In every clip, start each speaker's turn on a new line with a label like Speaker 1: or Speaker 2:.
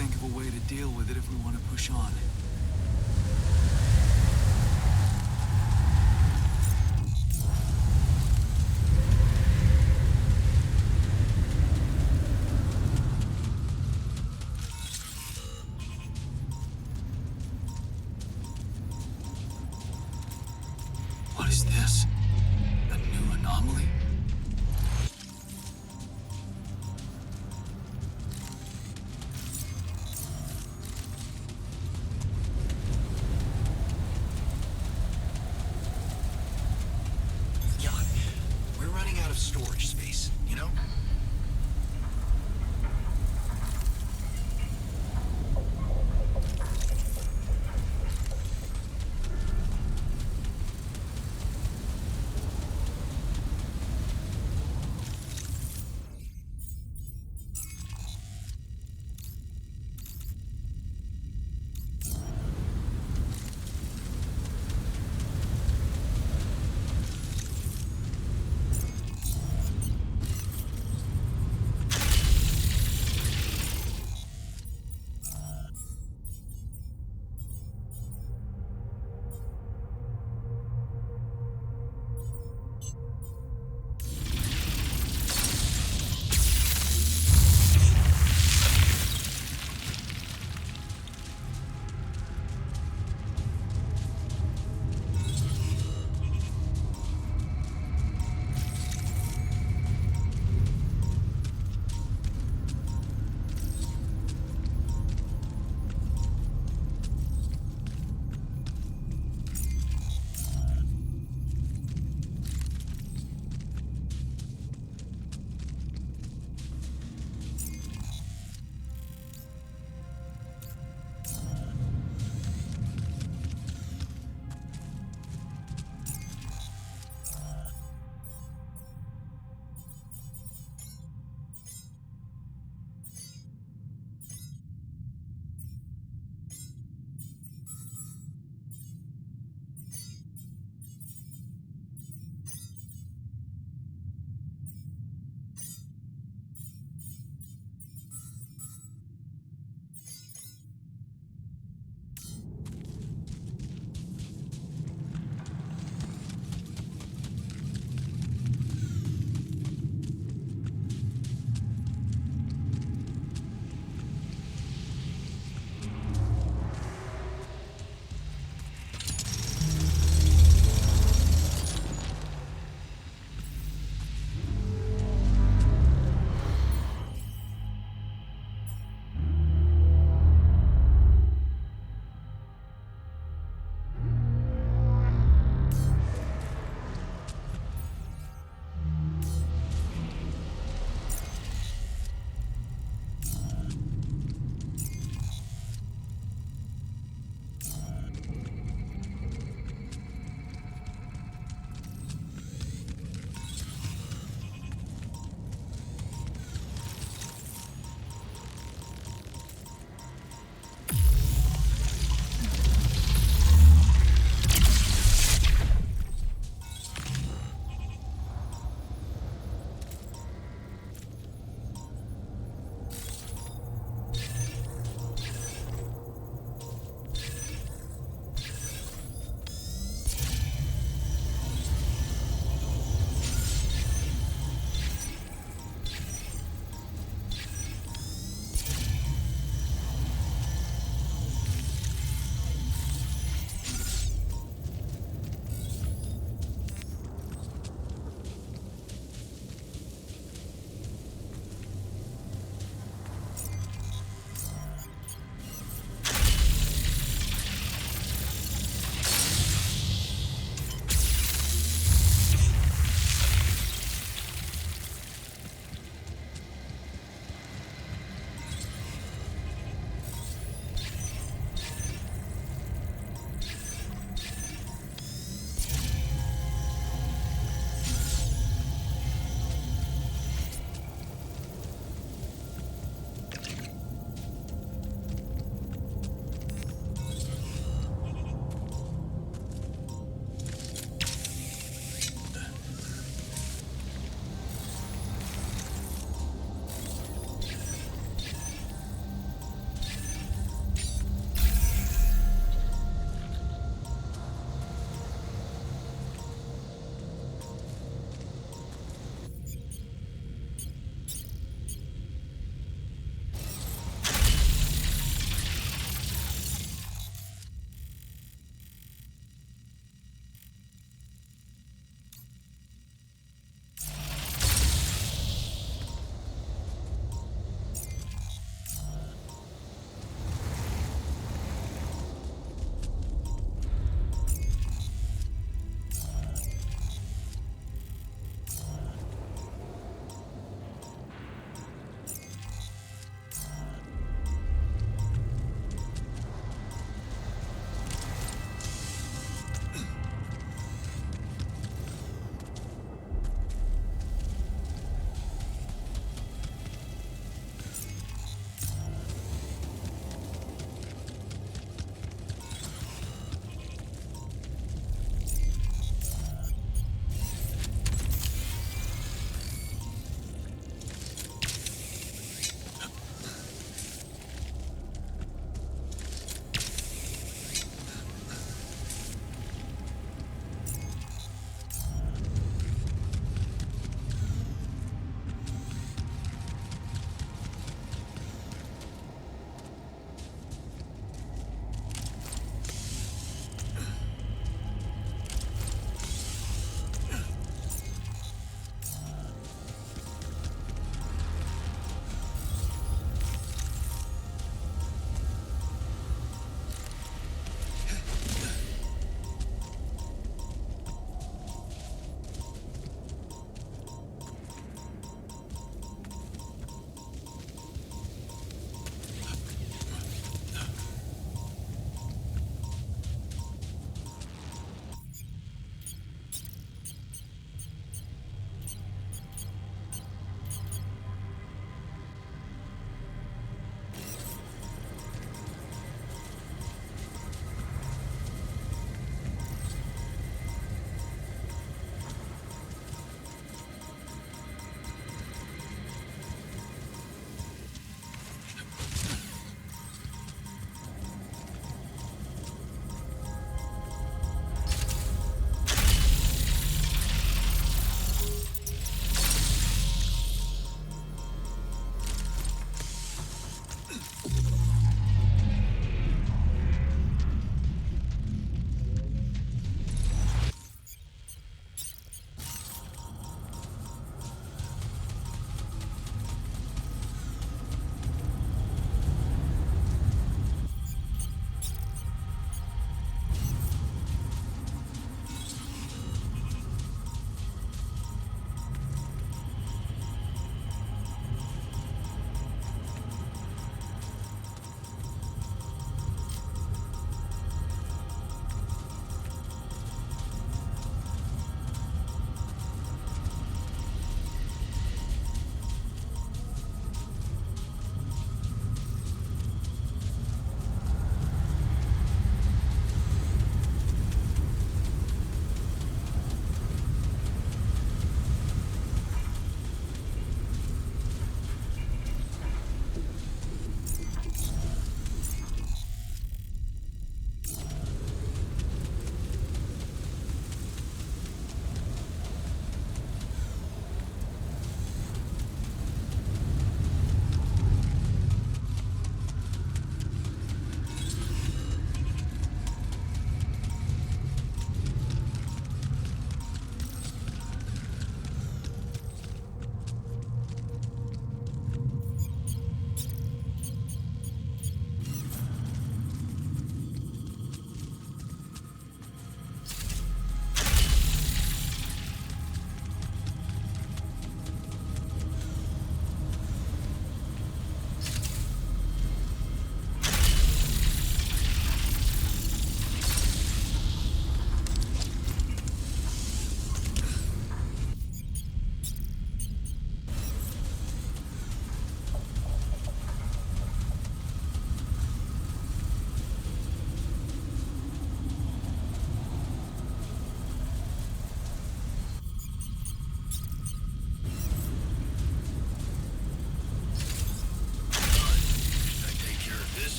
Speaker 1: think of a way to deal with it if we want to push on. What is this? A new anomaly?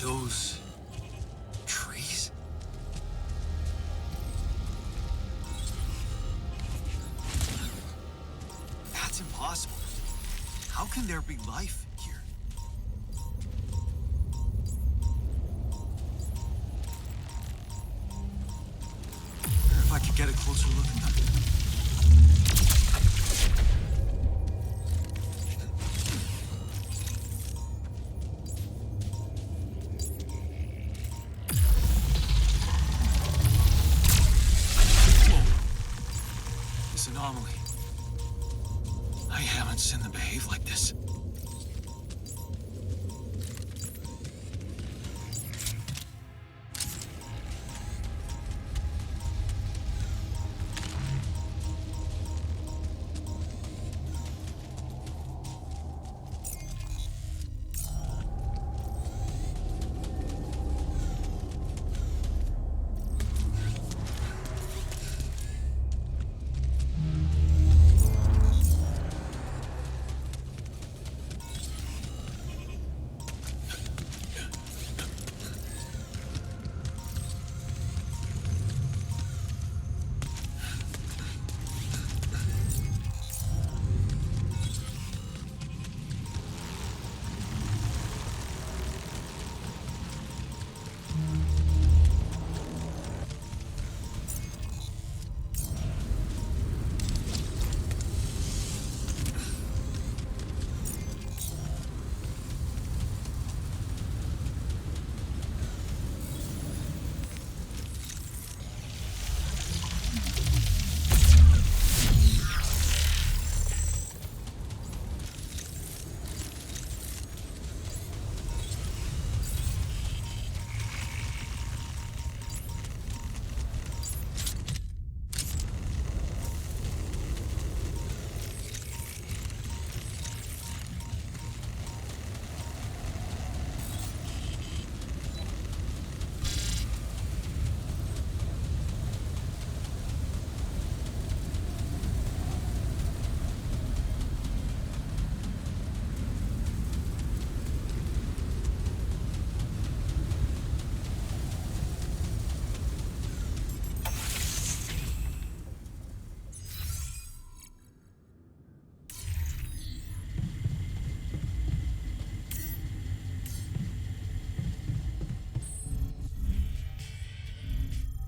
Speaker 1: those trees? That's impossible. How can there be life here? Wonder if I could get a closer look at them. Anomaly. I haven't seen them behave like this.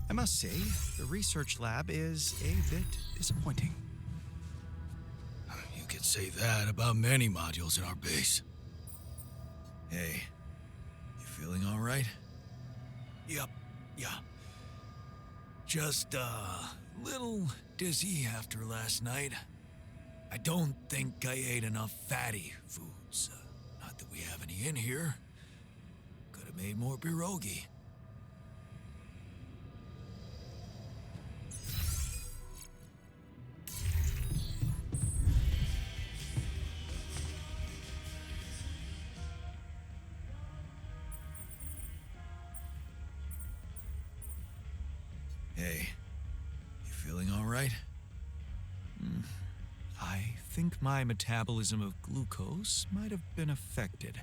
Speaker 2: I must say, the research lab is a bit disappointing.
Speaker 1: You could say that about many modules in our base. Hey, you feeling all right? Yep, yeah. Just a little dizzy after last night. I don't think I ate enough fatty foods. Not that we have any in here. Could have made more pierogi. Hey, you feeling all right?
Speaker 2: I think my metabolism of glucose might have been affected.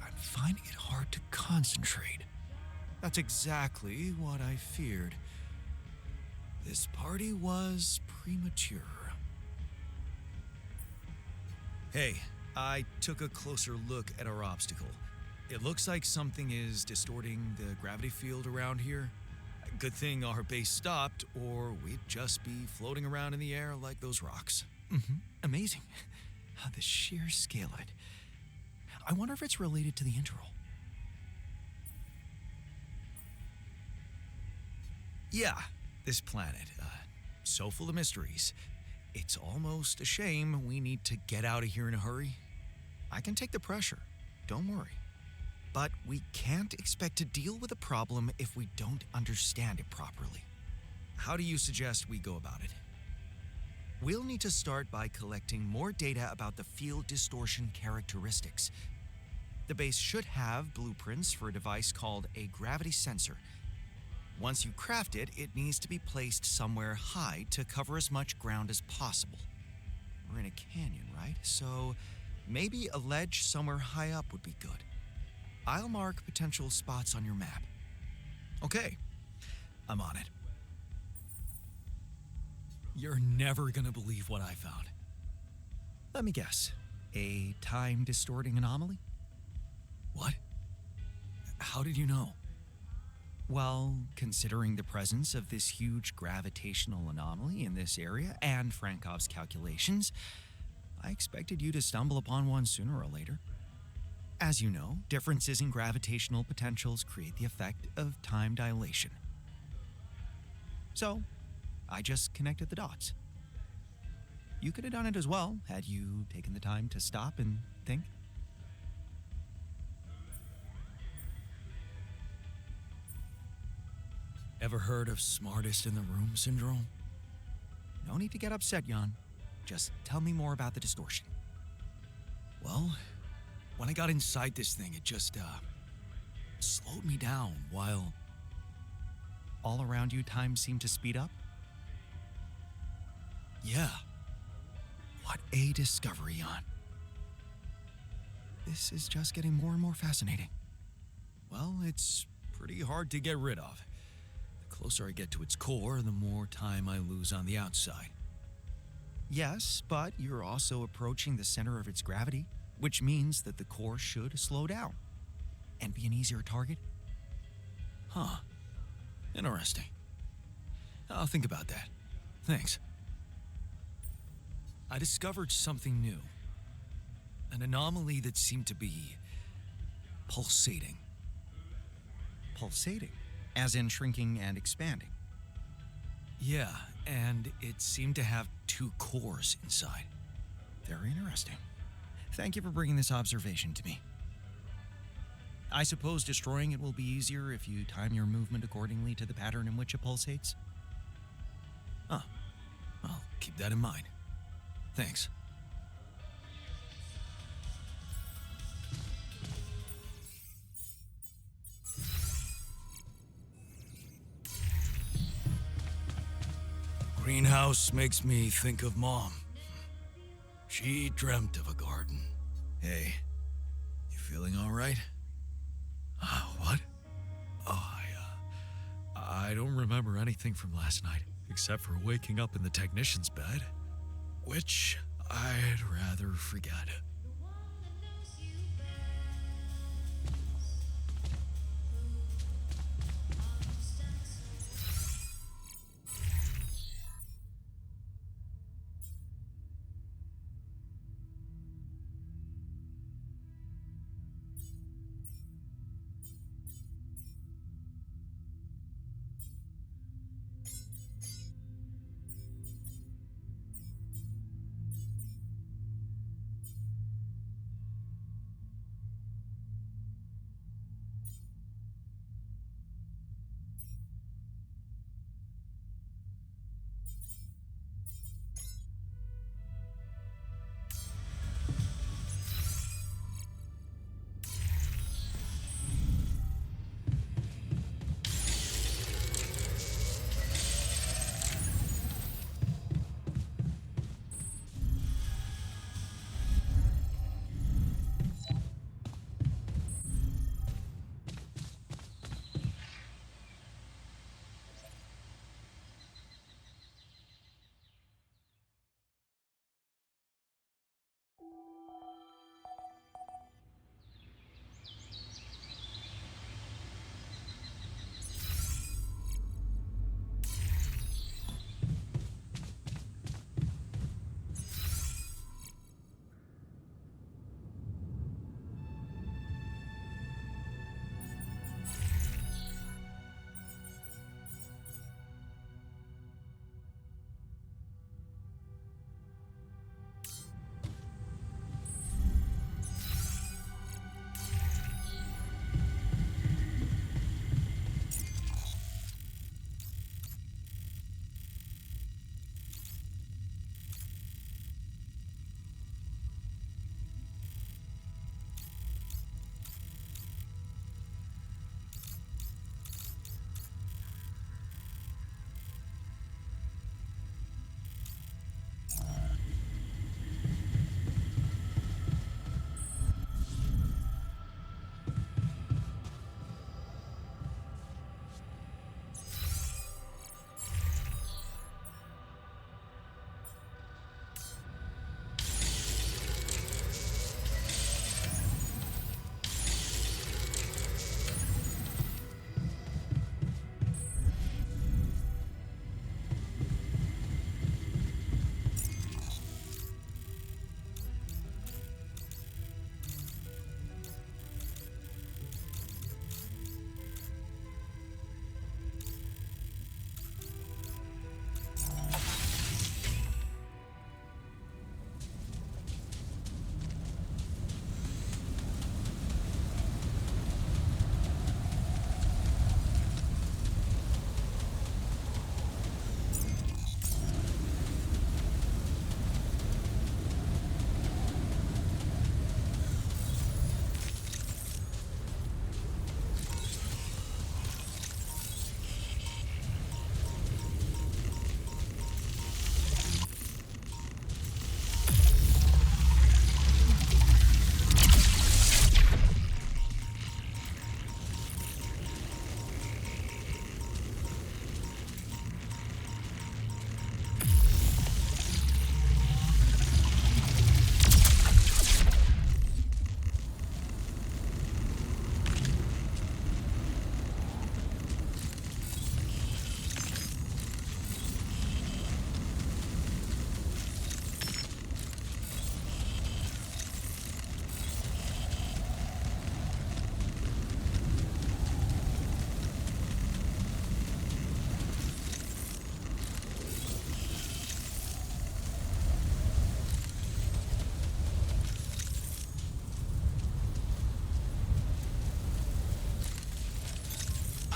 Speaker 2: I'm finding it hard to concentrate. That's exactly what I feared. This party was premature. Hey, I took a closer look at our obstacle. It looks like something is distorting the gravity field around here. Good thing our base stopped, or we'd just be floating around in the air like those rocks. Amazing. The sheer scale of it. I wonder if it's related to the interval. Yeah, this planet. So full of mysteries. It's almost a shame we need to get out of here in a hurry. I can take the pressure. Don't worry. But we can't expect to deal with a problem if we don't understand it properly. How do you suggest we go about it? We'll need to start by collecting more data about the field distortion characteristics. The base should have blueprints for a device called a gravity sensor. Once you craft it, it needs to be placed somewhere high to cover as much ground as possible. We're in a canyon, right? So maybe a ledge somewhere high up would be good. I'll mark potential spots on your map. Okay, I'm on it.
Speaker 1: You're never gonna believe what I found.
Speaker 2: Let me guess. A time distorting anomaly?
Speaker 1: What? How did you know?
Speaker 2: Well, considering the presence of this huge gravitational anomaly in this area and Frankov's calculations, I expected you to stumble upon one sooner or later. As you know, differences in gravitational potentials create the effect of time dilation. So, I just connected the dots. You could have done it as well, had you taken the time to stop and think.
Speaker 1: Ever heard of smartest in the room syndrome?
Speaker 2: No need to get upset, Jan. Just tell me more about the distortion.
Speaker 1: Well, when I got inside this thing, it just, slowed me down while...
Speaker 2: All around you, time seemed to speed up?
Speaker 1: Yeah.
Speaker 2: What a discovery, Jan. This is just getting more and more fascinating.
Speaker 1: Well, it's pretty hard to get rid of. The closer I get to its core, the more time I lose on the outside.
Speaker 2: Yes, but you're also approaching the center of its gravity, which means that the core should slow down and be an easier target.
Speaker 1: Huh. Interesting. I'll think about that. Thanks. I discovered something new. An anomaly that seemed to be pulsating.
Speaker 2: Pulsating, as in shrinking and expanding.
Speaker 1: Yeah, and it seemed to have two cores inside.
Speaker 2: Very interesting. Thank you for bringing this observation to me. I suppose destroying it will be easier if you time your movement accordingly to the pattern in which it pulsates?
Speaker 1: Huh. I'll keep that in mind. Thanks. Greenhouse makes me think of Mom. She dreamt of a garden. Hey, you feeling all right? What? Oh, I don't remember anything from last night, except for waking up in the technician's bed, which I'd rather forget.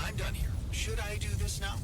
Speaker 2: I'm done here. Should I do this now?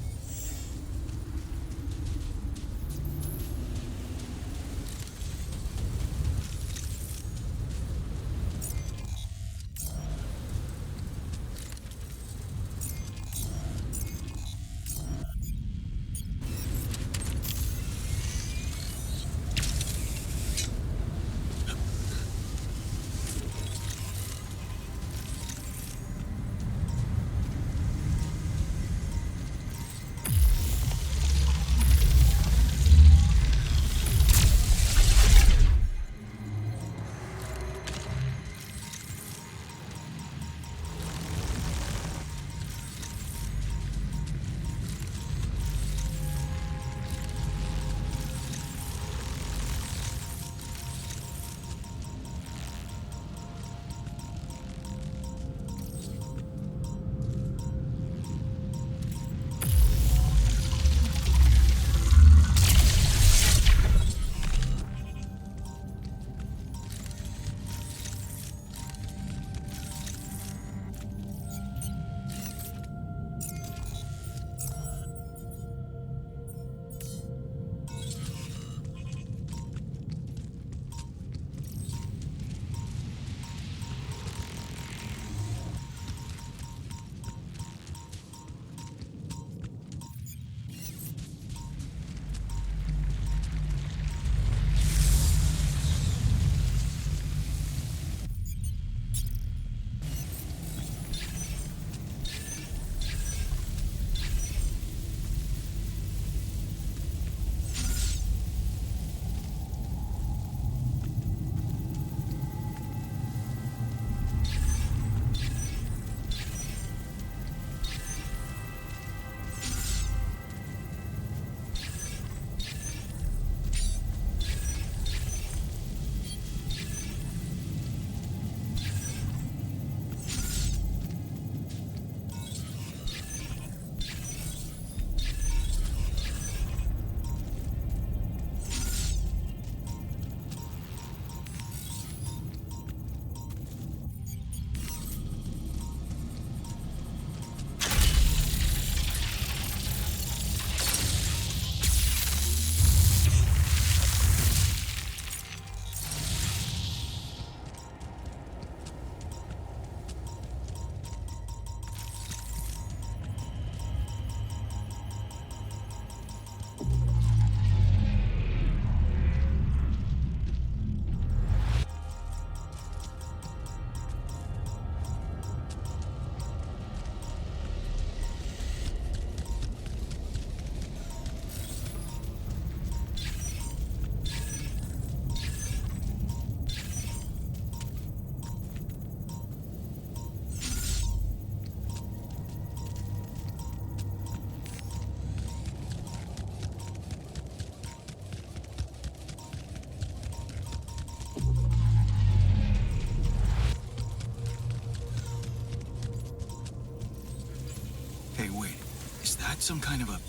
Speaker 2: Hey, wait. Is that some kind of a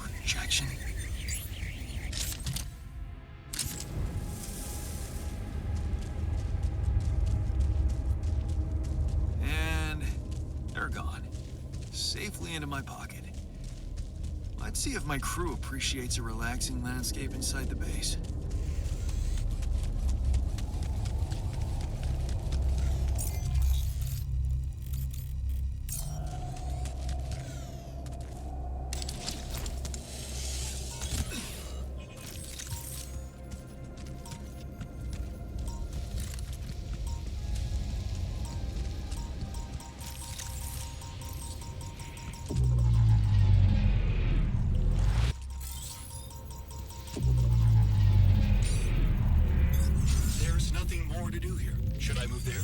Speaker 2: projection? And they're gone. Safely into my pocket. Let's see if my crew appreciates a relaxing landscape inside the base. There's nothing more to do here. Should I move there?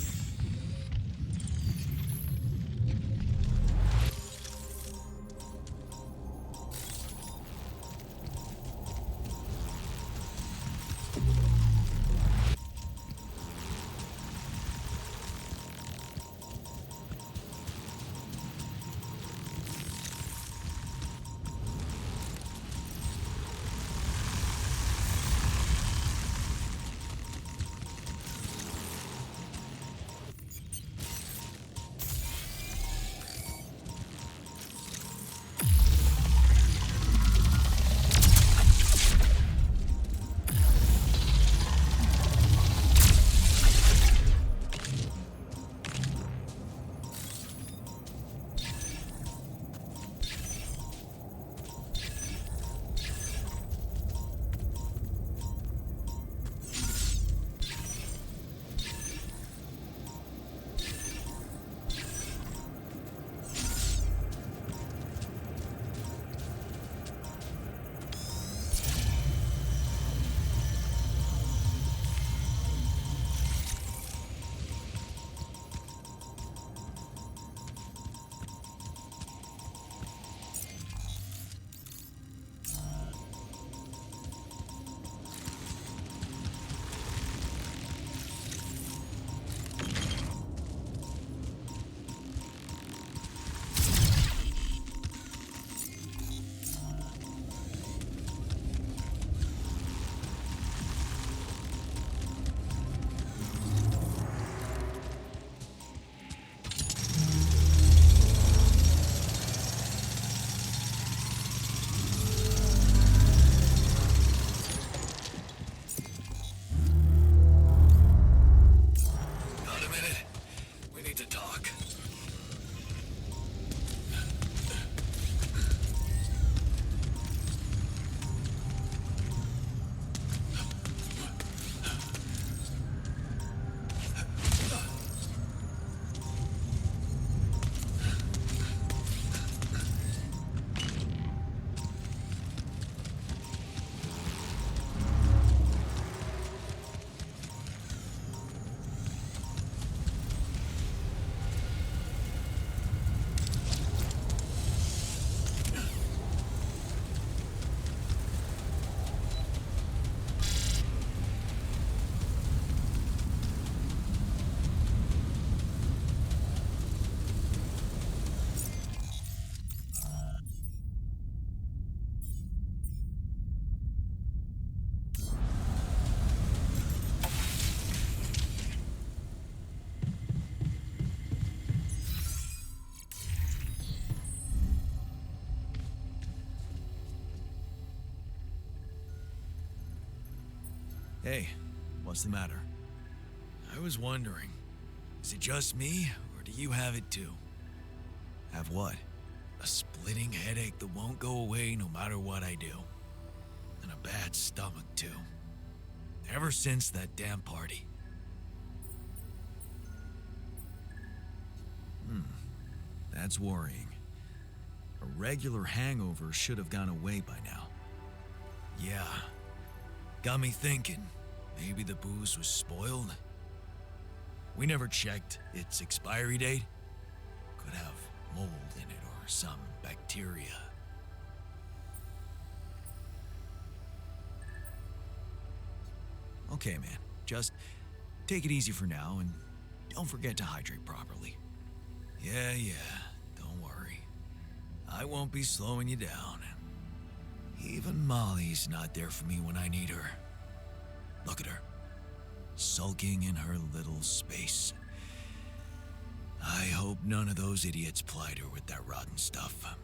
Speaker 2: Hey, what's the matter?
Speaker 1: I was wondering, is it just me, or do you have it too?
Speaker 2: Have what?
Speaker 1: A splitting headache that won't go away no matter what I do. And a bad stomach, too. Ever since that damn party.
Speaker 2: That's worrying. A regular hangover should have gone away by now.
Speaker 1: Yeah. Got me thinking, maybe the booze was spoiled. We never checked its expiry date. Could have mold in it or some bacteria.
Speaker 2: Okay, man. Just take it easy for now and don't forget to hydrate properly.
Speaker 1: Yeah, don't worry. I won't be slowing you down. Even Molly's not there for me when I need her. Look at her, sulking in her little space. I hope none of those idiots plied her with that rotten stuff.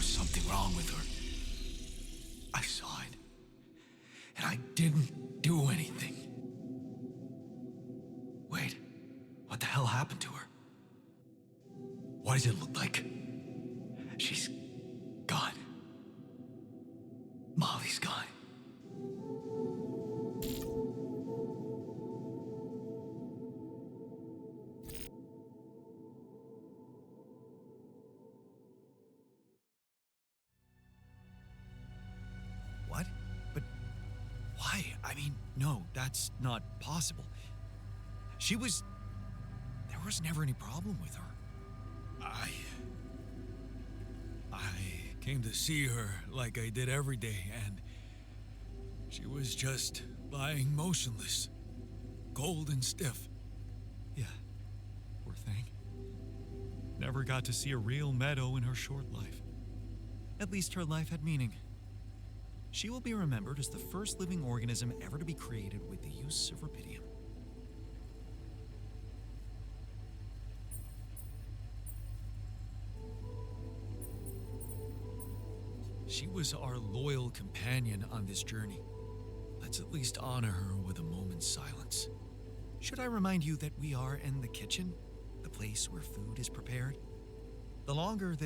Speaker 1: Something wrong with her. I saw it, and I didn't do anything. Wait, what the hell happened to her? What does it look like? She's gone. Molly's gone.
Speaker 2: What? But why? I mean, no, that's not possible. There was never any problem with her.
Speaker 1: I came to see her like I did every day, and she was just lying motionless, cold and stiff.
Speaker 2: Yeah, poor thing. Never got to see a real meadow in her short life. At least her life had meaning. She will be remembered as the first living organism ever to be created with the use of rubidium.
Speaker 1: She was our loyal companion on this journey. Let's at least honor her with a moment's silence.
Speaker 2: Should I remind you that we are in the kitchen, the place where food is prepared? The longer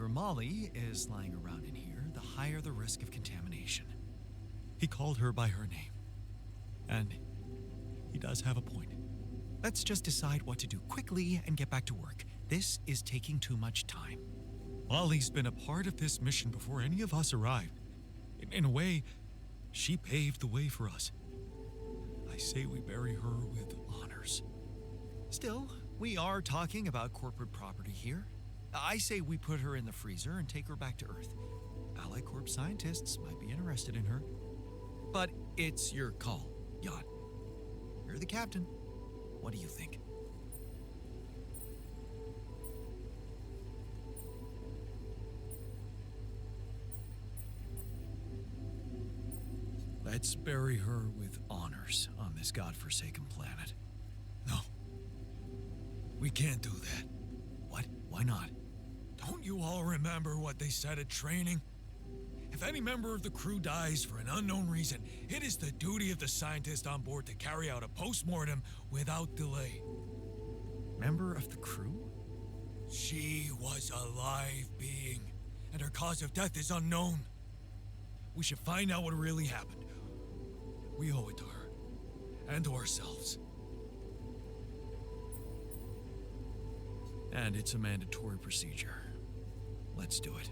Speaker 2: Molly is lying around in here, the higher the risk of contamination. He called her by her name. And he does have a point. Let's just decide what to do quickly and get back to work. This is taking too much time. Ollie's been a part of this mission before any of us arrived. In a way, she paved the way for us. I say we bury her with honors. Still, we are talking about corporate property here. I say we put her in the freezer and take her back to Earth. Ally Corp scientists might be interested in her. But it's your call, Jan. You're the captain. What do you think? Let's bury her with honors on this godforsaken planet.
Speaker 1: No. We can't do that.
Speaker 2: What? Why not?
Speaker 1: Don't you all remember what they said at training? If any member of the crew dies for an unknown reason, it is the duty of the scientist on board to carry out a post-mortem without delay.
Speaker 2: Member of the crew?
Speaker 1: She was a live being, and her cause of death is unknown. We should find out what really happened. We owe it to her, and to ourselves.
Speaker 2: And it's a mandatory procedure. Let's do it.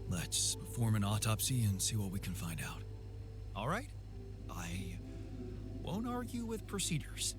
Speaker 2: Let's perform an autopsy and see what we can find out. All right? I won't argue with procedures.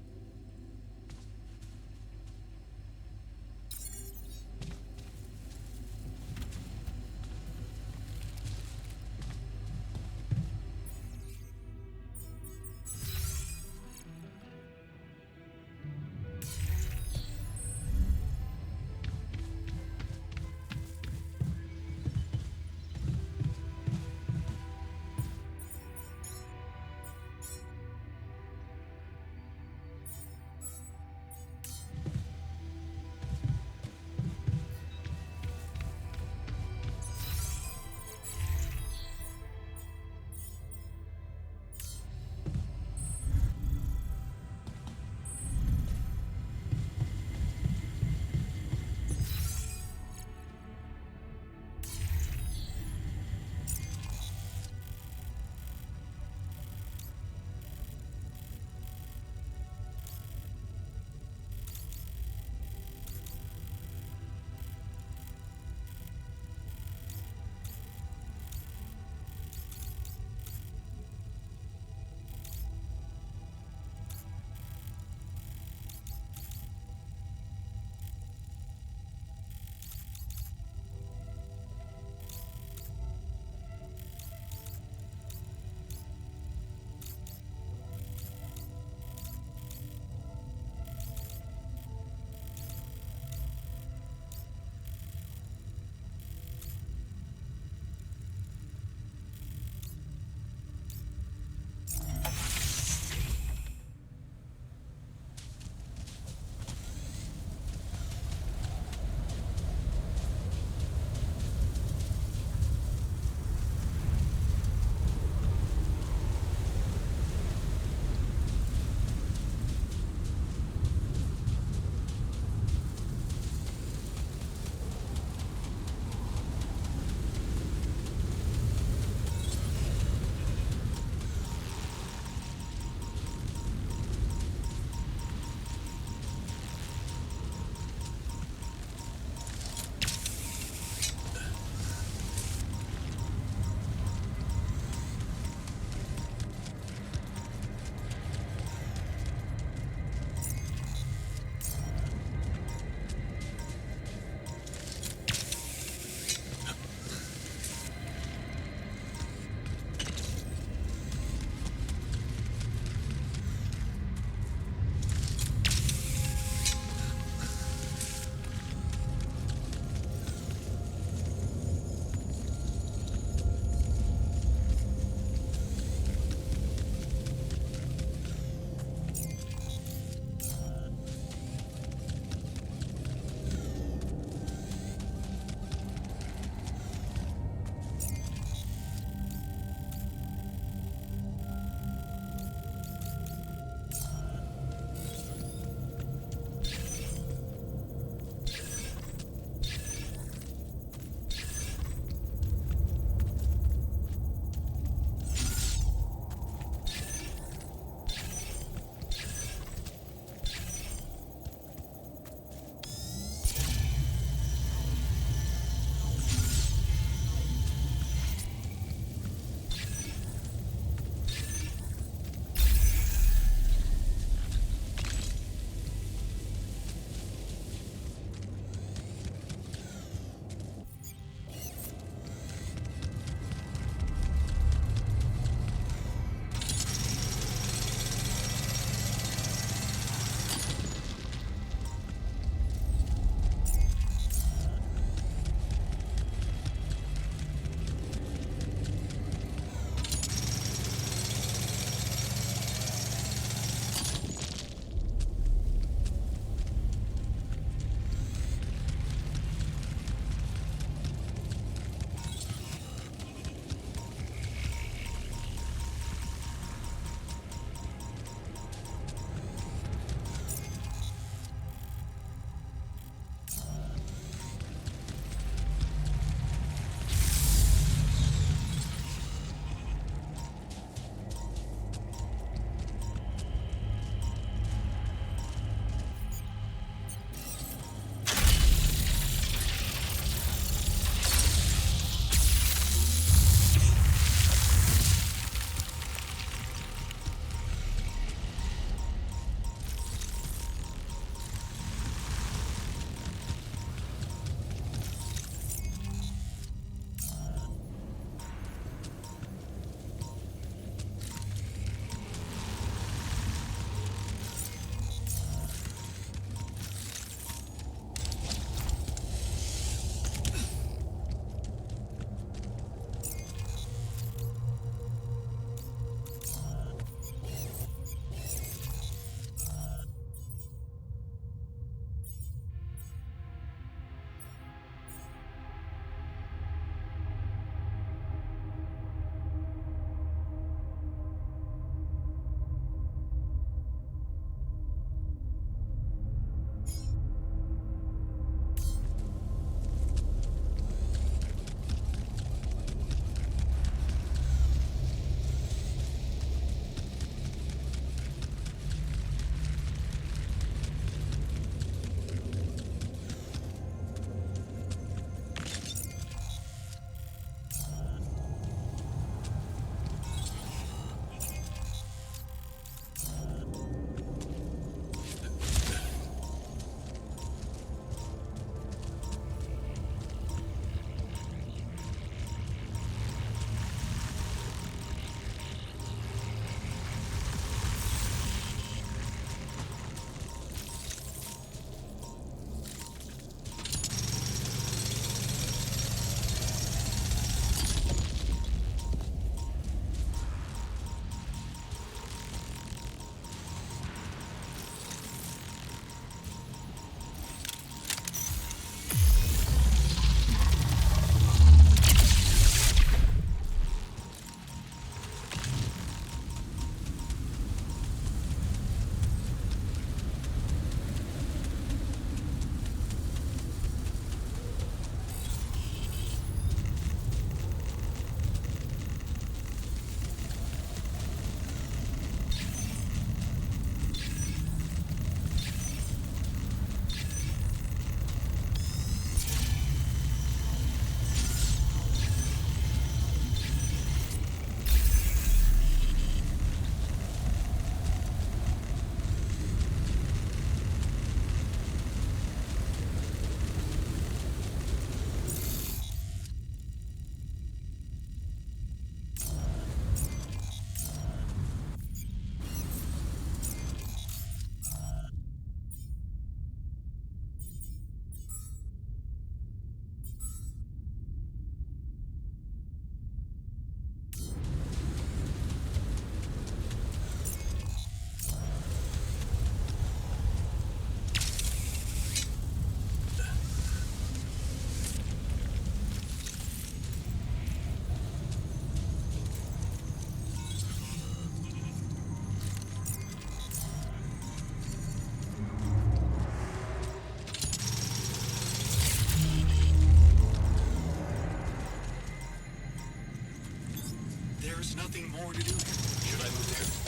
Speaker 1: nothing more to do here. Should I move there?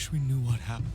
Speaker 3: wish we knew what happened.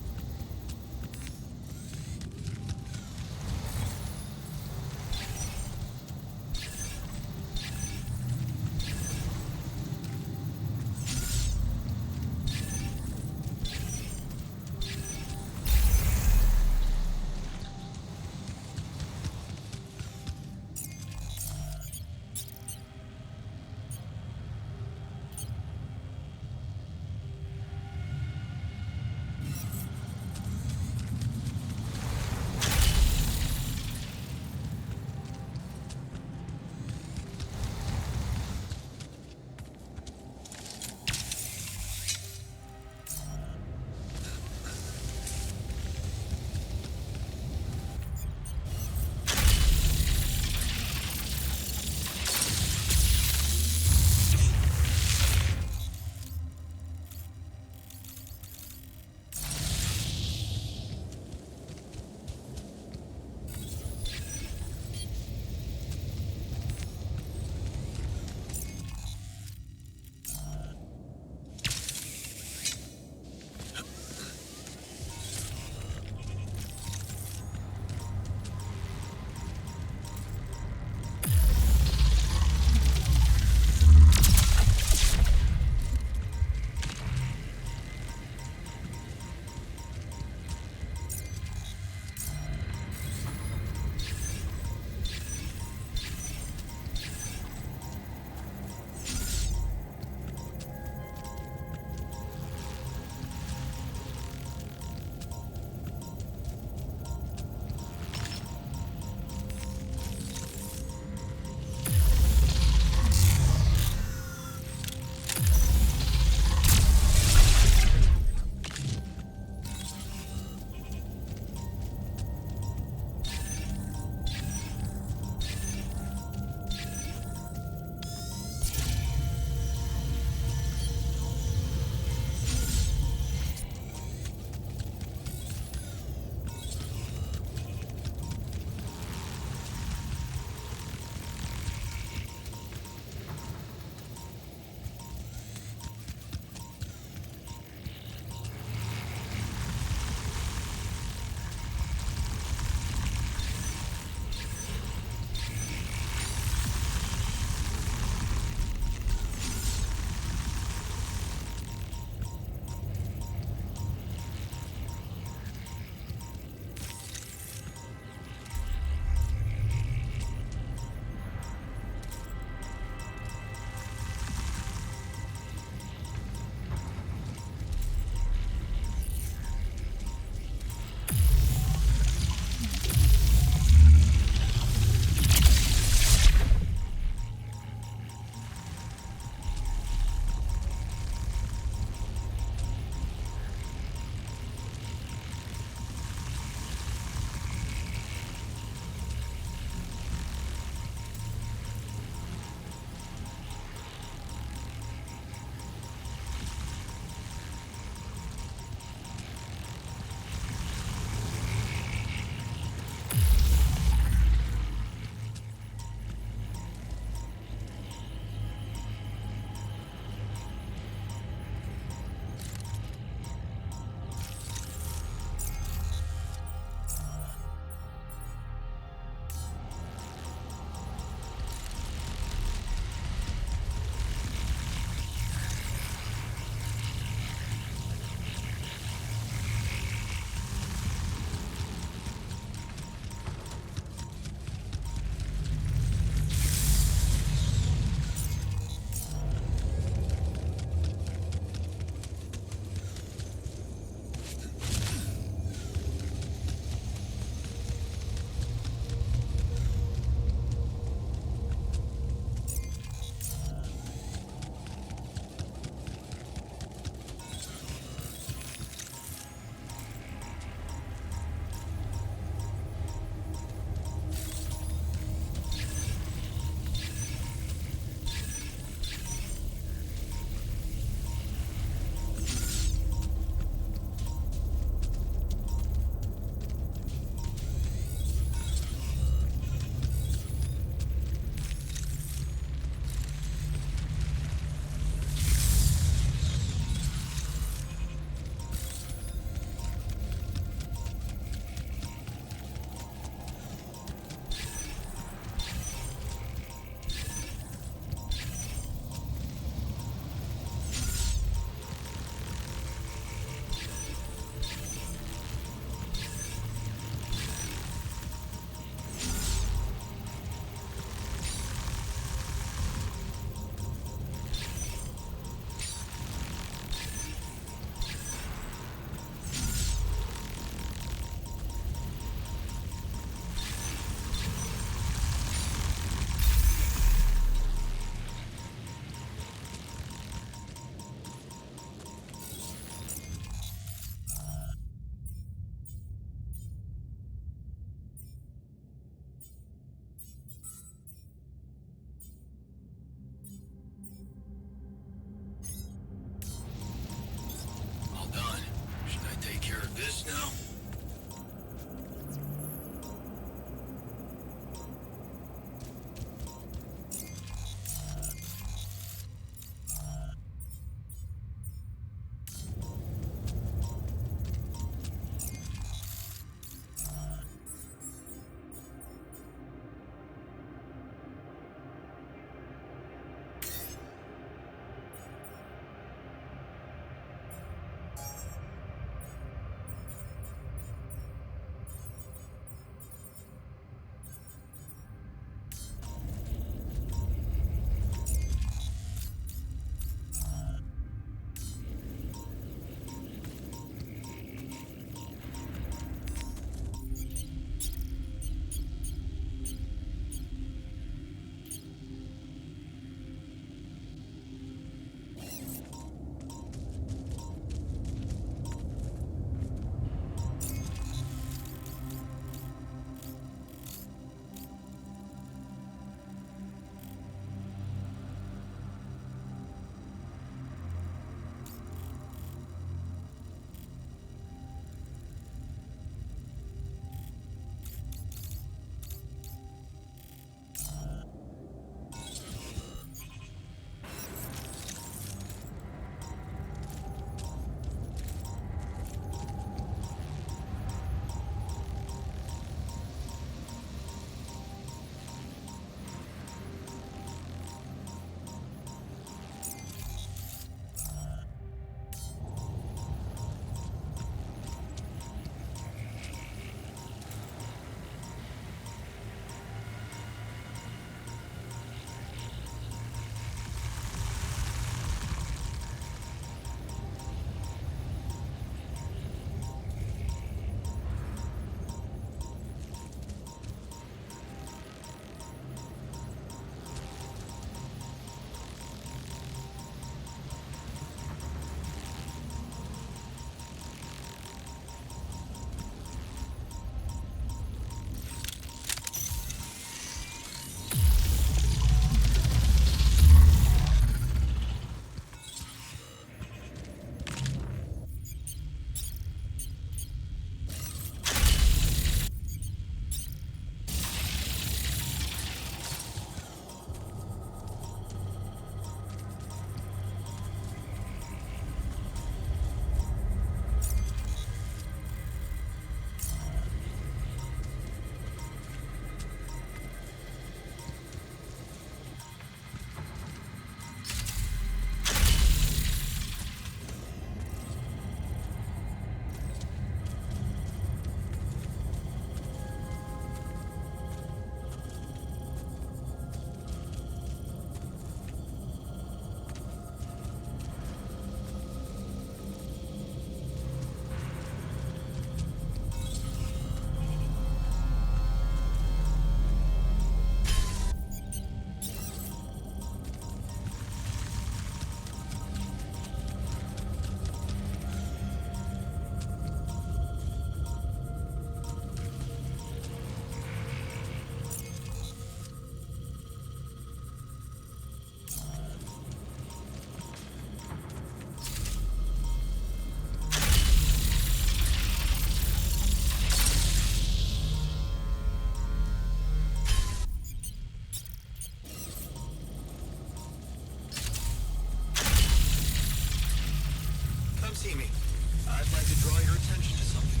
Speaker 1: I'd like to draw your attention to something.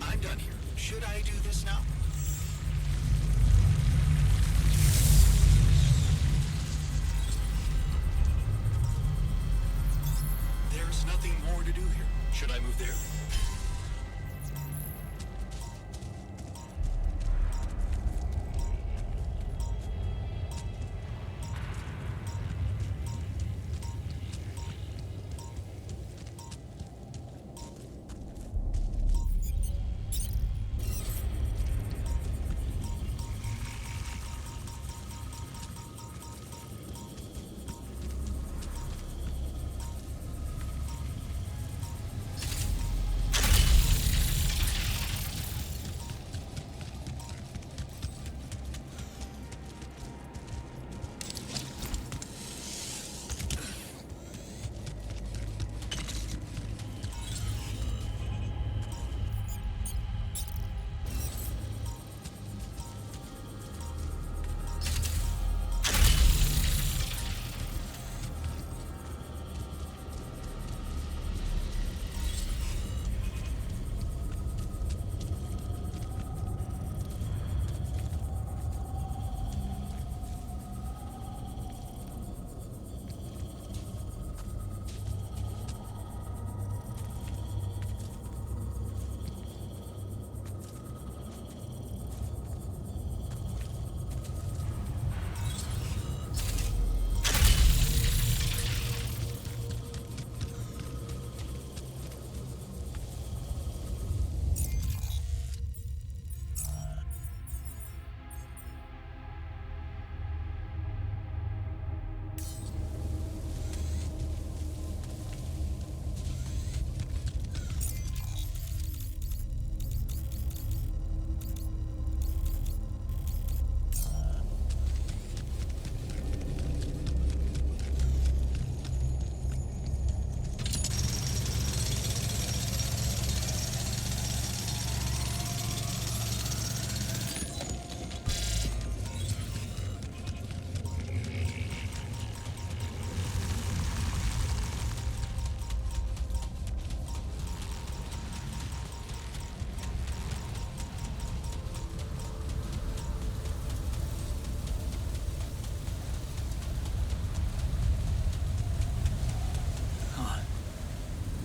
Speaker 1: I'm done here. Should I do this now? There's nothing more to do here. Should I move there?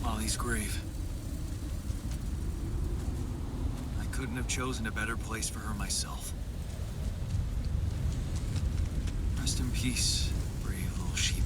Speaker 1: Molly's grave. I couldn't have chosen a better place for her myself. Rest in peace, brave little sheep.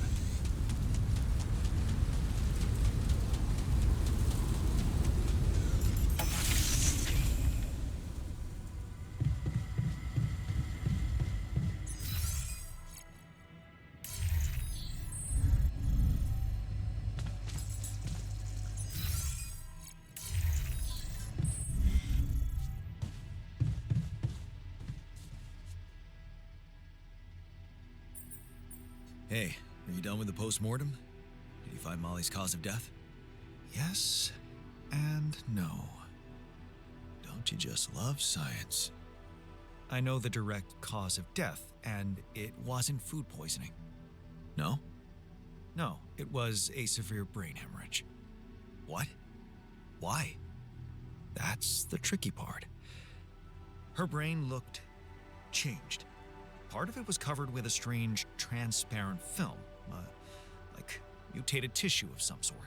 Speaker 2: Hey, are you done with the post-mortem? Did you find Molly's cause of death? Yes and no. Don't you just love science? I know the direct cause of death, and it wasn't food poisoning. No? No, it was a severe brain hemorrhage. What? Why? That's the tricky part. Her brain looked changed. Part of it was covered with a strange, transparent film, like mutated tissue of some sort.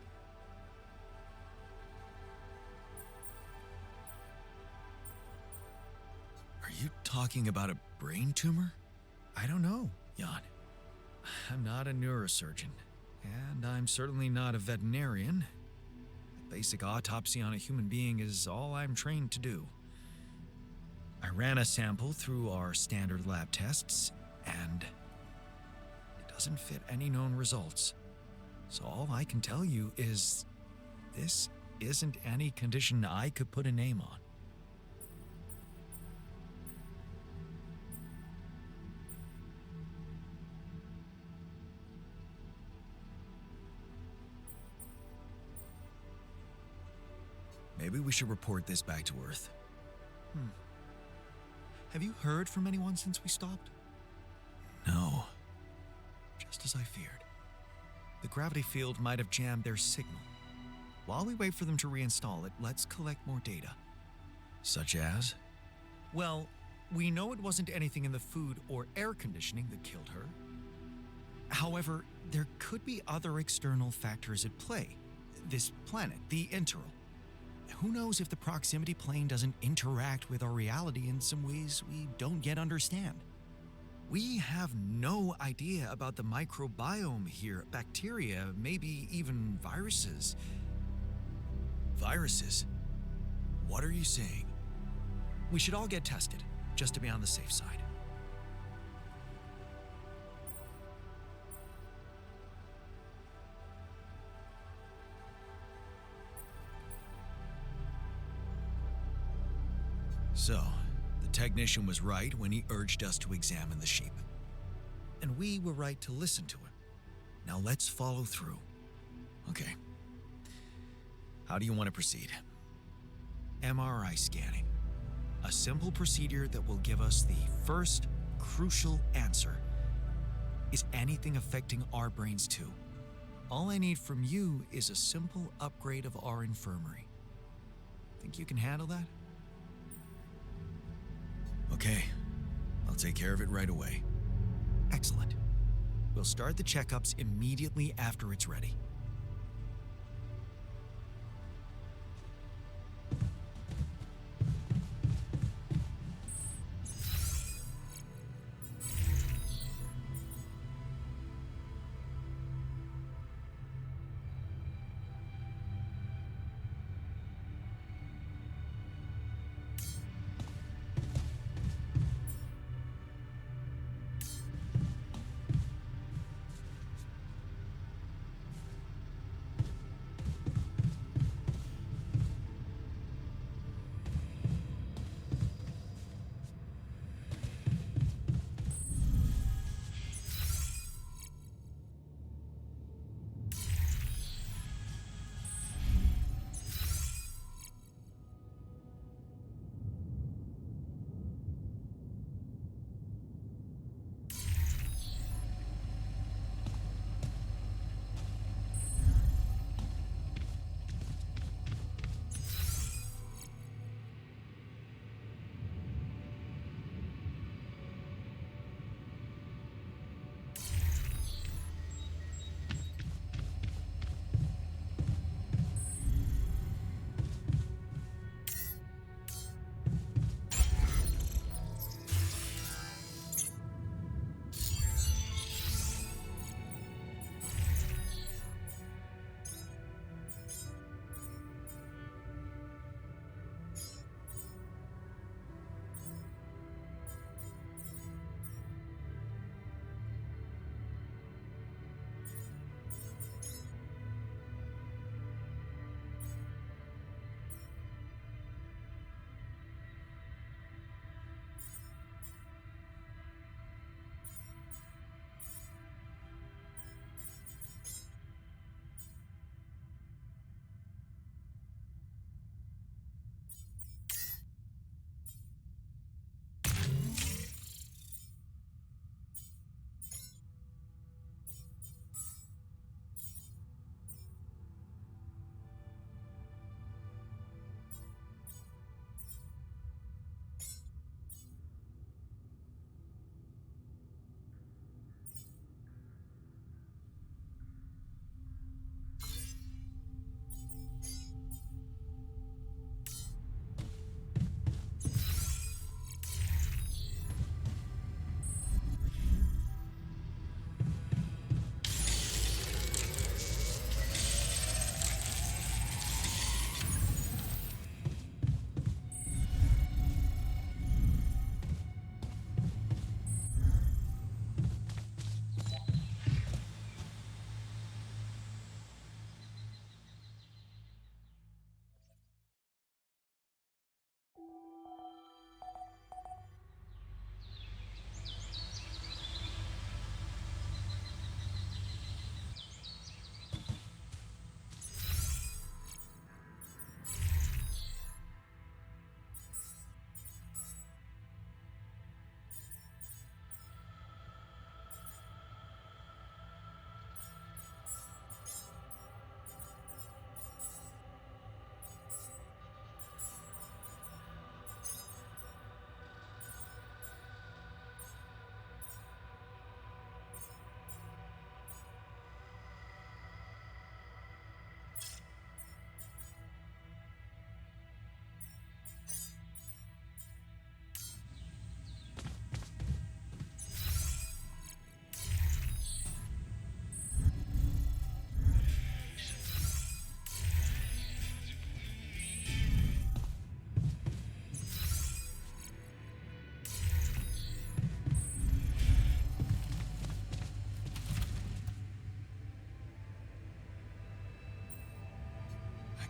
Speaker 2: Are you talking about a brain tumor? I don't know, Jan. I'm not a neurosurgeon, and I'm certainly not a veterinarian. A basic autopsy on a human being is all I'm trained to do. I ran a sample through our standard lab tests, and it doesn't fit any known results. So all I can tell you is this isn't any condition I could put a name on. Maybe we should report this back to Earth. Have you heard from anyone since we stopped? No. Just as I feared. The gravity field might have jammed their signal. While we wait for them to reinstall it, let's collect more data.
Speaker 1: Such as?
Speaker 2: Well, we know it wasn't anything in the food or air conditioning that killed her. However, there could be other external factors at play. This planet, the Interral. Who knows if the proximity plane doesn't interact with our reality in some ways we don't yet understand? We have no idea about the microbiome here, bacteria, maybe even viruses.
Speaker 1: Viruses? What are you saying?
Speaker 2: We should all get tested, just to be on the safe side.
Speaker 1: So, the technician was right when he urged us to examine the sheep.
Speaker 2: And we were right to listen to him. Now let's follow through.
Speaker 1: Okay. How do you want to proceed?
Speaker 2: MRI scanning. A simple procedure that will give us the first crucial answer. Is anything affecting our brains too? All I need from you is a simple upgrade of our infirmary. Think you can handle that?
Speaker 1: Okay. I'll take care of it right away.
Speaker 2: Excellent. We'll start the checkups immediately after it's ready.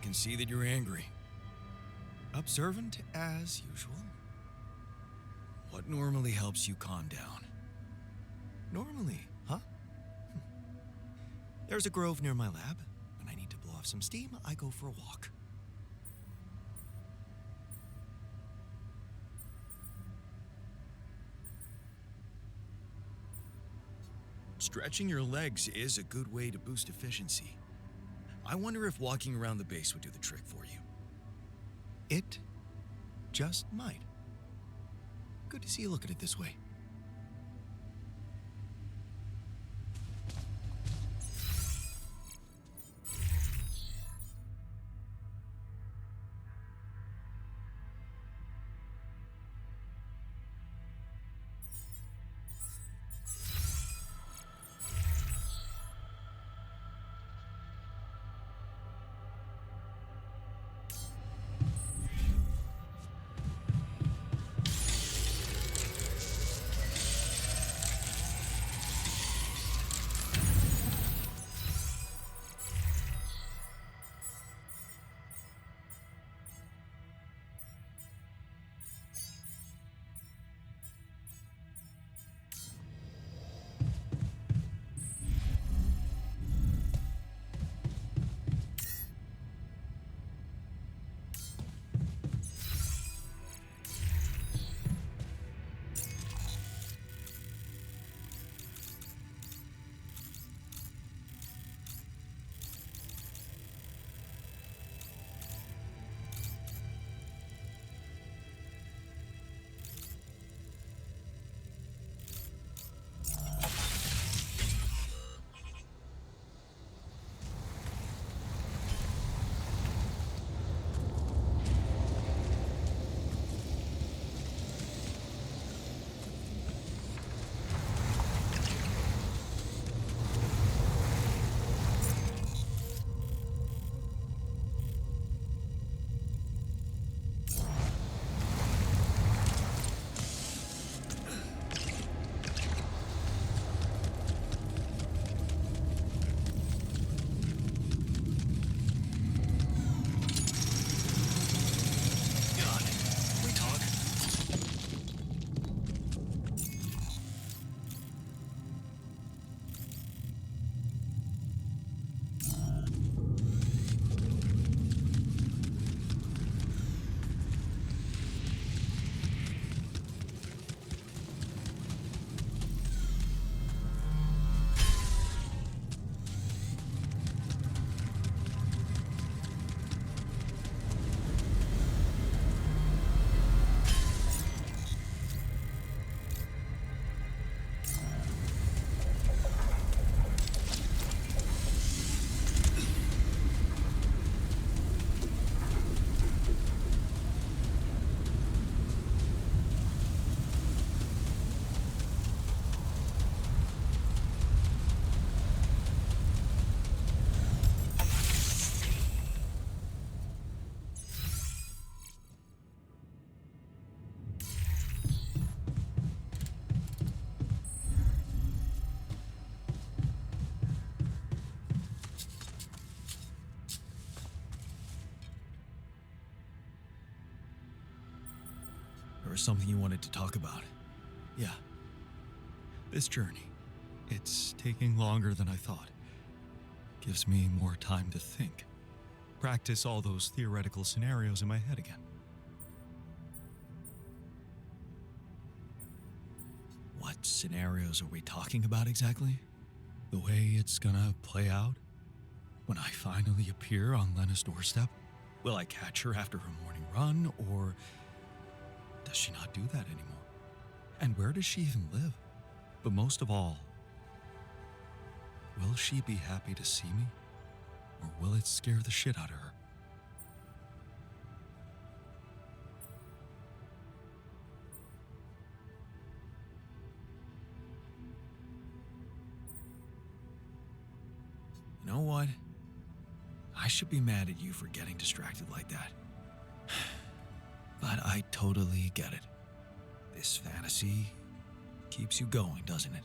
Speaker 1: can see that you're angry.
Speaker 2: Observant as usual.
Speaker 1: What normally helps you calm down?
Speaker 2: Normally, huh? There's a grove near my lab. When I need to blow off some steam, I go for a walk.
Speaker 1: Stretching your legs is a good way to boost efficiency. I wonder if walking around the base would do the trick for you.
Speaker 2: It just might. Good to see you look at it this way.
Speaker 1: There was something you wanted to talk about.
Speaker 3: Yeah. This journey. It's taking longer than I thought. Gives me more time to think. Practice all those theoretical scenarios in my head again.
Speaker 1: What scenarios are we talking about exactly?
Speaker 3: The way it's gonna play out? When I finally appear on Lena's doorstep? Will I catch her after her morning run, or does she not do that anymore? And where does she even live? But most of all, will she be happy to see me? Or will it scare the shit out of her?
Speaker 1: You know what? I should be mad at you for getting distracted like that. But I totally get it. This fantasy keeps you going, doesn't it?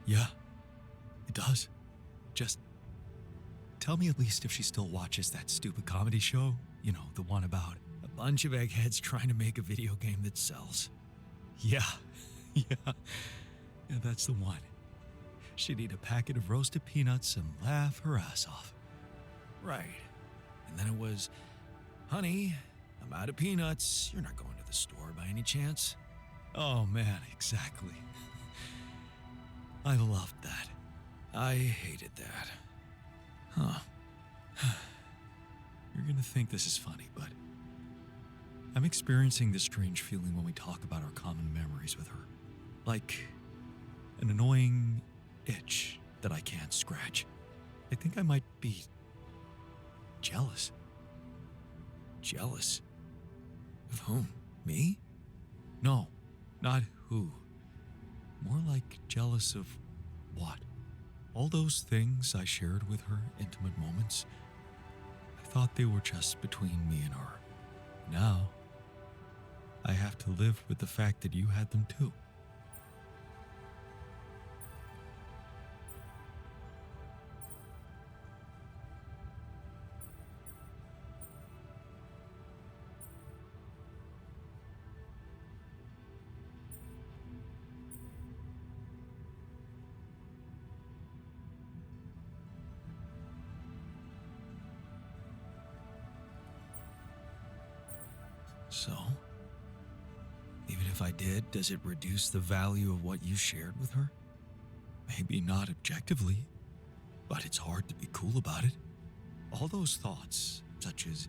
Speaker 3: Yeah, it does. Just Tell me at least if she still watches that stupid comedy show. You know, the one about a bunch of eggheads trying to make a video game that sells. Yeah, yeah, that's the one. She'd eat a packet of roasted peanuts and laugh her ass off.
Speaker 2: Right. And then it was, honey, I'm out of peanuts. You're not going to the store by any chance?
Speaker 3: Oh man, exactly. I loved that.
Speaker 2: I hated that. Huh.
Speaker 3: You're gonna think this is funny, but I'm experiencing this strange feeling when we talk about our common memories with her. Like an annoying itch that I can't scratch. I think I might be jealous.
Speaker 2: Jealous? Of whom? Me?
Speaker 3: No, not who. More like jealous of what? All those things I shared with her, intimate moments, I thought they were just between me and her. Now, I have to live with the fact that you had them too.
Speaker 2: So? Even if I did, does it reduce the value of what you shared with her?
Speaker 3: Maybe not objectively, but it's hard to be cool about it. All those thoughts, such as,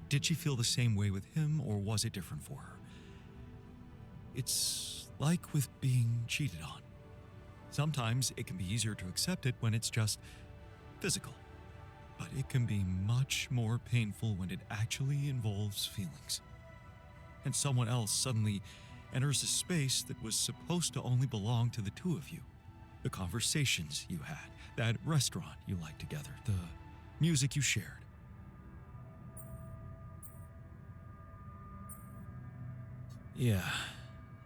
Speaker 3: did she feel the same way with him or was it different for her? It's like with being cheated on. Sometimes it can be easier to accept it when it's just physical, but it can be much more painful when it actually involves feelings. And someone else suddenly enters a space that was supposed to only belong to the two of you. The conversations you had, that restaurant you liked together, the music you shared.
Speaker 2: Yeah,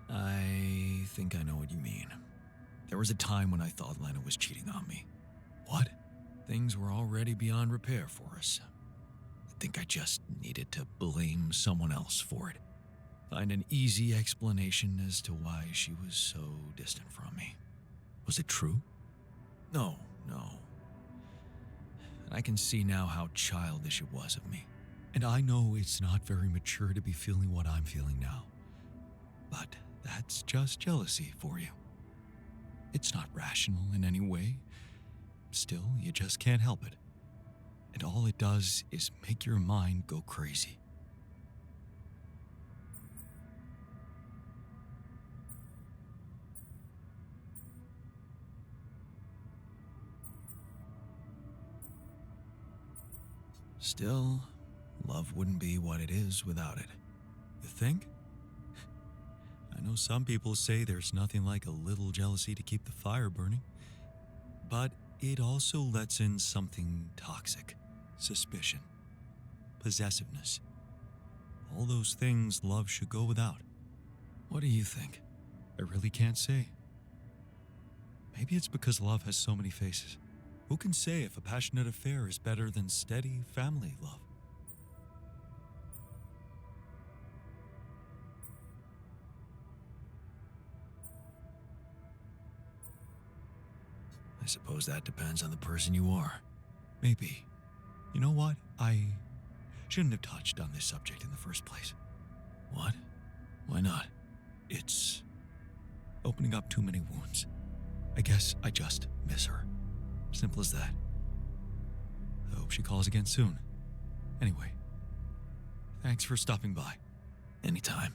Speaker 2: I think I know what you mean. There was a time when I thought Lena was cheating on me.
Speaker 3: What?
Speaker 2: Things were already beyond repair for us. I think I just needed to blame someone else for it. Find an easy explanation as to why she was so distant from me.
Speaker 3: Was it true?
Speaker 2: No. And I can see now how childish it was of me.
Speaker 3: And I know it's not very mature to be feeling what I'm feeling now. But that's just jealousy for you. It's not rational in any way. Still, you just can't help it. And all it does is make your mind go crazy.
Speaker 2: Still, love wouldn't be what it is without it.
Speaker 3: You think? I know some people say there's nothing like a little jealousy to keep the fire burning. But it also lets in something toxic. Suspicion. Possessiveness. All those things love should go without.
Speaker 2: What do you think?
Speaker 3: I really can't say. Maybe it's because love has so many faces. Who can say if a passionate affair is better than steady family love?
Speaker 2: I suppose that depends on the person you are.
Speaker 3: Maybe. You know what? I shouldn't have touched on this subject in the first place.
Speaker 2: What? Why not?
Speaker 3: It's opening up too many wounds. I guess I just miss her. Simple as that. I hope she calls again soon. Anyway, thanks for stopping by.
Speaker 2: Anytime.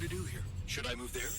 Speaker 1: do here. Should I move there?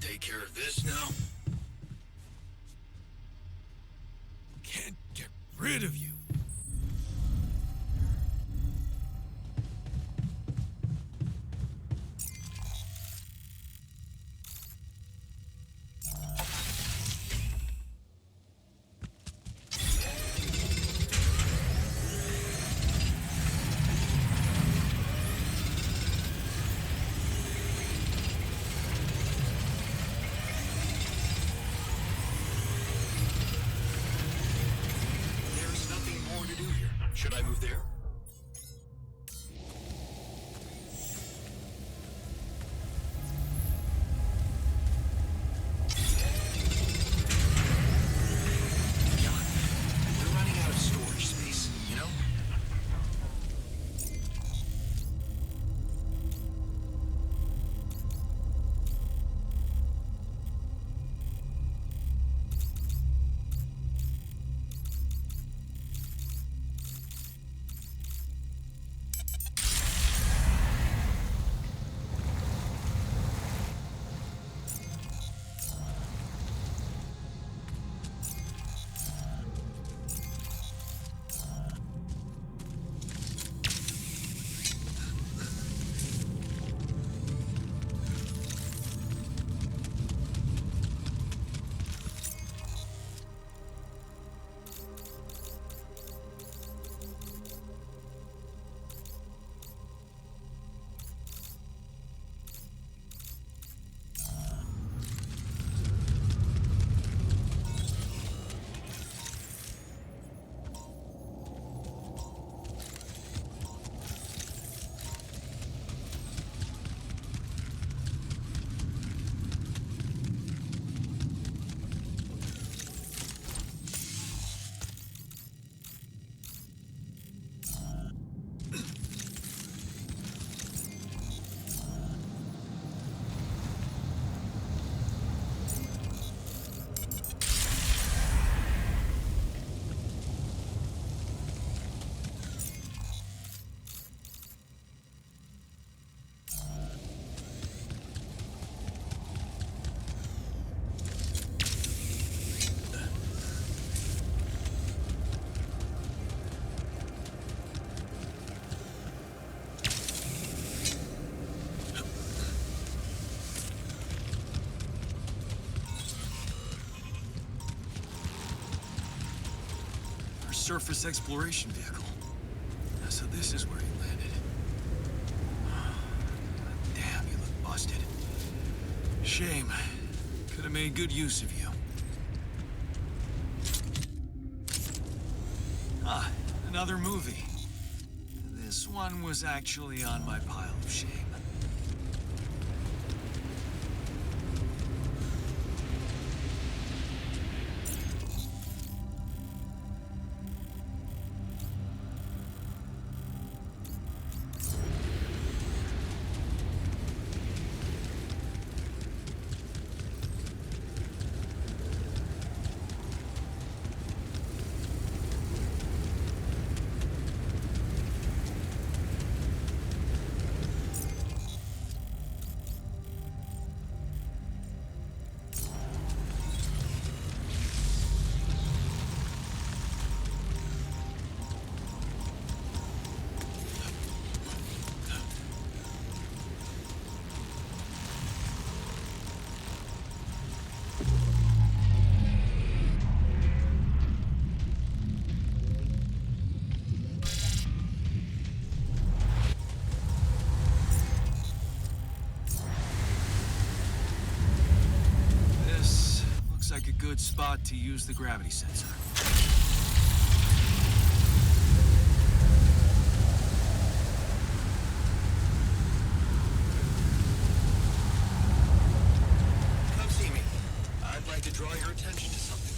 Speaker 1: Take care of this now? Can't get rid of you. Should I move there? God, we're running out of storage space, you know? surface exploration vehicle. So this is where he landed. Damn, you look busted. Shame. Could have made good use of you. Ah, another movie. This one was actually on my pile of shame. Like a good spot to use the gravity sensor. Come see me. I'd like to draw your attention to something.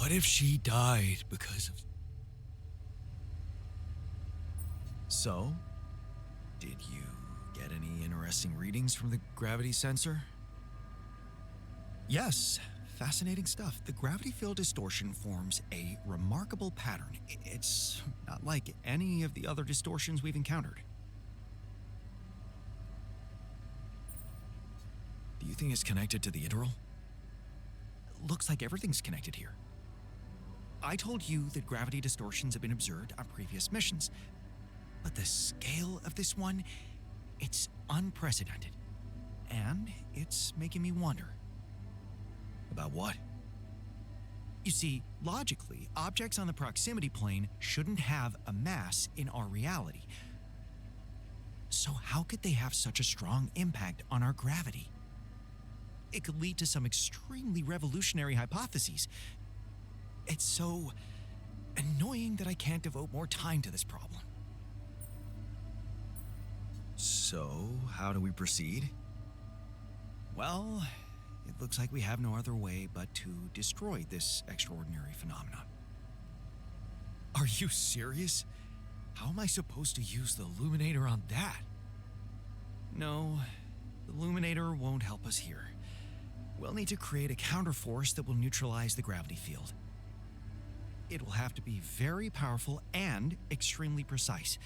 Speaker 1: What if she died because of...
Speaker 2: So, did you get any interesting readings from the gravity sensor? Yes, fascinating stuff. The gravity field distortion forms a remarkable pattern. It's not like any of the other distortions we've encountered.
Speaker 3: Do you think it's connected to the integral?
Speaker 2: Looks like everything's connected here. I told you that gravity distortions have been observed on previous missions, but the scale of this one, it's unprecedented. And it's making me wonder.
Speaker 3: About what?
Speaker 2: You see, logically, objects on the proximity plane shouldn't have a mass in our reality. So how could they have such a strong impact on our gravity? It could lead to some extremely revolutionary hypotheses. It's so annoying that I can't devote more time to this problem.
Speaker 3: So, how do we proceed?
Speaker 2: Well, it looks like we have no other way but to destroy this extraordinary phenomenon.
Speaker 3: Are you serious? How am I supposed to use the illuminator on that?
Speaker 2: No, the illuminator won't help us here. We'll need to create a counterforce that will neutralize the gravity field. It will have to be very powerful and extremely precise.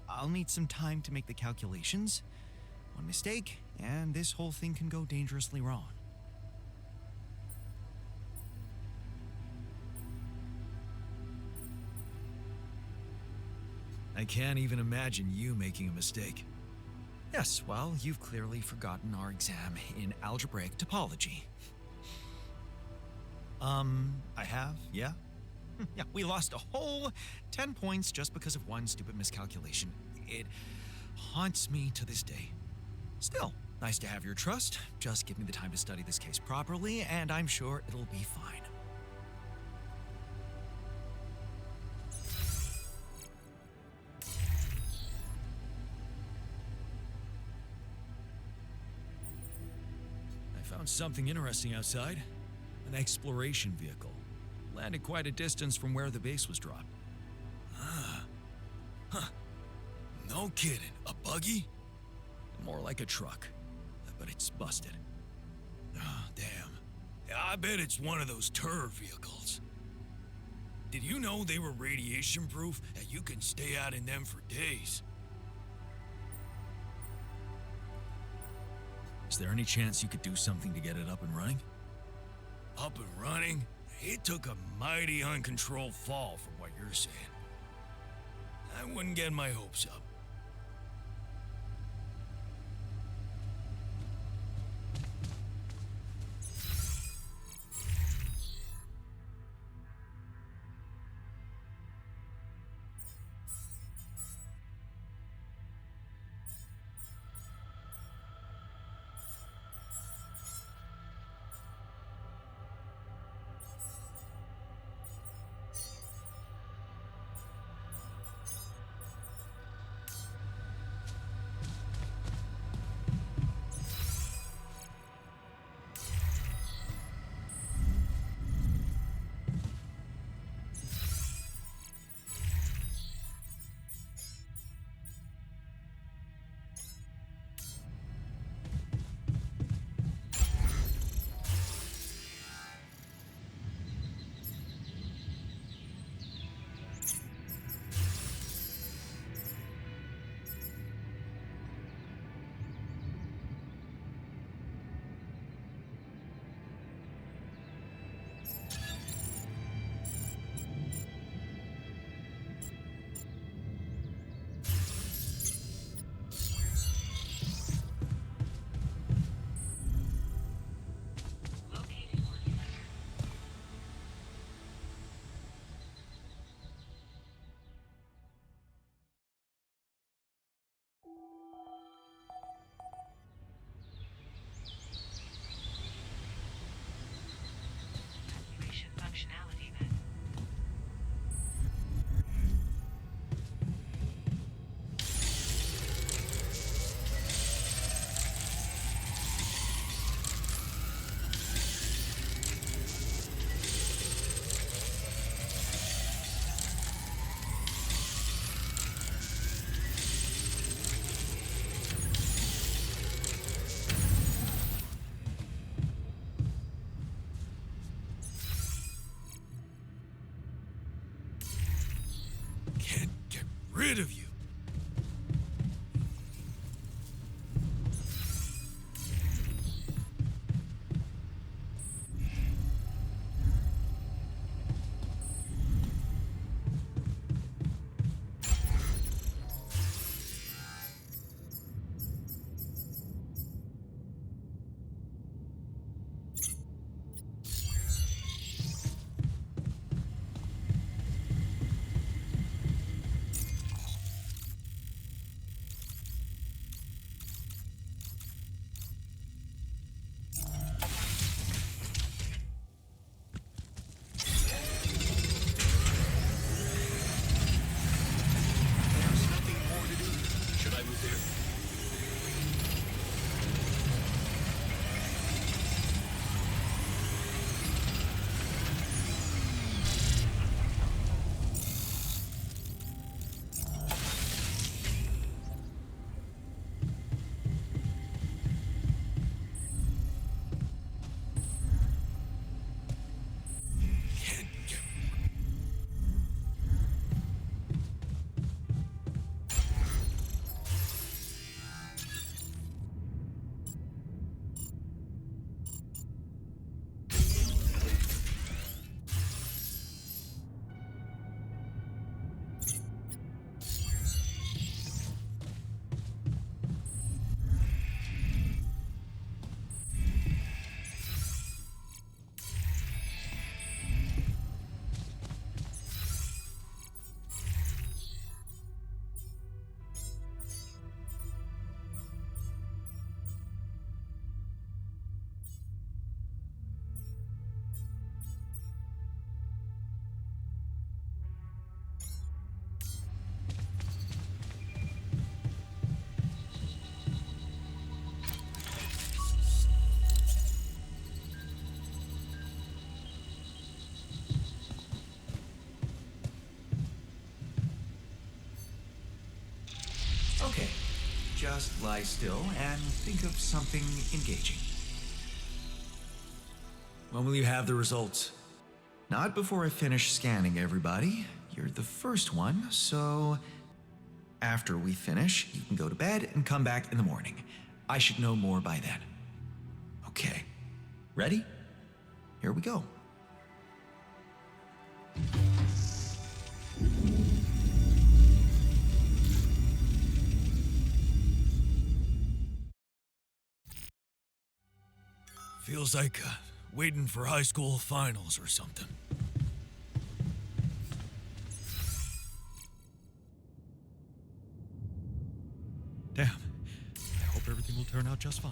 Speaker 2: I'll need some time to make the calculations. One mistake, and this whole thing can go dangerously wrong.
Speaker 1: I can't even imagine you making a mistake.
Speaker 2: Yes, well, you've clearly forgotten our exam in algebraic topology. I have, yeah? Yeah, we lost a whole 10 points just because of one stupid miscalculation. It haunts me to this day. Still, nice to have your trust. Just give me the time to study this case properly, and I'm sure it'll be fine.
Speaker 1: I found something interesting outside. An exploration vehicle. Landed quite a distance from where the base was dropped. No kidding. A buggy? More like a truck. But it's busted. Ah, damn. Yeah, I bet it's one of those tour vehicles. Did you know they were radiation proof and you can stay out in them for days? Is there any chance you could do something to get it up and running? Up and running? It took a mighty uncontrolled fall from what you're saying. I wouldn't get my hopes up.
Speaker 4: Functionality met.
Speaker 1: Can't get rid of you.
Speaker 2: just lie still and think of something engaging. When will you have the results? Not before I finish scanning everybody. You're the first one, so after we finish, you can go to bed and come back in the morning. I should know more by then. Okay. Ready? Here we go.
Speaker 1: Feels like waiting for high school finals or something.
Speaker 3: Damn. I hope everything will turn out just fine.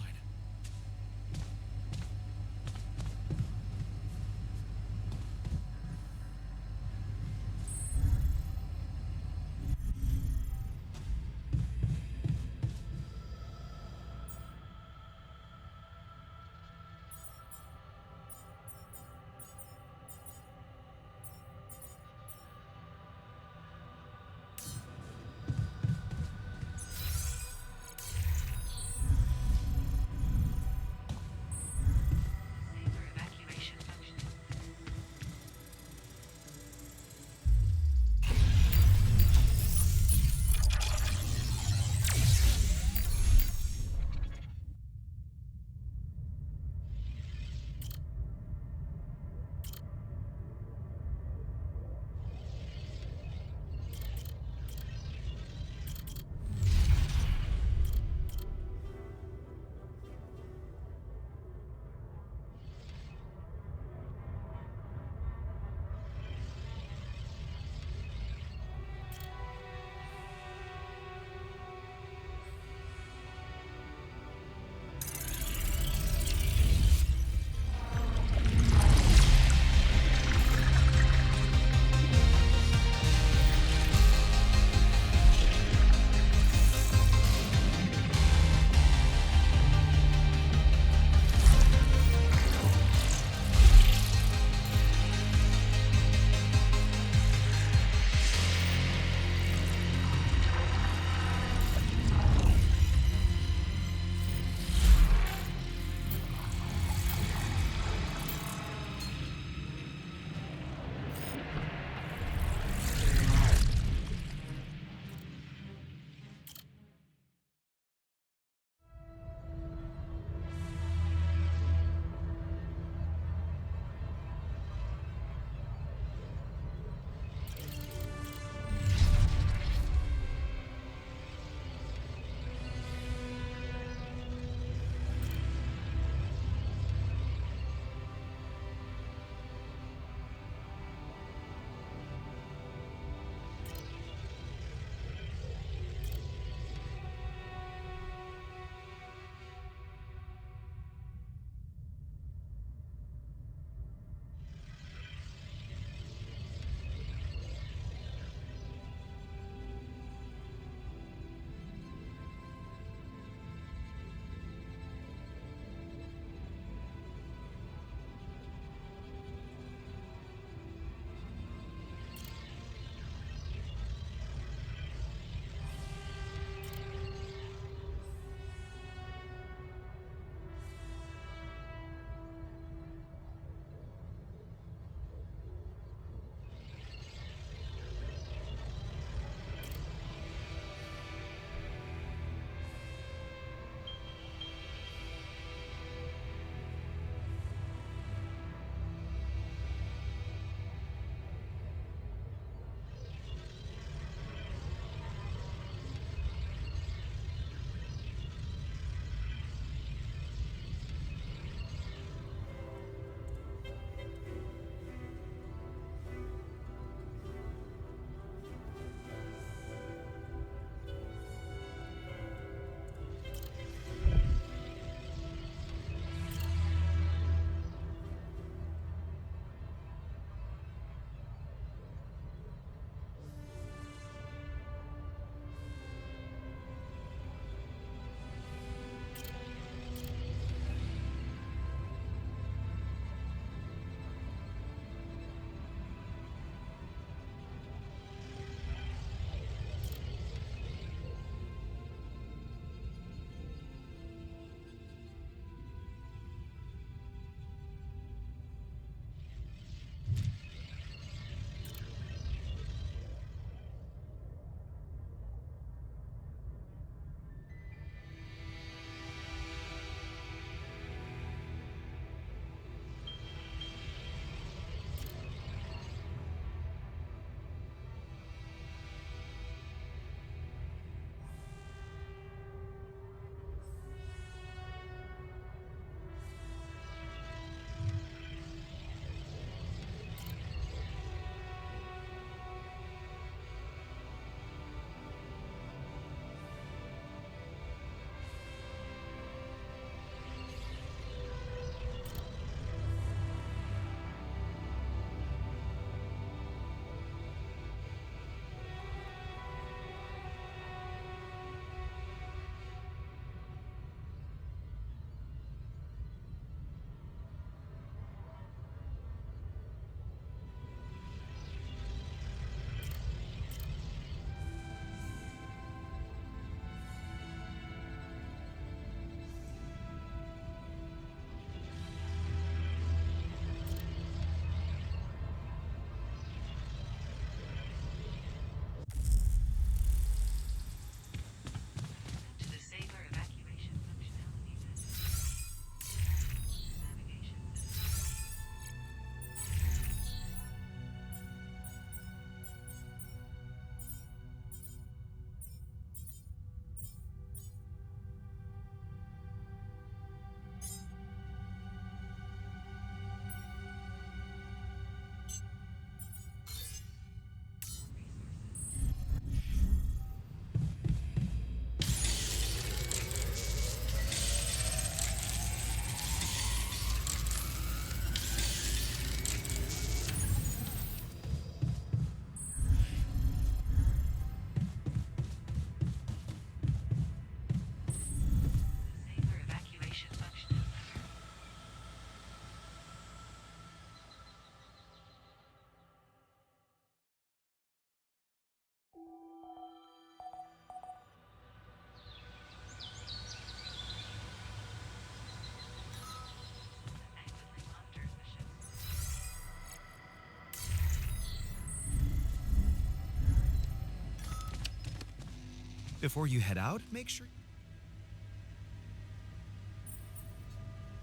Speaker 2: Before you head out, make sure.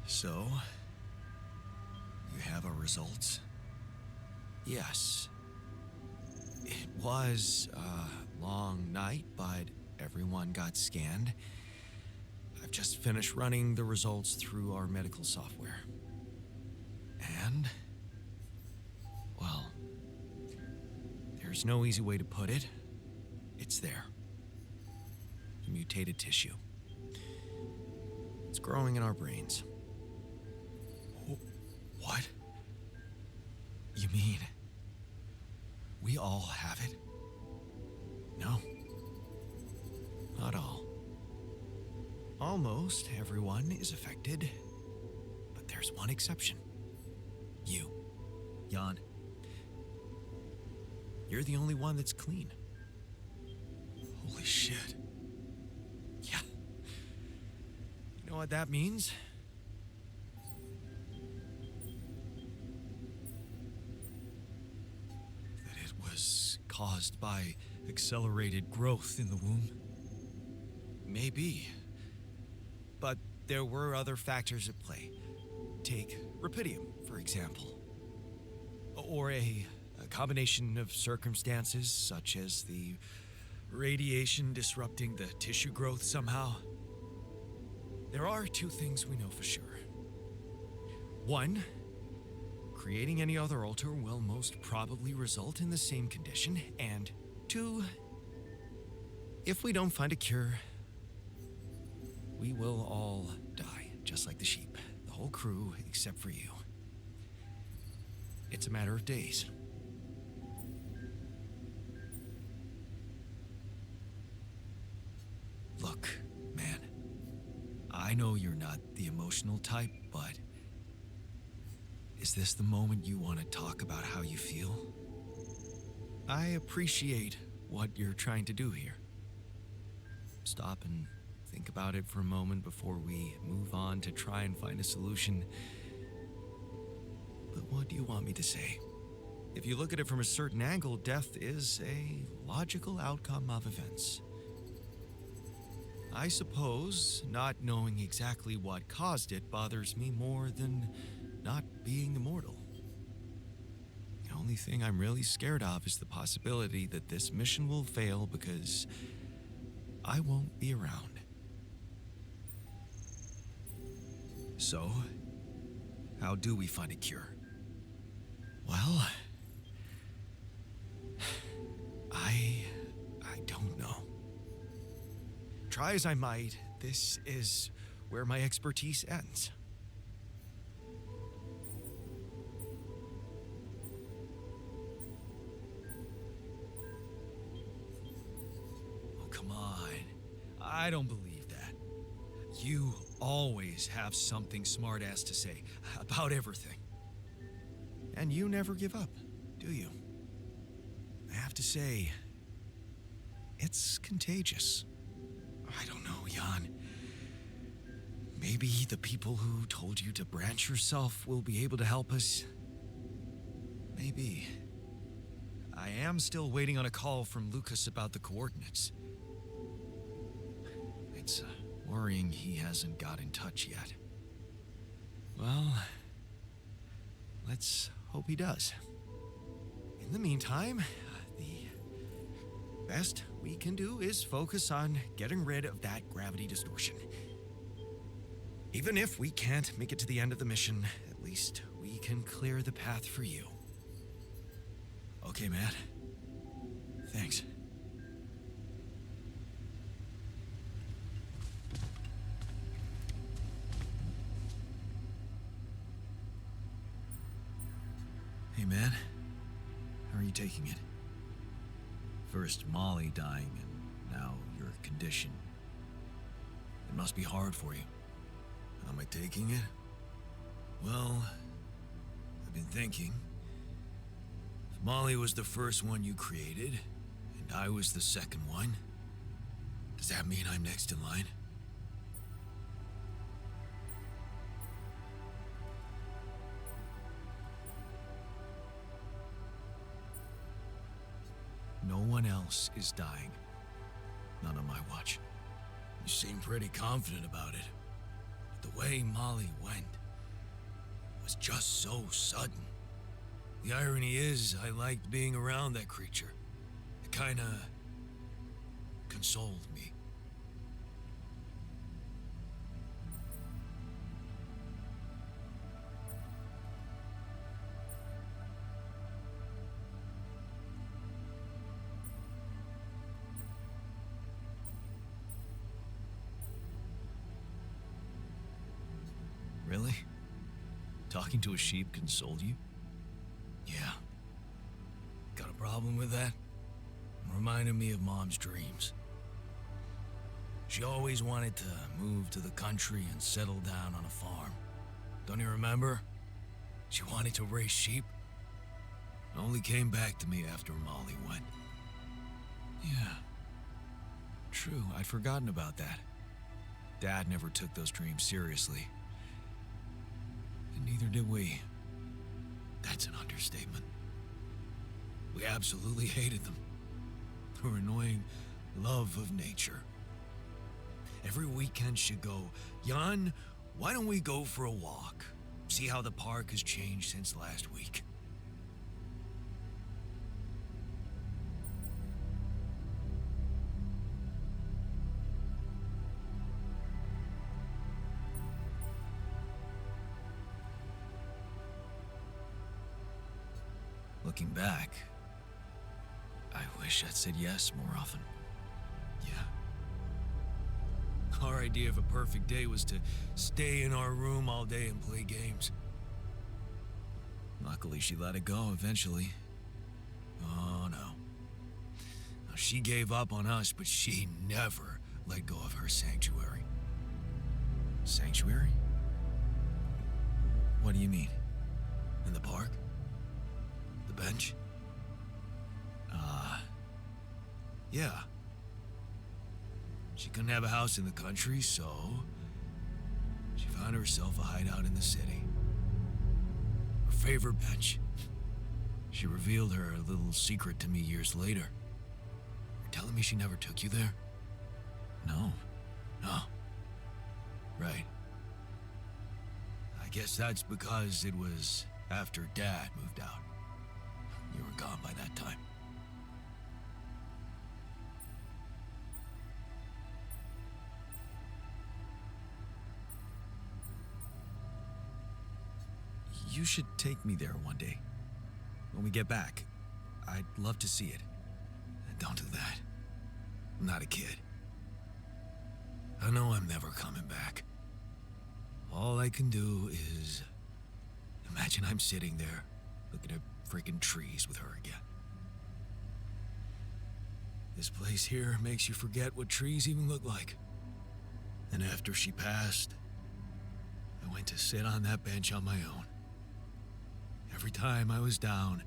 Speaker 1: So, you have our results?
Speaker 2: Yes. It was a long night, but everyone got scanned. I've just finished running the results through our medical software. And, well, there's no easy way to put it. It's there. Mutated tissue. It's growing in our brains.
Speaker 3: What? You mean we all have it?
Speaker 2: No. Not all. Almost everyone is affected, but there's one exception. You.
Speaker 3: Jan,
Speaker 2: You're the only one that's clean.
Speaker 3: holy shit.
Speaker 2: Yeah. You know what that means?
Speaker 3: That it was caused by accelerated growth in the womb?
Speaker 2: Maybe. But there were other factors at play. Take rapidium, for example. Or a combination of circumstances, such as the radiation disrupting the tissue growth somehow. There are two things we know for sure. One, creating any other altar will most probably result in the same condition. And two, if we don't find a cure, we will all die, just like the sheep. The whole crew, except for you. It's a matter of days. Look, man, I know you're not the emotional type, but is this the moment you want to talk about how you feel? I appreciate what you're trying to do here. Stop and think about it for a moment before we move on to try and find a solution. But what do you want me to say? If you look at it from a certain angle, death is a logical outcome of events. I suppose not knowing exactly what caused it bothers me more than not being immortal. The only thing I'm really scared of is the possibility that this mission will fail because I won't be around.
Speaker 3: So, how do we find a cure?
Speaker 2: Well, I don't know. Try as I might, this is where my expertise ends.
Speaker 3: Oh, come on. I don't believe that. You always have something smart-ass to say about everything.
Speaker 2: And you never give up, do you? I have to say, it's contagious. I don't know, Jan. Maybe the people who told you to branch yourself will be able to help us. Maybe.
Speaker 3: I am still waiting on a call from Lucas about the coordinates.
Speaker 2: It's worrying he hasn't got in touch yet. Well, let's hope he does. In the meantime, the best we can do is focus on getting rid of that gravity distortion. Even if we can't make it to the end of the mission, at least we can clear the path for you.
Speaker 3: Okay, Matt. Thanks. Hey, man. How are you taking it? First Molly dying, and now your condition. It must be hard for you.
Speaker 1: How am I taking it? Well, I've been thinking. If Molly was the first one you created, and I was the second one, does that mean I'm next in line?
Speaker 2: No one else is dying. Not on my watch.
Speaker 1: You seem pretty confident about it. But the way Molly went was just so sudden. The irony is, I liked being around that creature. It kinda consoled me.
Speaker 2: Really? Talking to a sheep consoled you?
Speaker 1: Yeah. Got a problem with that? It reminded me of Mom's dreams. She always wanted to move to the country and settle down on a farm. Don't you remember? She wanted to raise sheep. It only came back to me after Molly went.
Speaker 2: Yeah. True, I'd forgotten about that. Dad never took those dreams seriously. And neither did we.
Speaker 1: That's an understatement. We absolutely hated them. Her annoying love of nature. Every weekend she'd go, "Jan, why don't we go for a walk? See how the park has changed since last week." Looking back, I wish I'd said yes more often.
Speaker 2: Yeah.
Speaker 1: Our idea of a perfect day was to stay in our room all day and play games.
Speaker 2: Luckily, she let it go eventually.
Speaker 1: Oh no. Now, she gave up on us, but she never let go of her sanctuary.
Speaker 2: Sanctuary? What do you mean?
Speaker 1: In the park? The bench? Yeah. She couldn't have a house in the country, so she found herself a hideout in the city. Her favorite bench. She revealed her little secret to me years later. You're telling me she never took you there?
Speaker 2: No.
Speaker 1: No. Right. I guess that's because it was after Dad moved out. You were gone by that time.
Speaker 2: You should take me there one day. When we get back, I'd love to see it.
Speaker 1: Don't do that. I'm not a kid. I know I'm never coming back. All I can do is imagine I'm sitting there looking at freaking trees with her again. This place here makes you forget what trees even look like. And after she passed, I went to sit on that bench on my own. Every time I was down,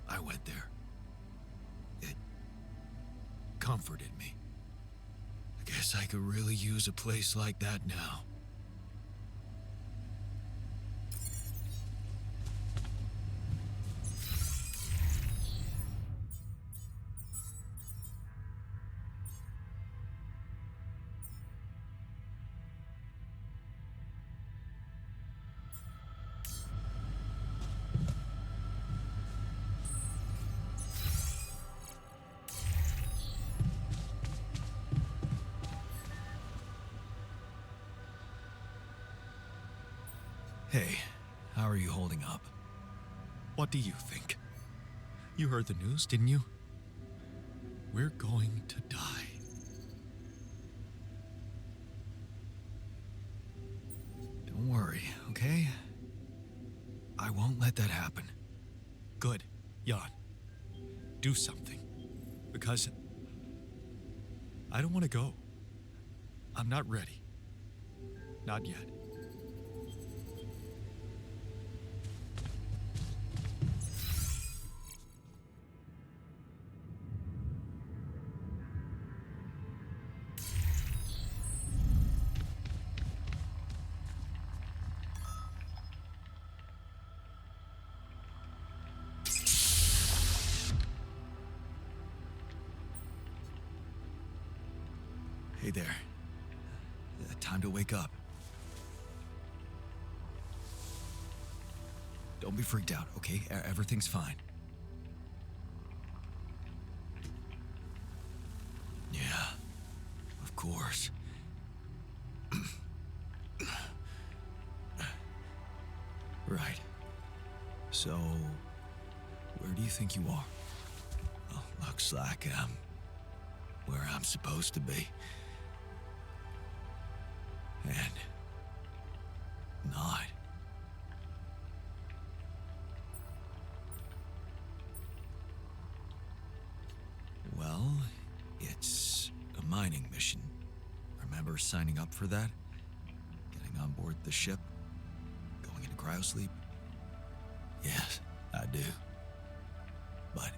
Speaker 1: I went there. It comforted me. I guess I could really use a place like that now. Hey, how are you holding up?
Speaker 3: What do you think? You heard the news, didn't you? We're going to die.
Speaker 1: Don't worry, okay? I won't let that happen.
Speaker 3: Good, Jan. Do something. Because I don't want to go. I'm not ready. Not yet.
Speaker 2: Hey there. Time to wake up. Don't be freaked out, okay? Everything's fine. Yeah, of course. Right. So, where do you think you are? Well, looks like I'm where I'm supposed to be. And not. Well, it's a mining mission. Remember signing up for that? Getting on board the ship? Going into cryosleep? Yes, I do. But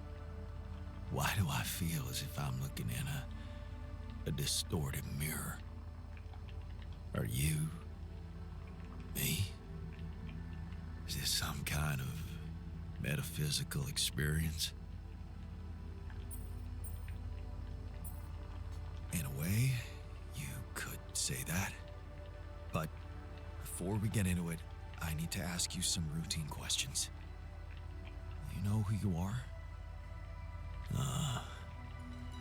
Speaker 2: why do I feel as if I'm looking in a distorted mirror? Are you? Me? Is this some kind of metaphysical experience? In a way, you could say that. But before we get into it, I need to ask you some routine questions. You know who you are?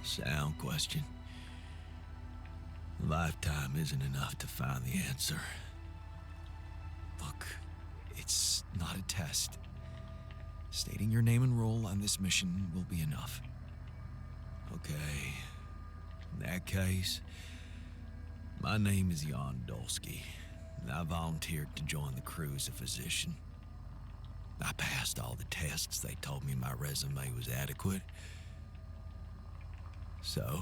Speaker 2: Sound question. A lifetime isn't enough to find the answer. Look, it's not a test. Stating your name and role on this mission will be enough. Okay. In that case, my name is Jan Dolsky, and I volunteered to join the crew as a physician. I passed all the tests. They told me my resume was adequate. So,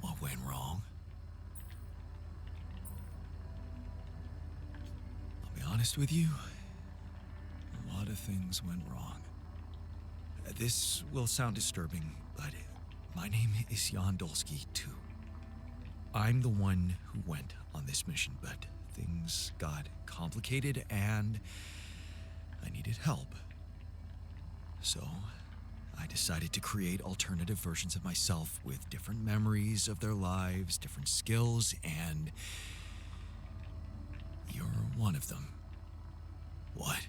Speaker 2: what went wrong? I'll be honest with you, a lot of things went wrong. This will sound disturbing, but my name is Jan Dolsky, too. I'm the one who went on this mission, but things got complicated and I needed help. So, I decided to create alternative versions of myself with different memories of their lives, different skills, and you're one of them. What?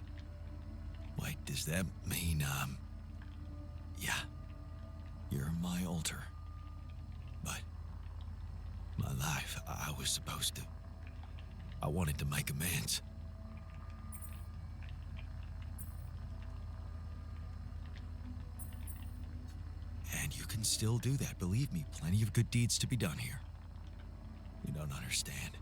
Speaker 2: Wait, does that mean, yeah, you're my alter. But my life, I was supposed to, I wanted to make amends. And you can still do that, believe me, plenty of good deeds to be done here. You don't understand.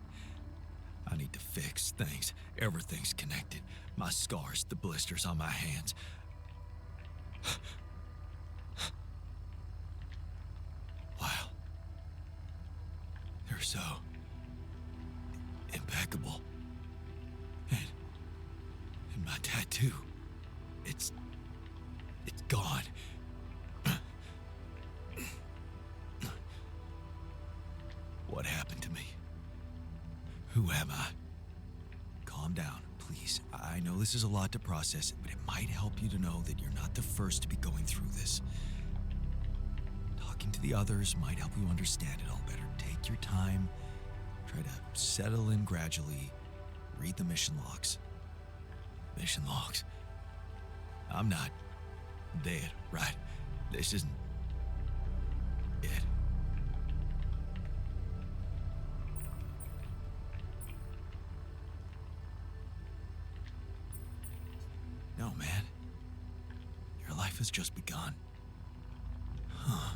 Speaker 2: I need to fix things. Everything's connected. My scars, the blisters on my hands. Wow. They're so impeccable. And my tattoo, it's gone. What happened to me? Who am I? Calm down, please. I know this is a lot to process, but it might help you to know that you're not the first to be going through this. Talking to the others might help you understand it all better. Take your time. Try to settle in gradually. Read the mission logs. Mission logs? I'm not dead, right? This isn't it. No, man. Your life has just begun. Huh.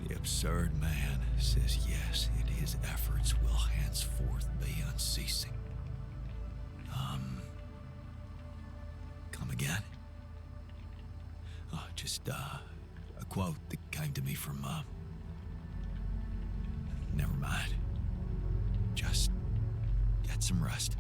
Speaker 2: The absurd man says yes, and his efforts will henceforth be unceasing. Come again? Oh, just, a quote that came to me from, never mind. Just get some rest.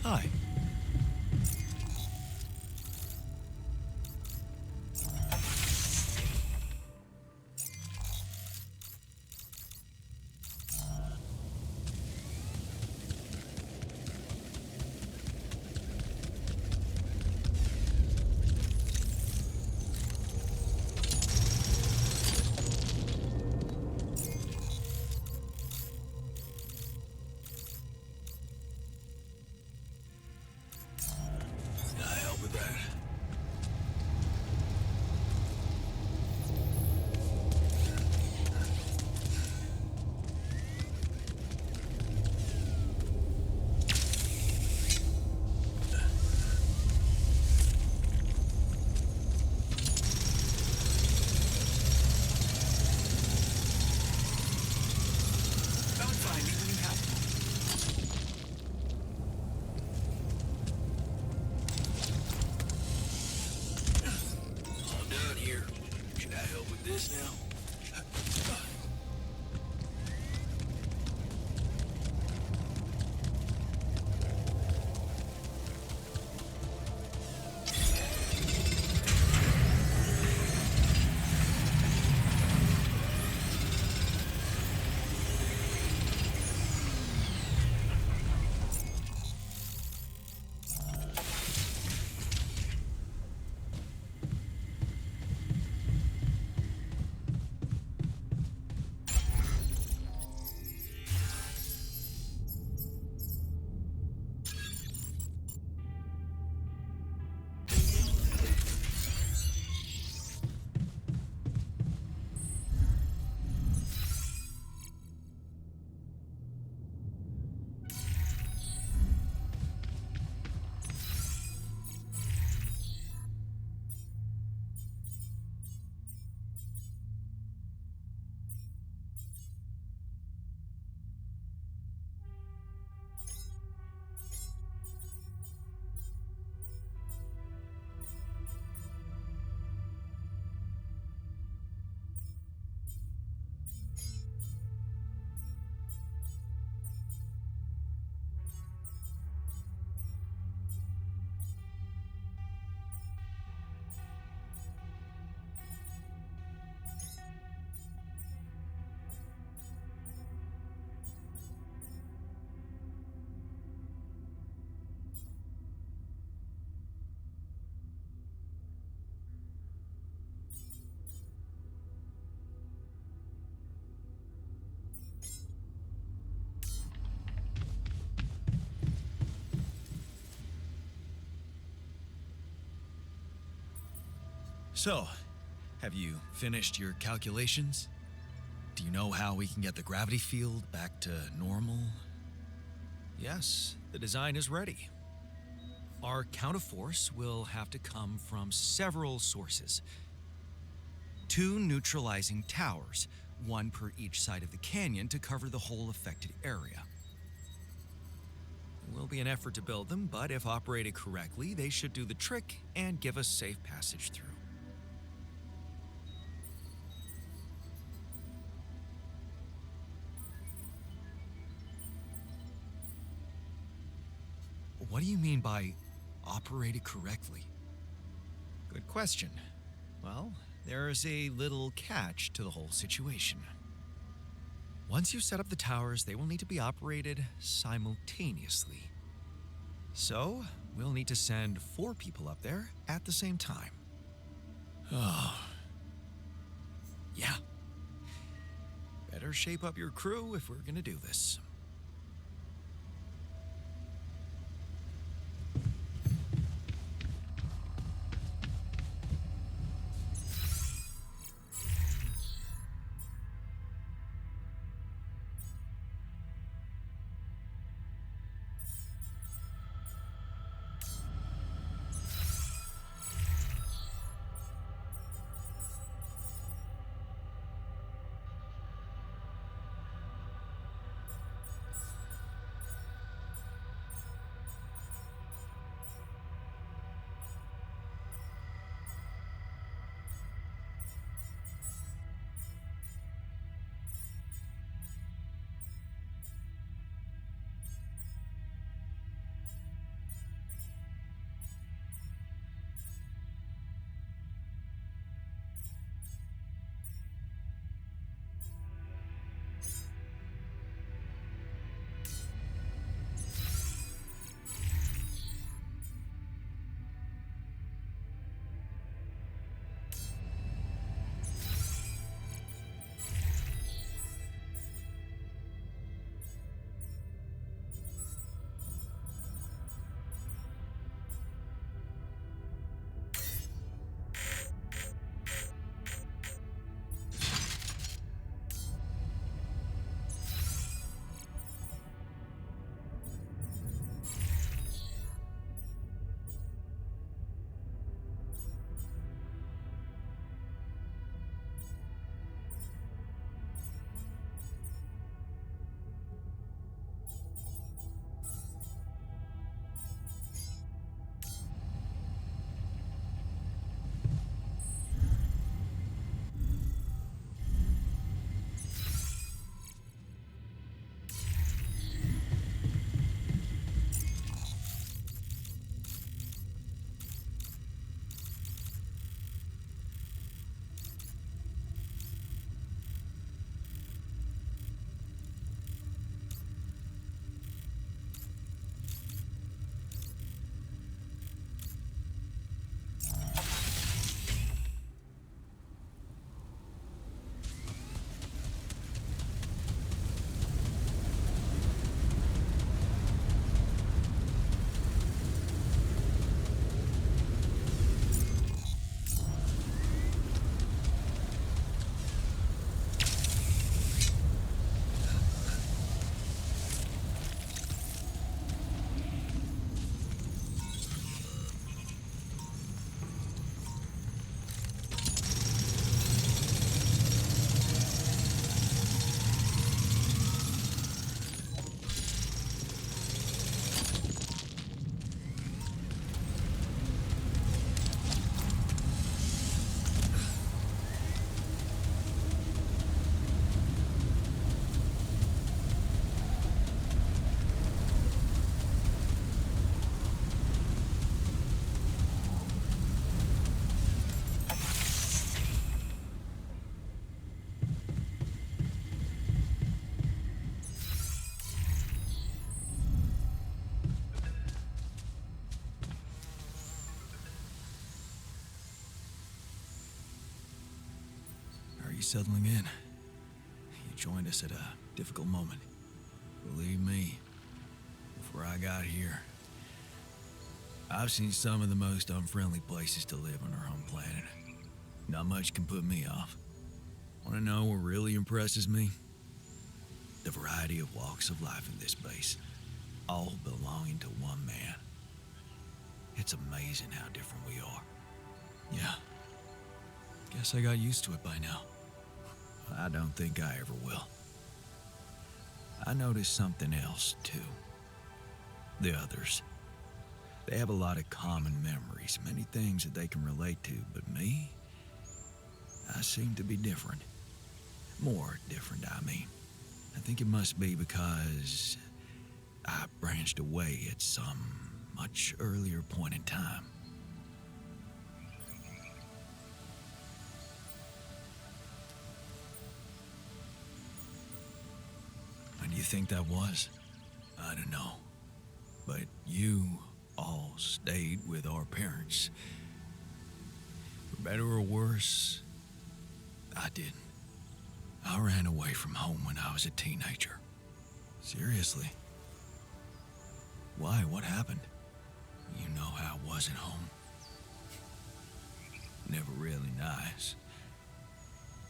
Speaker 2: Hi.
Speaker 1: Can I help with that?
Speaker 2: Come and find me when you have to.
Speaker 1: All done here. Should I help with this now?
Speaker 2: So, have you finished your calculations? Do you know how we can get the gravity field back to normal? Yes, the design is ready. Our counterforce will have to come from several sources. 2 neutralizing towers, 1 per each side of the canyon to cover the whole affected area. It will be an effort to build them, but if operated correctly, they should do the trick and give us safe passage through. What do you mean by operated correctly? Good question. Well, there's a little catch to the whole situation. Once you set up the towers, they will need to be operated simultaneously. So, we'll need to send 4 people up there at the same time.
Speaker 1: Oh,
Speaker 2: Yeah. Better shape up your crew if we're gonna do this.
Speaker 1: you settling in? You joined us at a difficult moment. Believe me, before I got here, I've seen some of the most unfriendly places to live on our home planet. Not much can put me off. Want to know what really impresses me? The variety of walks of life in this base, all belonging to one man. It's amazing how different we are.
Speaker 3: Yeah. Guess I got used to it by now.
Speaker 1: I don't think I ever will. I noticed something else, too. The others. They have a lot of common memories, many things that they can relate to, but me? I seem to be different. More different, I mean. I think it must be because I branched away at some much earlier point in time. When do you think that was? I don't know. But you all stayed with our parents. For better or worse, I didn't. I ran away from home when I was a teenager. Seriously. Why? What happened? You know how it was at home. Never really nice.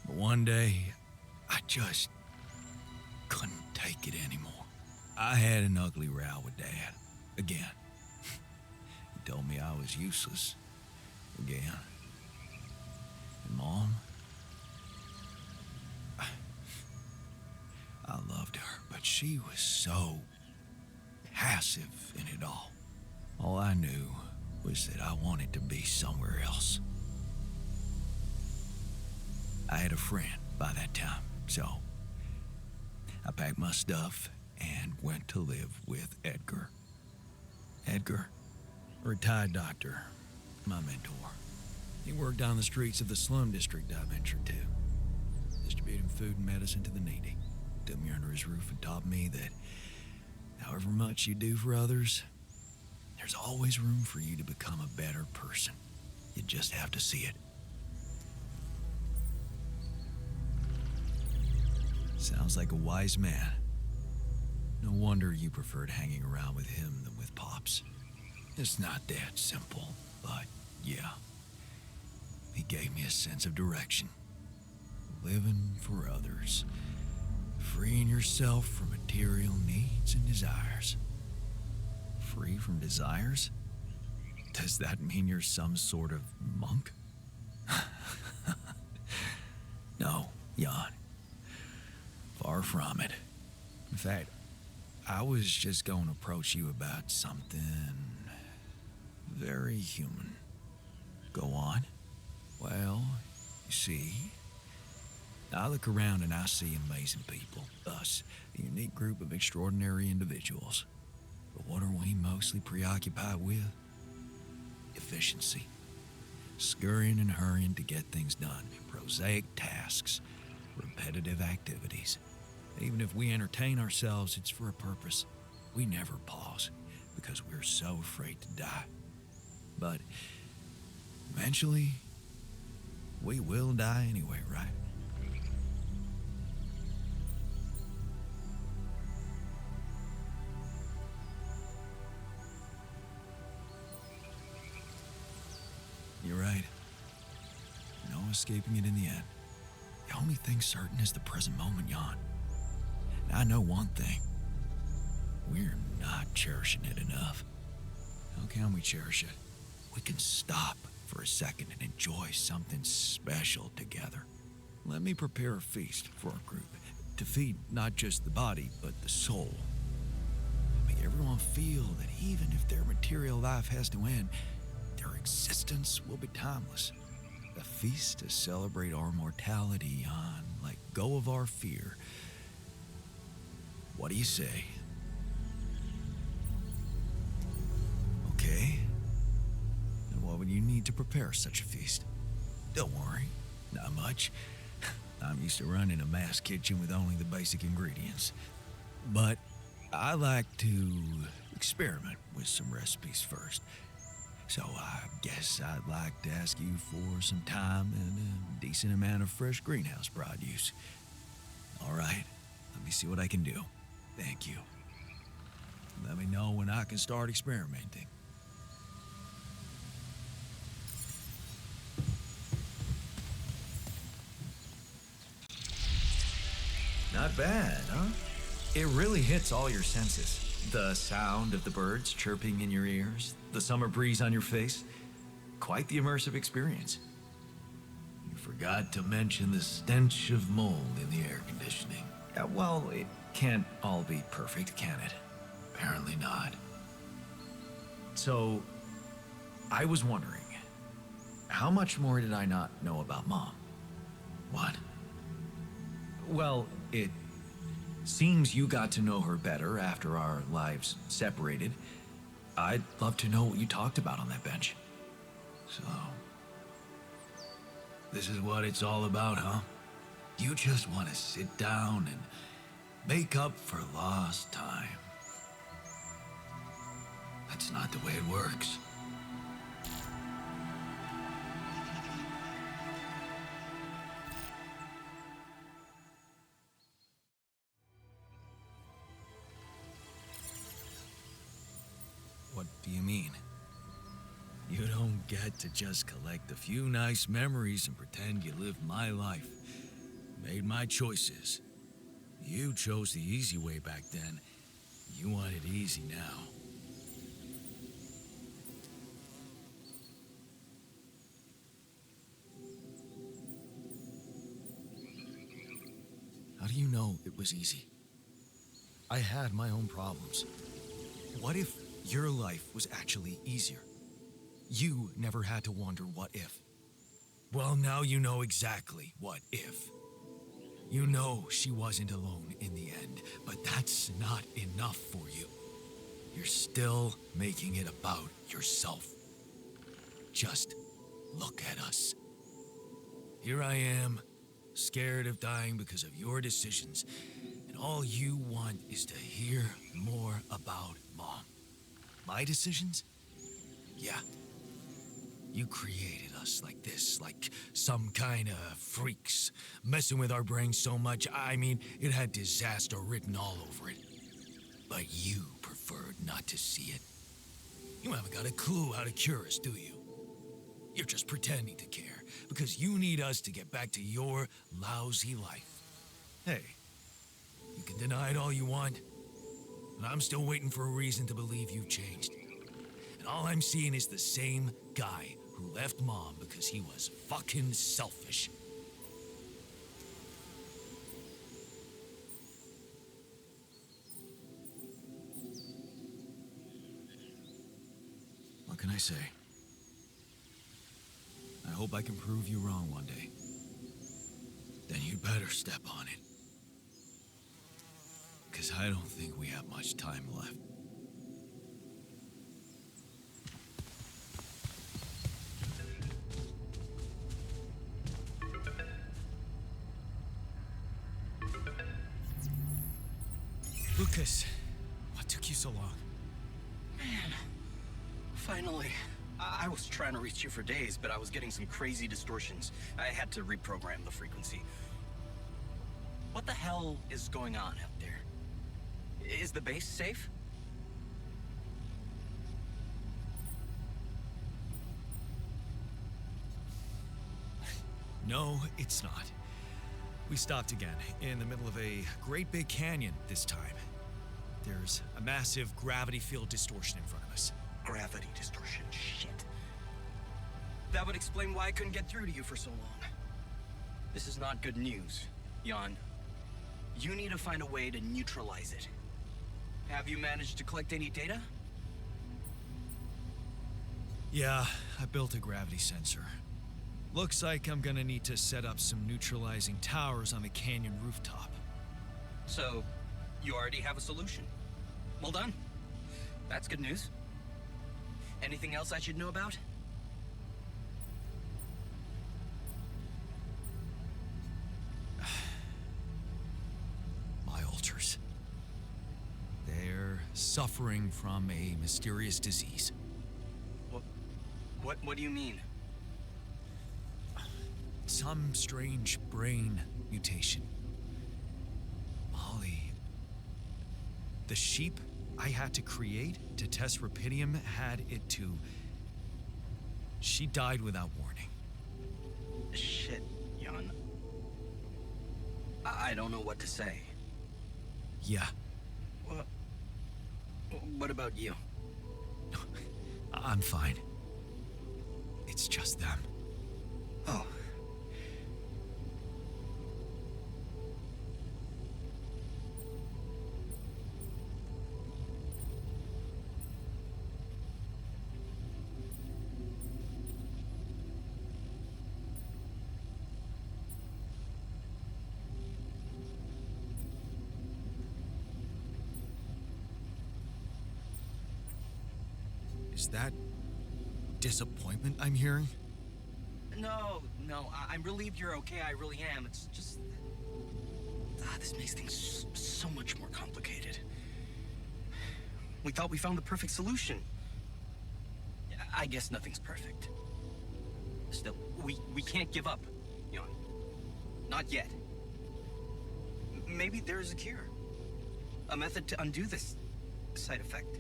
Speaker 1: But one day, I just couldn't take it anymore. I had an ugly row with Dad. Again. He told me I was useless. Again. And Mom? I loved her, but she was so passive in it all. All I knew was that I wanted to be somewhere else. I had a friend by that time, so I packed my stuff and went to live with Edgar. Edgar, a retired doctor, my mentor. He worked down the streets of the slum district I ventured to, distributing food and medicine to the needy. Took me under his roof and taught me that however much you do for others, there's always room for you to become a better person. You just have to see it. Sounds like a wise man. No wonder you preferred hanging around with him than with Pops. It's not that simple, but yeah. He gave me a sense of direction. Living for others. Freeing yourself from material needs and desires. Free from desires? Does that mean you're some sort of monk? No, Jan. Far from it. In fact, I was just going to approach you about something very human. Go on. Well, you see, I look around and I see amazing people, us, a unique group of extraordinary individuals. But what are we mostly preoccupied with? Efficiency. Scurrying and hurrying to get things done. Prosaic tasks. Repetitive activities. Even if we entertain ourselves, it's for a purpose. We never pause because we're so afraid to die. But eventually, we will die anyway, right? You're right. No escaping it in the end. The only thing certain is the present moment, Jan. And I know one thing. We're not cherishing it enough. How can we cherish it? We can stop for a second and enjoy something special together. Let me prepare a feast for our group to feed not just the body, but the soul. Make everyone feel that even if their material life has to end, their existence will be timeless. A feast to celebrate our mortality, Jan. Let go of our fear. What do you say? Okay. And what would you need to prepare such a feast? Don't worry, not much. I'm used to running a mass kitchen with only the basic ingredients. But I like to experiment with some recipes first.
Speaker 2: So I guess I'd like to ask you for some time and a decent amount of fresh greenhouse produce. All right, let me see what I can do. Thank you. Let me know when I can start experimenting. Not bad, huh?
Speaker 3: It really hits all your senses. The sound of the birds chirping in your ears, the summer breeze on your face. Quite the immersive experience.
Speaker 2: You forgot to mention the stench of mold in the air conditioning.
Speaker 3: Well, it can't all be perfect, can it?
Speaker 2: Apparently not.
Speaker 3: So, I was wondering, how much more did I not know about Mom?
Speaker 2: What?
Speaker 3: Well, it seems you got to know her better after our lives separated. I'd love to know what you talked about on that bench.
Speaker 2: So, this is what it's all about, huh? You just want to sit down and make up for lost time. That's not the way it works.
Speaker 3: What do you mean?
Speaker 2: You don't get to just collect a few nice memories and pretend you lived my life. Made my choices. You chose the easy way back then. You want it easy now.
Speaker 3: How do you know it was easy? I had my own problems. What if your life was actually easier? You never had to wonder what if.
Speaker 2: Well, now you know exactly what if. You know she wasn't alone in the end, but that's not enough for you. You're still making it about yourself. Just look at us. Here I am, scared of dying because of your decisions, and all you want is to hear more about Mom.
Speaker 3: My decisions?
Speaker 2: Yeah. You created us like this, like some kind of freaks, messing with our brains so much, I mean, it had disaster written all over it. But you preferred not to see it. You haven't got a clue how to cure us, do you? You're just pretending to care, because you need us to get back to your lousy life. Hey, you can deny it all you want, but I'm still waiting for a reason to believe you've changed. And all I'm seeing is the same guy who left Mom because he was fucking selfish.
Speaker 3: What can I say? I hope I can prove you wrong one day.
Speaker 2: Then you'd better step on it. Because I don't think we have much time left.
Speaker 3: Lucas, what took you so long?
Speaker 5: Man, finally. I was trying to reach you for days, but I was getting some crazy distortions. I had to reprogram the frequency. What the hell is going on out there? Is the base safe?
Speaker 3: No, it's not. We stopped again, in the middle of a great big canyon this time. There's a massive gravity field distortion in front of us.
Speaker 5: Gravity distortion, shit. That would explain why I couldn't get through to you for so long. This is not good news, Jan. You need to find a way to neutralize it. Have you managed to collect any data?
Speaker 3: Yeah, I built a gravity sensor. Looks like I'm gonna need to set up some neutralizing towers on the canyon rooftop.
Speaker 5: So, you already have a solution. Well done. That's good news. Anything else I should know about?
Speaker 3: My alters. They're suffering from a mysterious disease.
Speaker 5: What do you mean?
Speaker 2: Some strange brain mutation. Molly. The sheep I had to create to test Rapidium had it too. She died without warning.
Speaker 5: Shit, Jan. I don't know what to say.
Speaker 2: Yeah,
Speaker 5: What about you?
Speaker 2: I'm fine. It's just them.
Speaker 5: Oh.
Speaker 2: Is that disappointment I'm hearing?
Speaker 5: No, I'm relieved you're okay. I really am. It's just... this makes things so much more complicated. We thought we found the perfect solution. I guess nothing's perfect. Still, we can't give up, Jan. Not yet. Maybe there's a cure. A method to undo this side effect.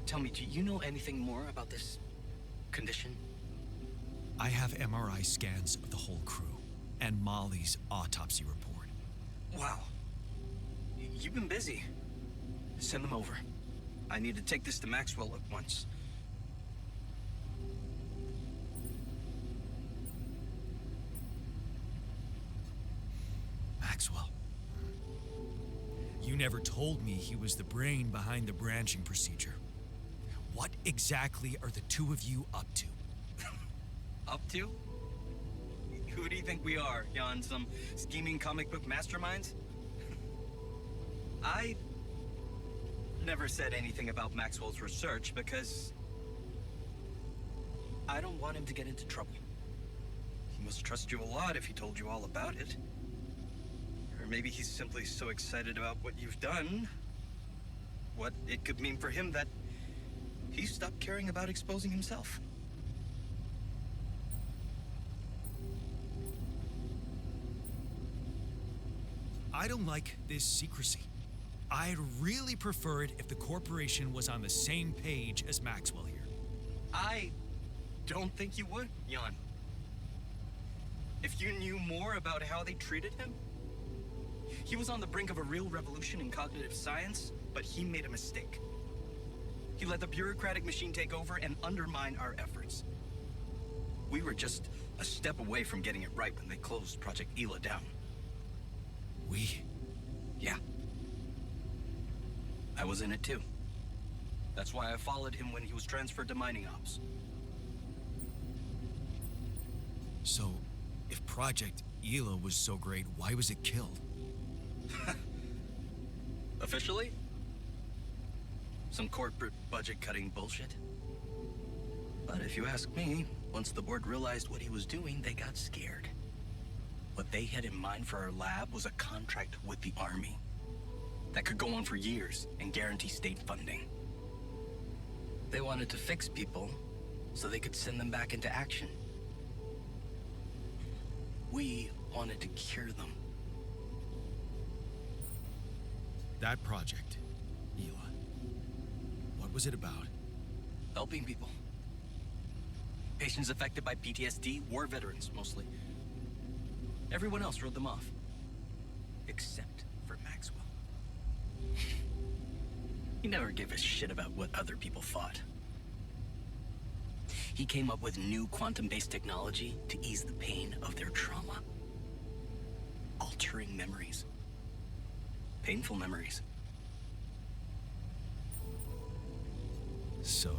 Speaker 5: Tell me, do you know anything more about this condition?
Speaker 2: I have MRI scans of the whole crew and Molly's autopsy report.
Speaker 5: Wow. You've been busy. Send them over. I need to take this to Maxwell at once.
Speaker 2: Maxwell. You never told me he was the brain behind the branching procedure. What exactly are the two of you up to?
Speaker 5: Up to? Who do you think we are, Jan? Some scheming comic book masterminds? I never said anything about Maxwell's research because I don't want him to get into trouble. He must trust you a lot if he told you all about it. Or maybe he's simply so excited about what you've done, what it could mean for him, that he stopped caring about exposing himself.
Speaker 2: I don't like this secrecy. I'd really prefer it if the corporation was on the same page as Maxwell here.
Speaker 5: I don't think you would, Jan. If you knew more about how they treated him, he was on the brink of a real revolution in cognitive science, but he made a mistake. He let the bureaucratic machine take over and undermine our efforts. We were just a step away from getting it right when they closed Project Ela down.
Speaker 2: We?
Speaker 5: Yeah. I was in it too. That's why I followed him when he was transferred to mining ops.
Speaker 2: So, if Project Ela was so great, why was it killed?
Speaker 5: Officially? Some corporate budget-cutting bullshit. But if you ask me, once the board realized what he was doing, they got scared. What they had in mind for our lab was a contract with the Army that could go on for years and guarantee state funding. They wanted to fix people so they could send them back into action. We wanted to cure them.
Speaker 2: That project, Ela. What was it about?
Speaker 5: Helping people. Patients affected by PTSD, war veterans mostly. Everyone else wrote them off. Except for Maxwell. He never gave a shit about what other people thought. He came up with new quantum-based technology to ease the pain of their trauma. Altering memories. Painful memories.
Speaker 2: So,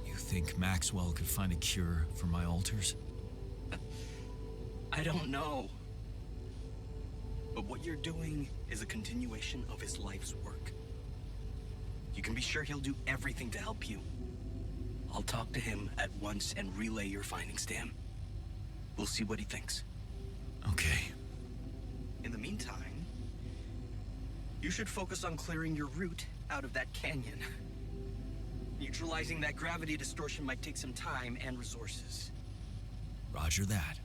Speaker 2: you think Maxwell could find a cure for my alters?
Speaker 5: I don't know. But what you're doing is a continuation of his life's work. You can be sure he'll do everything to help you. I'll talk to him at once and relay your findings to him. We'll see what he thinks.
Speaker 2: Okay.
Speaker 5: In the meantime, you should focus on clearing your route out of that canyon. Neutralizing that gravity distortion might take some time and resources.
Speaker 1: Roger that.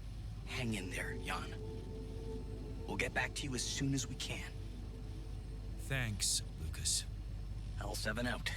Speaker 5: Hang in there, Jan. We'll get back to you as soon as we can.
Speaker 1: Thanks, Lucas.
Speaker 5: L7 out.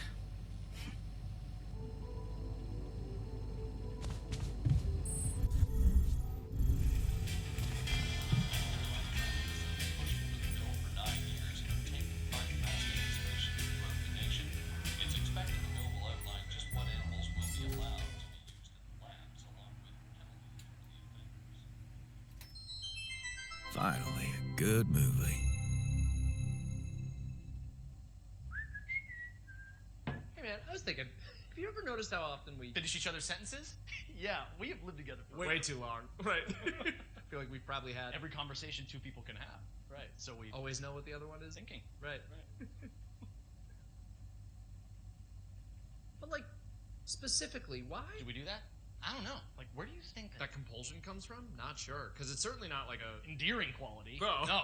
Speaker 1: Finally, a good movie.
Speaker 6: Hey man, I was thinking, have you ever noticed how often we
Speaker 7: Finish each other's sentences? Yeah, we have lived together for
Speaker 6: way too long? Right. I feel like we've probably had
Speaker 7: every conversation two people can have. Right. So we
Speaker 6: always know what the other one is.
Speaker 7: thinking.
Speaker 6: Right. But like, specifically, why?
Speaker 7: Do we do that? I don't know. Like, where do you think
Speaker 6: That compulsion comes from? Not sure, because it's certainly not like a
Speaker 7: endearing quality?
Speaker 6: No.
Speaker 7: No.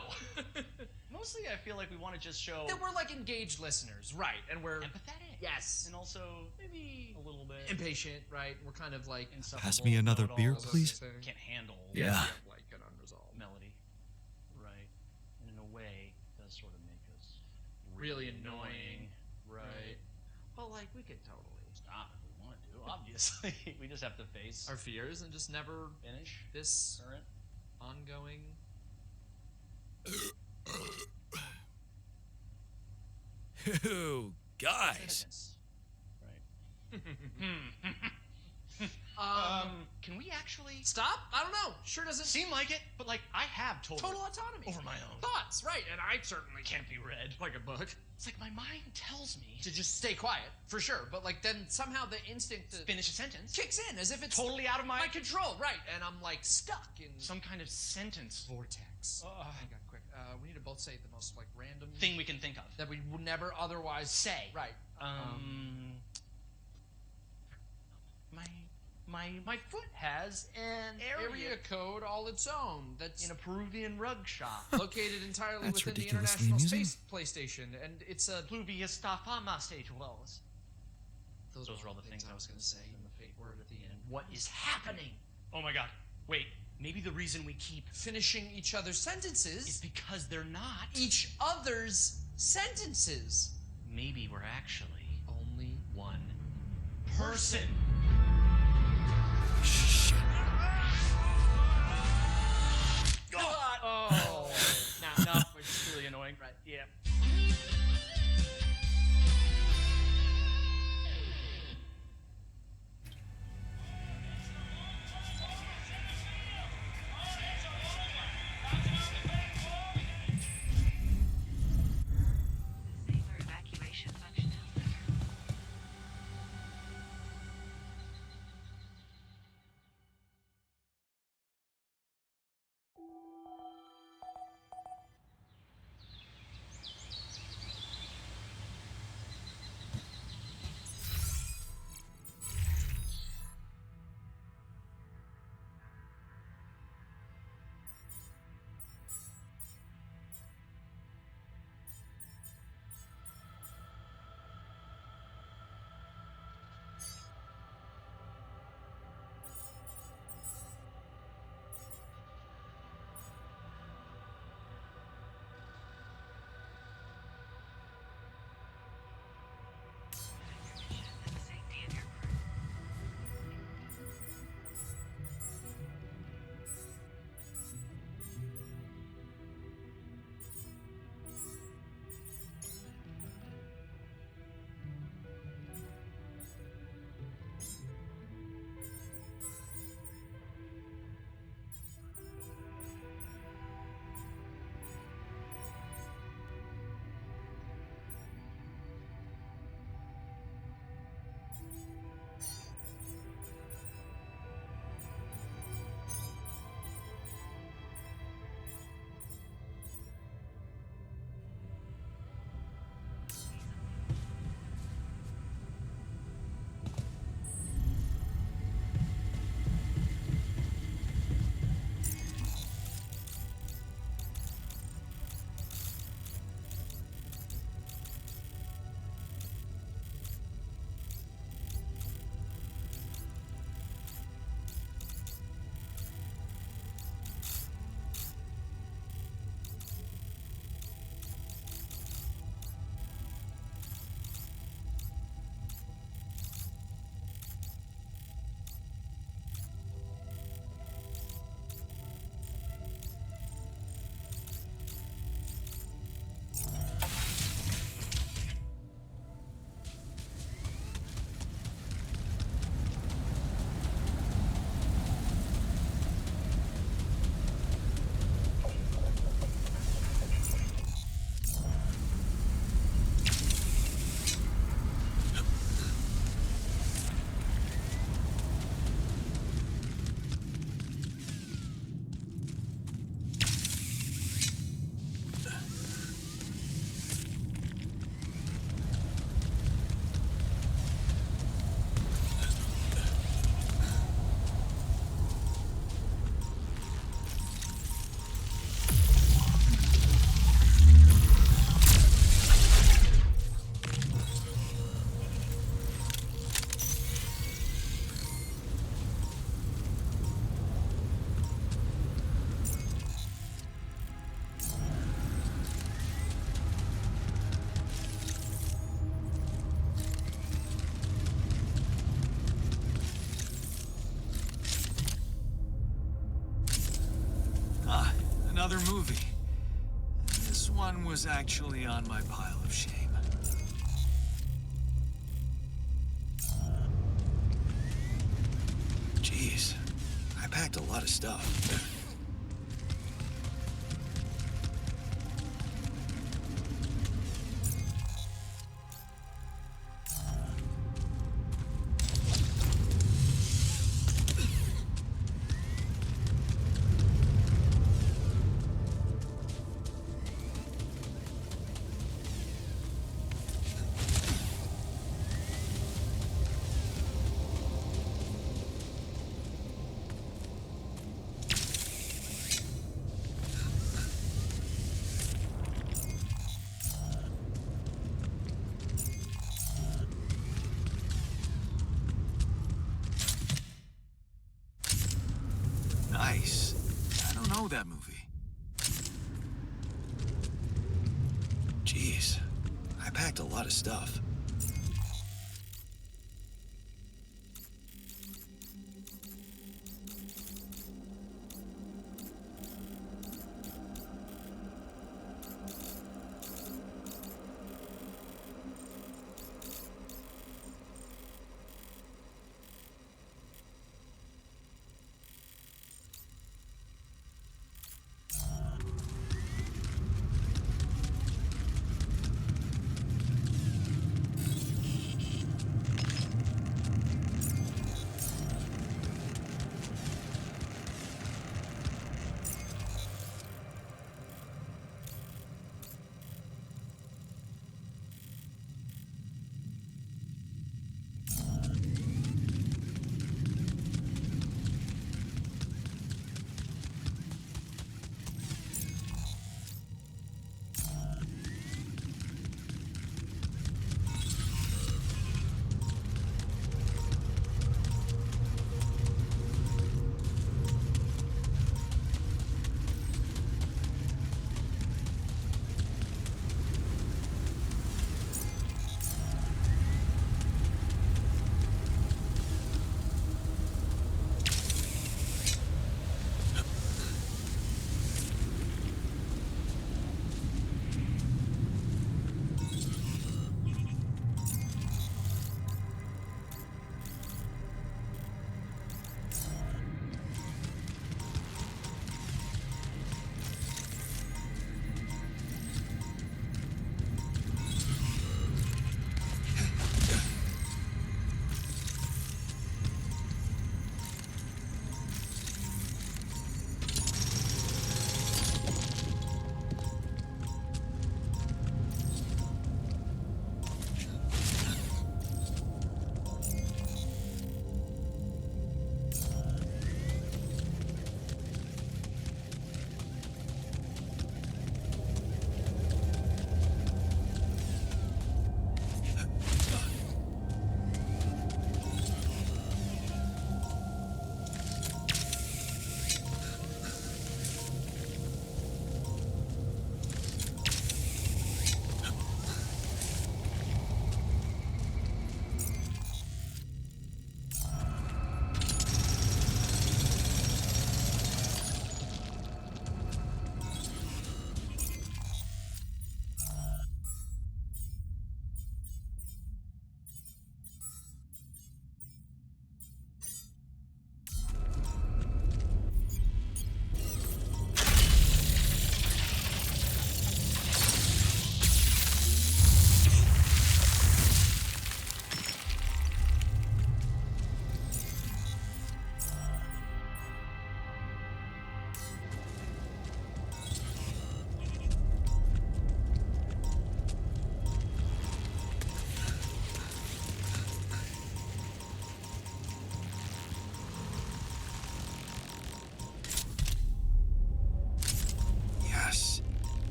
Speaker 7: Mostly, I feel like we want to just show
Speaker 6: that we're like engaged listeners, right? And we're
Speaker 7: empathetic.
Speaker 6: yes,
Speaker 7: And also maybe a little bit
Speaker 6: impatient, right? We're kind of like
Speaker 7: insufferable.
Speaker 3: Pass me another beer,
Speaker 7: know-it-alls.
Speaker 3: please.
Speaker 7: Can't handle
Speaker 1: Yeah.
Speaker 6: like an unresolved,
Speaker 7: melody. Right. And in a way, it does sort of make us
Speaker 6: really annoying,
Speaker 7: Right.
Speaker 6: But like, we could totally
Speaker 7: Stop if we want to. Obviously, we just have to face
Speaker 6: our fears and just never
Speaker 7: finish
Speaker 6: this
Speaker 7: current.
Speaker 6: ongoing.
Speaker 1: Ew, guys.
Speaker 7: Sentence. Right. Can we actually
Speaker 6: Stop? I don't know. Sure doesn't
Speaker 7: seem like it? But like, I have total
Speaker 6: autonomy
Speaker 7: over my own
Speaker 6: thoughts, right? And I certainly
Speaker 7: can't be read.
Speaker 6: like a book
Speaker 7: It's like my mind tells me
Speaker 6: to just stay quiet for sure. But like, then somehow the instinct to
Speaker 7: finish a sentence.
Speaker 6: kicks in as if it's
Speaker 7: Totally out of my
Speaker 6: my control, right? And I'm like stuck in
Speaker 7: some kind of sentence
Speaker 6: vortex. Hang on, quick. We need to both say the most like random
Speaker 7: thing we can think of.
Speaker 6: that we would never otherwise
Speaker 7: Say.
Speaker 6: Right.
Speaker 7: My foot has an
Speaker 6: Area code all its own. That's
Speaker 7: in a Peruvian rug shop.
Speaker 6: located entirely
Speaker 3: That's
Speaker 6: within the
Speaker 3: ridiculously
Speaker 6: International
Speaker 3: amusing.
Speaker 6: Space PlayStation, and it's a.
Speaker 7: Pluvia stafama stage wells.
Speaker 6: Those
Speaker 7: are all the things I was going to say.
Speaker 6: And the fake word at the end.
Speaker 7: What is happening? Oh my god. Wait, maybe the reason we keep
Speaker 6: Finishing each other's sentences.
Speaker 7: is because they're not.
Speaker 6: Each other's sentences.
Speaker 7: Maybe we're actually
Speaker 6: Only
Speaker 7: one person.
Speaker 1: Shit.
Speaker 7: Oh. No, which is really annoying. Right. Yeah.
Speaker 4: Safer evacuation functionality.
Speaker 2: another movie. This one was actually on my pile of shame. Jeez, I packed a lot of stuff. Nice. I don't know that movie. Jeez, I packed a lot of stuff.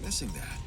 Speaker 2: Missing that.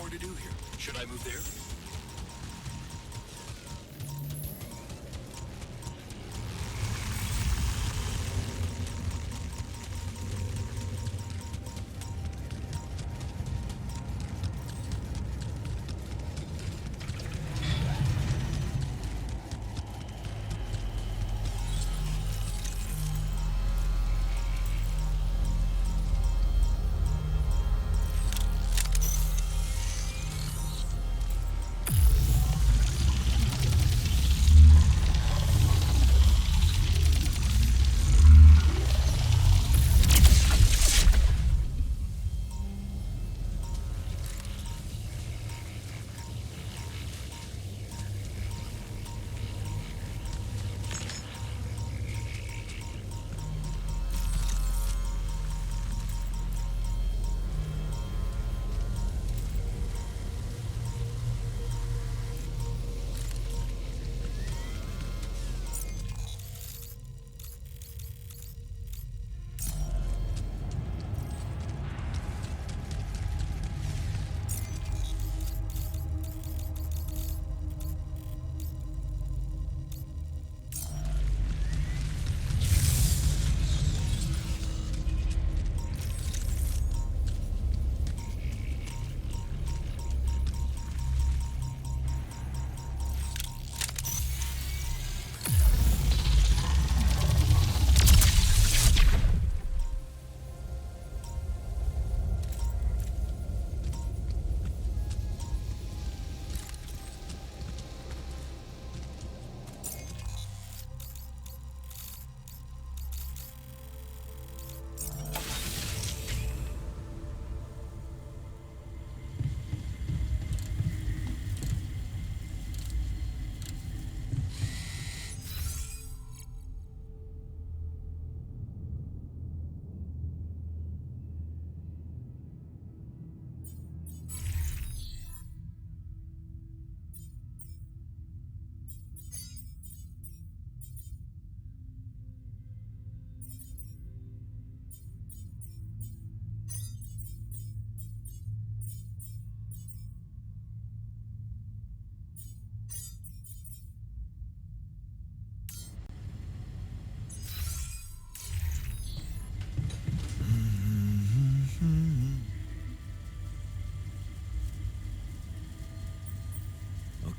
Speaker 1: more to do here. Should I move there?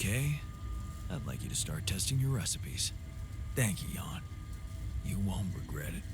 Speaker 1: Okay, I'd like you to start testing your recipes. Thank you, Jan. You won't regret it.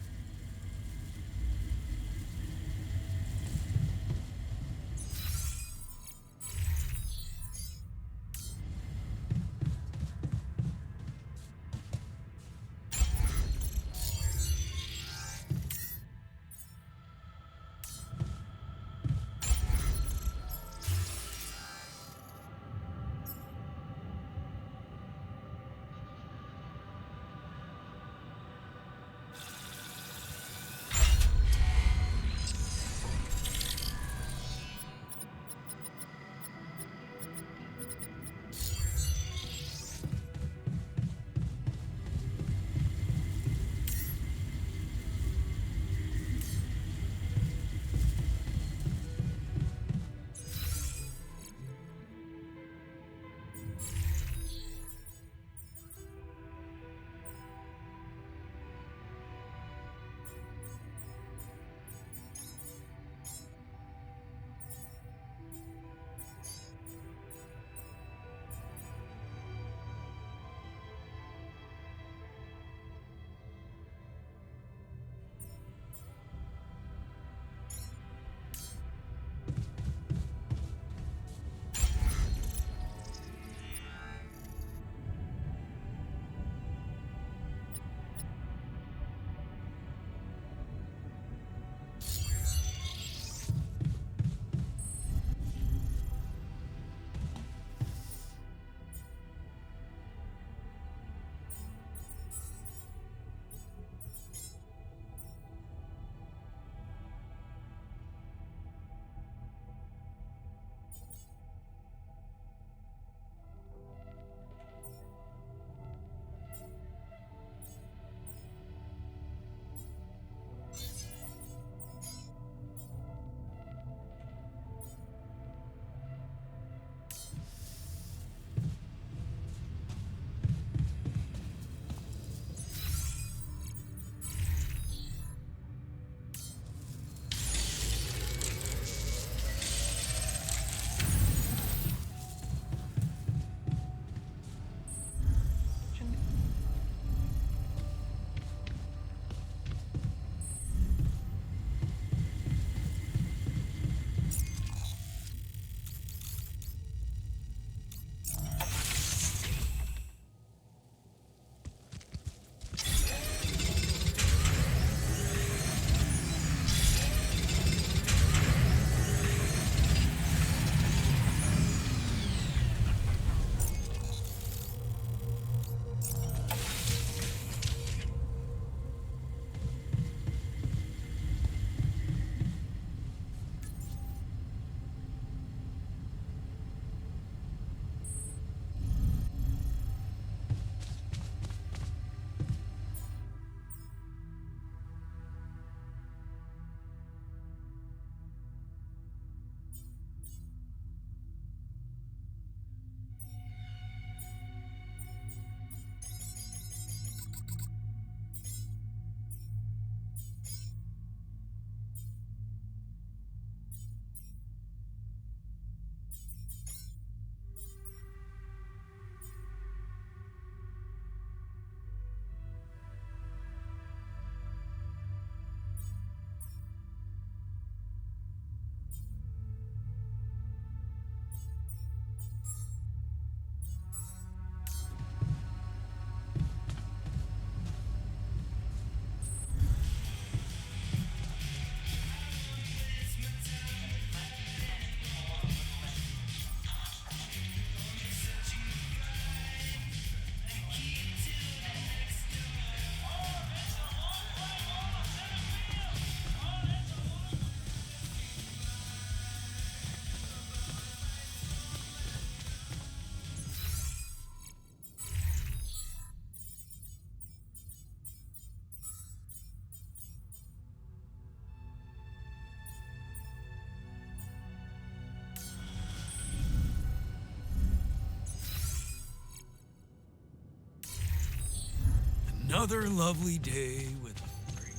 Speaker 1: Another lovely day with a break.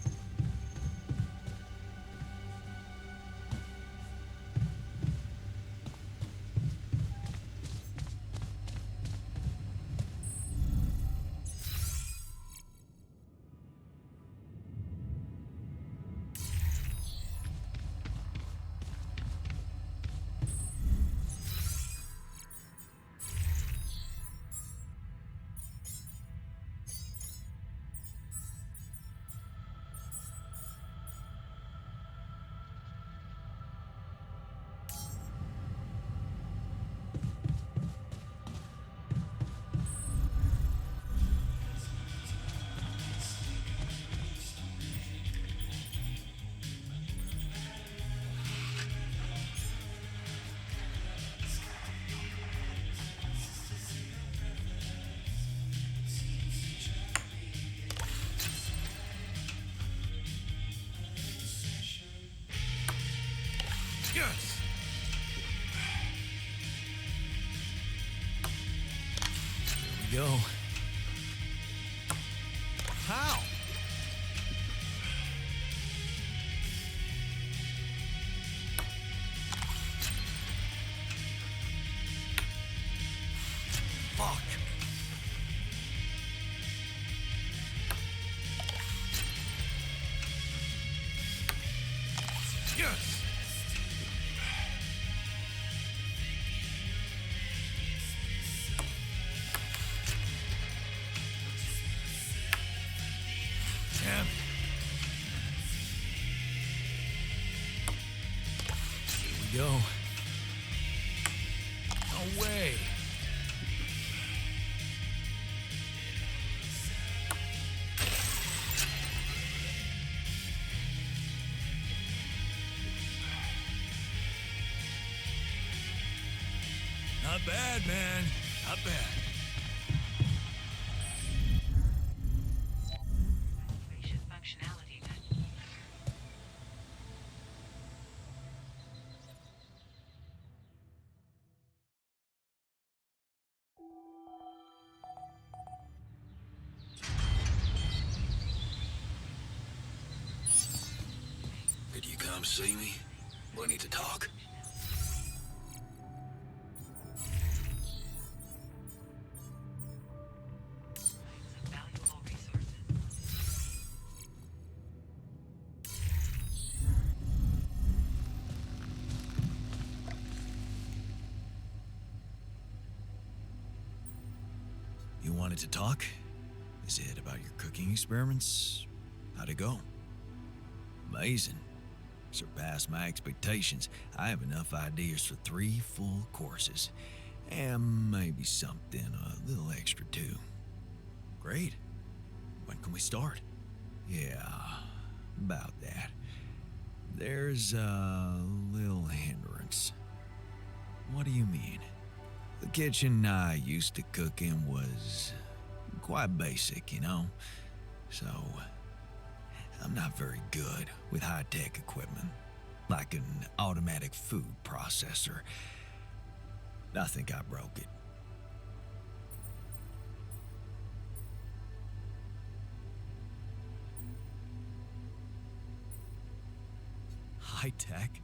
Speaker 1: Yes! There we go.
Speaker 2: How? Fuck.
Speaker 1: Yes! Damn it. Here we go. No way. Not bad, man. Not bad.
Speaker 4: Activation functionality then.
Speaker 1: Did you come see me? We need to talk.
Speaker 4: Some valuable resources.
Speaker 2: You wanted to talk? Is it about your cooking experiments? How'd it go? Amazing. Surpassed my expectations. I have enough ideas for 3 full courses. And maybe something a little extra too. Great. When can we start? Yeah, about that. There's a little hindrance. What do you mean? The kitchen I used to cook in was quite basic, you know? So, I'm not very good with high-tech equipment, like an automatic food processor. I think I broke it. High-tech?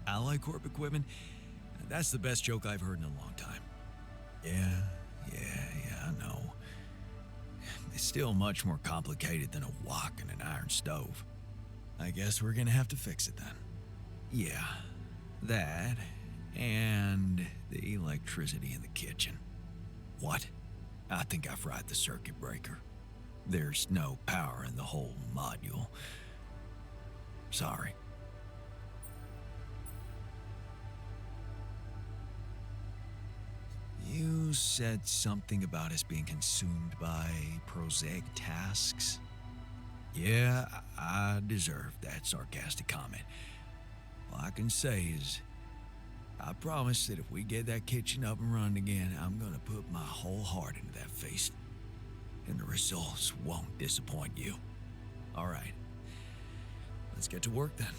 Speaker 2: Ally Corp equipment? That's the best joke I've heard in a long time. Yeah, I know. It's still much more complicated than a wok and an iron stove. I guess we're gonna have to fix it then. Yeah, that and the electricity in the kitchen. What? I think I fried the circuit breaker. There's no power in the whole module. Sorry. You said something about us being consumed by prosaic tasks. Yeah, I deserve that sarcastic comment. All I can say is, I promise that if we get that kitchen up and running again, I'm gonna put my whole heart into that feast. And the results won't disappoint you. All right. Let's get to work then.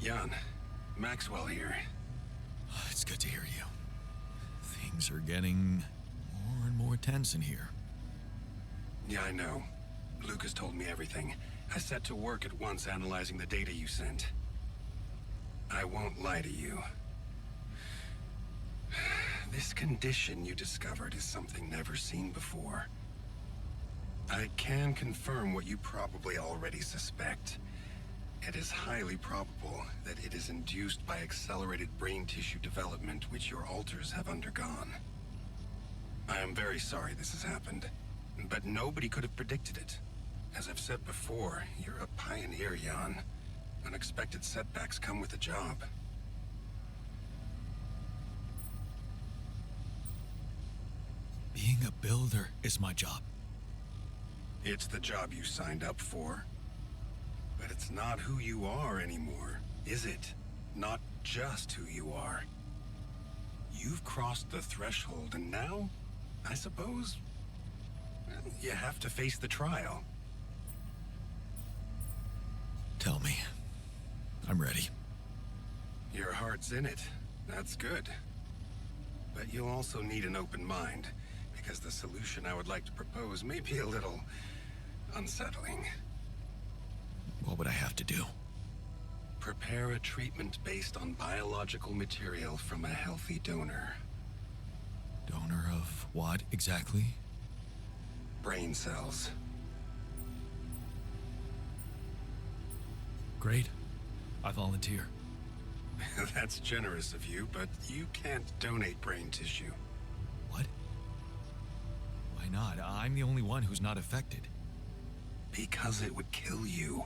Speaker 5: Jan, Maxwell here.
Speaker 1: It's good to hear you. Things are getting more and more tense in here.
Speaker 5: Yeah, I know. Lucas told me everything. I set to work at once analyzing the data you sent. I won't lie to you. This condition you discovered is something never seen before. I can confirm what you probably already suspect. It is highly probable that it is induced by accelerated brain tissue development which your alters have undergone. I am very sorry this has happened, but nobody could have predicted it. As I've said before, you're a pioneer, Jan. Unexpected setbacks come with the job.
Speaker 1: Being a builder is my job.
Speaker 5: It's the job you signed up for. But it's not who you are anymore, is it? Not just who you are. You've crossed the threshold, and now, I suppose, well, you have to face the trial.
Speaker 1: Tell me. I'm ready.
Speaker 5: Your heart's in it. That's good. But you'll also need an open mind, because the solution I would like to propose may be a little unsettling.
Speaker 1: What would I have to do?
Speaker 5: Prepare a treatment based on biological material from a healthy donor.
Speaker 1: Donor of what exactly?
Speaker 5: Brain cells.
Speaker 1: Great. I volunteer.
Speaker 5: That's generous of you, but you can't donate brain tissue.
Speaker 1: What? Why
Speaker 2: not? I'm the only one who's not affected.
Speaker 8: Because it would kill you.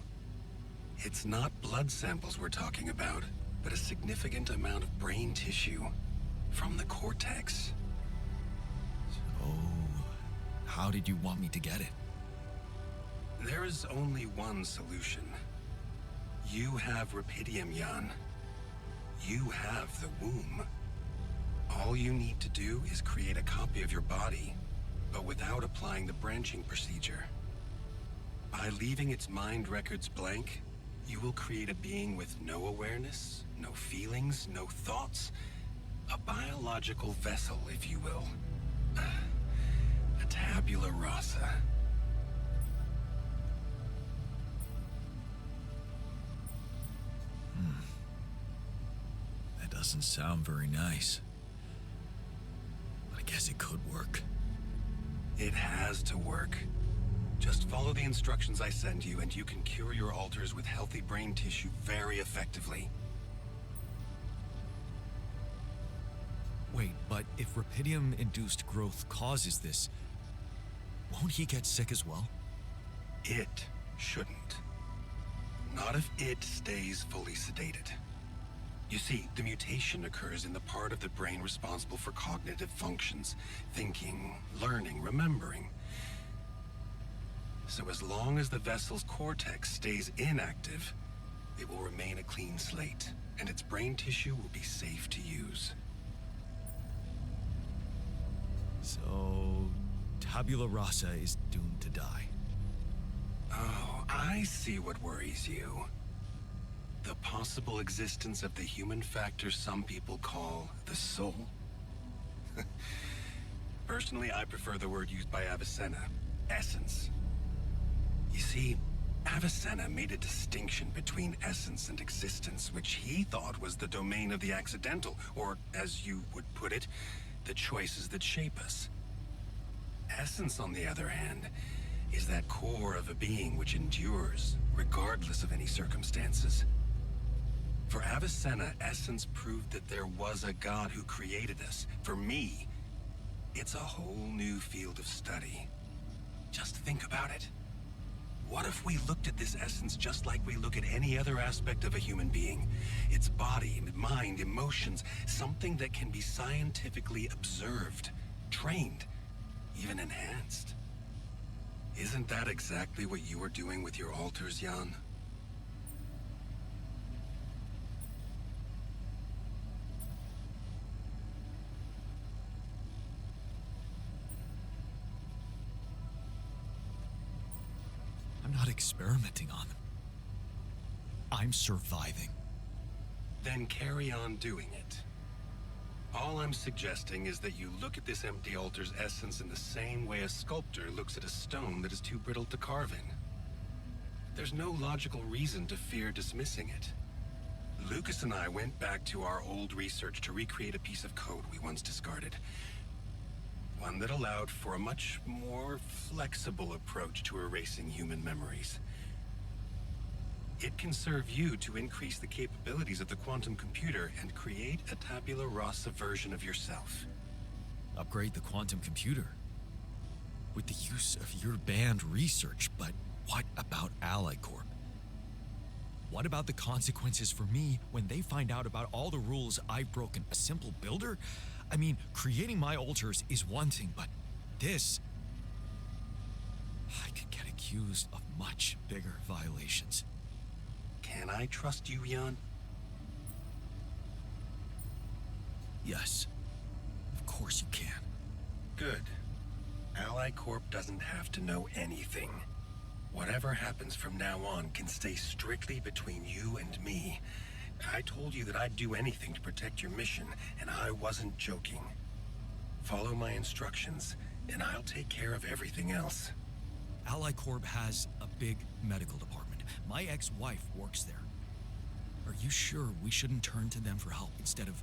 Speaker 8: It's not blood samples we're talking about, but a significant amount of brain tissue from the cortex.
Speaker 2: So, how did you want me to get it?
Speaker 8: There is only one solution. You have Rapidium, Jan. You have the womb. All you need to do is create a copy of your body, but without applying the branching procedure. By leaving its mind records blank, you will create a being with no awareness, no feelings, no thoughts. A biological vessel, if you will. A tabula rasa.
Speaker 1: That doesn't sound very nice. But I guess it could work.
Speaker 8: It has to work. Just follow the instructions I send you, and you can cure your alters with healthy brain tissue very effectively.
Speaker 2: Wait, but if Rapidium-induced growth causes this, won't he get sick as well?
Speaker 8: It shouldn't. Not if it stays fully sedated. You see, the mutation occurs in the part of the brain responsible for cognitive functions, thinking, learning, remembering. So as long as the vessel's cortex stays inactive, it will remain a clean slate, and its brain tissue will be safe to use.
Speaker 2: So, tabula rasa is doomed to die.
Speaker 8: Oh, I see what worries you. The possible existence of the human factor some people call the soul. Personally, I prefer the word used by Avicenna, essence. You see, Avicenna made a distinction between essence and existence, which he thought was the domain of the accidental, or, as you would put it, the choices that shape us. Essence, on the other hand, is that core of a being which endures, regardless of any circumstances. For Avicenna, essence proved that there was a God who created us. For me, it's a whole new field of study. Just think about it. What if we looked at this essence just like we look at any other aspect of a human being? Its body, mind, emotions, something that can be scientifically observed, trained, even enhanced. Isn't that exactly what you were doing with your alters, Jan?
Speaker 2: I'm not experimenting on them. I'm surviving.
Speaker 8: Then carry on doing it. All I'm suggesting is that you look at this empty altar's essence in the same way a sculptor looks at a stone that is too brittle to carve in. There's no logical reason to fear dismissing it. Lucas and I went back to our old research to recreate a piece of code we once discarded. One that allowed for a much more flexible approach to erasing human memories. It can serve you to increase the capabilities of the quantum computer and create a tabula rasa version of yourself.
Speaker 2: Upgrade the quantum computer. With the use of your banned research, but what about Ally Corp? What about the consequences for me when they find out about all the rules I've broken? A simple builder? I mean, creating my alters is one thing, but this... I could get accused of much bigger violations.
Speaker 8: Can I trust you, Jan?
Speaker 2: Yes. Of course you can.
Speaker 8: Good. Ally Corp doesn't have to know anything. Whatever happens from now on can stay strictly between you and me. I told you that I'd do anything to protect your mission, and I wasn't joking. Follow my instructions, and I'll take care of everything else.
Speaker 2: Ally Corp has a big medical department. My ex-wife works there. Are you sure we shouldn't turn to them for help instead of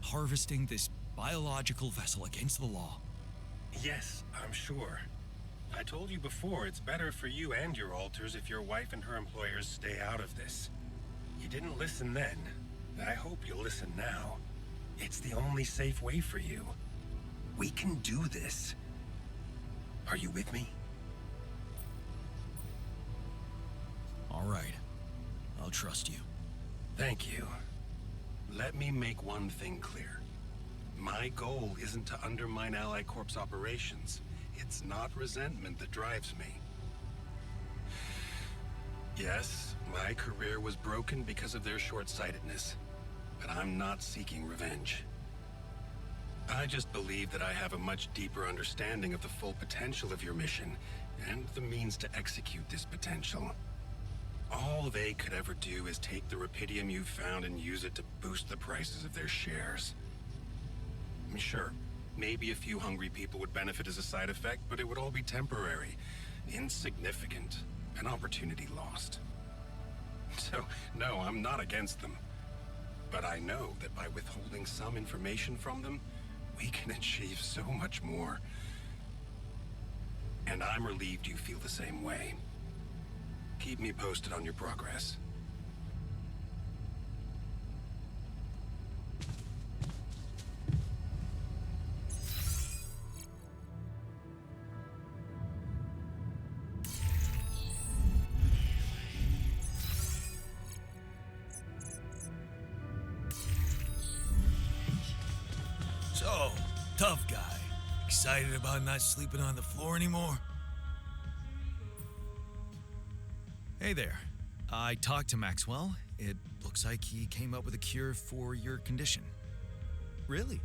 Speaker 2: harvesting this biological vessel against the law?
Speaker 8: Yes, I'm sure. I told you before, it's better for you and your alters if your wife and her employers stay out of this. You didn't listen then. I hope you'll listen now. It's the only safe way for you. We can do this. Are you with me?
Speaker 1: All right. I'll trust you.
Speaker 8: Thank you. Let me make one thing clear. My goal isn't to undermine Ally Corp's operations. It's not resentment that drives me. Yes, my career was broken because of their short-sightedness, but I'm not seeking revenge. I just believe that I have a much deeper understanding of the full potential of your mission, and the means to execute this potential. All they could ever do is take the rupidium you've found and use it to boost the prices of their shares. Sure, maybe a few hungry people would benefit as a side effect, but it would all be temporary, insignificant, an opportunity lost. So, no, I'm not against them. But I know that by withholding some information from them, we can achieve so much more. And I'm relieved you feel the same way. Keep me posted on your progress.
Speaker 1: So, tough guy. Excited about not sleeping on the floor anymore?
Speaker 2: Hey there. I talked to Maxwell. It looks like he came up with a cure for your condition. Really?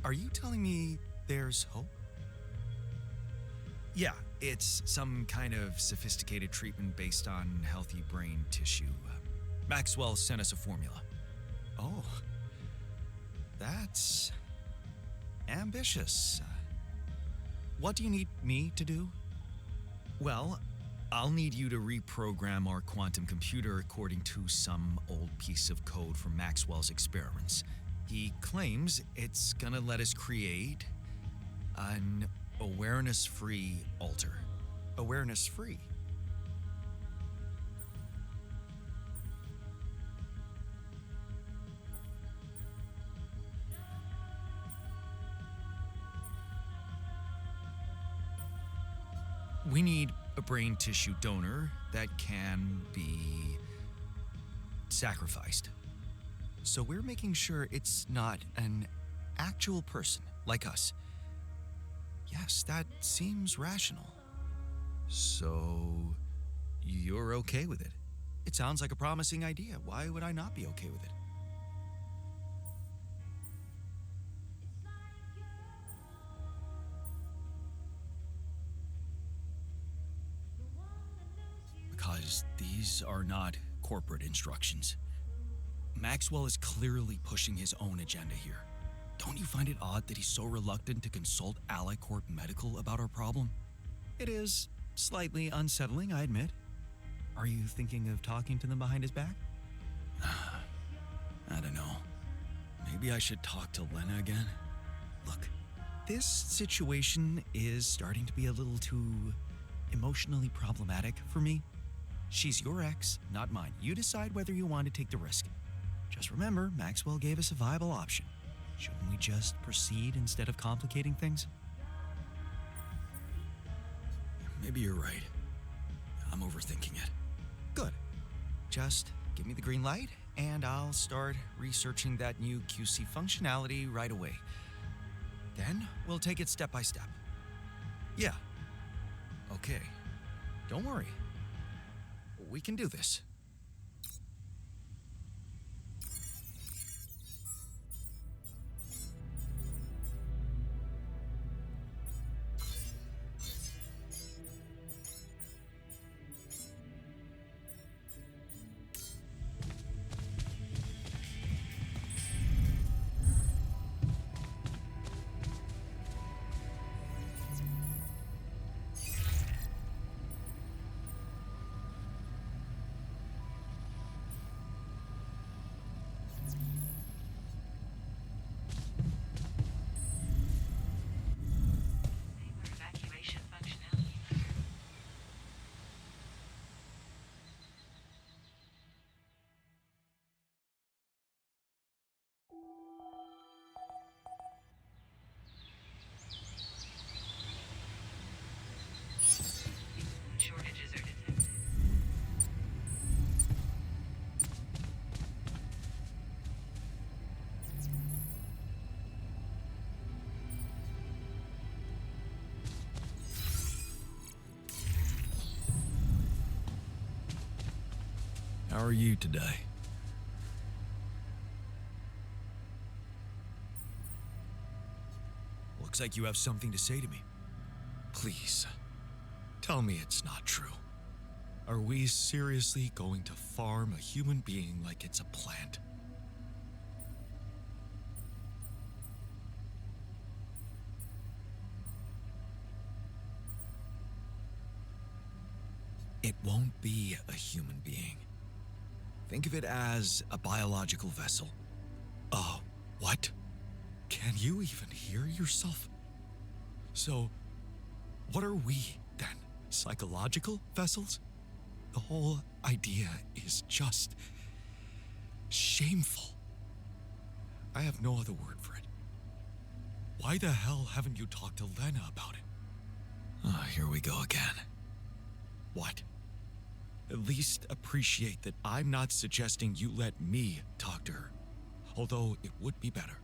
Speaker 2: Are you telling me there's hope? Yeah, it's some kind of sophisticated treatment based on healthy brain tissue. Maxwell sent us a formula. Oh, that's ambitious. What do you need me to do? Well, I'll need you to reprogram our quantum computer according to some old piece of code from Maxwell's experiments. He claims it's gonna let us create an awareness-free alter. Awareness-free? We need a brain tissue donor that can be sacrificed. So we're making sure it's not an actual person like us. Yes, that seems rational. So you're okay with it? It sounds like a promising idea. Why would I not be okay with it? Because these are not corporate instructions. Maxwell is clearly pushing his own agenda here. Don't you find it odd that he's so reluctant to consult Ally Corp Medical about our problem? It is slightly unsettling, I admit. Are you thinking of talking to them behind his back? I don't know. Maybe I should talk to Lena again? Look, this situation is starting to be a little too emotionally problematic for me. She's your ex, not mine. You decide whether you want to take the risk. Just remember, Maxwell gave us a viable option. Shouldn't we just proceed instead of complicating things?
Speaker 1: Maybe you're right. I'm overthinking it.
Speaker 2: Good. Just give me the green light, and I'll start researching that new QC functionality right away. Then we'll take it step by step. Yeah. Okay. Don't worry. We can do this.
Speaker 1: How are you today?
Speaker 2: Looks like you have something to say to me. Please, tell me it's not true. Are we seriously going to farm a human being like it's a plant? It won't be a human being. Think of it as a biological vessel. What? Can you even hear yourself? So, what are we then? Psychological vessels? The whole idea is just shameful. I have no other word for it. Why the hell haven't you talked to Lena about it?
Speaker 1: Here we go again.
Speaker 2: What? At least appreciate that I'm not suggesting you let me talk to her, although it would be better.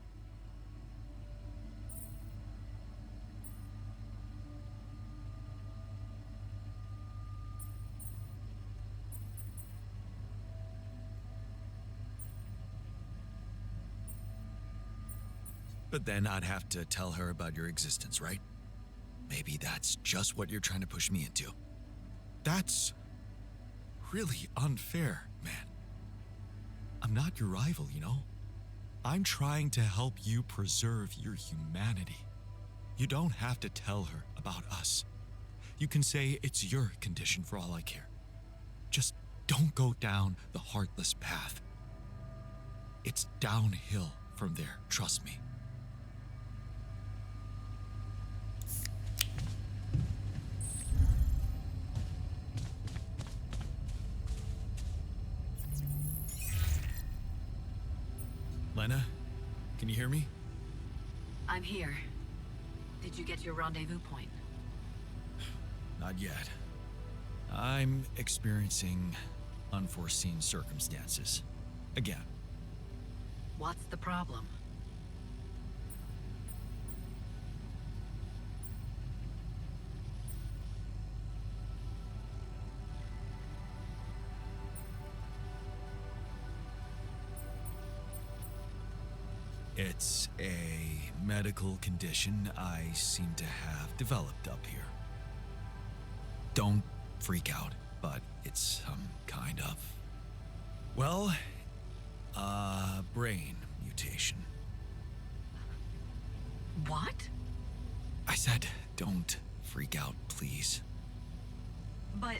Speaker 2: But then I'd have to tell her about your existence, right? Maybe that's just what you're trying to push me into. That's really unfair, man. I'm not your rival, you know? I'm trying to help you preserve your humanity. You don't have to tell her about us. You can say it's your condition for all I care. Just don't go down the heartless path. It's downhill from there, trust me. Lena, can you hear me?
Speaker 4: I'm here. Did you get to your rendezvous point?
Speaker 2: Not yet. I'm experiencing unforeseen circumstances. Again.
Speaker 4: What's the problem?
Speaker 2: It's a medical condition I seem to have developed up here. Don't freak out, but it's some kind of, well, brain mutation.
Speaker 4: What?
Speaker 2: I said, don't freak out, please.
Speaker 4: But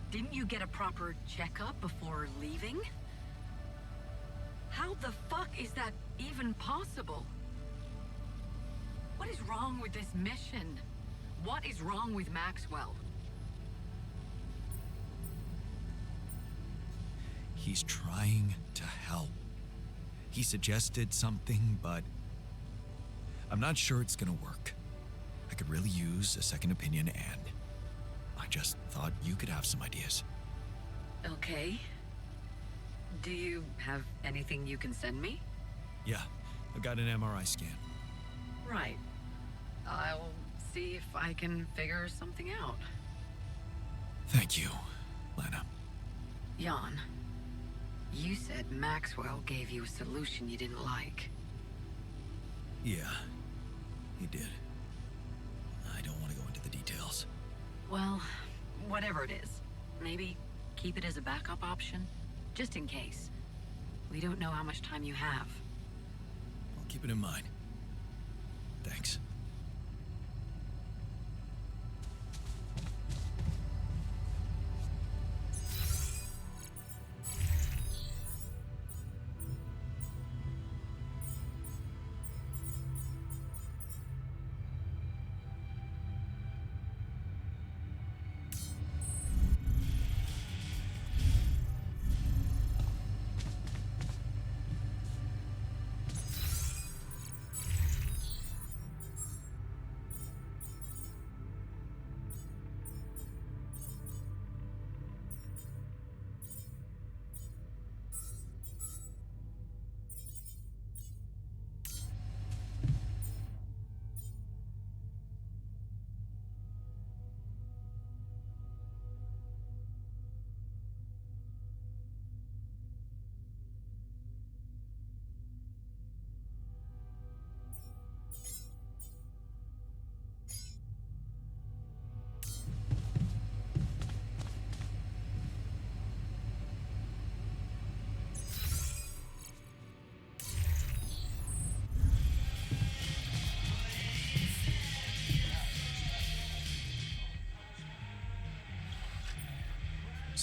Speaker 4: didn't you get a proper checkup before leaving? How the fuck is that even possible? What is wrong with this mission? What is wrong with Maxwell?
Speaker 2: He's trying to help. He suggested something, but I'm not sure it's gonna work. I could really use a second opinion, and I just thought you could have some ideas.
Speaker 4: Okay. Do you have anything you can send me?
Speaker 2: Yeah, I got an MRI scan.
Speaker 4: Right. I'll see if I can figure something out.
Speaker 2: Thank you, Lena.
Speaker 4: Jan, you said Maxwell gave you a solution you didn't like.
Speaker 2: Yeah, he did. I don't want to go into the details.
Speaker 4: Well, whatever it is, maybe keep it as a backup option, just in case. We don't know how much time you have.
Speaker 2: I'll keep it in mind. Thanks.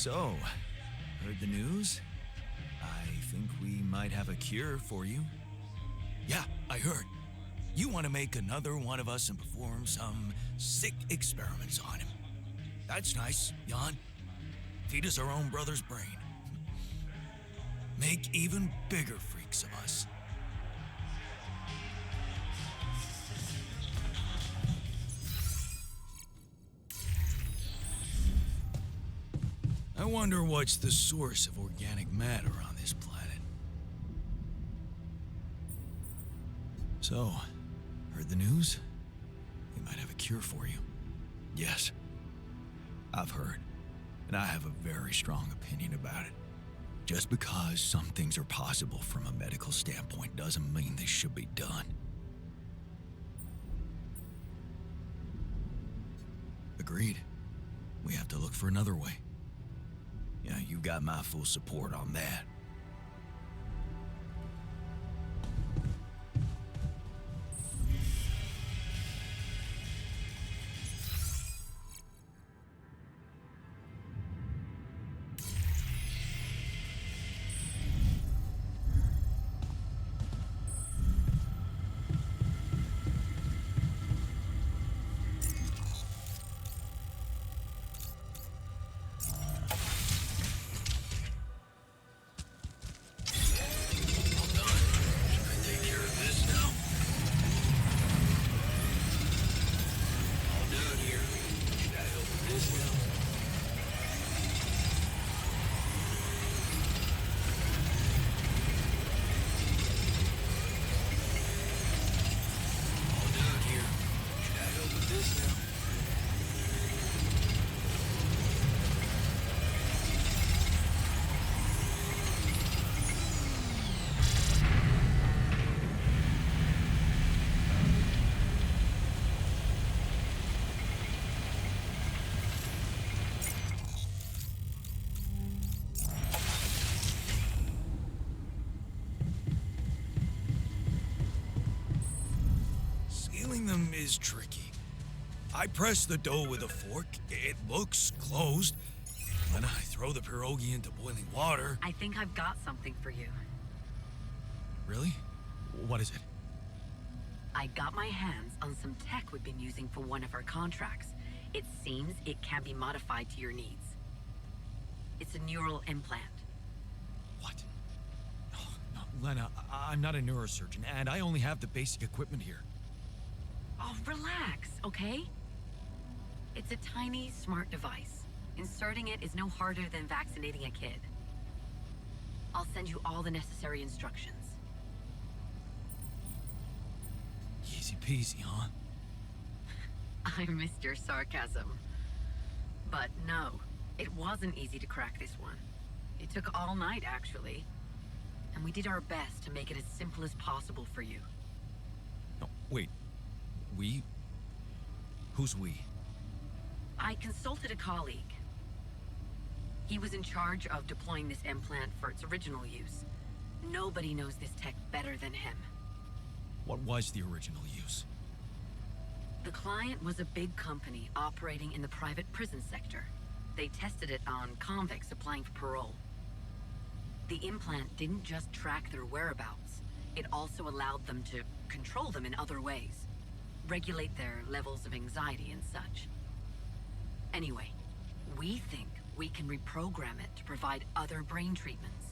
Speaker 2: So, heard the news? I think we might have a cure for you.
Speaker 1: Yeah, I heard. You want to make another one of us and perform some sick experiments on him. That's nice, Jan. Feed us our own brother's brain. Make even bigger freaks of us. I wonder what's the source of organic matter on this planet. So, heard the news? We might have a cure for you. Yes, I've heard, and I have a very strong opinion about it. Just because some things are possible from a medical standpoint doesn't mean they should be done. Agreed. We have to look for another way. Yeah, you got my full support on that. Sealing them is tricky. I press the dough with a fork, it looks closed. When I throw the pierogi into boiling water...
Speaker 4: I think I've got something for you.
Speaker 2: Really? What is it?
Speaker 4: I got my hands on some tech we've been using for one of our contracts. It seems it can be modified to your needs. It's a neural implant.
Speaker 2: What? Oh, no, Lena, I'm not a neurosurgeon, and I only have the basic equipment here.
Speaker 4: Oh, relax, okay? It's a tiny, smart device. Inserting it is no harder than vaccinating a kid. I'll send you all the necessary instructions.
Speaker 2: Easy peasy, huh?
Speaker 4: I missed your sarcasm. But no, it wasn't easy to crack this one. It took all night, actually. And we did our best to make it as simple as possible for you.
Speaker 2: No, wait. We? Who's we?
Speaker 4: I consulted a colleague. He was in charge of deploying this implant for its original use. Nobody knows this tech better than him.
Speaker 2: What was the original use?
Speaker 4: The client was a big company operating in the private prison sector. They tested it on convicts applying for parole. The implant didn't just track their whereabouts, it also allowed them to control them in other ways. Regulate their levels of anxiety and such. Anyway, we think we can reprogram it to provide other brain treatments.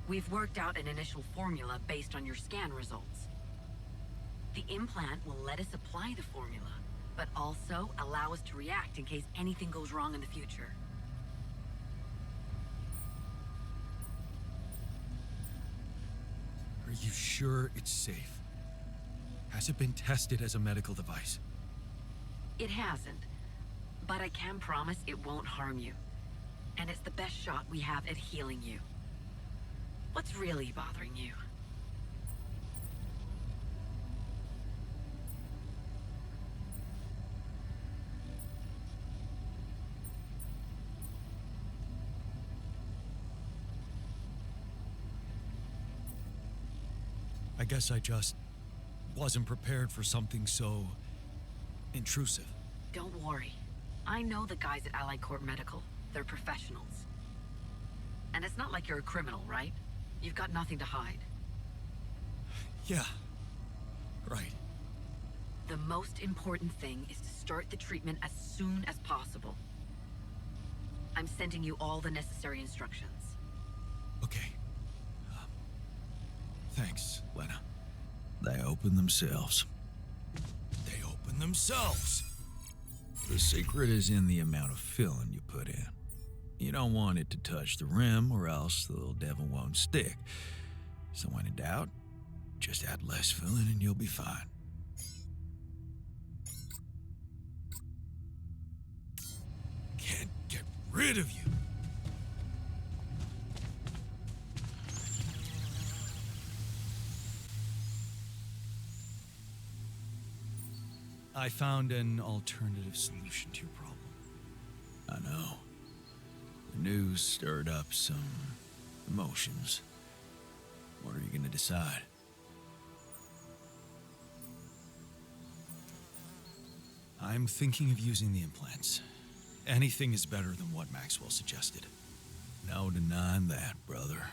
Speaker 4: We've worked out an initial formula based on your scan results. The implant will let us apply the formula, but also allow us to react in case anything goes wrong in the future.
Speaker 2: Are you sure it's safe? Has it been tested as a medical device?
Speaker 4: It hasn't, but I can promise it won't harm you. And it's the best shot we have at healing you. What's really bothering you?
Speaker 2: I guess I just wasn't prepared for something so intrusive.
Speaker 4: Don't worry. I know the guys at Allied Corp Medical. They're professionals. And it's not like you're a criminal, right? You've got nothing to hide.
Speaker 3: Yeah. Right.
Speaker 4: The most important thing is to start the treatment as soon as possible. I'm sending you all the necessary instructions.
Speaker 3: Okay. Thanks, Lena.
Speaker 1: They open themselves. They open themselves. The secret is in the amount of filling you put in. You don't want it to touch the rim or else the little devil won't stick. So when in doubt, just add less filling and you'll be fine. Can't get rid of you.
Speaker 3: I found an alternative solution to your problem.
Speaker 1: I know. The news stirred up some emotions. What are you gonna decide?
Speaker 3: I'm thinking of using the implants. Anything is better than what Maxwell suggested.
Speaker 1: No denying that, brother.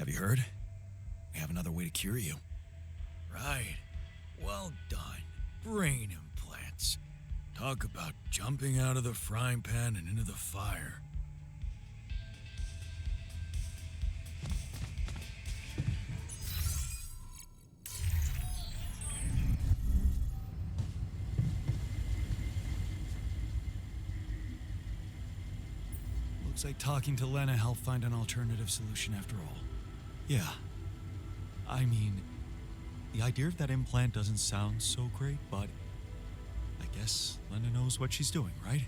Speaker 3: Have you heard? We have another way to cure you.
Speaker 1: Right. Well done. Brain implants. Talk about jumping out of the frying pan and into the fire.
Speaker 3: Looks like talking to Lena helped find an alternative solution after all. Yeah. I mean, the idea of that implant doesn't sound so great, but I guess Lena knows what she's doing, right?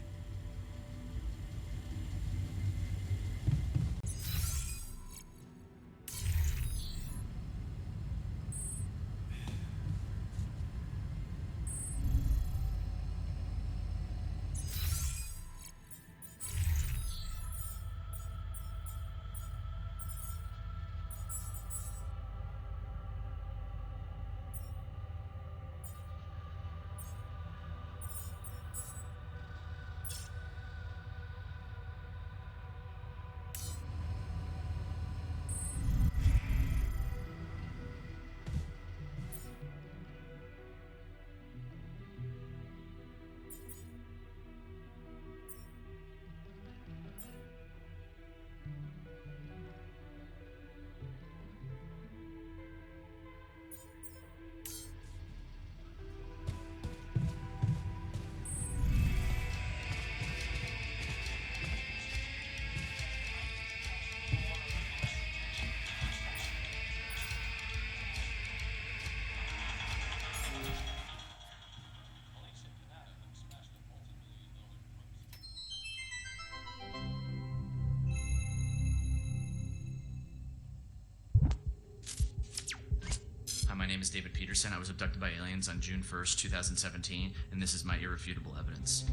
Speaker 9: Hi, my name is David Peterson. I was abducted by aliens on June 1st, 2017, and this is my irrefutable evidence.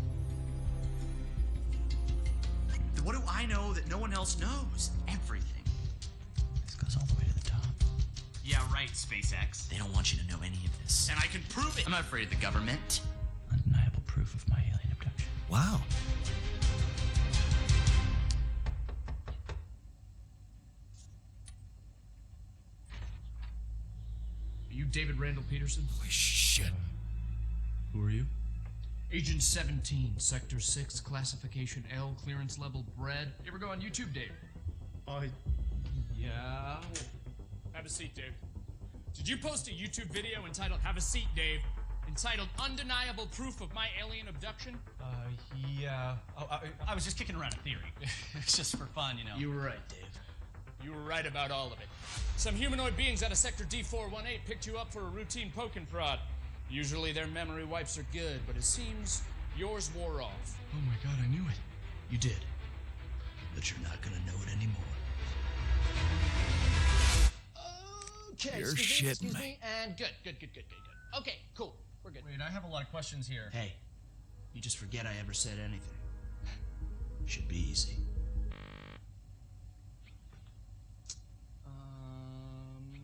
Speaker 9: What do I know that no one else knows? Everything.
Speaker 7: This goes all the way to the top.
Speaker 9: Yeah, right, SpaceX. They don't want you to know any of this. And I can prove it. I'm not afraid of the government.
Speaker 7: Undeniable proof of my alien abduction.
Speaker 3: Wow.
Speaker 6: Are you David Randall Peterson?
Speaker 1: Holy shit.
Speaker 6: Who are you? Agent 17, Sector 6, Classification L, Clearance Level Bread. You ever go on YouTube, Dave? Yeah.
Speaker 10: Have a seat, Dave. Did you post a YouTube video entitled Have a Seat, Dave? Entitled Undeniable Proof of My Alien Abduction?
Speaker 7: Yeah. Oh, I was just kicking around a theory. It's just for fun, you know.
Speaker 10: You were right, Dave. You were right about all of it. Some humanoid beings out of Sector D418 picked you up for a routine poke and prod. Usually their memory wipes are good, but it seems yours wore off.
Speaker 7: Oh my god, I knew it. You did. But you're not gonna know it anymore.
Speaker 10: Okay,
Speaker 1: You're
Speaker 10: excuse
Speaker 1: shitting
Speaker 10: me,
Speaker 1: me.
Speaker 10: and good. Okay, cool. We're good.
Speaker 7: Wait, I have a lot of questions here.
Speaker 9: Hey,
Speaker 10: You just forget I ever said anything. Should be easy.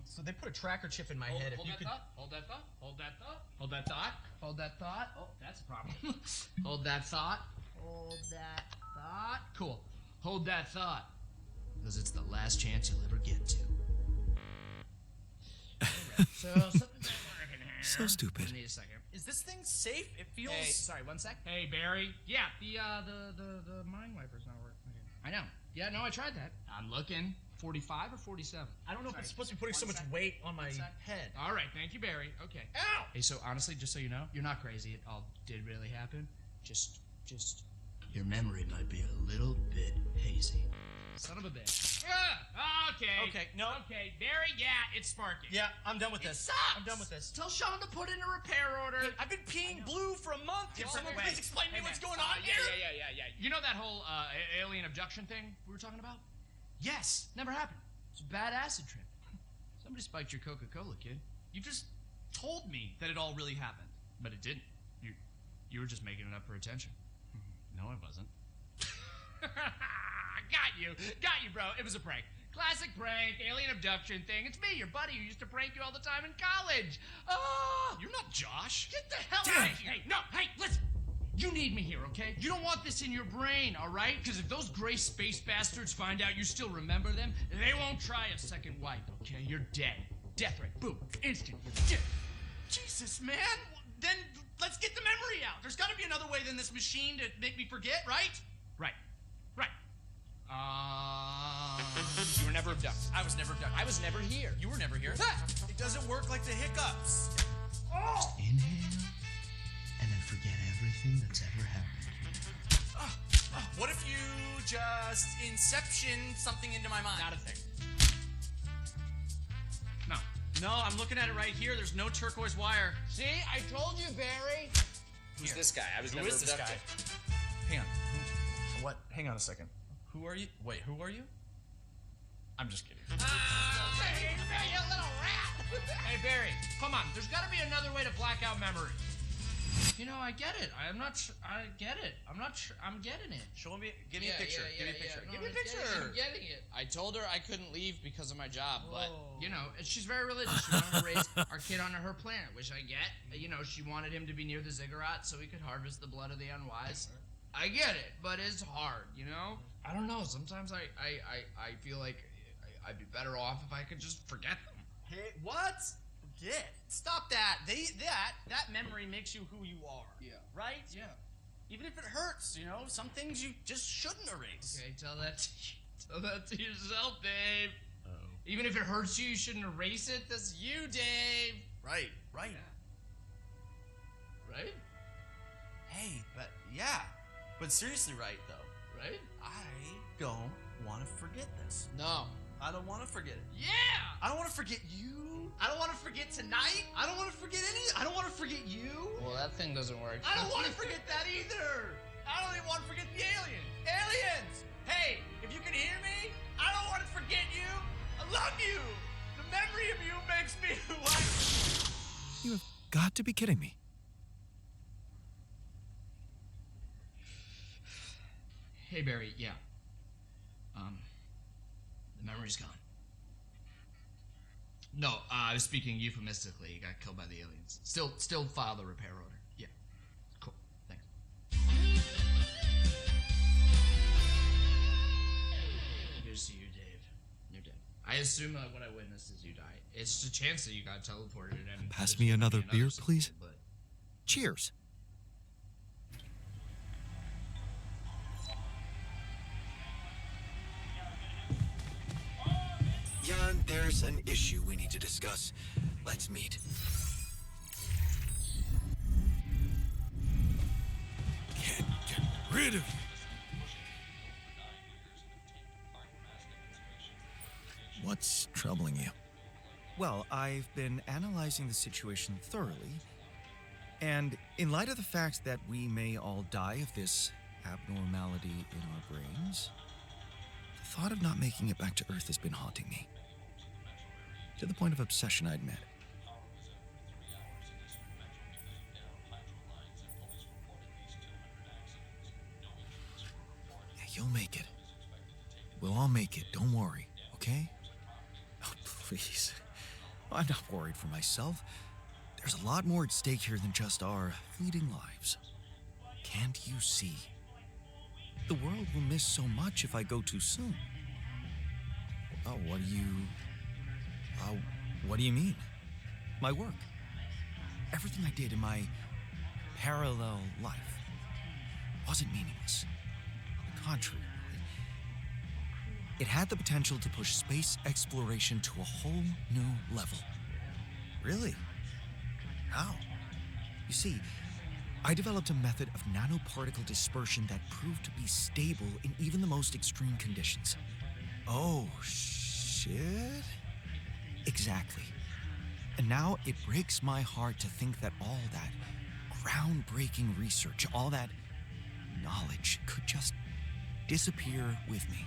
Speaker 11: So they put a tracker chip in my head. If you could.
Speaker 10: Hold that thought. Hold that thought. Hold that thought. Hold that thought. Oh, that's a problem. Hold that thought. Hold that thought. Cool. Hold that thought. Because it's the last chance you'll ever get to. So something's not working here.
Speaker 3: So stupid.
Speaker 10: I need a second.
Speaker 11: Is this thing safe? It feels.
Speaker 10: Hey, sorry, 1 sec. Hey, Barry. Yeah, the mind wiper's not working. Okay. I know. Yeah, no, I tried that. I'm looking. 45 or 47?
Speaker 11: I don't know if it's supposed to be putting so
Speaker 10: 1
Speaker 11: much
Speaker 10: sec.
Speaker 11: weight on my
Speaker 10: 1 sec.
Speaker 11: head.
Speaker 10: All right, thank you, Barry. Okay.
Speaker 11: Ow!
Speaker 10: Hey, so honestly, just so you know, you're not crazy. It all did really happen. Just, your memory might be a little bit hazy. Son of a bitch. Okay.
Speaker 11: Okay, no.
Speaker 10: Okay, Barry, yeah, it's sparking.
Speaker 11: Yeah, I'm done with
Speaker 10: It
Speaker 11: this.
Speaker 10: sucks.
Speaker 11: I'm done with this.
Speaker 10: Tell Sean to put in a repair order.
Speaker 11: Hey, I've been peeing blue for a month. Can someone please explain to me what's going on
Speaker 10: yeah,
Speaker 11: here?
Speaker 10: Yeah. You know that whole alien abduction thing we were talking about? Yes, never happened. It's a bad acid trip. Somebody spiked your Coca-Cola, kid.
Speaker 6: You just told me that it all really happened.
Speaker 10: But it didn't. You were just making it up for attention.
Speaker 6: No, I wasn't.
Speaker 10: Got you, bro. It was a prank. Classic prank, alien abduction thing. It's me, your buddy, who used to prank you all the time in college. Oh,
Speaker 6: You're not Josh.
Speaker 10: get the hell out of here. Hey, listen. You need me here, okay? You don't want this in your brain, all right? Because if those gray space bastards find out you still remember them, they won't try a second wipe, okay? You're dead. Death rate. Boom. Instant. You're dead.
Speaker 6: Jesus, man. Then let's get the memory out. There's got to be another way than this machine to make me forget, right?
Speaker 10: Right. You were never abducted.
Speaker 11: I was never abducted. I was never here.
Speaker 6: You were never here.
Speaker 11: It doesn't work like the hiccups.
Speaker 10: Inhale, and then forget everything that's ever happened.
Speaker 11: What if you just inception something into my mind?
Speaker 10: Not a thing.
Speaker 11: No, I'm looking at it right here. There's no turquoise wire.
Speaker 10: See, I told you, Barry.
Speaker 5: Who's this guy? I was
Speaker 11: Who
Speaker 5: never
Speaker 11: is this
Speaker 5: abducted.
Speaker 11: guy?
Speaker 6: Hang on. What? Hang on a second. Who are you? Wait, who are you? I'm just kidding.
Speaker 10: Hey, you little rat! Hey, Barry, come on. There's got to be another way to black out memory. You know, I get it. I get it. I'm getting it.
Speaker 11: Show me. Give me a picture. Give me a picture. Give me a picture.
Speaker 12: I'm getting it. I told her I couldn't leave because of my job, but
Speaker 10: You know, she's very religious. She wanted to raise our kid on her planet, which I get. You know, she wanted him to be near the ziggurat so he could harvest the blood of the unwise. I get it, but it's hard, you know? I don't know. Sometimes I feel like I'd be better off if I could just forget them.
Speaker 11: Hey, what? Forget. Stop that. That memory makes you who you are.
Speaker 10: Yeah.
Speaker 11: Right?
Speaker 10: Yeah.
Speaker 11: Even if it hurts, you know, some things you just shouldn't erase.
Speaker 10: Okay, tell that to yourself, Dave. Even if it hurts you, you shouldn't erase it. That's you, Dave.
Speaker 11: Right.
Speaker 10: Right?
Speaker 11: Hey, but seriously, right though.
Speaker 10: Right?
Speaker 11: I don't want to forget this.
Speaker 12: no.
Speaker 11: I don't want to forget it.
Speaker 10: Yeah!
Speaker 11: I don't want to forget you. I don't want to forget tonight. I don't want to forget I don't want to forget you.
Speaker 12: Well, that thing doesn't work.
Speaker 11: I don't want to forget that either. I don't even want to forget the aliens. Aliens! Hey, if you can hear me, I don't want to forget you. I love you. The memory of you makes me who I am.
Speaker 3: You have got to be kidding me.
Speaker 10: Hey, Barry, yeah. The memory's gone. No, I was speaking euphemistically. He got killed by the aliens. Still file the repair order. Yeah. Cool. Thanks. Good to see you, Dave. You're dead. I assume that what I witnessed is you die. It's a chance that you got teleported and...
Speaker 3: Pass me another beer,
Speaker 10: sequel,
Speaker 3: please.
Speaker 10: But
Speaker 3: Cheers.
Speaker 1: Jan, there's an issue we need to discuss. Let's meet. Can't get rid of you.
Speaker 3: What's troubling you? Well, I've been analyzing the situation thoroughly, and in light of the fact that we may all die of this abnormality in our brains, the thought of not making it back to Earth has been haunting me. To the point of obsession, I admit.
Speaker 2: We'll all make it. Don't worry, okay? Oh, please. I'm not worried for myself. There's a lot more at stake here than just our fleeting lives. Can't you see? The world will miss so much if I go too soon. Oh, what do you mean? My work. Everything I did in my parallel life wasn't meaningless. On the contrary, it had the potential to push space exploration to a whole new level. Really? How? You see, I developed a method of nanoparticle dispersion that proved to be stable in even the most extreme conditions. Oh, shit? Exactly. And now it breaks my heart to think that all that groundbreaking research, all that knowledge could just disappear with me,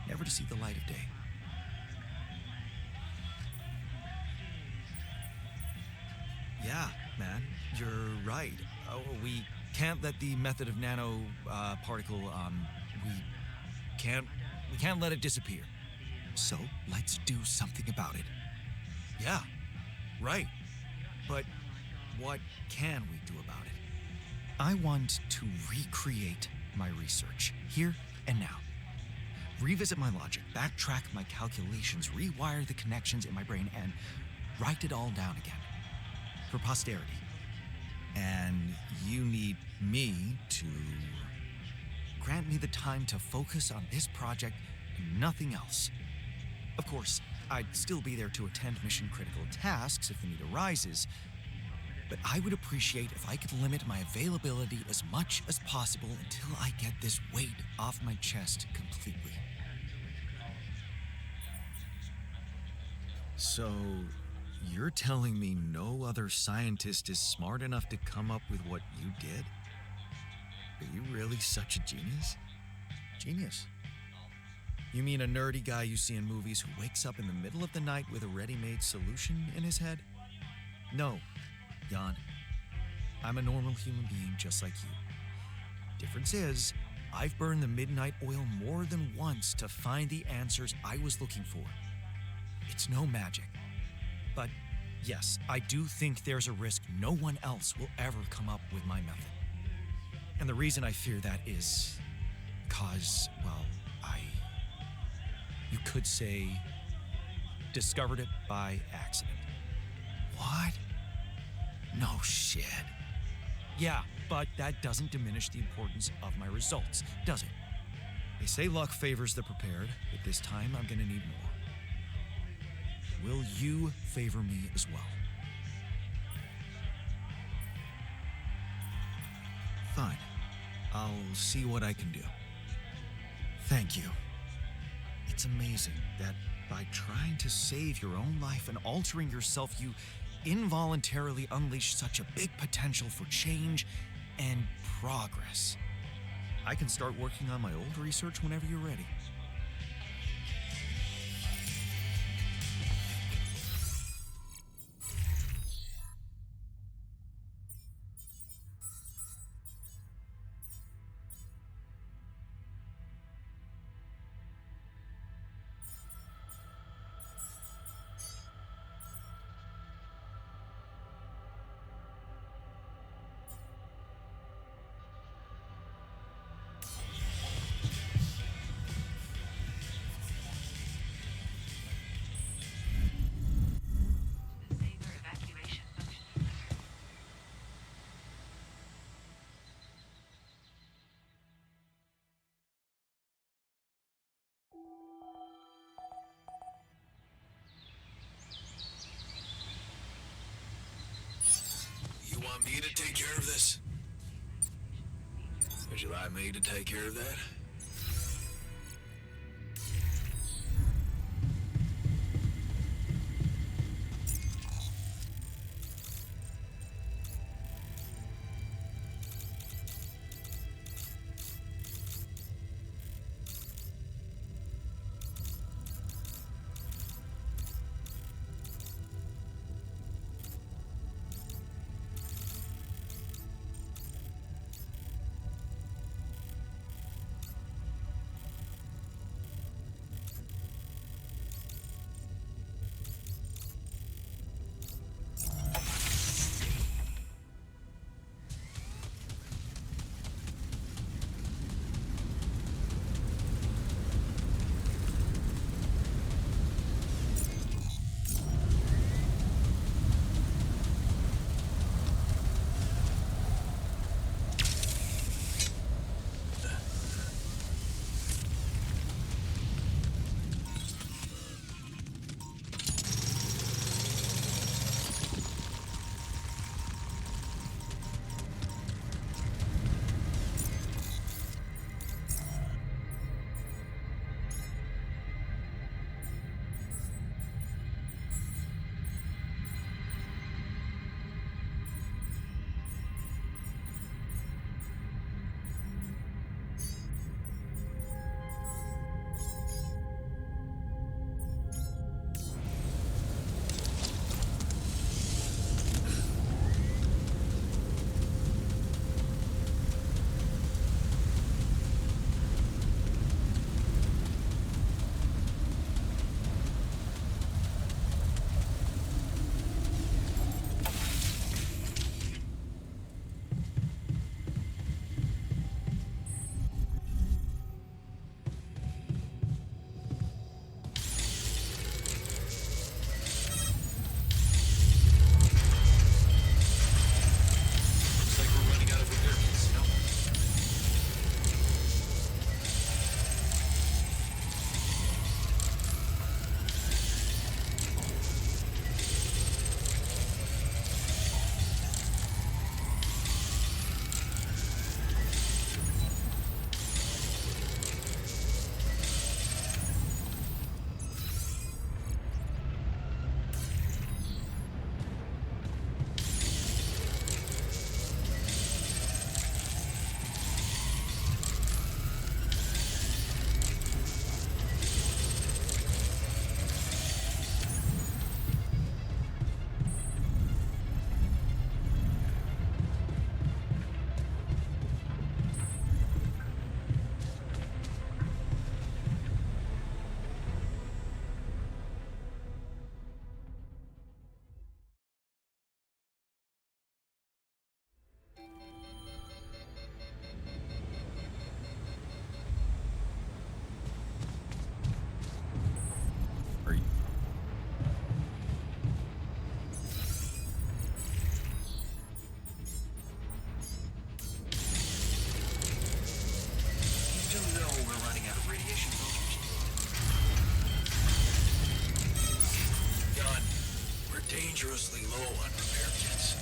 Speaker 2: never to see the light of day. Yeah, man, you're right. We can't let the method of particle. We can't let it disappear. So let's do something about it. Yeah, right. But what can we do about it? I want to recreate my research here and now. Revisit my logic, backtrack my calculations, rewire the connections in my brain, and write it all down again for posterity. And you need me to grant me the time to focus on this project and nothing else. Of course, I'd still be there to attend mission-critical tasks if the need arises, but I would appreciate if I could limit my availability as much as possible until I get this weight off my chest completely. So, you're telling me no other scientist is smart enough to come up with what you did? Are you really such a genius? Genius? You mean a nerdy guy you see in movies who wakes up in the middle of the night with a ready-made solution in his head? No, Jan. I'm a normal human being just like you. Difference is, I've burned the midnight oil more than once to find the answers I was looking for. It's no magic. But yes, I do think there's a risk no one else will ever come up with my method. And the reason I fear that is because, well, you could say, discovered it by accident. What? No shit. Yeah, but that doesn't diminish the importance of my results, does it? They say luck favors the prepared, but this time I'm gonna need more. Will you favor me as well? Fine. I'll see what I can do. Thank you. It's amazing that by trying to save your own life and altering yourself, you involuntarily unleash such a big potential for change and progress. I can start working on my old research whenever you're ready.
Speaker 1: You want me to take care of this? Would you like me to take care of that?
Speaker 2: Are you...
Speaker 8: You do know we're running out of radiation filters?
Speaker 1: Gun, we're dangerously low on repair kits.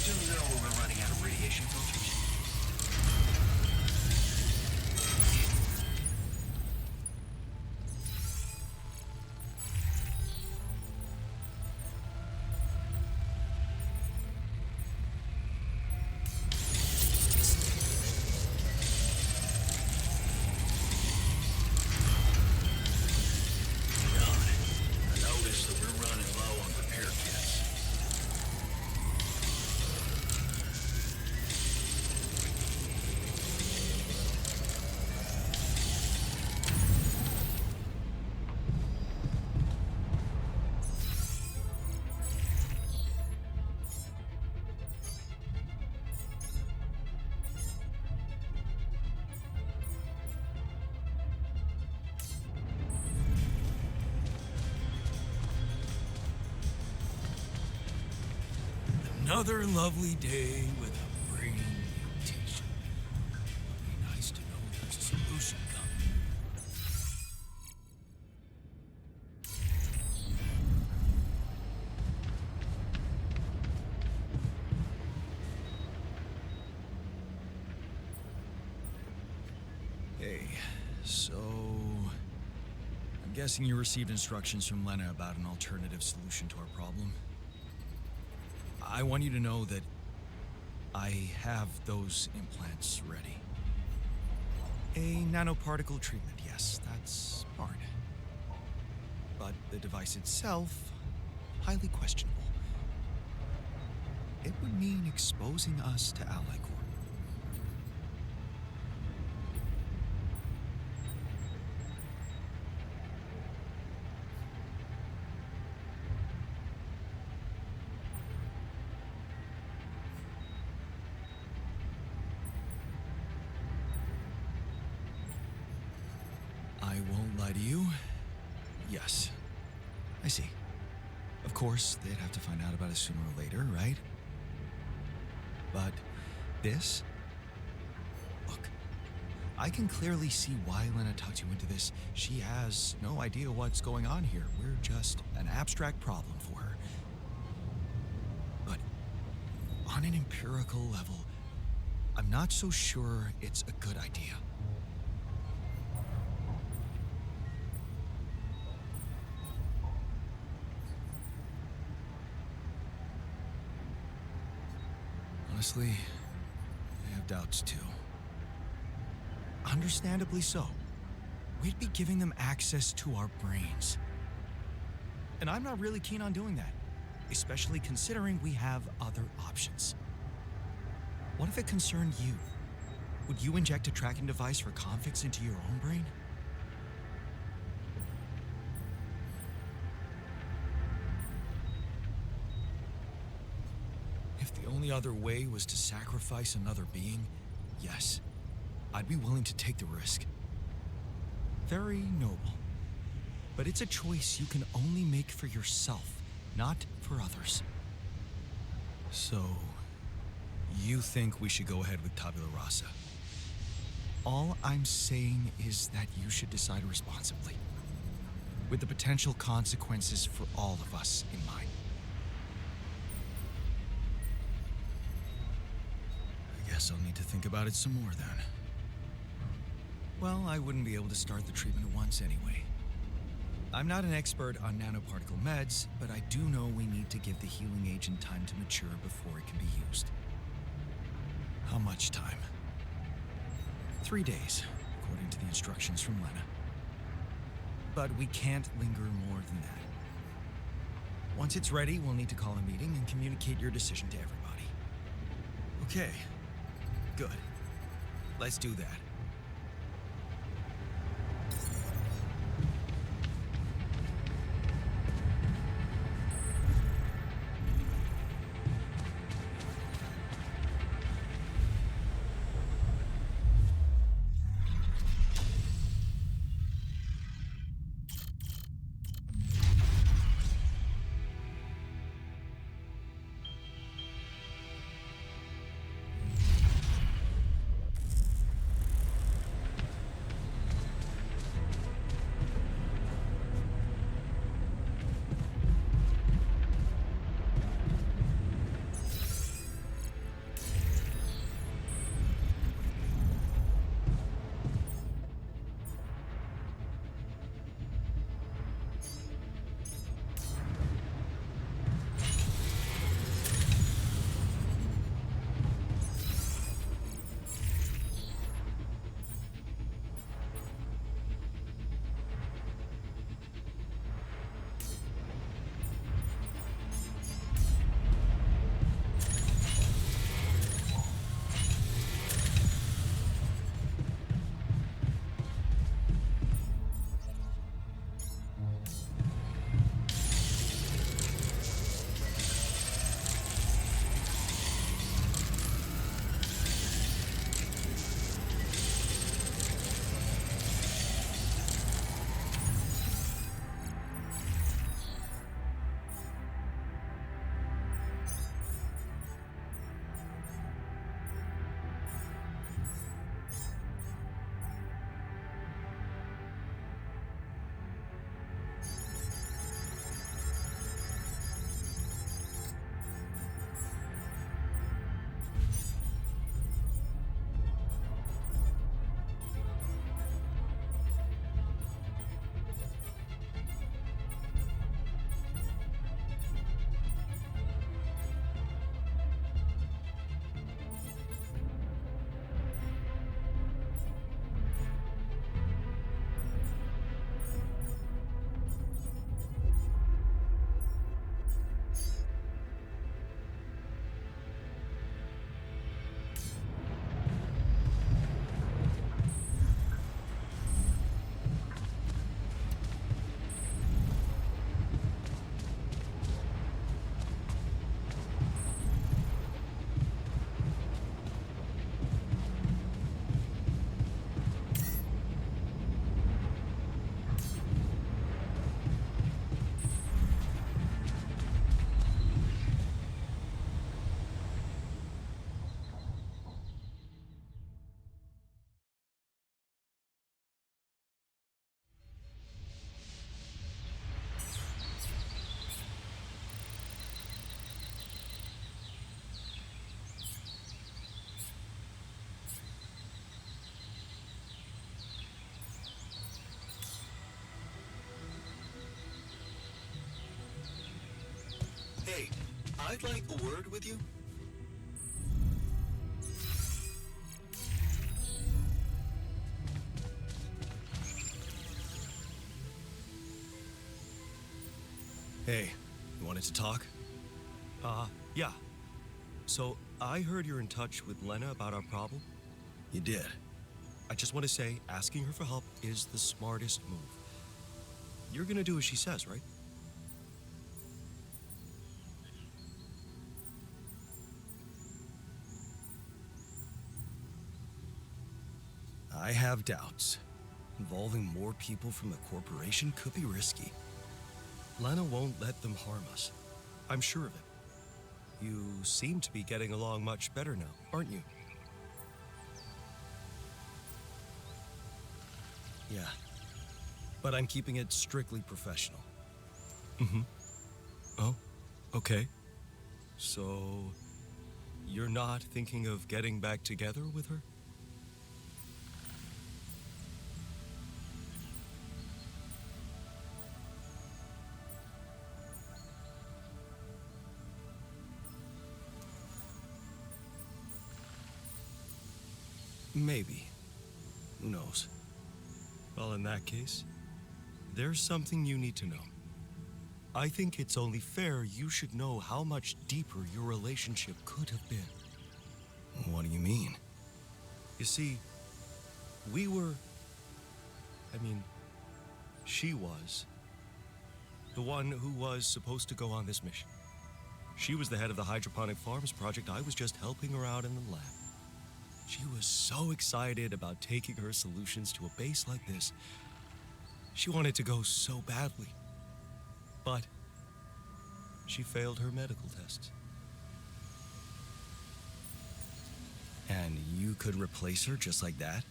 Speaker 8: You do know we're running out of radiation filters?
Speaker 1: I noticed that we're running low on repair kits. Another lovely day with a brain mutation. It'd be nice to know there's a solution coming.
Speaker 2: Hey, so... I'm guessing you received instructions from Lena about an alternative solution to our problem? I want you to know that I have those implants ready. A nanoparticle treatment, yes, that's smart. But the device itself, highly questionable. It would mean exposing us to Ally Corp. I won't lie to you. Yes. I see. Of course, they'd have to find out about it sooner or later, right? But this? Look, I can clearly see why Lena tucked you into this. She has no idea what's going on here. We're just an abstract problem for her. But on an empirical level, I'm not so sure it's a good idea. Honestly, I have doubts too. Understandably so. We'd be giving them access to our brains. And I'm not really keen on doing that, especially considering we have other options. What if it concerned you? Would you inject a tracking device for convicts into your own brain? other way was to sacrifice another being, yes, I'd be willing to take the risk. Very noble. But it's a choice you can only make for yourself, not for others. So, you think we should go ahead with Tabula Rasa? All I'm saying is that you should decide responsibly, with the potential consequences for all of us in mind. I guess I'll need to think about it some more then. Well, I wouldn't be able to start the treatment at once anyway. I'm not an expert on nanoparticle meds, but I do know we need to give the healing agent time to mature before it can be used. How much time? 3 days, according to the instructions from Lena. But we can't linger more than that. Once it's ready, we'll need to call a meeting and communicate your decision to everybody. Okay, good. Let's do that.
Speaker 1: Hey, I'd like a word with you.
Speaker 13: Hey, you wanted to talk? Yeah. So, I heard you're in touch with Lena about our problem.
Speaker 1: You did.
Speaker 13: I just want to say, asking her for help is the smartest move. You're gonna do as she says, right? I have doubts. Involving more people from the corporation could be risky. Lena won't let them harm us. I'm sure of it. You seem to be getting along much better now, aren't you? Yeah. But I'm keeping it strictly professional. Mm-hmm. Oh, okay. So, you're not thinking of getting back together with her? Maybe. Who knows? Well, in that case, there's something you need to know. I think it's only fair you should know how much deeper your relationship could have been. What do you mean? You see, she was the one who was supposed to go on this mission. She was the head of the hydroponic farms project. I was just helping her out in the lab. She was so excited about taking her solutions to a base like this. She wanted to go so badly. But she failed her medical tests. And you could replace her just like that?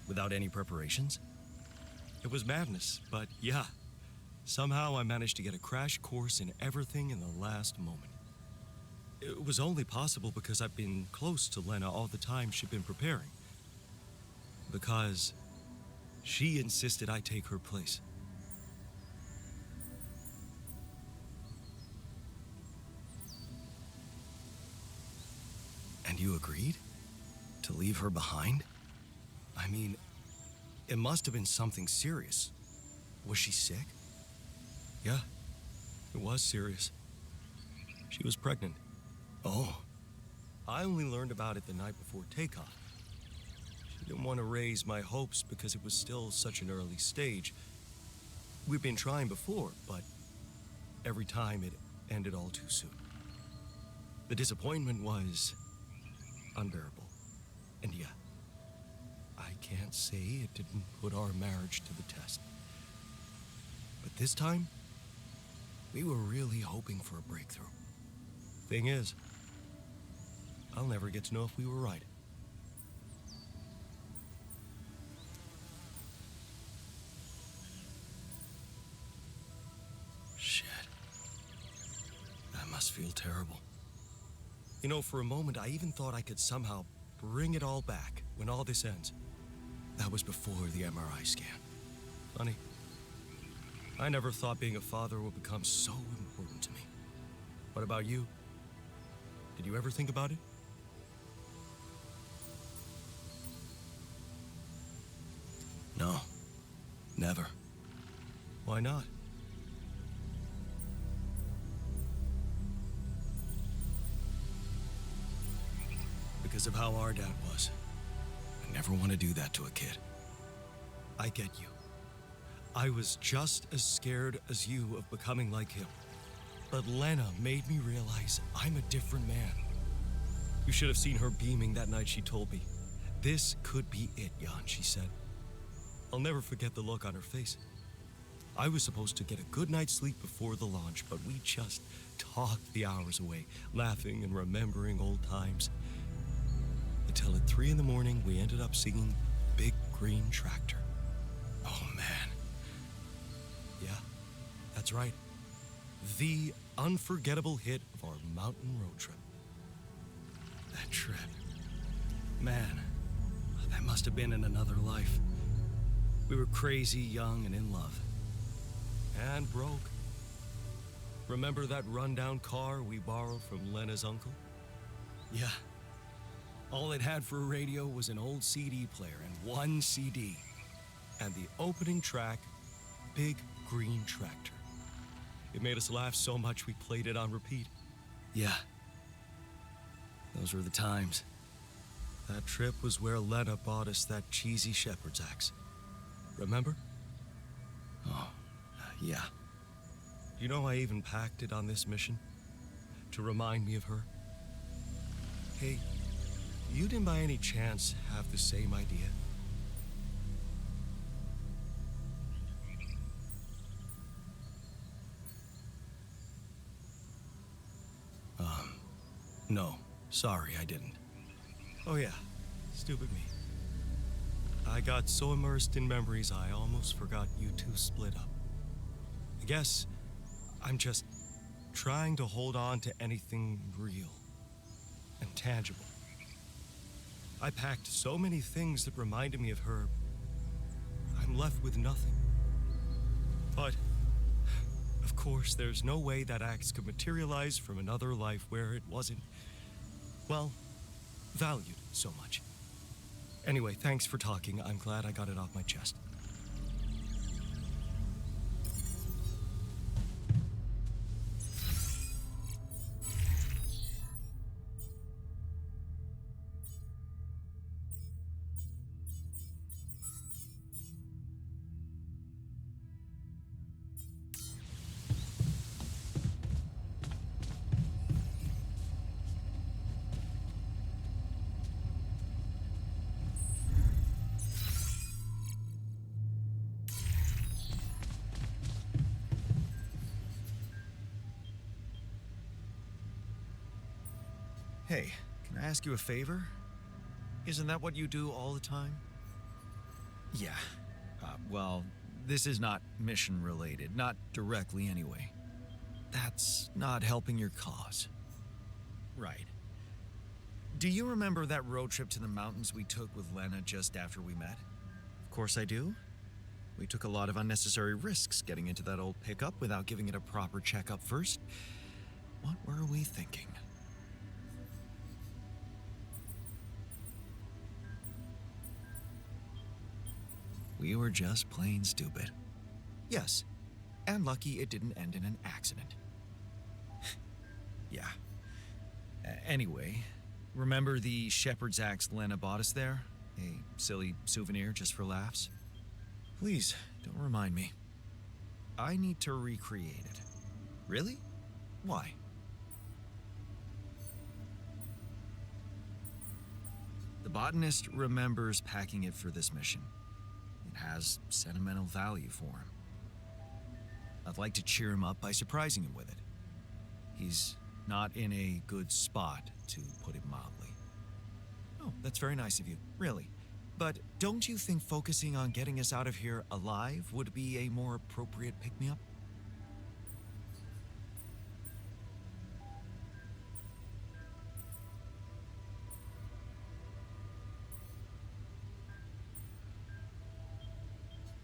Speaker 13: Without any preparations? It was madness, but yeah. Somehow I managed to get a crash course in everything in the last moment. It was only possible because I've been close to Lena all the time she'd been preparing. Because she insisted I take her place. And you agreed? To leave her behind? I mean, it must have been something serious. Was she sick? Yeah, it was serious. She was pregnant. Oh. I only learned about it the night before takeoff. She didn't want to raise my hopes because it was still such an early stage. We'd been trying before, but every time it ended all too soon. The disappointment was unbearable. And yeah, I can't say it didn't put our marriage to the test. But this time, we were really hoping for a breakthrough. Thing is, I'll never get to know if we were right. Shit. That must feel terrible. You know, for a moment, I even thought I could somehow bring it all back when all this ends. That was before the MRI scan. Funny. I never thought being a father would become so important to me. What about you? Did you ever think about it? No. Never. Why not? Because of how our dad was. I never want to do that to a kid. I get you. I was just as scared as you of becoming like him. But Lena made me realize I'm a different man. You should have seen her beaming that night she told me. This could be it, Jan, she said. I'll never forget the look on her face. I was supposed to get a good night's sleep before the launch, but we just talked the hours away, laughing and remembering old times. Until at 3 in the morning, we ended up singing Big Green Tractor. Oh, man. Yeah, that's right. The unforgettable hit of our mountain road trip. That trip. Man, that must have been in another life. We were crazy, young, and in love. And broke. Remember that rundown car we borrowed from Lena's uncle? Yeah. All it had for a radio was an old CD player and one CD. And the opening track, Big Green Tractor. It made us laugh so much we played it on repeat. Yeah. Those were the times. That trip was where Lena bought us that cheesy shepherd's axe. Remember? Oh, yeah. You know I even packed it on this mission? To remind me of her? Hey, you didn't by any chance have the same idea? No, sorry, I didn't. Oh yeah, stupid me. I got so immersed in memories I almost forgot you two split up. I guess I'm just trying to hold on to anything real and tangible. I packed so many things that reminded me of her, I'm left with nothing. But, of course, there's no way that axe could materialize from another life where it wasn't, well, valued so much. Anyway, thanks for talking. I'm glad I got it off my chest.
Speaker 2: Hey, can I ask you a favor? Isn't that what you do all the time? Yeah. Well, this is not mission related, not directly anyway. That's not helping your cause. Right. Do you remember that road trip to the mountains we took with Lena just after we met? Of course I do. We took a lot of unnecessary risks getting into that old pickup without giving it a proper checkup first. What were we thinking? We were just plain stupid. Yes, and lucky it didn't end in an accident. Yeah. Anyway, remember the shepherd's axe Lena bought us there? A silly souvenir just for laughs? Please, don't remind me. I need to recreate it. Really? Why? The botanist remembers packing it for this mission. It has sentimental value for him. I'd like to cheer him up by surprising him with it. He's not in a good spot, to put it mildly. Oh, that's very nice of you, really. But don't you think focusing on getting us out of here alive would be a more appropriate pick-me-up?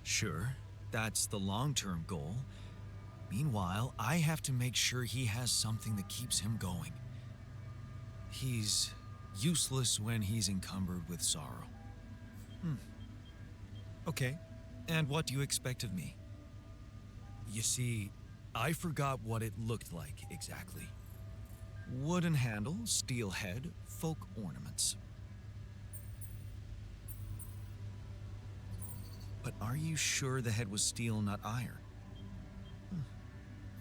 Speaker 2: Sure, that's the long-term goal. Meanwhile, I have to make sure he has something that keeps him going. He's useless when he's encumbered with sorrow. Okay, and what do you expect of me? You see, I forgot what it looked like exactly. Wooden handle, steel head, folk ornaments. But are you sure the head was steel, not iron?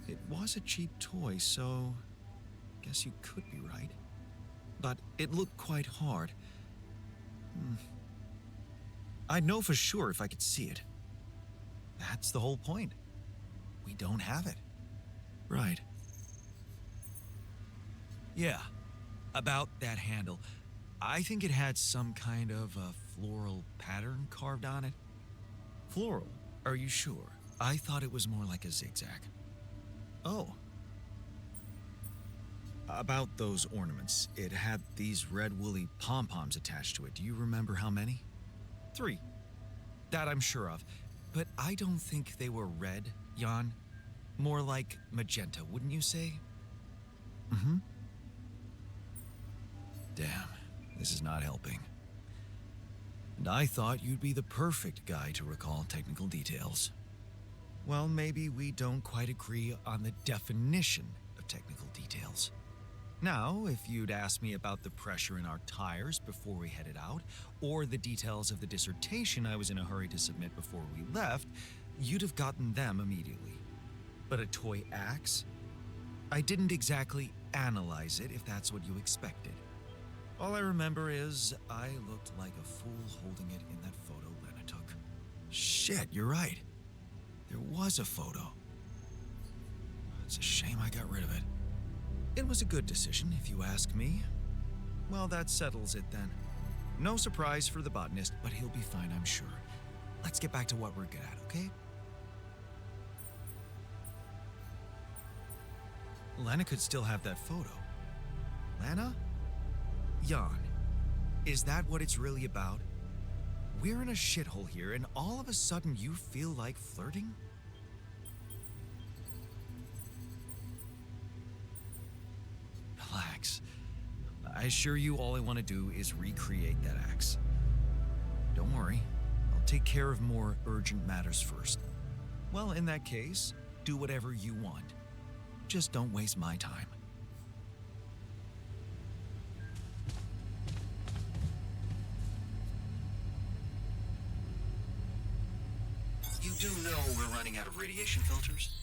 Speaker 2: It was a cheap toy, so guess you could be right. But it looked quite hard. I'd know for sure if I could see it. That's the whole point. We don't have it. Right. Yeah, about that handle. I think it had some kind of a floral pattern carved on it. Floral? Are you sure? I thought it was more like a zigzag. Oh. About those ornaments, it had these red woolly pom-poms attached to it. Do you remember how many? 3. That I'm sure of. But I don't think they were red, Jan. More like magenta, wouldn't you say? Damn, this is not helping. And I thought you'd be the perfect guy to recall technical details. Well, maybe we don't quite agree on the definition of technical details. Now, if you'd asked me about the pressure in our tires before we headed out, or the details of the dissertation I was in a hurry to submit before we left, you'd have gotten them immediately. But a toy axe? I didn't exactly analyze it, if that's what you expected. All I remember is I looked like a fool holding it in that photo Lena took. Shit, you're right. There was a photo. It's a shame I got rid of it. It was a good decision, if you ask me. Well, that settles it then. No surprise for the botanist, but he'll be fine, I'm sure. Let's get back to what we're good at, okay? Lana could still have that photo. Lana? Jan, is that what it's really about? We're in a shithole here, and all of a sudden you feel like flirting? Relax. I assure you all I want to do is recreate that axe. Don't worry, I'll take care of more urgent matters first. Well, in that case, do whatever you want. Just don't waste my time.
Speaker 13: You do know we're running out of radiation filters?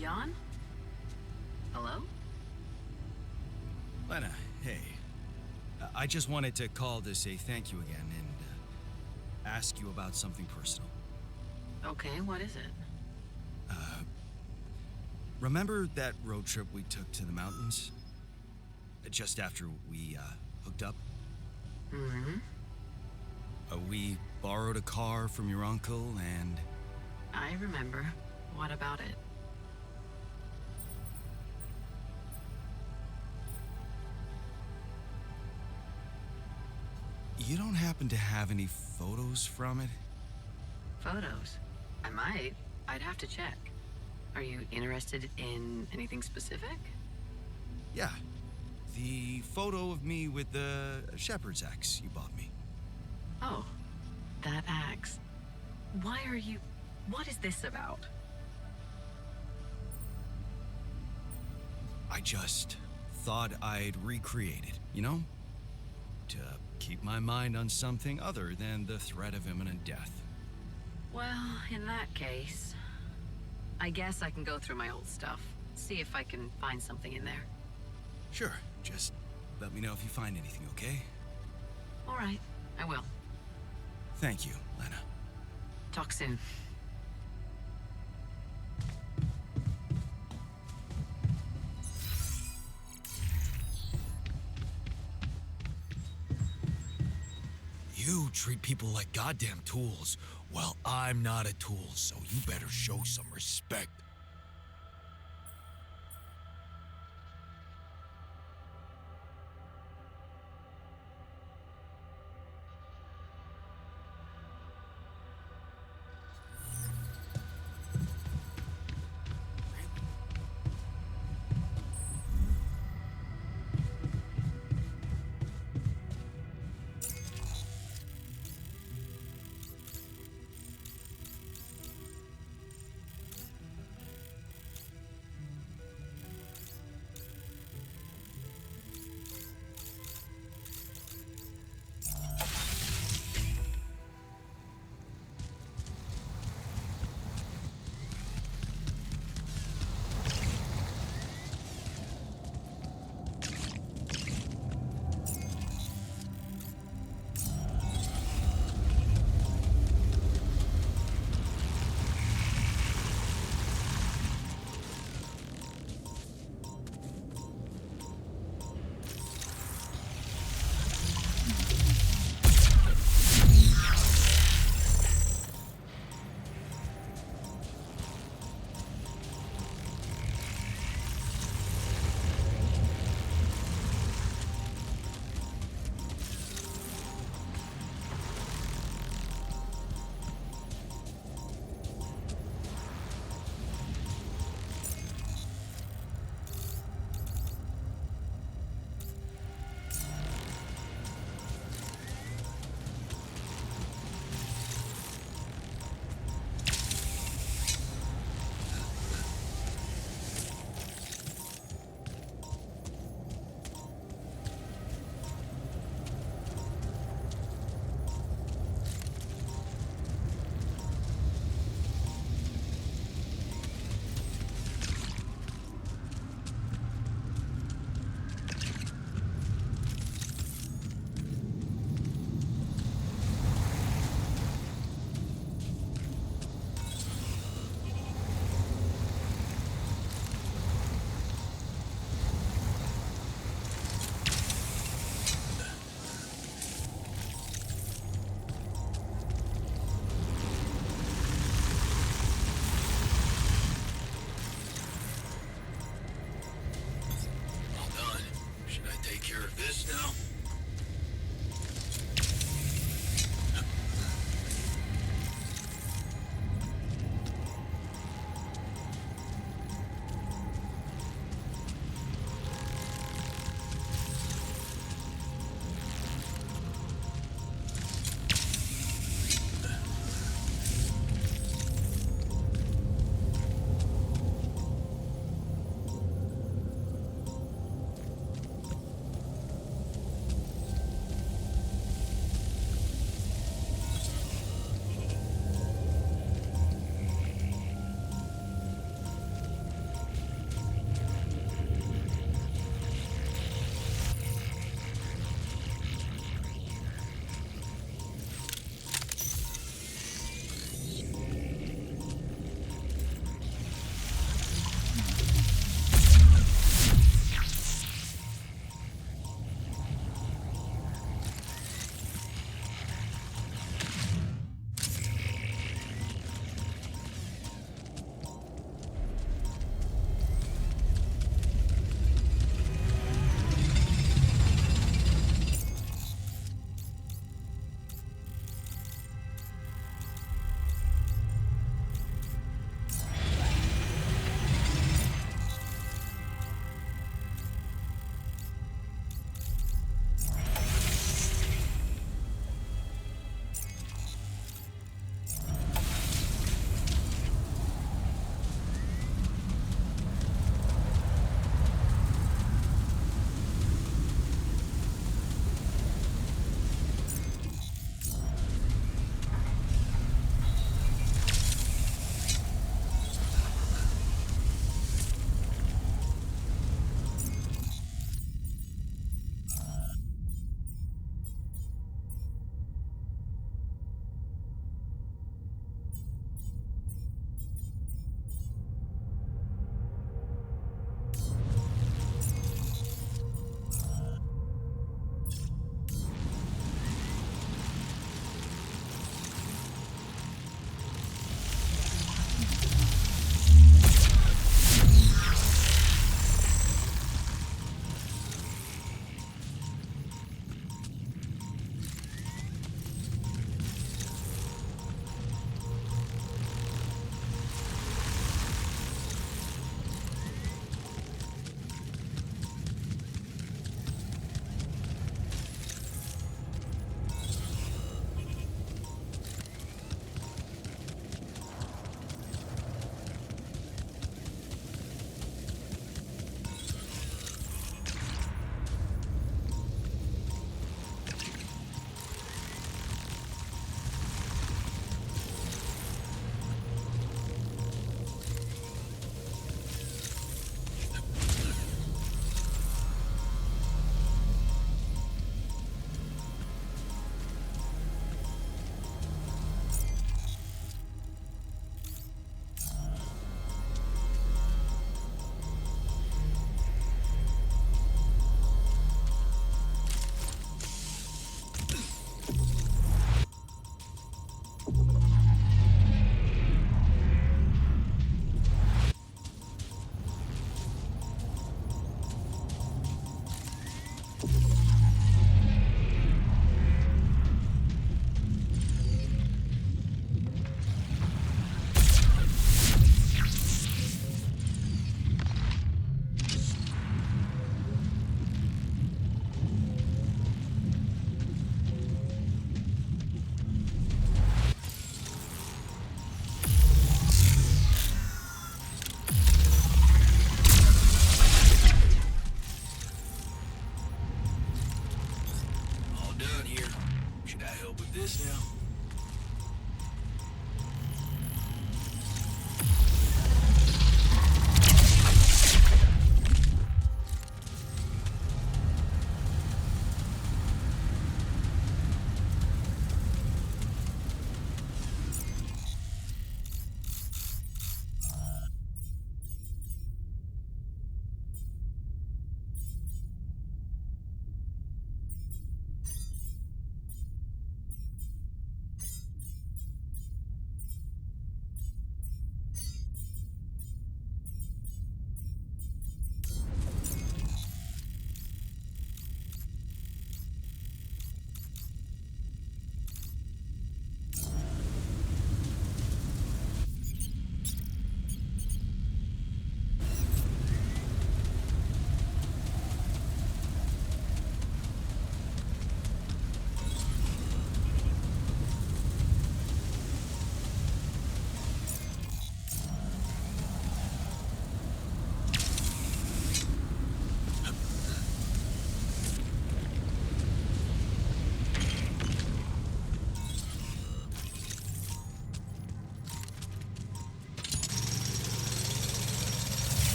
Speaker 4: Jan? Hello?
Speaker 13: Lena, hey. I just wanted to call to say thank you again and ask you about something personal.
Speaker 4: Okay, what is it?
Speaker 13: Remember that road trip we took to the mountains? Just after we hooked up?
Speaker 4: Mm-hmm.
Speaker 13: We borrowed a car from your uncle and...
Speaker 4: I remember. What about it?
Speaker 13: You don't happen to have any photos from it?
Speaker 4: Photos? I might. I'd have to check. Are you interested in anything specific?
Speaker 13: Yeah. The photo of me with the shepherd's axe you bought me.
Speaker 4: Oh, that axe. Why are you... What is this about?
Speaker 13: I just thought I'd recreate it, you know? To keep my mind on something other than the threat of imminent death.
Speaker 4: Well, in that case, I guess I can go through my old stuff. See if I can find something in there.
Speaker 13: Sure, just let me know if you find anything, okay?
Speaker 4: All right, I will.
Speaker 13: Thank you, Lena.
Speaker 4: Talk soon.
Speaker 1: You treat people like goddamn tools. Well, I'm not a tool, so you better show some respect.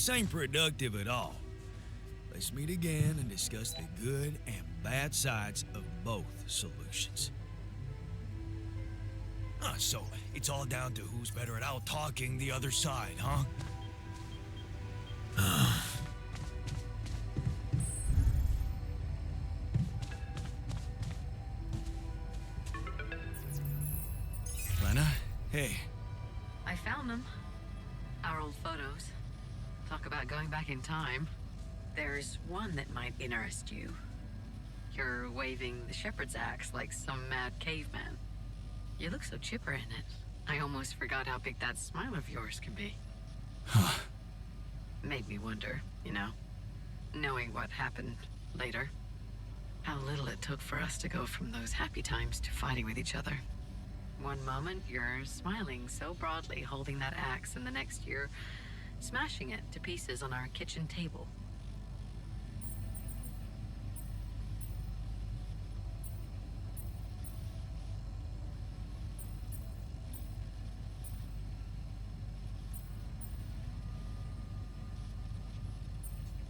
Speaker 1: This ain't productive at all. Let's meet again and discuss the good and bad sides of both solutions. So it's all down to who's better at out-talking the other side, huh? Lena, hey.
Speaker 4: I found them. Our old photos. Talk about going back in time. There's one that might interest you. You're waving the shepherd's axe like some mad caveman. You look so chipper in it. I almost forgot how big that smile of yours can be.
Speaker 1: Huh.
Speaker 4: Made me wonder, you know, knowing what happened later. How little it took for us to go from those happy times to fighting with each other. One moment, you're smiling so broadly, holding that axe, and the next you're smashing it to pieces on our kitchen table.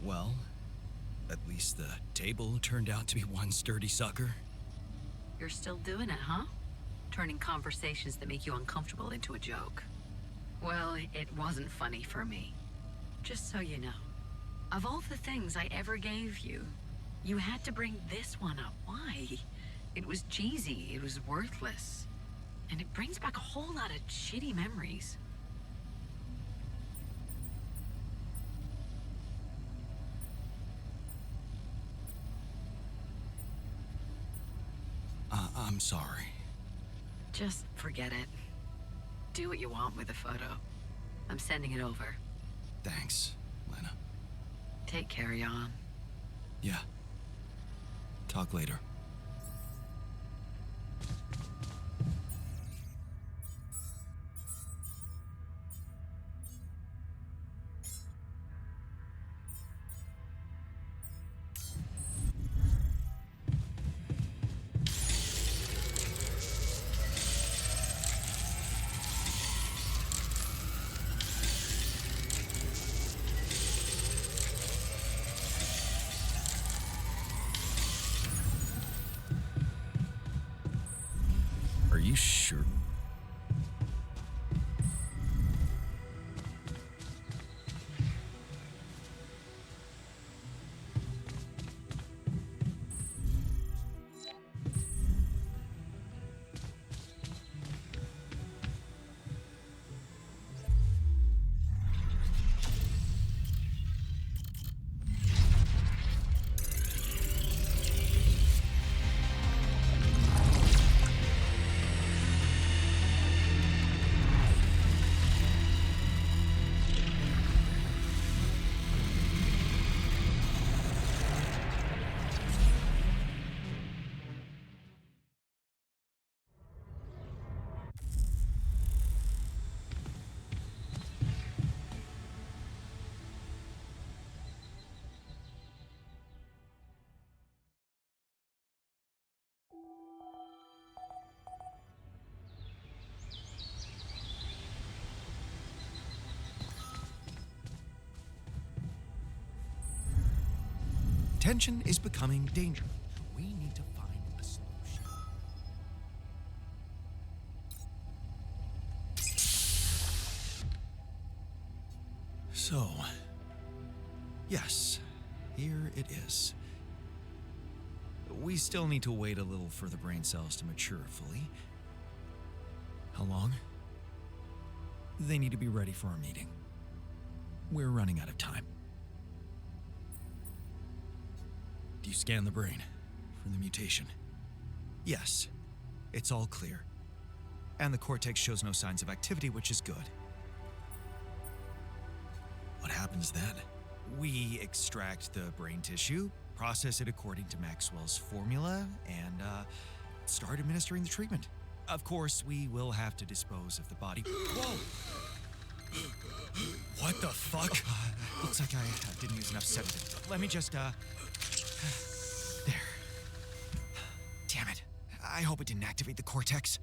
Speaker 1: Well, at least the table turned out to be one sturdy sucker.
Speaker 4: You're still doing it, huh? Turning conversations that make you uncomfortable into a joke. Well, it wasn't funny for me. Just so you know. Of all the things I ever gave you, you had to bring this one up. Why? It was cheesy, it was worthless. And it brings back a whole lot of shitty memories.
Speaker 1: I'm sorry.
Speaker 4: Just forget it. Do what you want with the photo. I'm sending it over.
Speaker 1: Thanks, Lena.
Speaker 4: Take care, Jan.
Speaker 1: Yeah. Talk later. Are you sure? Tension is becoming dangerous. We need to find a solution. So, yes, here it is. We still need to wait a little for the brain cells to mature fully. How long? They need to be ready for our meeting. We're running out of time. Do you scan the brain for the mutation? Yes, it's all clear. And the cortex shows no signs of activity, which is good. What happens then? We extract the brain tissue, process it according to Maxwell's formula, and start administering the treatment. Of course, we will have to dispose of the body. Whoa! What the fuck? Looks like I didn't use enough sedative. Let me just, There. Damn it. I hope it didn't activate the cortex.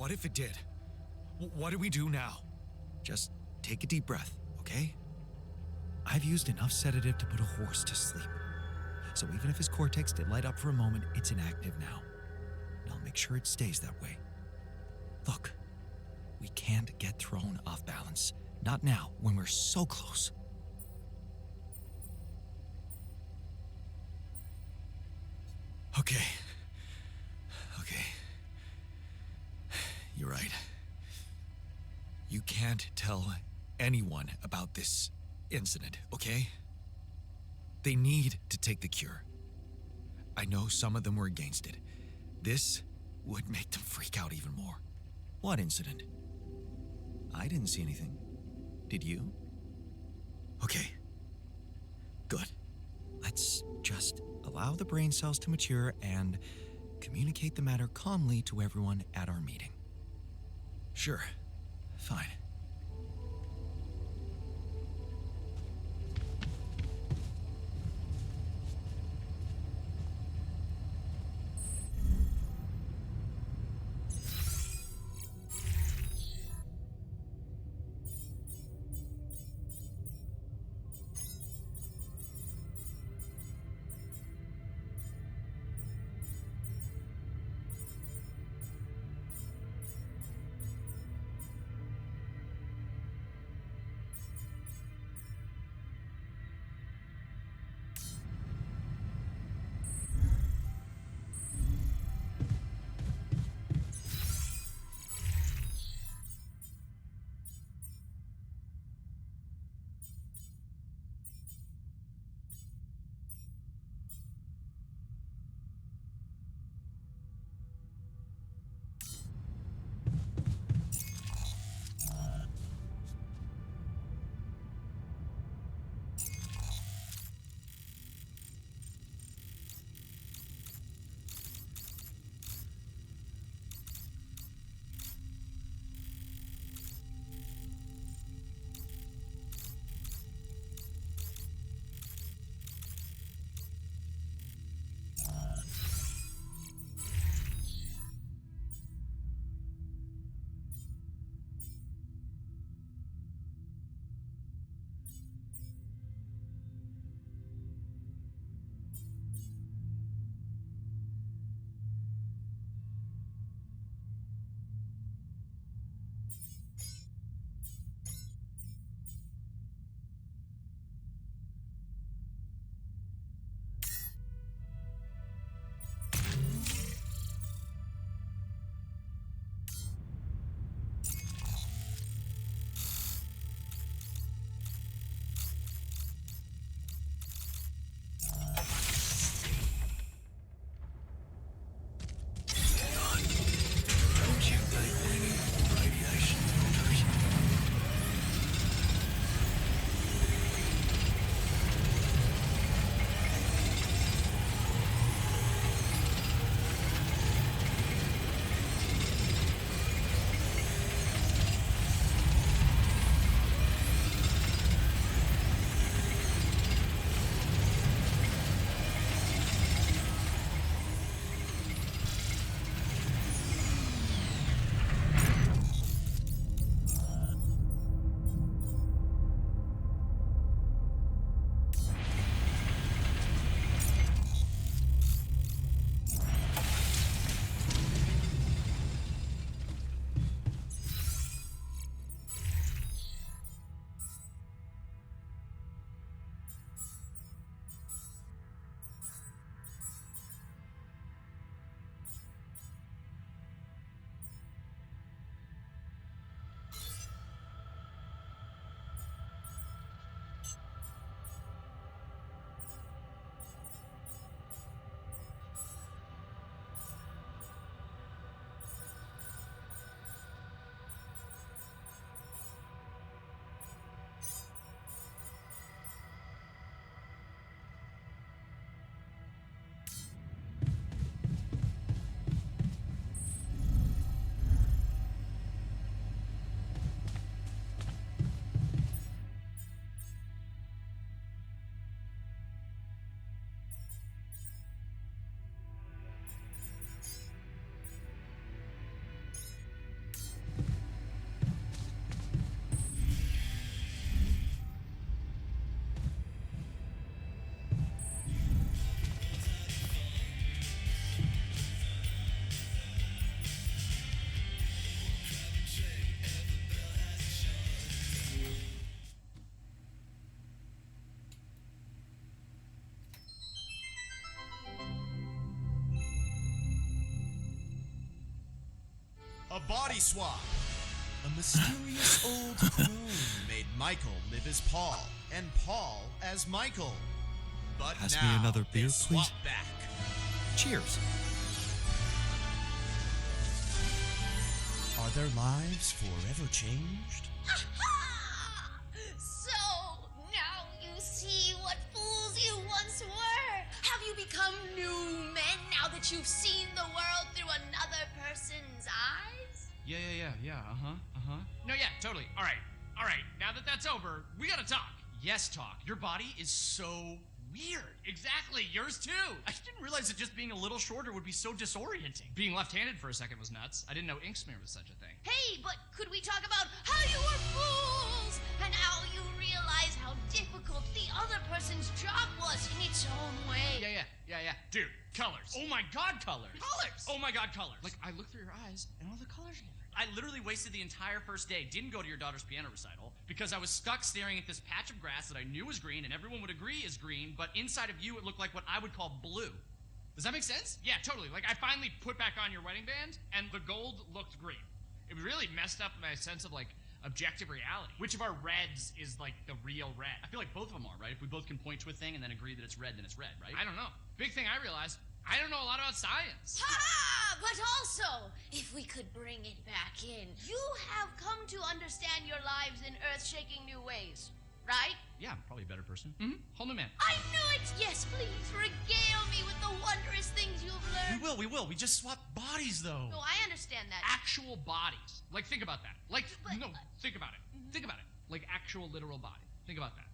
Speaker 2: what if it did? What do we do now? Just take a deep breath, okay? I've used enough sedative to put a horse to sleep. So even if his cortex did light up for a moment, it's inactive now. And I'll make sure it stays that way. Look, we can't get thrown off balance. Not now, when we're so close. Okay. You're right. You can't tell anyone about this incident, okay? They need to take the cure. I know some of them were against it. This would make them freak out even more. What incident? I didn't see anything. Did you? Okay. Good. Let's just allow the brain cells to mature and communicate the matter calmly to everyone at our meeting. Sure. Fine.
Speaker 11: body swap. A mysterious old crone made Michael live as Paul, and Paul as Michael. But
Speaker 3: Pass
Speaker 11: now
Speaker 3: me another beer,
Speaker 11: they swap
Speaker 3: please.
Speaker 11: back.
Speaker 3: Cheers.
Speaker 11: Are their lives forever changed?
Speaker 14: So, now you see what fools you once were. Have you become new men now that you've seen the world through another person's eyes?
Speaker 10: Yeah, No, yeah, totally. All right. Now that that's over, we gotta talk. Yes, talk. Your body is so weird. Exactly. Yours too. I didn't realize that just being a little shorter would be so disorienting. Being left-handed for a second was nuts. I didn't know ink smear was such a thing.
Speaker 14: Hey, but could we talk about how you were fools and how you realized how difficult the other person's job was in its own way?
Speaker 10: Yeah. Dude, colors. Oh my god, colors. Colors. Oh my god, colors. Like, I look through your eyes and all the colors are different. I literally wasted the entire first day, didn't go to your daughter's piano recital, because I was stuck staring at this patch of grass that I knew was green and everyone would agree is green, but inside of you it looked like what I would call blue. Does that make sense? Yeah, totally. Like, I finally put back on your wedding band, and the gold looked green. It really messed up my sense of, like, objective reality. Which of our reds is, like, the real red? I feel like both of them are, right? If we both can point to a thing and then agree that it's red, then it's red, right? I don't know. Big thing I realized, I don't know a lot about science.
Speaker 14: Ha! But also, if we could bring it back in, you have come to understand your lives in earth-shaking new ways, right?
Speaker 10: Yeah, I'm probably a better person. Mm-hmm. Whole new man.
Speaker 14: I knew it! Yes, please, regale me with the wondrous things you've learned.
Speaker 10: We will. We just swap bodies, though.
Speaker 14: No, I understand that.
Speaker 10: Actual bodies. Like, think about that. Like,
Speaker 14: But-
Speaker 10: think about it. Think about it. Like, actual literal body. Think about that.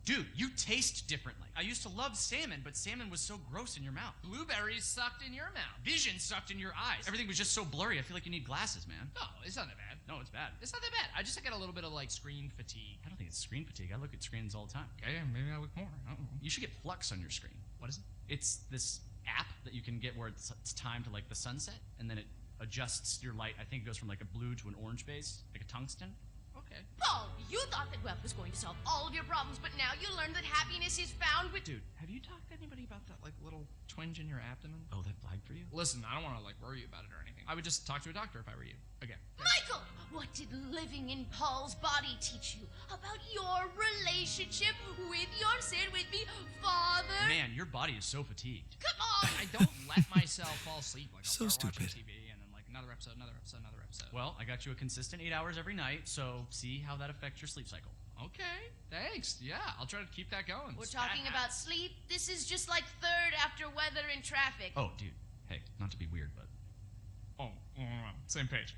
Speaker 10: Dude, you taste differently. I used to love salmon, but salmon was so gross in your mouth. Blueberries sucked in your mouth. Vision sucked in your eyes. Everything was just so blurry. I feel like you need glasses, man. No, it's not that bad. No, it's bad. It's not that bad. I just got a little bit of, like, screen fatigue. I don't think it's screen fatigue. I look at screens all the time. Okay, maybe I look more. I don't know. You should get Flux on your screen. What is it? It's this app that you can get where it's timed to, like, the sunset, and then it adjusts your light. I think it goes from, like, a blue to an orange base, like a tungsten. Okay.
Speaker 14: Paul, you thought that web was going to solve all of your problems, but now you learned that happiness is found with...
Speaker 10: Dude, have you talked to anybody about that, like, little twinge in your abdomen? Oh, that flagged for you? Listen, I don't want to, like, worry you about it or anything. I would just talk to a doctor if I were you. Again.
Speaker 14: Michael, what did living in Paul's body teach you about your relationship with your, say it with me, father?
Speaker 10: Man, your body is so fatigued.
Speaker 14: Come on!
Speaker 10: I don't let myself fall asleep. Like, I'll
Speaker 3: So
Speaker 10: start watching
Speaker 3: stupid.
Speaker 10: TV and then, like, another episode. Well, I got you a consistent 8 hours every night, so see how that affects your sleep cycle. Okay, thanks. Yeah, I'll try to keep that going.
Speaker 14: We're talking about sleep. This is just like third after weather in traffic.
Speaker 10: Oh, dude. Hey, not to be weird, but... Oh, same page.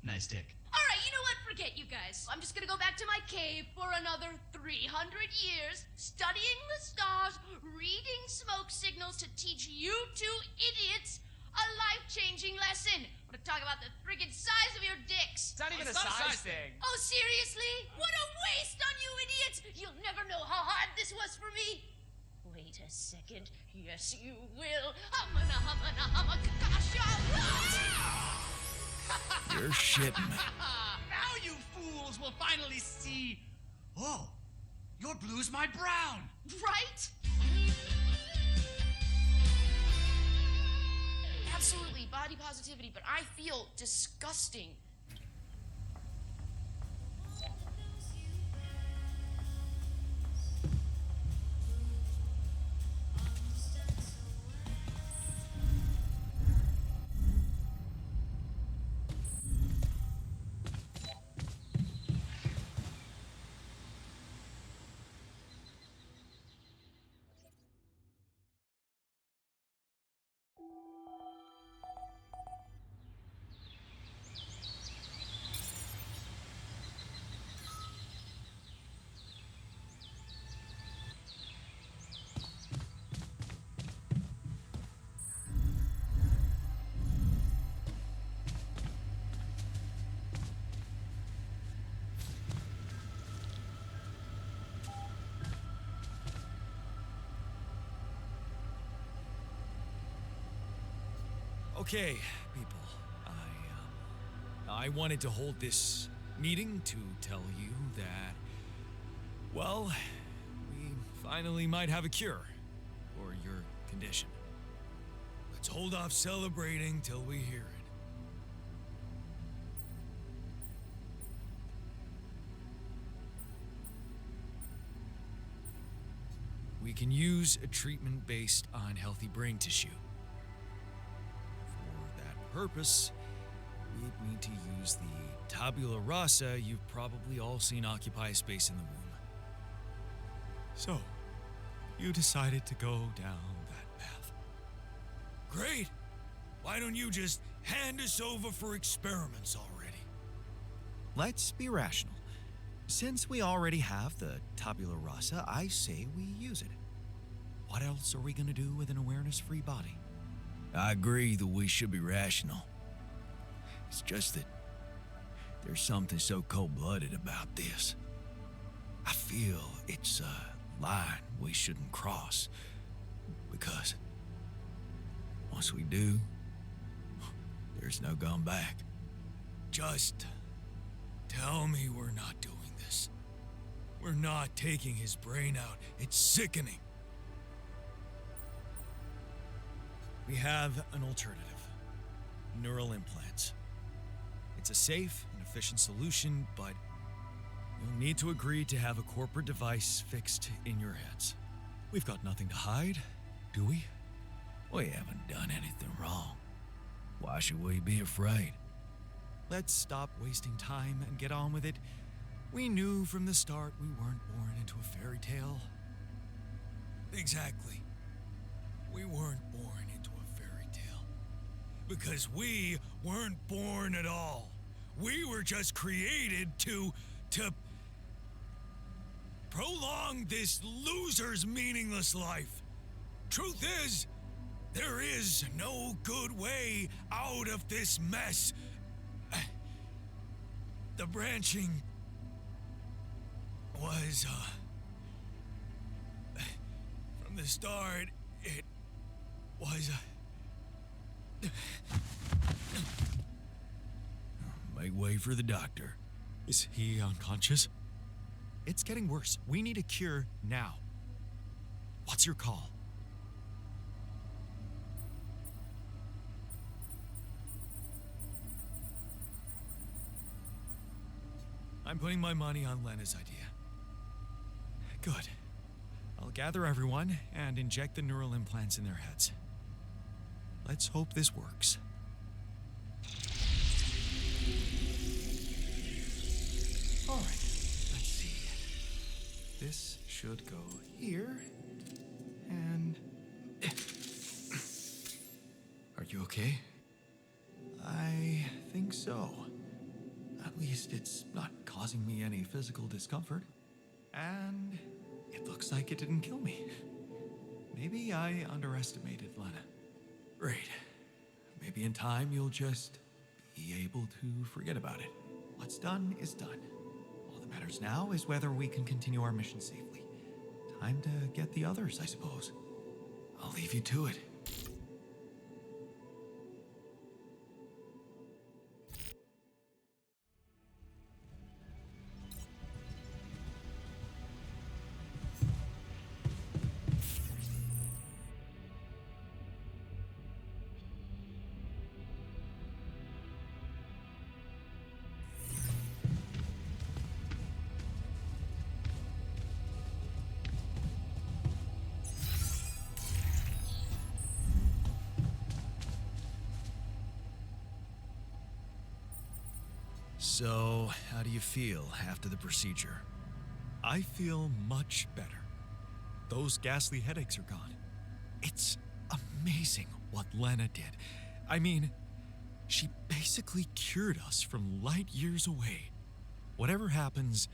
Speaker 10: Nice dick.
Speaker 14: All right, you know what? Forget you guys. I'm just gonna go back to my cave for another 300 years, studying the stars, reading smoke signals to teach you two idiots a life-changing lesson. I'm gonna talk about the friggin' size of your dicks.
Speaker 11: It's not even a size thing.
Speaker 14: Oh, seriously? What a waste on you idiots! You'll never know how hard this was for me. Wait a second. Yes, you will.
Speaker 3: You're shitting me.
Speaker 10: Now you fools will finally see... Oh, your blue's my brown.
Speaker 14: Right? Absolutely, body positivity, but I feel disgusting.
Speaker 3: Okay, people. I wanted to hold this meeting to tell you that, well, we finally might have a cure for your condition. Let's hold off celebrating till we hear it.
Speaker 2: can use a treatment based on healthy brain tissue. For that purpose, we'd need to use the tabula rasa you've probably all seen occupy a space in the womb.
Speaker 3: So, you decided to go down that path.
Speaker 1: Great! Why don't you just hand us over for experiments already?
Speaker 2: Let's be rational. Since we already have the tabula rasa, I say we use it. What else are we gonna do with an awareness-free body?
Speaker 1: I agree that we should be rational. It's just that there's something so cold-blooded about this. I feel it's a line we shouldn't cross, because once we do, there's no going back. Just tell me we're not doing this. We're not taking his brain out. It's sickening.
Speaker 2: We have an alternative. Neural implants. It's a safe and efficient solution, but you'll need to agree to have a corporate device fixed in your heads.
Speaker 3: We've got nothing to hide, do we?
Speaker 1: We haven't done anything wrong. Why should we be afraid?
Speaker 2: Let's stop wasting time and get on with it. We knew from the start we weren't born into a fairy tale.
Speaker 1: Exactly. We weren't born into a fairy tale. Because we weren't born at all. We were just created to prolong this loser's meaningless life. Truth is, there is no good way out of this mess. The branching was, from the start, it was, make way for the doctor.
Speaker 3: Is he unconscious?
Speaker 2: It's getting worse. We need a cure now. What's your call?
Speaker 3: I'm putting my money on Lena's idea. Good. I'll gather everyone and inject the neural implants in their heads. Let's hope this works. All right, let's see. This should go here, and... Are you okay? I think so. At least it's not causing me any physical discomfort. And it looks like it didn't kill me. Maybe I underestimated Lena. Great. Maybe in time you'll just be able to forget about it. What's done is done. All that matters now is whether we can continue our mission safely. Time to get the others, I suppose. I'll leave you to it.
Speaker 2: So, how do you feel after the procedure?
Speaker 3: I feel much better. Those ghastly headaches are gone. It's amazing what Lena did. I mean, she basically cured us from light years away. Whatever happens,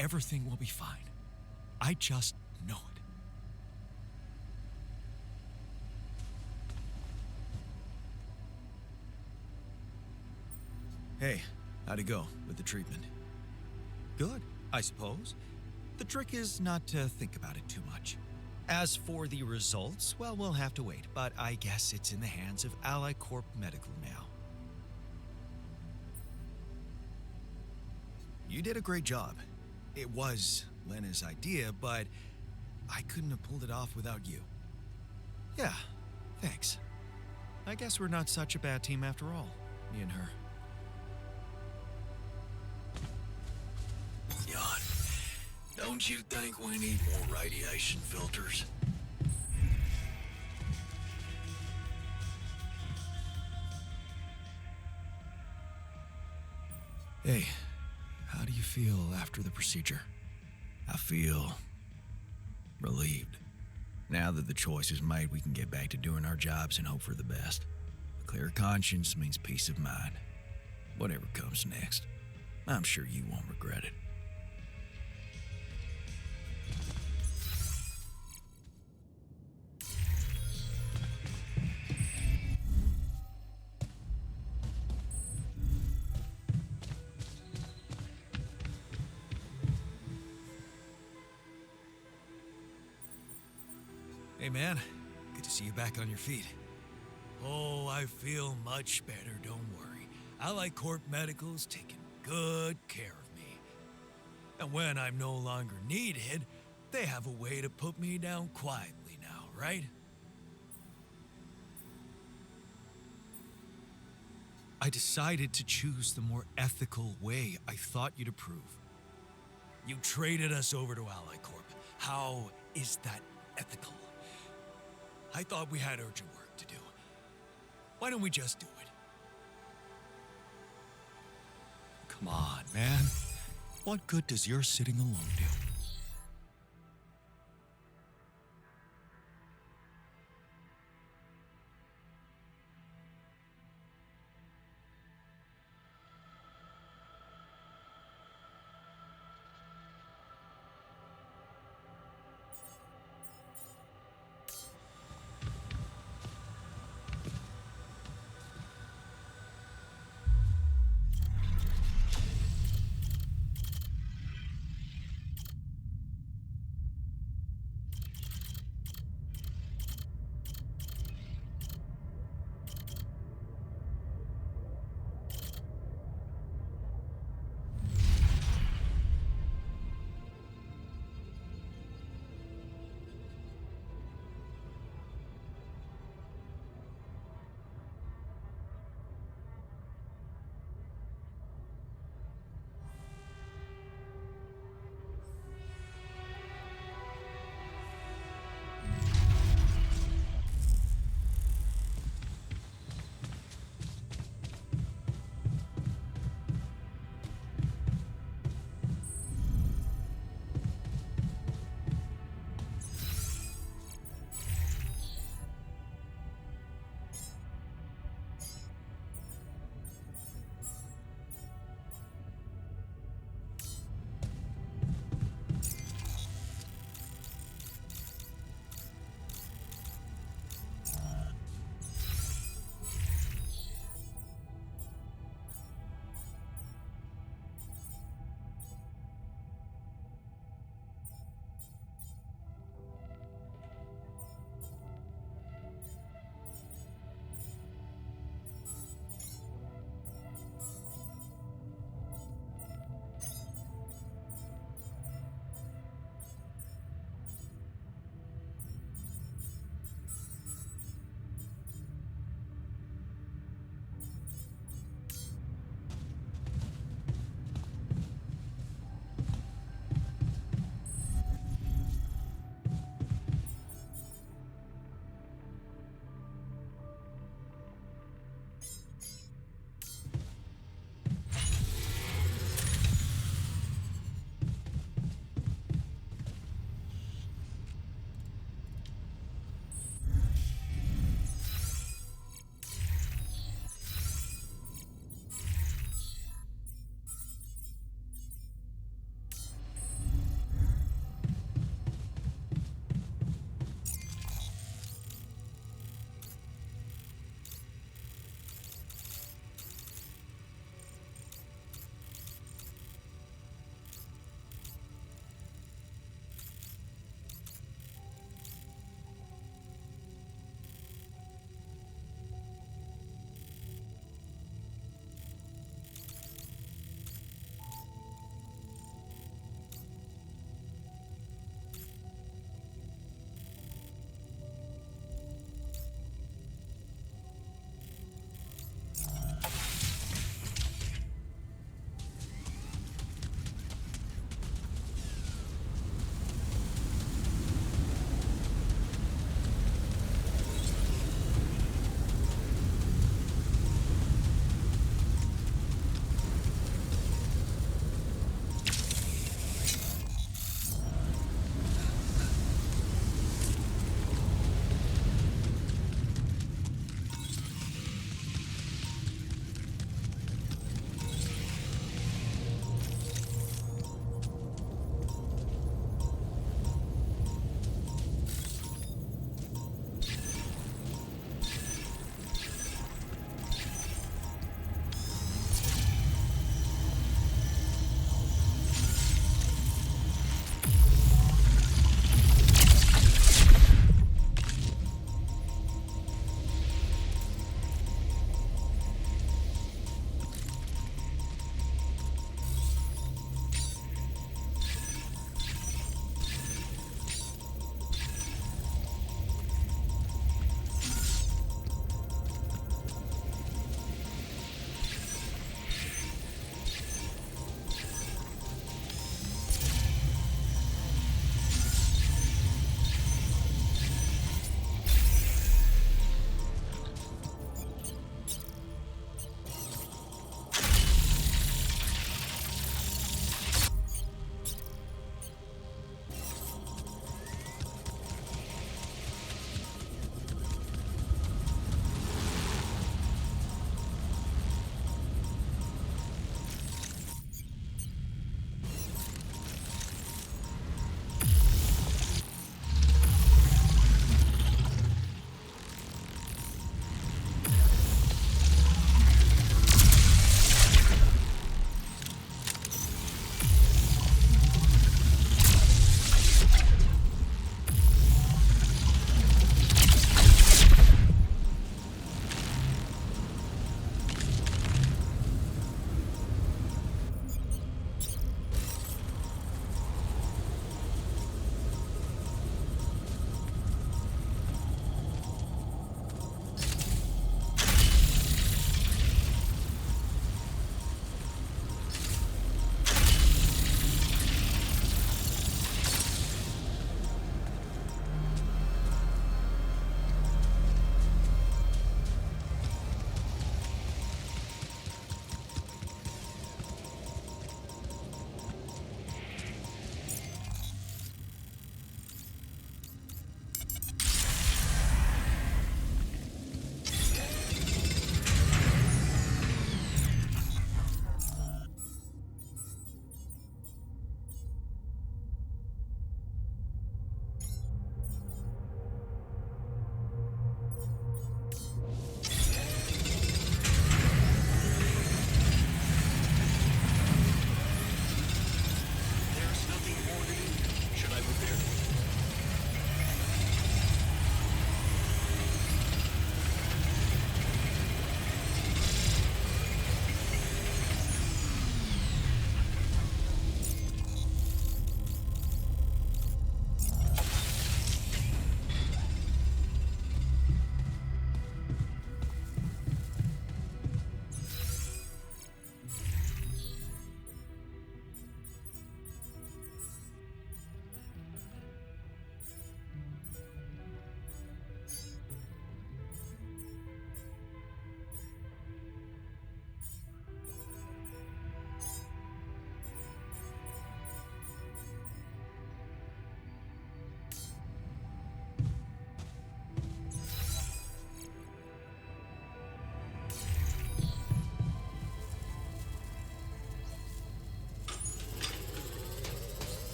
Speaker 3: everything will be fine. I just know it.
Speaker 2: Hey, how'd it go with the treatment? Good, I suppose. The trick is not to think about it too much. As for the results, well, we'll have to wait, but I guess it's in the hands of Ally Corp Medical now. You did a great job. It was Lena's idea, but I couldn't have pulled it off without you. Yeah, thanks. I guess we're not such a bad team after all, me and her.
Speaker 1: Jan, don't you think we need more radiation filters?
Speaker 2: Hey, how do you feel after the procedure?
Speaker 1: I feel relieved. Now that the choice is made, we can get back to doing our jobs and hope for the best. A clear conscience means peace of mind. Whatever comes next, I'm sure you won't regret it.
Speaker 2: Hey, man. Good to see you back on your feet.
Speaker 1: Oh, I feel much better, don't worry. Allied Corp Medical's taking good care of me. And when I'm no longer needed, they have a way to put me down quietly now, right?
Speaker 2: I decided to choose the more ethical way I thought you'd approve.
Speaker 1: You traded us over to Allied Corp. How is that ethical? I thought we had urgent work to do. Why don't we just do it?
Speaker 2: Come on, man. What good does your sitting alone do?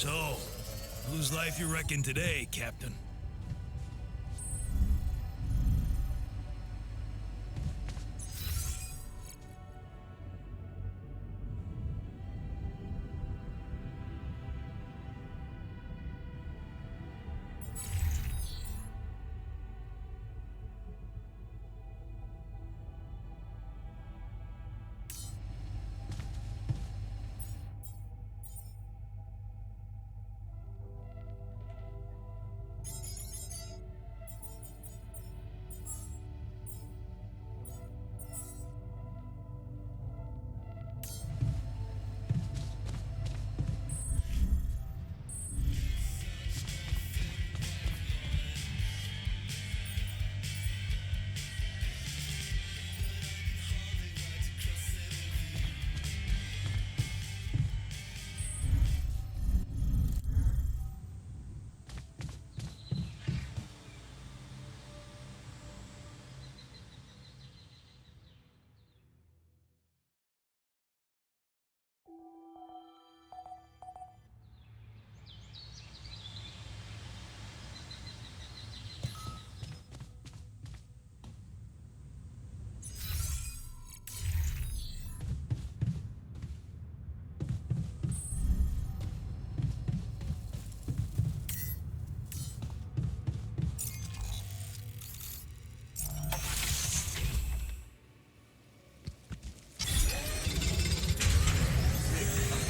Speaker 1: So, whose life you reckon today, Captain?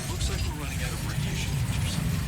Speaker 8: Looks like we're running out of radiation or something.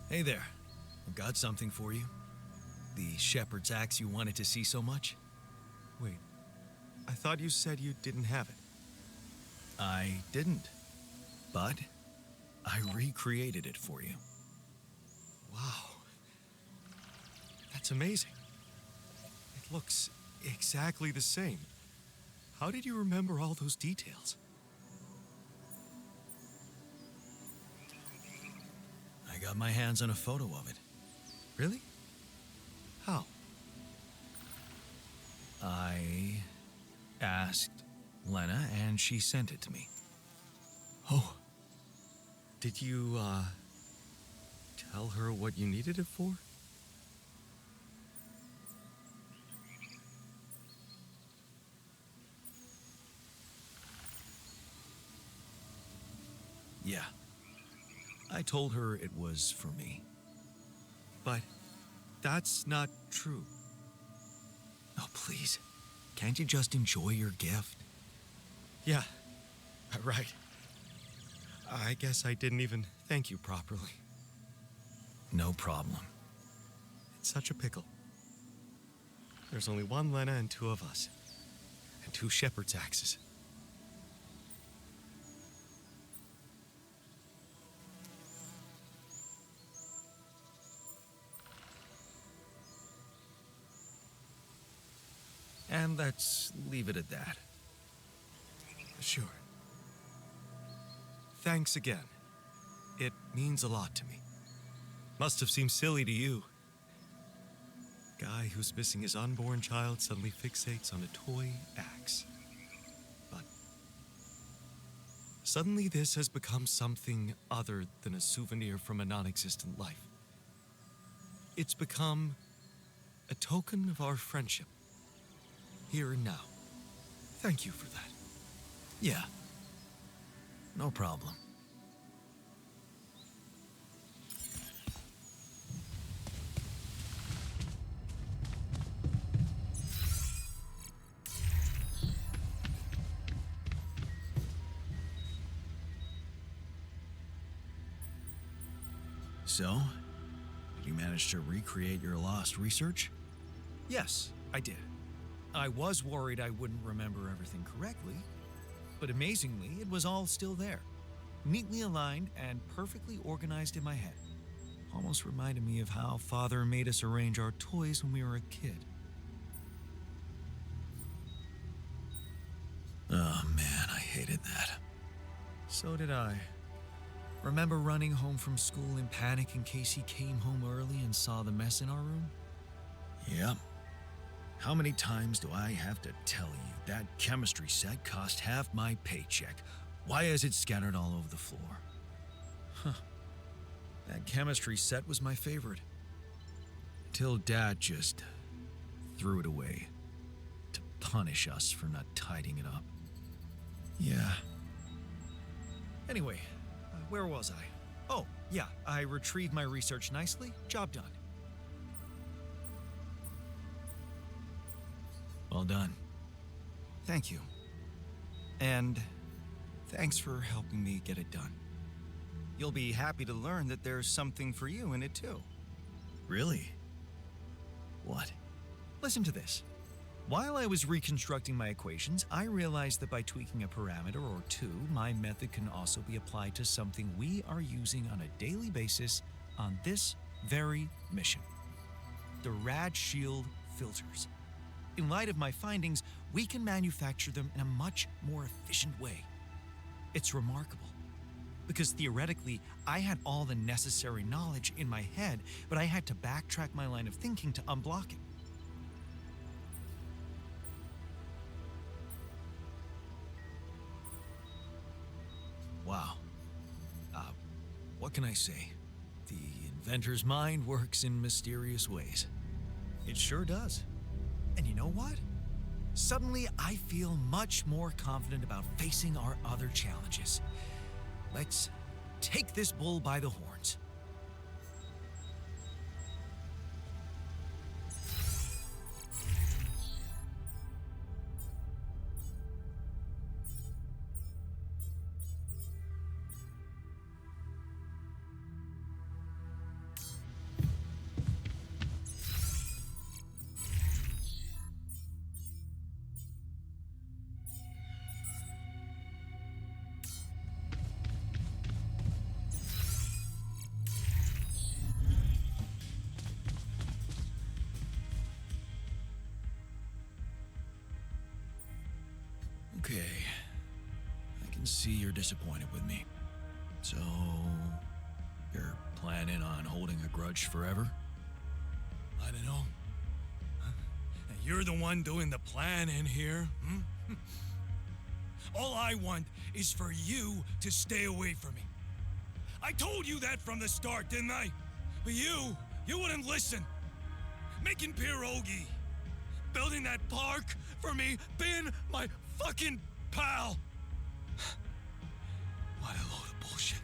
Speaker 2: Hey there. I've got something for you. The shepherd's axe you wanted to see so much.
Speaker 13: Wait, I thought you said you didn't have it.
Speaker 2: I didn't. But I recreated it for you.
Speaker 13: Wow. That's amazing. It looks exactly the same. How did you remember all those details?
Speaker 2: I got my hands on a photo of it.
Speaker 13: Really? How?
Speaker 2: I asked Lena, and she sent it to me.
Speaker 13: Oh. Did you, tell her what you needed it for?
Speaker 2: Yeah. I told her it was for me.
Speaker 13: But that's not true.
Speaker 2: Oh, please. Can't you just enjoy your gift?
Speaker 13: Yeah, right. I guess I didn't even thank you properly.
Speaker 2: No problem.
Speaker 13: It's such a pickle. There's only one Lena and two of us.
Speaker 2: 2 shepherd's axes. And let's leave it at that. Sure. Thanks again. It means a lot to me. Must have seemed silly to you. Guy who's missing his unborn child suddenly fixates on a toy axe. But suddenly this has become something other than a souvenir from a non-existent life. It's become a token of our friendship. Here and now. Thank you for that.
Speaker 1: Yeah. No problem. So, did you manage to recreate your lost research?
Speaker 2: Yes, I did. I was worried I wouldn't remember everything correctly, but amazingly, it was all still there, neatly aligned and perfectly organized in my head. Almost reminded me of how Father made us arrange our toys when we were a kid.
Speaker 1: Oh man, I hated that.
Speaker 2: So did I. Remember running home from school in panic in case he came home early and saw the mess in our room?
Speaker 1: Yep. How many times do I have to tell you that chemistry set cost half my paycheck? Why is it scattered all over the floor?
Speaker 2: Huh. That chemistry set was my favorite.
Speaker 1: Till Dad just threw it away to punish us for not tidying it up.
Speaker 2: Yeah. Anyway, where was I? Oh, yeah, I retrieved my research nicely. Job done.
Speaker 1: Well done.
Speaker 2: Thank you. And thanks for helping me get it done. You'll be happy to learn that there's something for you in it too.
Speaker 1: Really? What?
Speaker 2: Listen to this. While I was reconstructing my equations, I realized that by tweaking a parameter or two, my method can also be applied to something we are using on a daily basis on this very mission. The Rad Shield filters. In light of my findings, we can manufacture them in a much more efficient way. It's remarkable, because theoretically, I had all the necessary knowledge in my head, but I had to backtrack my line of thinking to unblock it.
Speaker 1: Wow. What can I say? The inventor's mind works in mysterious ways.
Speaker 2: It sure does. And you know what? Suddenly, I feel much more confident about facing our other challenges. Let's take this bull by the horns.
Speaker 1: Okay. I can see you're disappointed with me. So, you're planning on holding a grudge forever?
Speaker 13: I don't know. Huh? You're the one doing the planning here. All I want is for you to stay away from me. I told you that from the start, didn't I? But you wouldn't listen. Making pierogi, building that park for me, being my fucking pal. What a load of bullshit.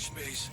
Speaker 1: space.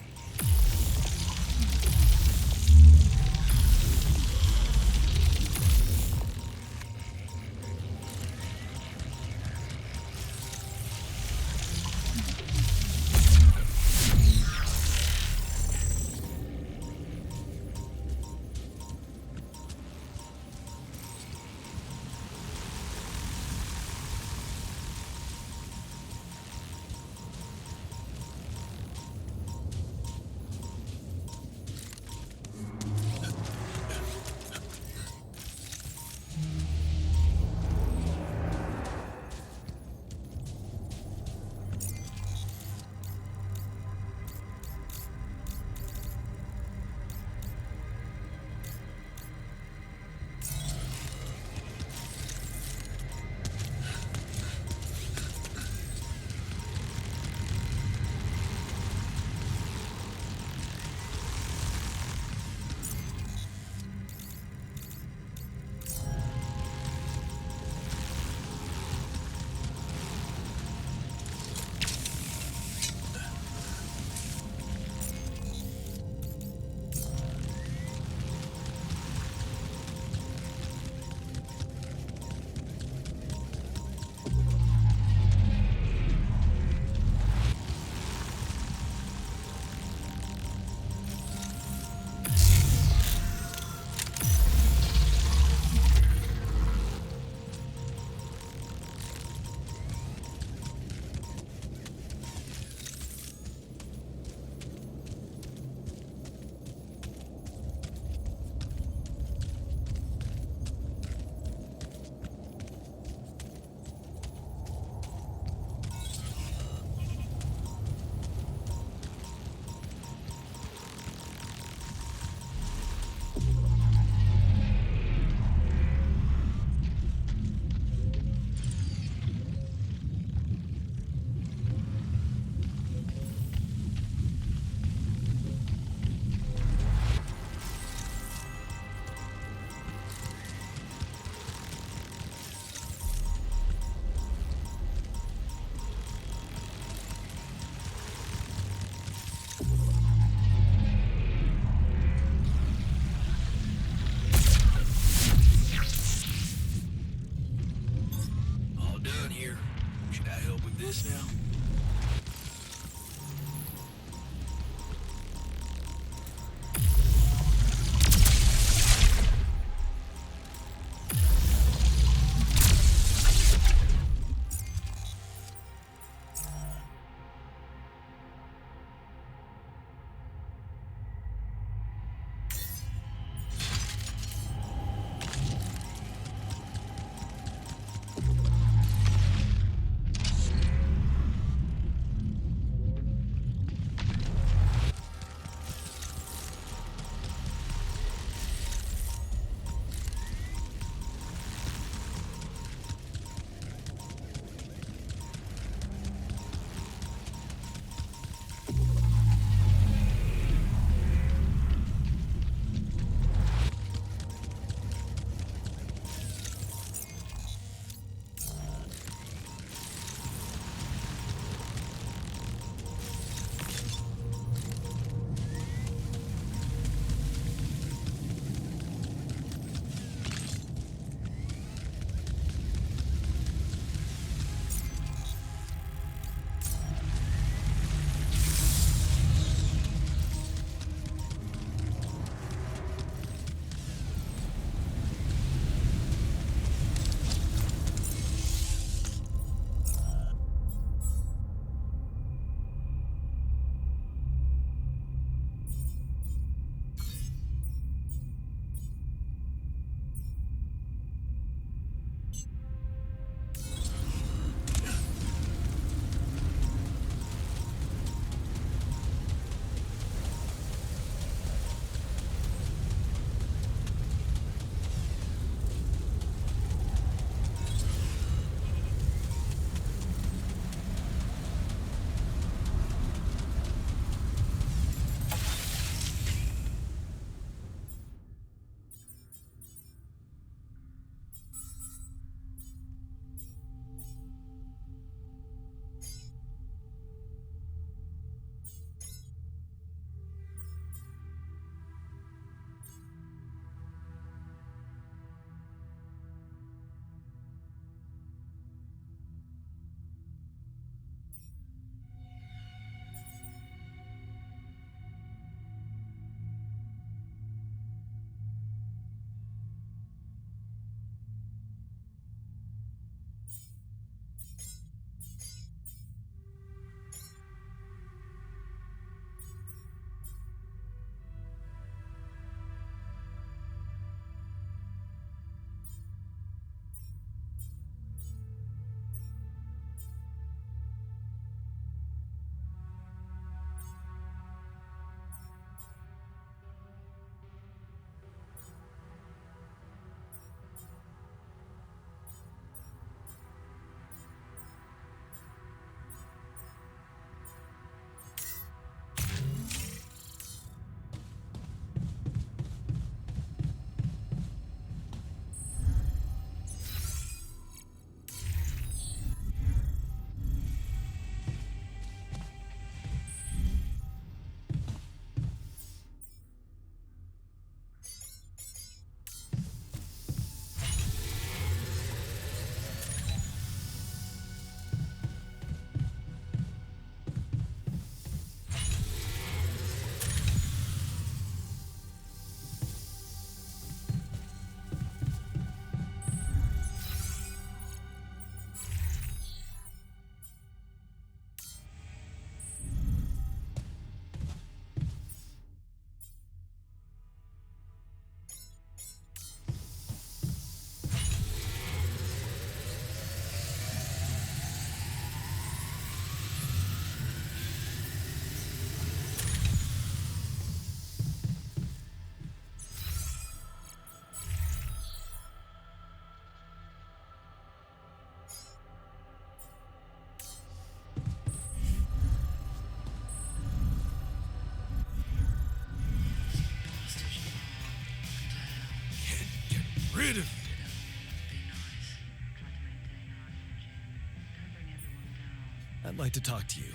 Speaker 2: I'd like to talk to you.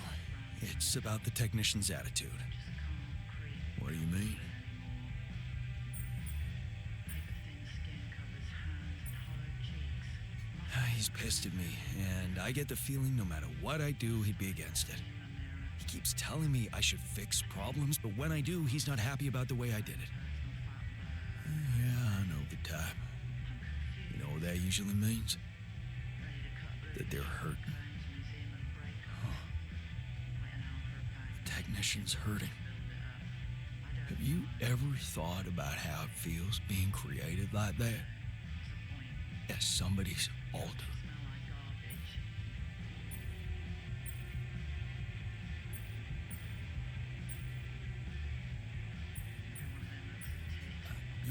Speaker 2: It's about the technician's attitude.
Speaker 1: What do you mean?
Speaker 2: He's pissed at me, and I get the feeling no matter what I do, he'd be against it. He keeps telling me I should fix problems, but when I do, he's not happy about the way I did it.
Speaker 1: Yeah, I know the type. You know what that usually means? That they're hurting.
Speaker 2: The technician's hurting. Have you ever thought about how it feels being created like that? As somebody's altar.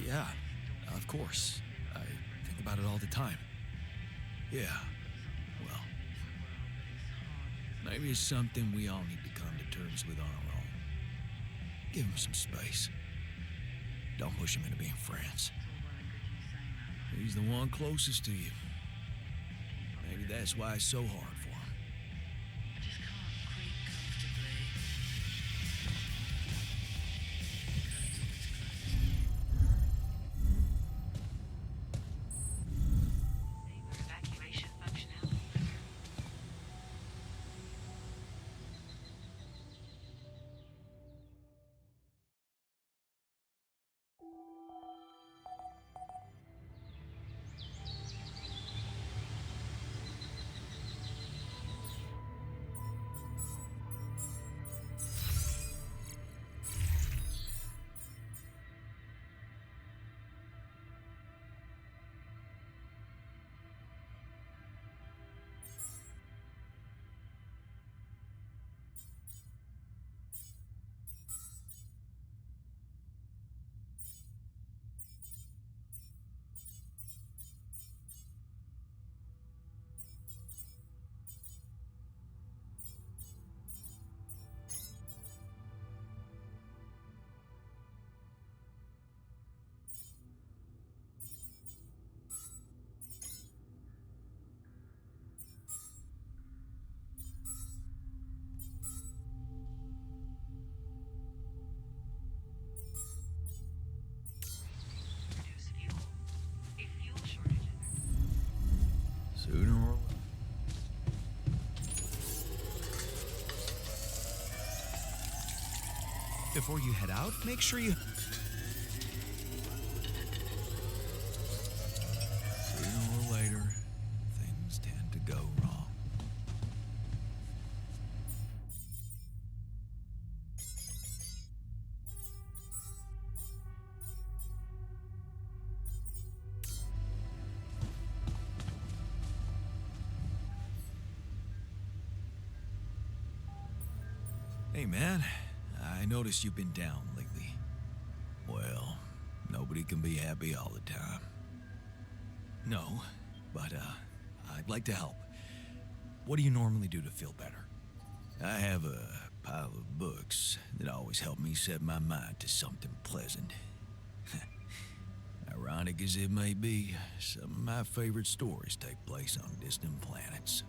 Speaker 2: Yeah, of course. I think about it all the time.
Speaker 1: Yeah, well, maybe it's something we all need to come to terms with on our own. Give him some space. Don't push him into being friends. He's the one closest to you. Maybe that's why it's so hard for him.
Speaker 4: Evacuation functionality.
Speaker 1: Sooner or later.
Speaker 2: Before you head out, make sure you...
Speaker 1: Sooner or later, things tend to go wrong.
Speaker 2: Hey, man. I noticed you've been down lately.
Speaker 1: Well, nobody can be happy all the time.
Speaker 2: No, but, I'd like to help. What do you normally do to feel better?
Speaker 1: I have a pile of books that always help me set my mind to something pleasant. Ironic as it may be, some of my favorite stories take place on distant planets.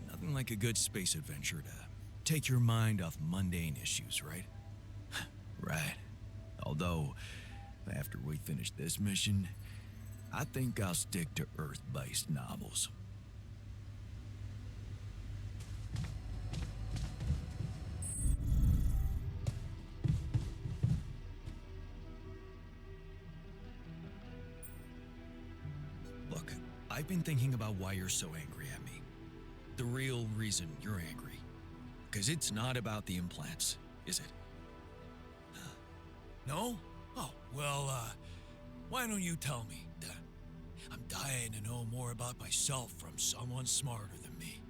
Speaker 2: Nothing like a good space adventure to take your mind off mundane issues, right?
Speaker 1: Right. Although, after we finish this mission, I think I'll stick to Earth-based novels.
Speaker 2: Look, I've been thinking about why you're so angry at me. The real reason you're angry. Because it's not about the implants, is it?
Speaker 1: No? Oh, well, why don't you tell me? I'm dying to know more about myself from someone smarter than me.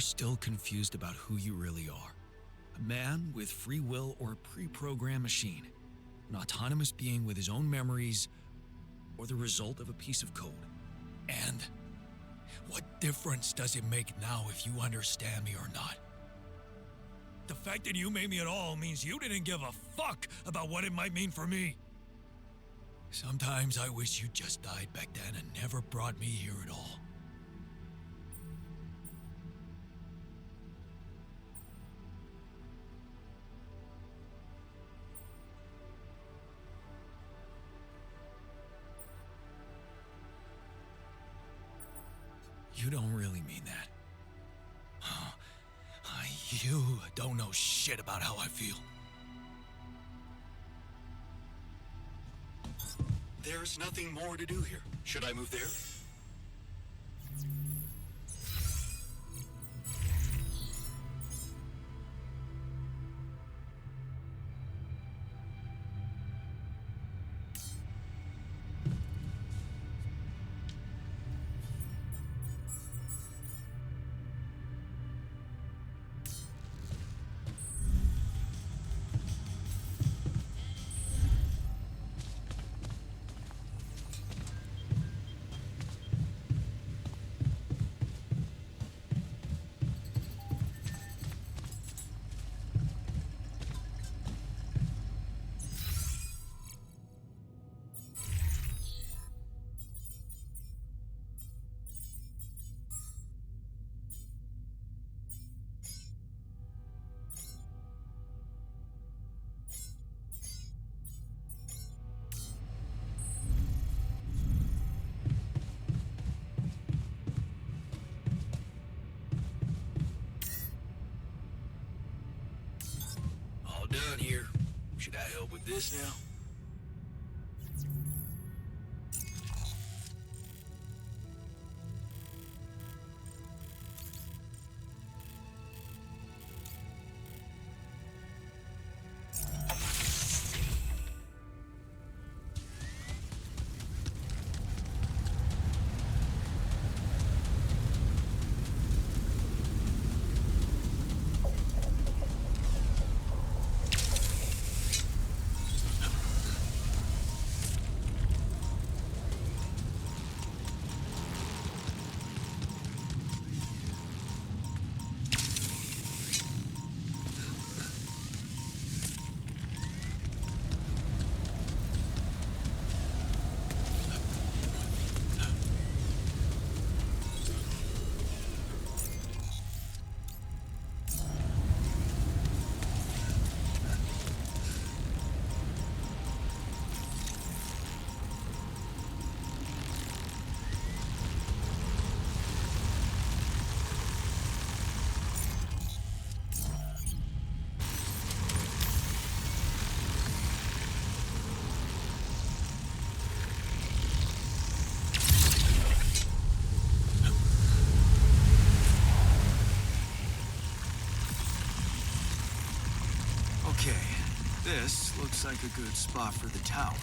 Speaker 2: still confused about who you really are. A man with free will or a pre-programmed machine. An autonomous being with his own memories or the result of a piece of code.
Speaker 1: And what difference does it make now if you understand me or not? The fact that you made me at all means you didn't give a fuck about what it might mean for me. Sometimes I wish you just died back then and never brought me here at all.
Speaker 2: You don't really mean that.
Speaker 1: You don't know shit about how I feel.
Speaker 13: There's nothing more to do here. Should I move there?
Speaker 1: All done here. Should I help with this now?
Speaker 2: Okay, this looks like a good spot for the tower.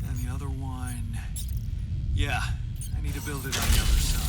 Speaker 2: And the other one... Yeah, I need to build it on the other side.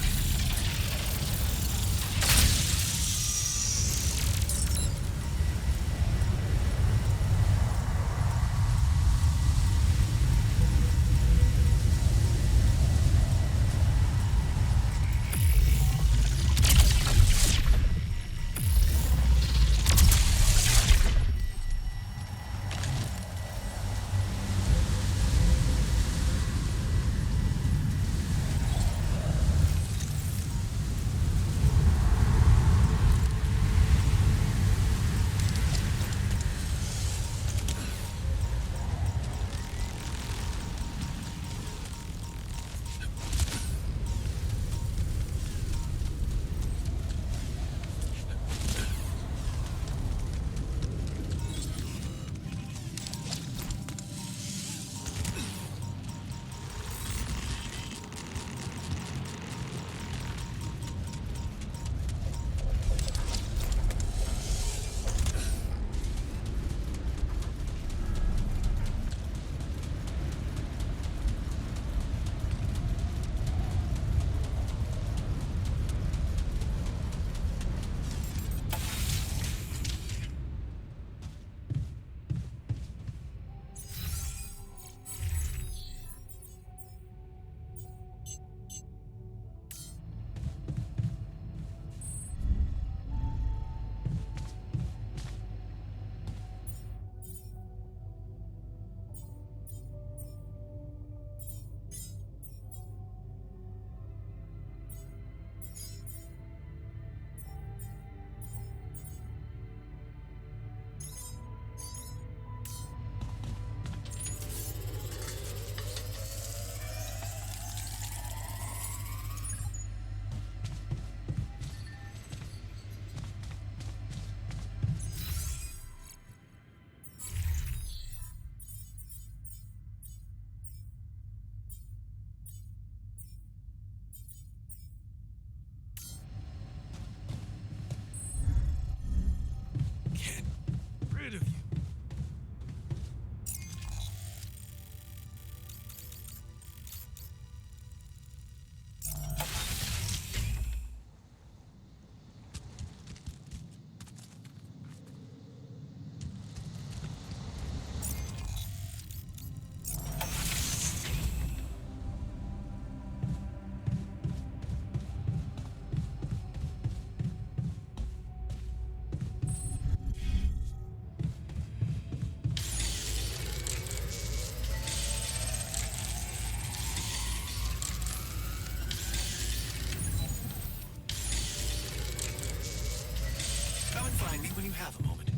Speaker 1: Find me when you have a moment.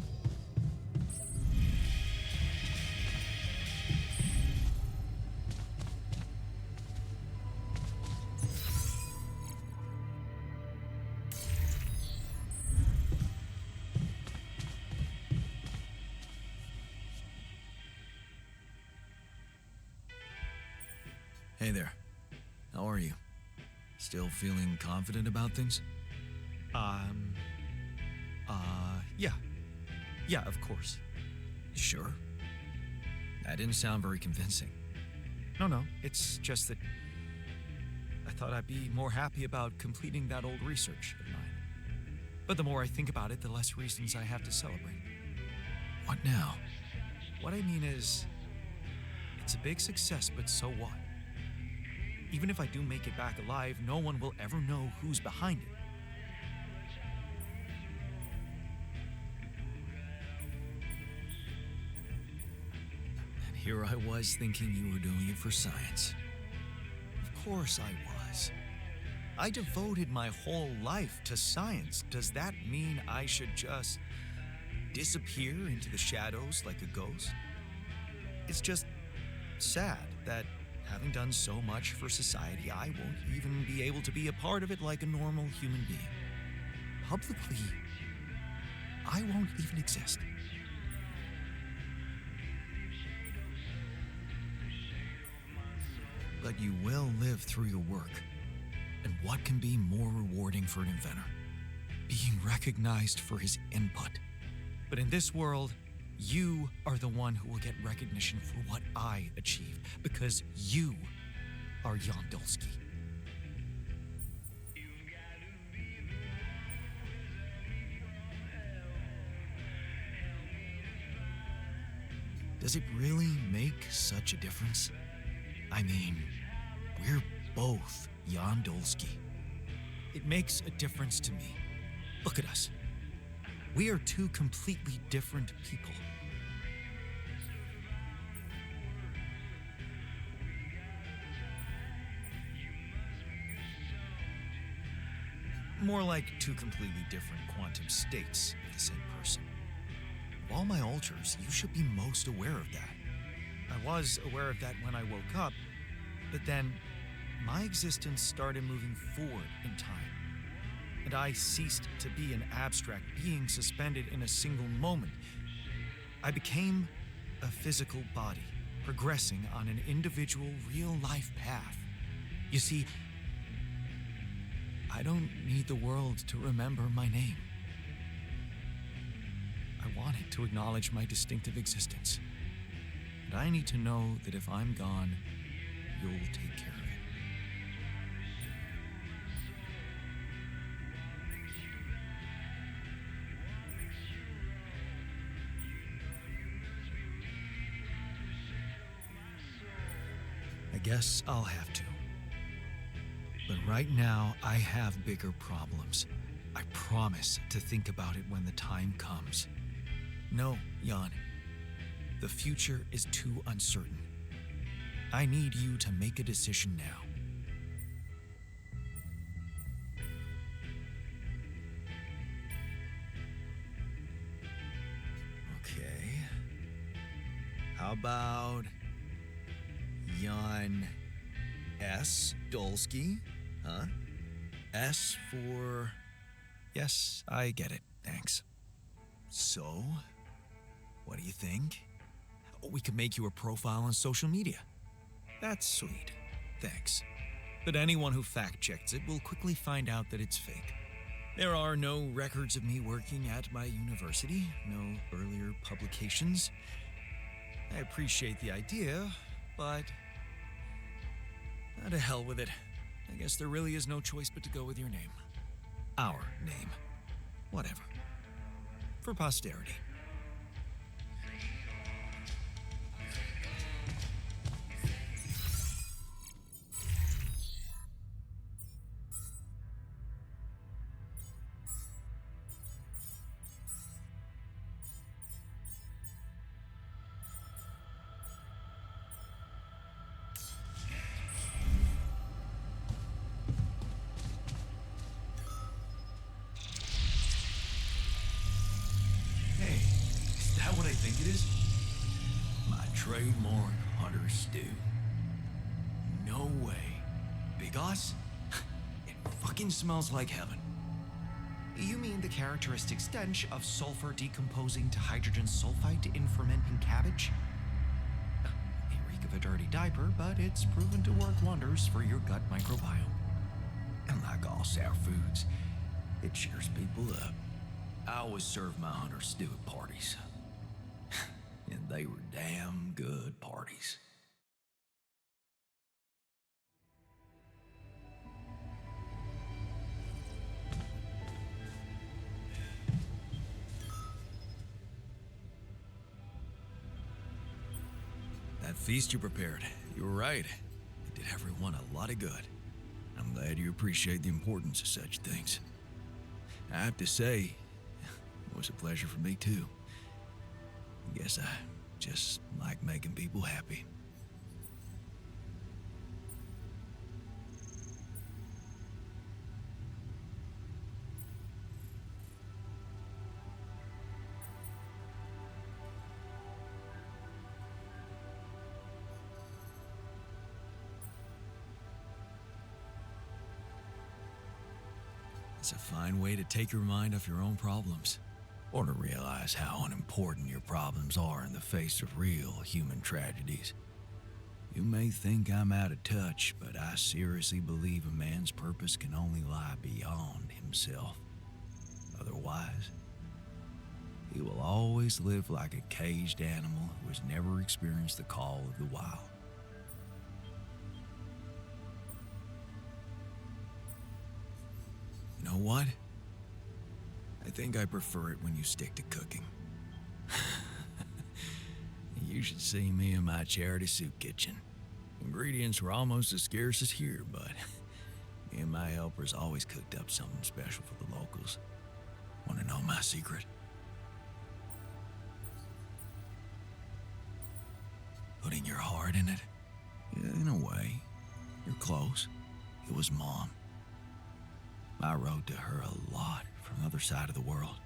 Speaker 2: Hey there. How are you? Still feeling confident about things?
Speaker 3: Yeah. Yeah, of course.
Speaker 2: Sure. That didn't sound very convincing.
Speaker 3: No, it's just that I thought I'd be more happy about completing that old research of mine. But the more I think about it, the less reasons I have to celebrate.
Speaker 2: What now?
Speaker 3: What I mean is, it's a big success, but so what? Even if I do make it back alive, no one will ever know who's behind it.
Speaker 2: And here I was thinking you were doing it for science.
Speaker 3: Of course I was. I devoted my whole life to science. Does that mean I should just disappear into the shadows like a ghost? It's just sad that having done so much for society, I won't even be able to be a part of it like a normal human being. Publicly, I won't even exist.
Speaker 2: But you will live through your work. And what can be more rewarding for an inventor?
Speaker 3: Being recognized for his input. But in this world, you are the one who will get recognition for what I achieved, because you are Jan Dolsky.
Speaker 2: Does it really make such a difference? I mean, we're both Jan Dolsky.
Speaker 3: It makes a difference to me. Look at us. We are two completely different people.
Speaker 2: More like two completely different quantum states of the same person. Of all my alters, you should be most aware of that.
Speaker 3: I was aware of that when I woke up, but then my existence started moving forward in time. And I ceased to be an abstract being suspended in a single moment. I became a physical body, progressing on an individual real-life path. You see, I don't need the world to remember my name. I want it to acknowledge my distinctive existence. And I need to know that if I'm gone, you'll take care of it. I guess I'll have to. But right now, I have bigger problems. I promise to think about it when the time comes. No, Jan. The future is too uncertain. I need you to make a decision now.
Speaker 2: Okay. How about Jan S. Dolsky? Huh? S for...
Speaker 3: Yes, I get it. Thanks.
Speaker 2: So? What do you think?
Speaker 3: We could make you a profile on social media.
Speaker 2: That's sweet. Thanks.
Speaker 3: But anyone who fact-checks it will quickly find out that it's fake.
Speaker 2: There are no records of me working at my university, no earlier publications.
Speaker 3: I appreciate the idea, but...
Speaker 2: to hell with it.
Speaker 3: I guess there really is no choice but to go with your name.
Speaker 2: Our name. Whatever.
Speaker 3: For posterity.
Speaker 2: think it is? My trademark hunter stew. No way. Big Us? It fucking smells like heaven.
Speaker 15: You mean the characteristic stench of sulfur decomposing to hydrogen sulfide in fermenting cabbage? May reek of a dirty diaper, but it's proven to work wonders for your gut microbiome. And like all sour foods, it cheers people up.
Speaker 2: I always served my hunter stew at parties. And they were damn good parties. That feast you prepared, you were right. It did everyone a lot of good. I'm glad you appreciate the importance of such things. I have to say, it was a pleasure for me too. I guess I just like making people happy. It's a fine way to take your mind off your own problems, or to realize how unimportant your problems are in the face of real human tragedies. You may think I'm out of touch, but I seriously believe a man's purpose can only lie beyond himself. Otherwise, he will always live like a caged animal who has never experienced the call of the wild. You know what? I think I prefer it when you stick to cooking. You should see me in my charity soup kitchen. Ingredients were almost as scarce as here, but me and my helpers always cooked up something special for the locals. Want to know my secret? Putting your heart in it? Yeah, in a way. You're close. It was Mom. I wrote to her a lot from the other side of the world,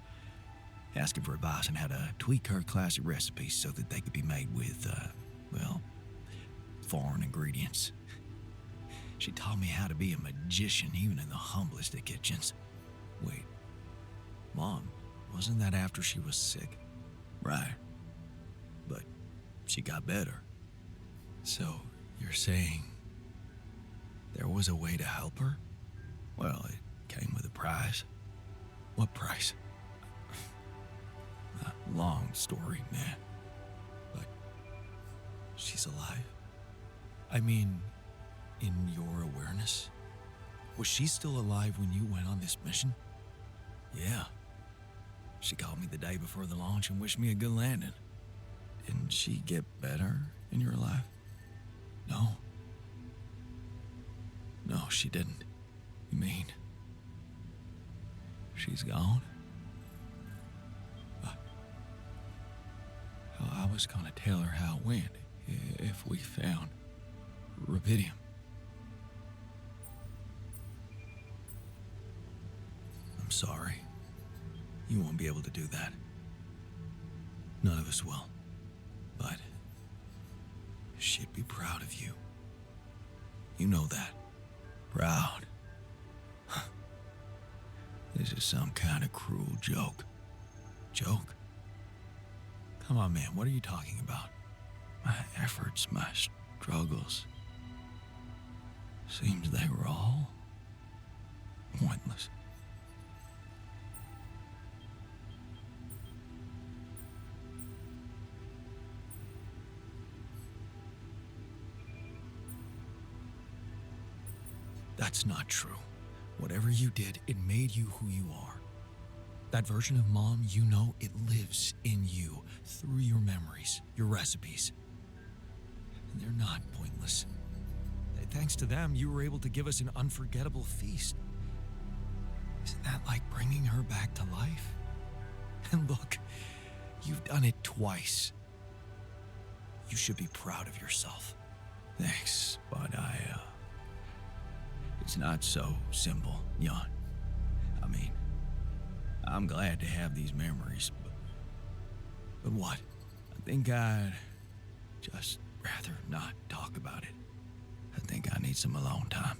Speaker 2: asking for advice on how to tweak her classic recipes so that they could be made with, foreign ingredients. She taught me how to be a magician even in the humblest of kitchens. Wait, Mom, wasn't that after she was sick? Right. But she got better. So, you're saying there was a way to help her? Well, it came with a price. What price? A long story, man. But she's alive. I mean, in your awareness? Was she still alive when you went on this mission? Yeah. She called me the day before the launch and wished me a good landing. Didn't she get better in your life? No. No, she didn't. You mean she's gone? I was gonna tell her how it went if we found rubidium. I'm sorry. You won't be able to do that. None of us will. But she'd be proud of you. You know that. Proud. This is some kind of cruel joke. Joke? Come on, man, what are you talking about? My efforts, my struggles. Seems they were all pointless. That's not true. Whatever you did, it made you who you are. That version of Mom, you know, it lives in you through your memories, your recipes. And they're not pointless. Thanks to them, you were able to give us an unforgettable feast. Isn't that like bringing her back to life? And look, you've done it twice. You should be proud of yourself. Thanks, but it's not so simple, Jan. I mean, I'm glad to have these memories, but what?
Speaker 3: think I'd just rather not talk about it. I think I need some alone time.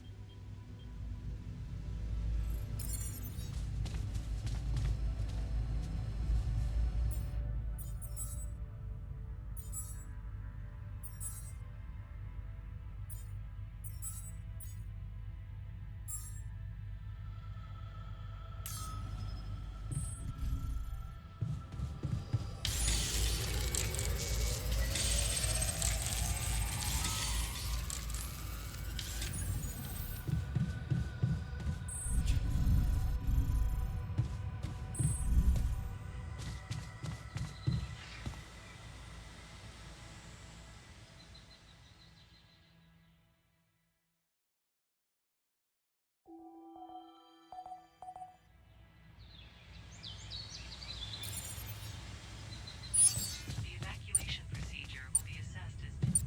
Speaker 4: The evacuation procedure will be assessed as...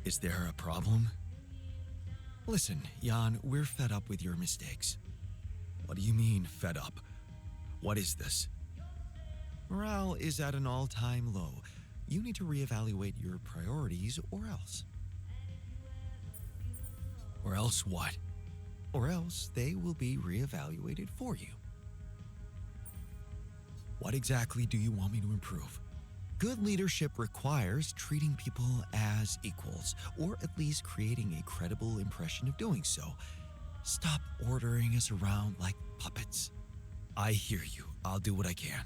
Speaker 2: Is there a problem? Listen, Jan, we're fed up with your mistakes.
Speaker 3: What do you mean, fed up? What is this?
Speaker 2: Morale is at an all-time low. You need to reevaluate your priorities or else.
Speaker 3: Or else what?
Speaker 2: Or else they will be reevaluated for you.
Speaker 3: What exactly do you want me to improve?
Speaker 2: Good leadership requires treating people as equals, or at least creating a credible impression of doing so. Stop ordering us around like puppets.
Speaker 3: I hear you. I'll do what I can.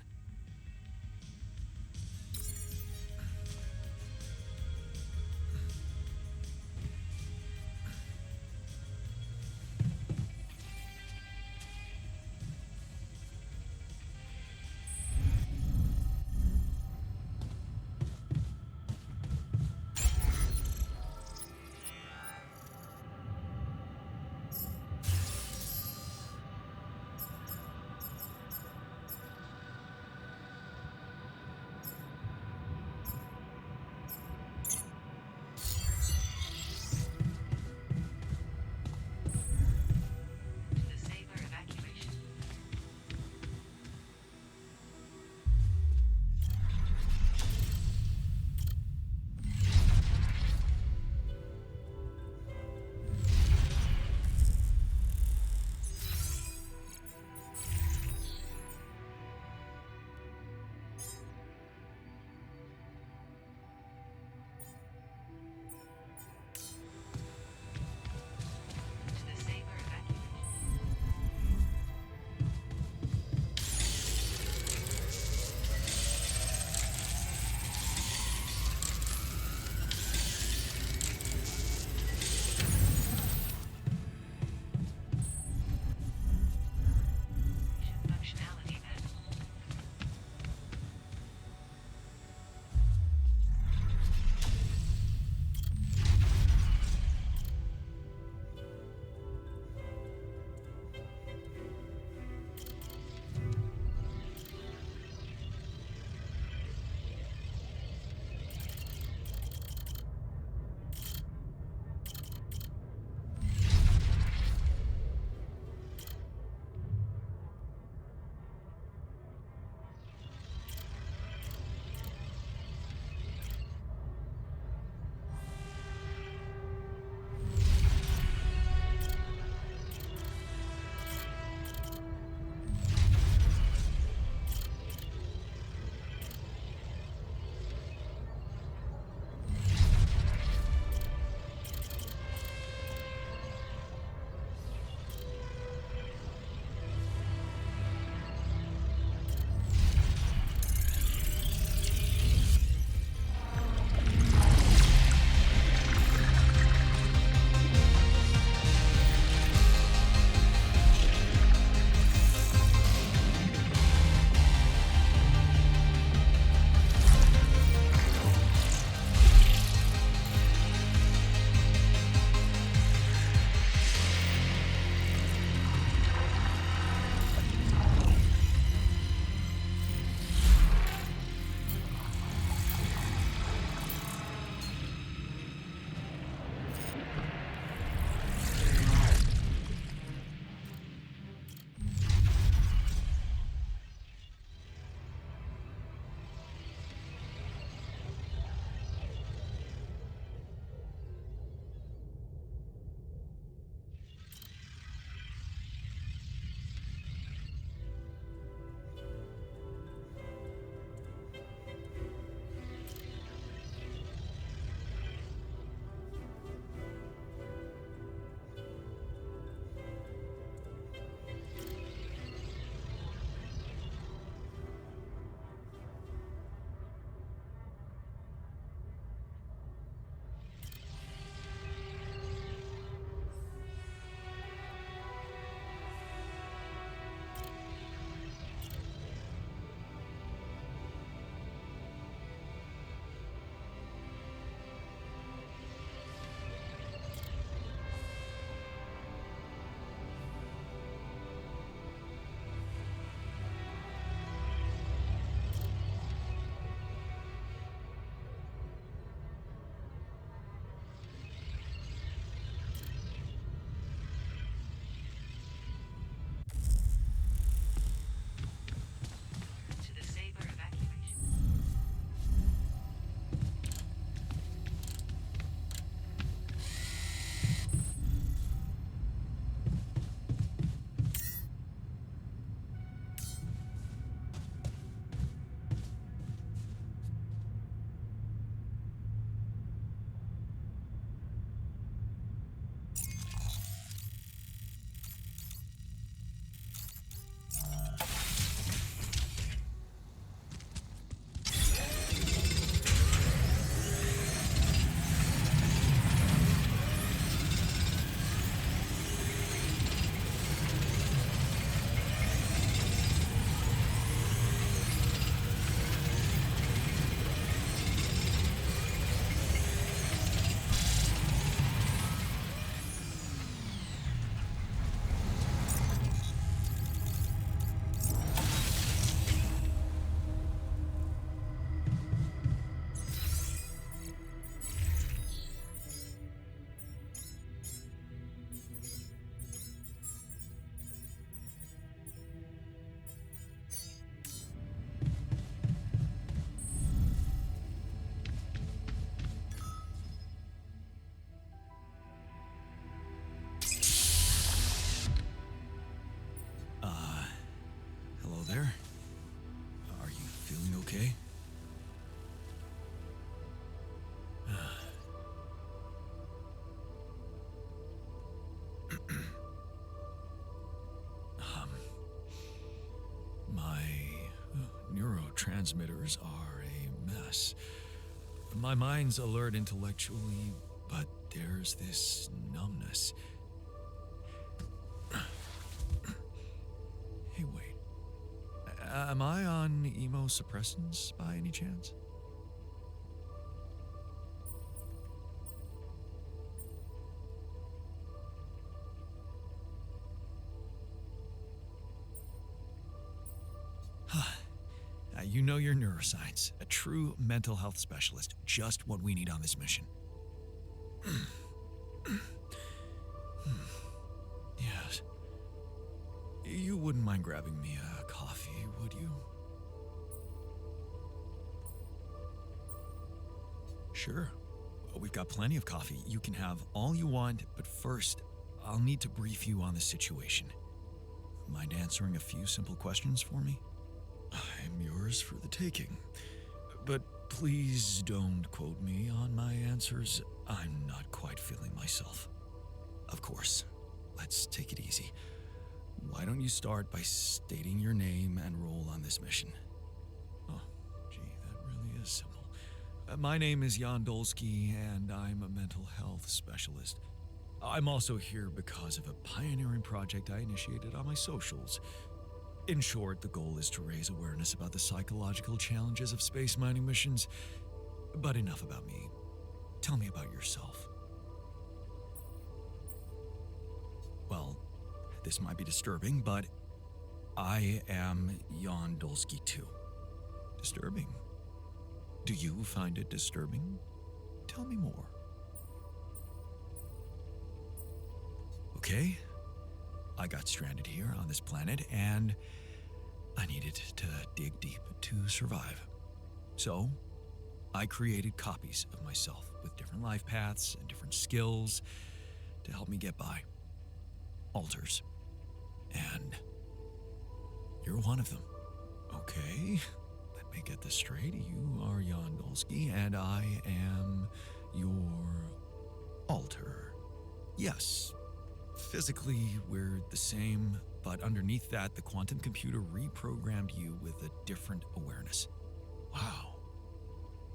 Speaker 3: neurotransmitters are a mess. My mind's alert intellectually, but there's this numbness. Hey, wait. Am I on immunosuppressants by any chance? You know your neuroscience. A true mental health specialist. Just what we need on this mission. Yes. You wouldn't mind grabbing me a coffee, would you? Sure. We've got plenty of coffee. You can have all you want, but first, I'll need to brief you on the situation. Mind answering a few simple questions for me? I'm yours for the taking. But please don't quote me on my answers. I'm not quite feeling myself. Of course. Let's take it easy. Why don't you start by stating your name and role on this mission? Oh, gee, that really is simple. My name is Jan Dolsky, and I'm a mental health specialist. I'm also here because of a pioneering project I initiated on my socials. In short, the goal is to raise awareness about the psychological challenges of space mining missions. But enough about me. Tell me about yourself. Well, this might be disturbing, but I am Jan Dolsky too. Disturbing? Do you find it disturbing? Tell me more. Okay. I got stranded here on this planet, and I needed to dig deep to survive. So, I created copies of myself with different life paths and different skills to help me get by. Alters. And you're one of them. Okay, let me get this straight. You are Jan Dolsky, and I am your alter. Yes. Physically, we're the same, but underneath that, the quantum computer reprogrammed you with a different awareness. Wow.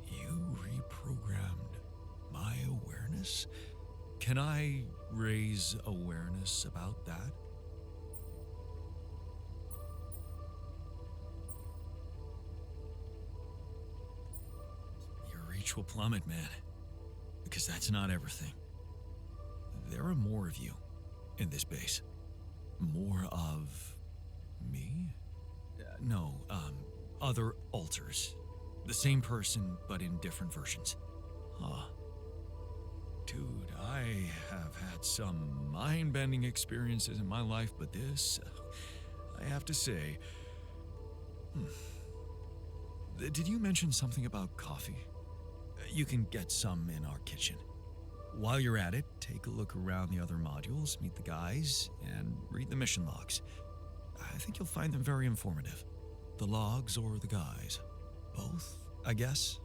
Speaker 3: You reprogrammed my awareness? Can I raise awareness about that? Your reach will plummet, man. Because that's not everything. There are more of you in this base. More of me? No, other alters. The same person, but in different versions. Huh. Dude, I have had some mind-bending experiences in my life, but this, I have to say... Did you mention something about coffee? You can get some in our kitchen. While you're at it, take a look around the other modules, meet the guys, and read the mission logs. I think you'll find them very informative. The logs or the guys? Both, I guess?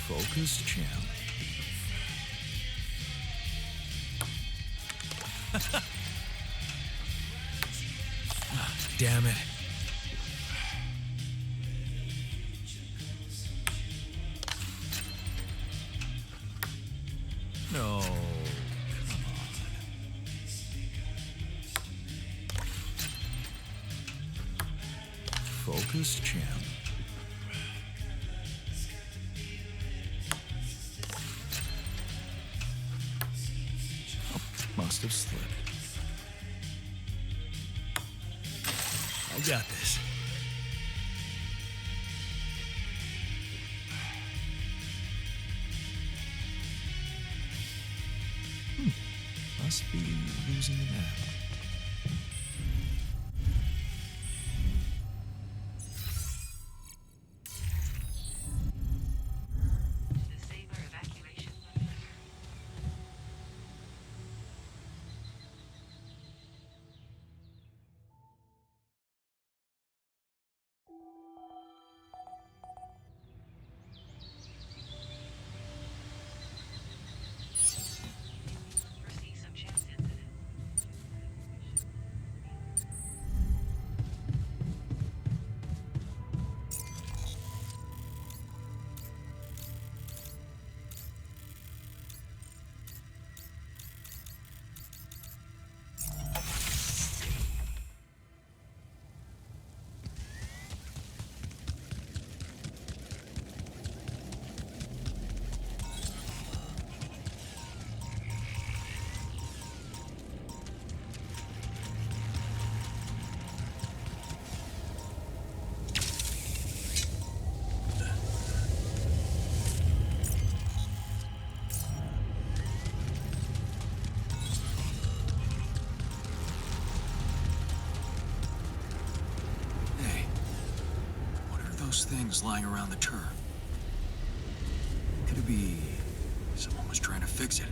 Speaker 3: Focus, champ.
Speaker 1: Damn it.
Speaker 3: No. Focus, champ. Oh, must have slipped.
Speaker 1: I got this.
Speaker 3: Must be losing the map.
Speaker 1: Those things lying around the turn. Could it be someone was trying to fix it?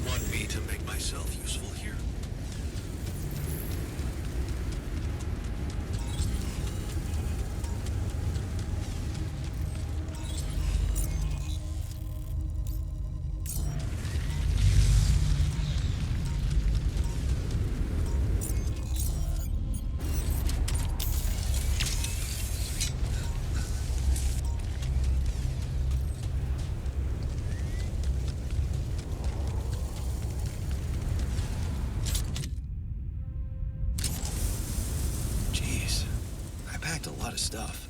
Speaker 1: Want me to make myself useful here? Jeez, I packed a lot of stuff.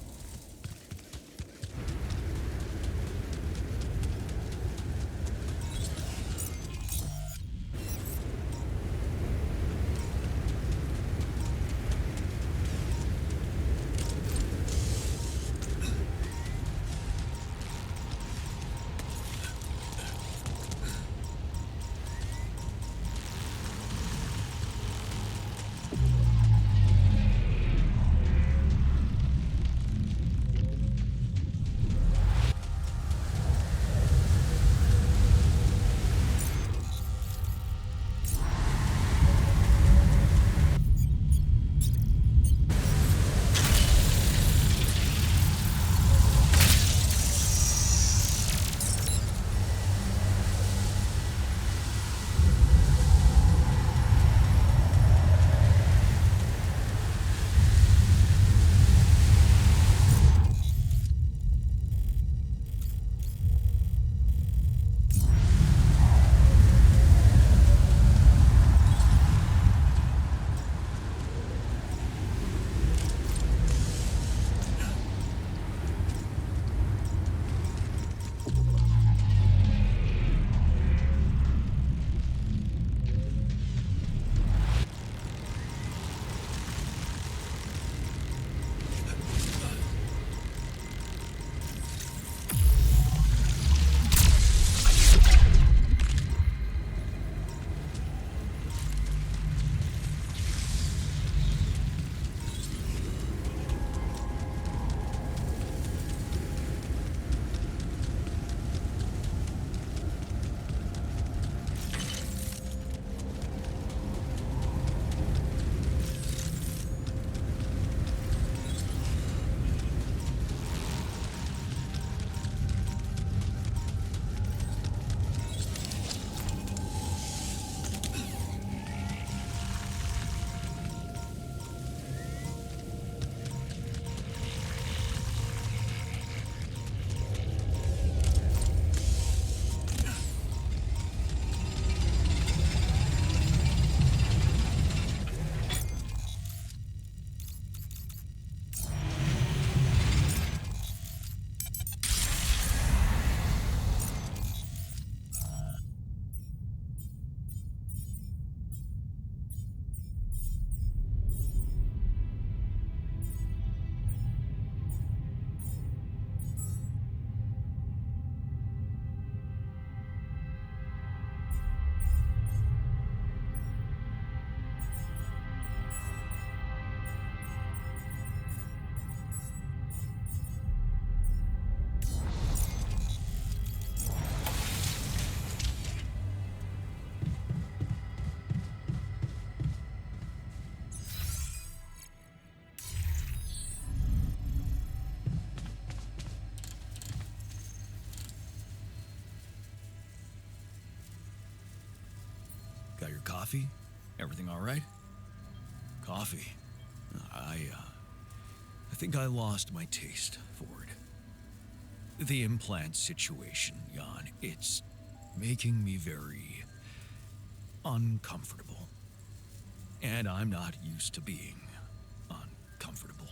Speaker 1: coffee? Everything all right? Coffee. I think I lost my taste for it. The implant situation, Jan, it's making me very uncomfortable. And I'm not used to being uncomfortable.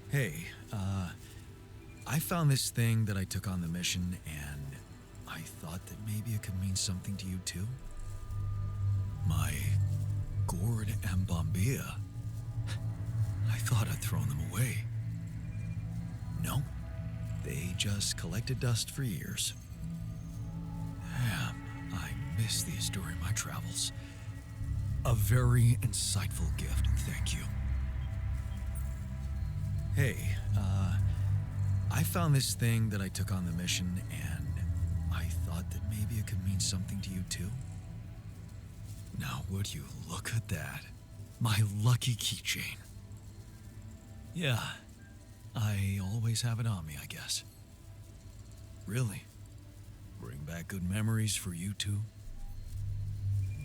Speaker 1: Hey, I found this thing that I took on the mission, and I thought that maybe it could mean something to you too. My gourd and bombilla. I thought I'd thrown them away. No, they just collected dust for years. Damn, I miss these during my travels. A very insightful gift, thank you. Hey, I found this thing that I took on the mission, and I thought that maybe it could mean something to you too. Now, would you look at that? My lucky keychain. Yeah, I always have it on me, I guess. Really? Bring back good memories for you too?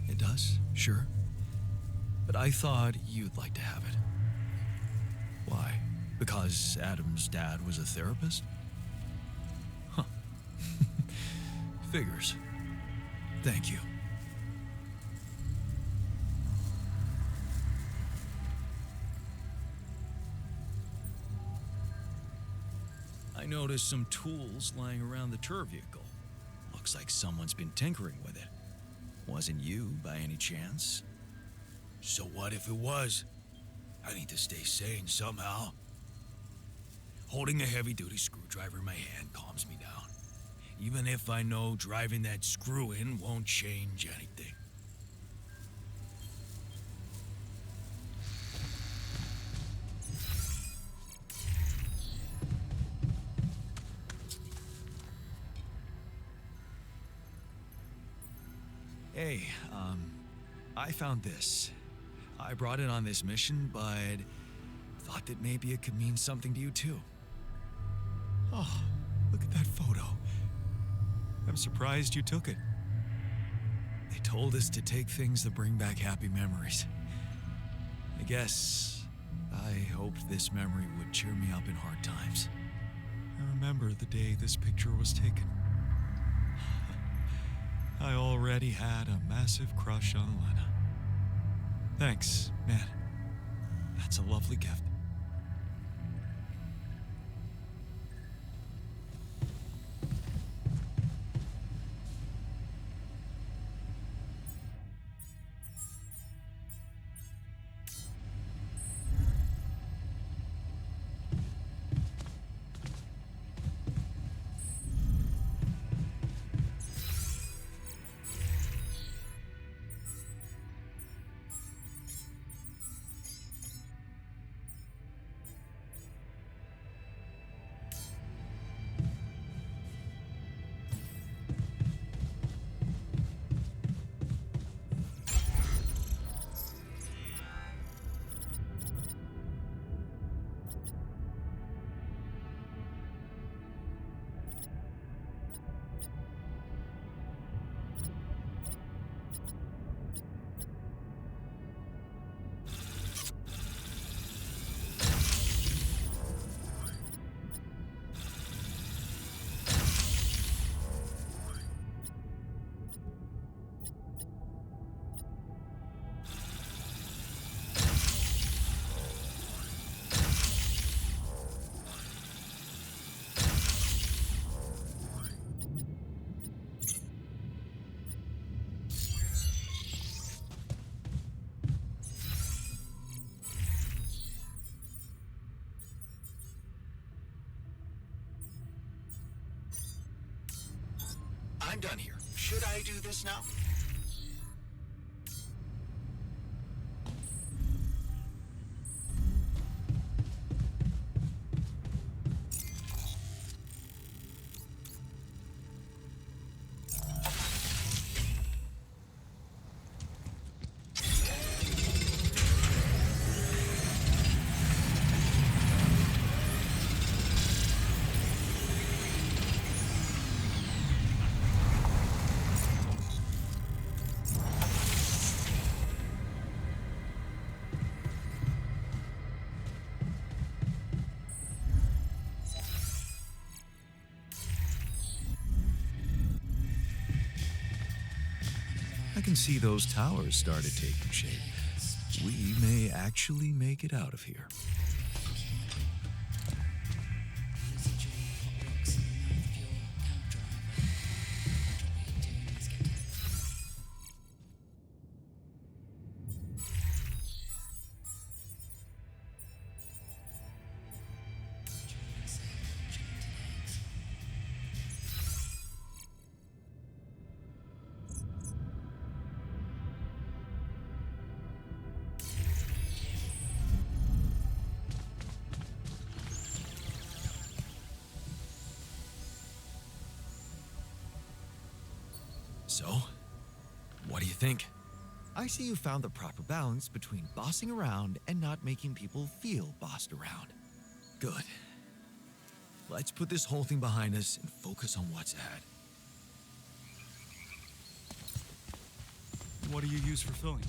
Speaker 1: It does, sure. But I thought you'd like to have it. Why? Because Adam's dad was a therapist? Huh. Figures. Thank you. I noticed some tools lying around the tour vehicle. Looks like someone's been tinkering with it. Wasn't you, by any chance? So what if it was? I need to stay sane somehow. Holding a heavy-duty screwdriver in my hand calms me down. Even if I know driving that screw in won't change anything. Hey, I found this. I brought it on this mission, but thought that maybe it could mean something to you too. Oh, look at that photo. I'm surprised you took it. They told us to take things that bring back happy memories. I guess I hoped this memory would cheer me up in hard times. I remember the day this picture was taken. I already had a massive crush on Lena. Thanks, man. That's a lovely gift.
Speaker 15: I'm done here. Should I do this now?
Speaker 3: I can see those towers started taking shape. We may actually make it out of here.
Speaker 1: So, what do you think?
Speaker 15: I see you found the proper balance between bossing around and not making people feel bossed around.
Speaker 1: Good. Let's put this whole thing behind us and focus on what's ahead.
Speaker 3: What do you use for filling?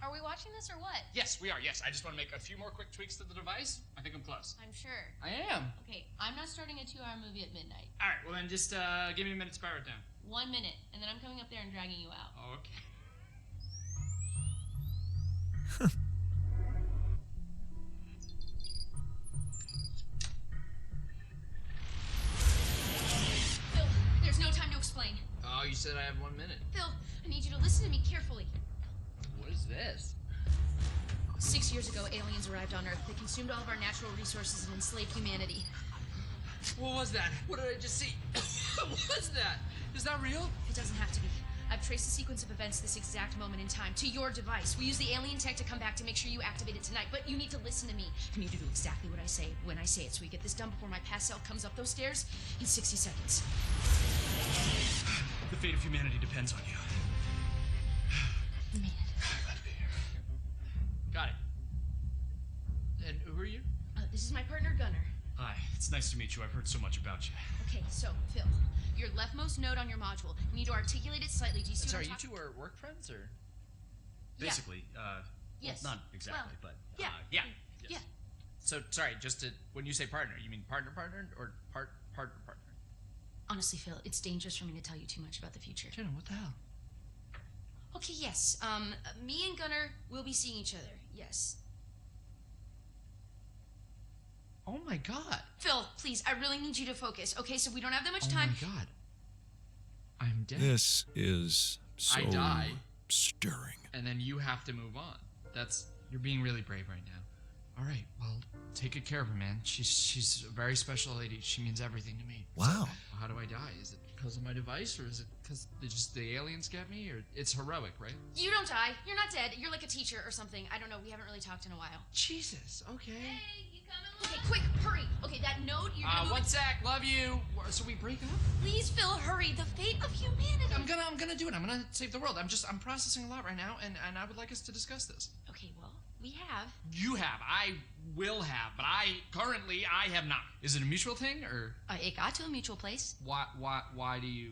Speaker 14: Are we watching this or what?
Speaker 10: Yes, we are. Yes, I just want to make a few more quick tweaks to the device. I think I'm close.
Speaker 14: I'm sure.
Speaker 10: I am.
Speaker 14: Okay, I'm not starting a 2-hour movie at midnight.
Speaker 10: All right, well then just give me a minute to power it down.
Speaker 14: 1 minute, and then I'm coming up there and dragging you out.
Speaker 10: Okay.
Speaker 14: Phil, there's no time to explain.
Speaker 10: Oh, you said I have 1 minute.
Speaker 14: Phil, I need you to listen to me carefully.
Speaker 10: What is this?
Speaker 14: 6 years ago, aliens arrived on Earth. They consumed all of our natural resources and enslaved humanity.
Speaker 10: What was that? What did I just see? What was that? Is that real?
Speaker 14: It doesn't have to be. I've traced the sequence of events this exact moment in time to your device. We use the alien tech to come back to make sure you activate it tonight, but you need to listen to me. You need to do exactly what I say when I say it, so we get this done before my past self comes up those stairs in 60 seconds.
Speaker 10: The fate of humanity depends on you.
Speaker 14: You made it.
Speaker 10: Glad to be here. Got it. And who are you?
Speaker 14: This is my partner, Gunnar.
Speaker 10: Hi, it's nice to meet you. I've heard so much about you.
Speaker 14: Okay, so, Phil, your leftmost node on your module. You need to articulate it slightly. Do you see
Speaker 10: Sorry,
Speaker 14: what I'm
Speaker 10: you two are work friends, or?
Speaker 14: Yeah.
Speaker 9: Basically,
Speaker 14: Yes.
Speaker 9: well, not exactly,
Speaker 14: Well,
Speaker 9: but
Speaker 14: yeah.
Speaker 10: Yeah.
Speaker 14: Yeah.
Speaker 10: So, sorry, just to, when you say partner, you mean partner, or partner?
Speaker 14: Honestly, Phil, it's dangerous for me to tell you too much about the future.
Speaker 10: Jenna, what the hell?
Speaker 14: Okay, yes. Me and Gunnar will be seeing each other. Yes.
Speaker 10: Oh my god.
Speaker 14: Phil, please, I really need you to focus. Okay, so we don't have that much time.
Speaker 10: Oh my god. I'm dead.
Speaker 3: This is so
Speaker 10: I die.
Speaker 3: stirring.
Speaker 10: And then you have to move on. You're being really brave right now. All right, well, take good care of her, man. She's a very special lady. She means everything to me.
Speaker 3: Wow.
Speaker 10: So, how do I die? Is it because of my device, or is it because the aliens get me? Or it's heroic, right?
Speaker 14: You don't die. You're not dead. You're like a teacher or something. I don't know. We haven't really talked in a while.
Speaker 10: Jesus. Okay.
Speaker 14: Hey, you coming? Okay, quick, hurry. Okay, that note, you're gonna move
Speaker 10: 1
Speaker 14: it.
Speaker 10: sec. Love you. So we break up?
Speaker 14: Please, Phil, hurry. The fate of humanity.
Speaker 10: I'm gonna do it. I'm gonna save the world. I'm processing a lot right now, and I would like us to discuss this.
Speaker 14: Okay, well, we have.
Speaker 10: You have. I will have, but I have not. Is it a mutual thing, or?
Speaker 14: It got to a mutual place.
Speaker 10: Why do you?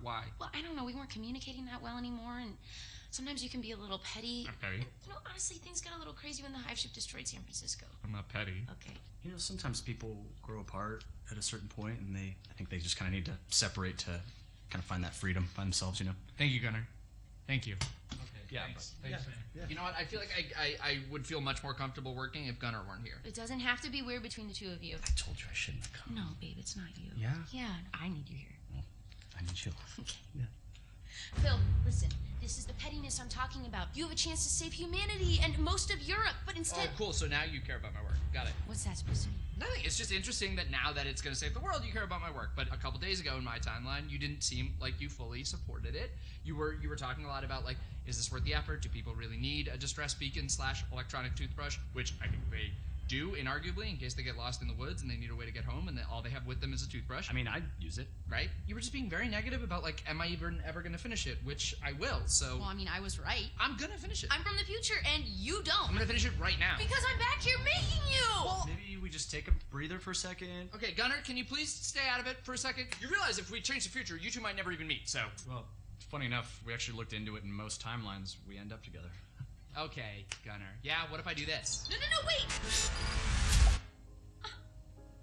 Speaker 10: Why?
Speaker 14: Well, I don't know. We weren't communicating that well anymore, and sometimes you can be a little petty.
Speaker 10: I'm petty.
Speaker 14: You know, honestly, things got a little crazy when the hive ship destroyed San Francisco.
Speaker 10: I'm not petty.
Speaker 14: Okay.
Speaker 9: you know, sometimes people grow apart at a certain point, and I think they just kind of need to separate to kind of find that freedom by themselves, you know?
Speaker 10: Thank you, Gunnar. Thank you.
Speaker 9: Okay,
Speaker 10: yeah,
Speaker 9: thanks.
Speaker 10: Thanks.
Speaker 9: Yeah.
Speaker 10: You know what? I feel like I would feel much more comfortable working if Gunnar weren't here.
Speaker 14: It doesn't have to be weird between the two of you.
Speaker 9: I told you I shouldn't have come.
Speaker 14: No, babe, it's not you.
Speaker 9: Yeah?
Speaker 14: Yeah, I need you here.
Speaker 9: I need you.
Speaker 14: Okay.
Speaker 9: Yeah.
Speaker 14: Phil, listen. This is the pettiness I'm talking about. You have a chance to save humanity and most of Europe, but instead...
Speaker 10: Oh, cool. So now you care about my work. Got it.
Speaker 14: What's that supposed to mean?
Speaker 10: Nothing. It's just interesting that now that it's going to save the world, you care about my work. But a couple days ago in my timeline, you didn't seem like you fully supported it. You were talking a lot about, like, is this worth the effort? Do people really need a distress beacon / electronic toothbrush? Which I think they do, inarguably, in case they get lost in the woods and they need a way to get home and then all they have with them is a toothbrush.
Speaker 9: I mean, I'd use it.
Speaker 10: Right? You were just being very negative about, like, am I even ever going to finish it? Which I will, so...
Speaker 14: Well, I mean, I was right.
Speaker 10: I'm going to finish it.
Speaker 14: I'm from the future, and you don't.
Speaker 10: I'm going to finish it right now.
Speaker 14: Because I'm back here making you!
Speaker 10: Well,
Speaker 9: maybe we just take a breather for a second.
Speaker 10: Okay, Gunnar, can you please stay out of it for a second? You realize if we change the future, you two might never even meet, so...
Speaker 9: Well, funny enough, we actually looked into it, and most timelines, we end up together.
Speaker 10: Okay, Gunnar. Yeah, what if I do this?
Speaker 14: No, wait!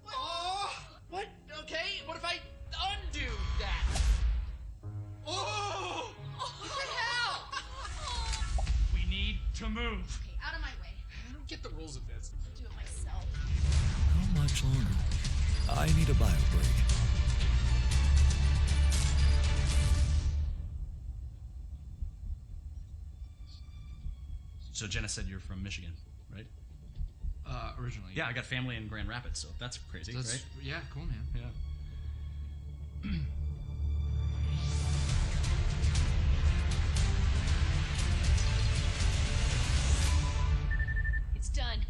Speaker 10: Oh! What? Okay, what if I undo that? Oh! What the hell?
Speaker 9: We need to move.
Speaker 14: Okay, out of my way.
Speaker 10: I don't get the rules of this.
Speaker 14: I'll do it myself.
Speaker 13: How much longer? I need a bio break.
Speaker 9: So Jenna said you're from Michigan, right?
Speaker 10: Originally.
Speaker 9: Yeah, I got family in Grand Rapids, so that's crazy, right?
Speaker 10: Yeah, cool, man.
Speaker 9: Yeah.
Speaker 14: It's done.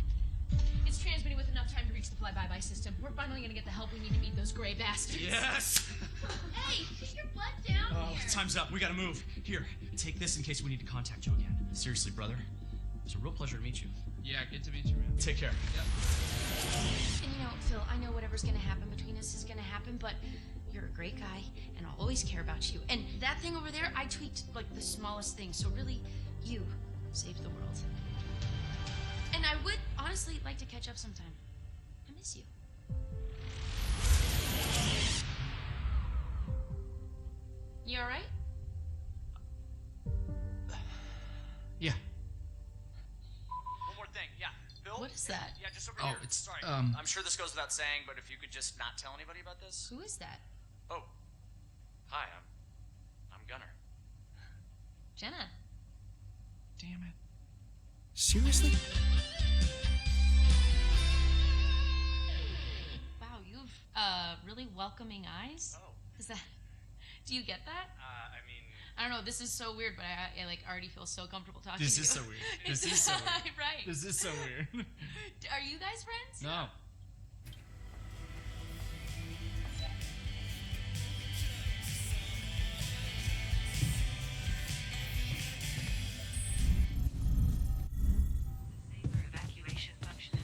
Speaker 14: It's transmitting with enough time to reach the fly-by-by system. We're finally gonna get the help we need to beat those gray bastards.
Speaker 9: Yes!
Speaker 14: Hey, put your butt down here.
Speaker 9: Time's up. We gotta move. Here, take this in case we need to contact you again. Seriously, brother. It's a real pleasure to meet you.
Speaker 10: Yeah, good to meet you, man.
Speaker 9: Take care.
Speaker 10: Yep.
Speaker 14: And you know, Phil, I know whatever's gonna happen between us is gonna happen, but you're a great guy, and I'll always care about you. And that thing over there, I tweaked, like, the smallest thing, so really, you saved the world. And I would honestly like to catch up sometime. I miss you. You alright?
Speaker 9: Yeah.
Speaker 16: One more thing, yeah. Bill?
Speaker 14: What is that?
Speaker 16: Yeah, just over
Speaker 10: Oh,
Speaker 16: here.
Speaker 10: it's,
Speaker 16: Sorry.
Speaker 10: um...
Speaker 16: I'm sure this goes without saying, but if you could just not tell anybody about this.
Speaker 14: Who is that?
Speaker 16: Oh. Hi, I'm Gunnar.
Speaker 14: Jenna.
Speaker 10: Damn it.
Speaker 13: Seriously?
Speaker 14: Wow, you've, really welcoming eyes?
Speaker 16: Oh.
Speaker 14: Is that... Do you get that?
Speaker 16: I mean...
Speaker 14: I don't know, this is so weird, but I like, already feel so comfortable talking to you.
Speaker 9: This is so weird. This is so weird.
Speaker 14: Right.
Speaker 9: This is so weird.
Speaker 14: Are you guys friends?
Speaker 9: No.
Speaker 4: Evacuation functionality.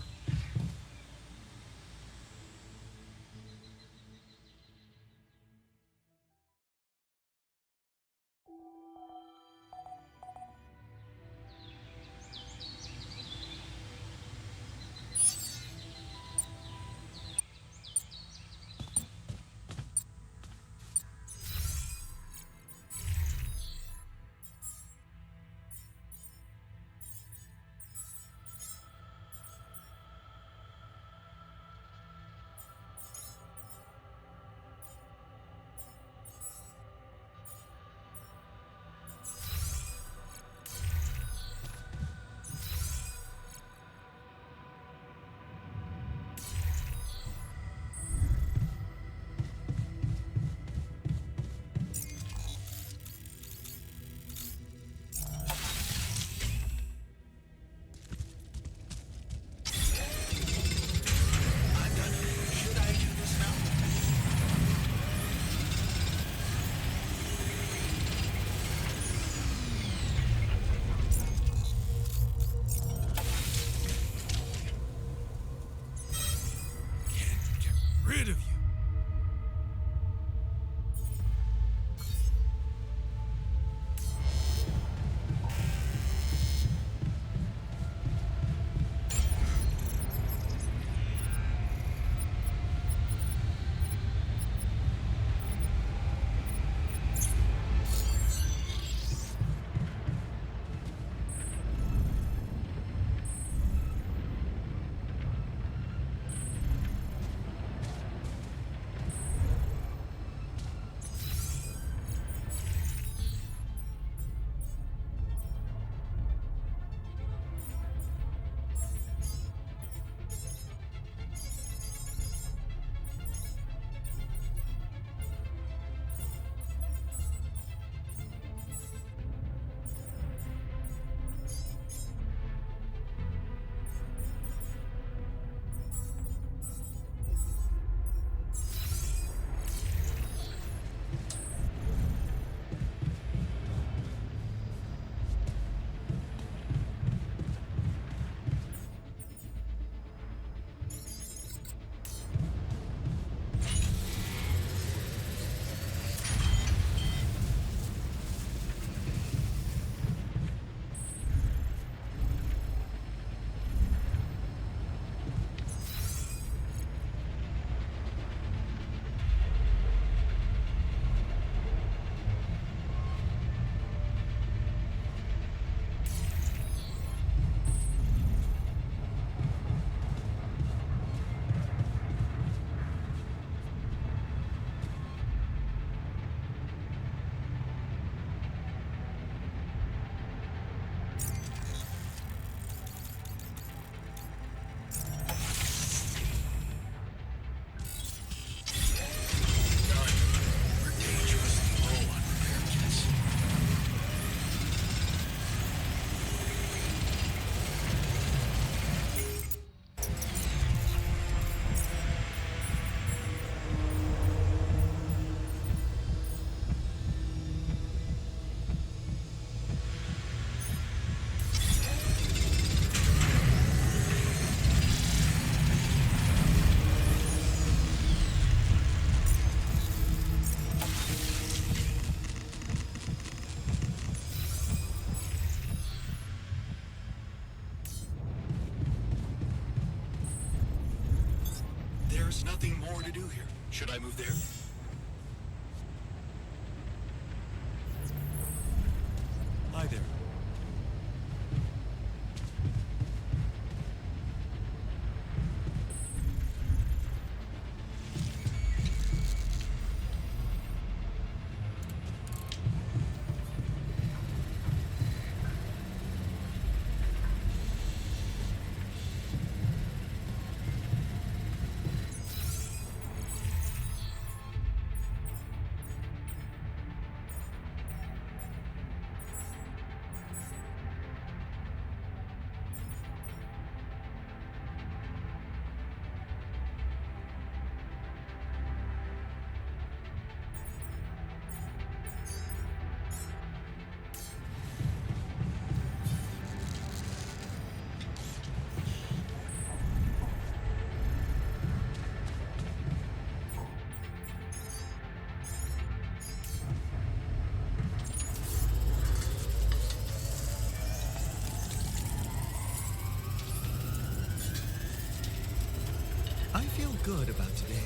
Speaker 1: There's nothing more to do here. Should I move there?
Speaker 3: Hi there. I feel good about today.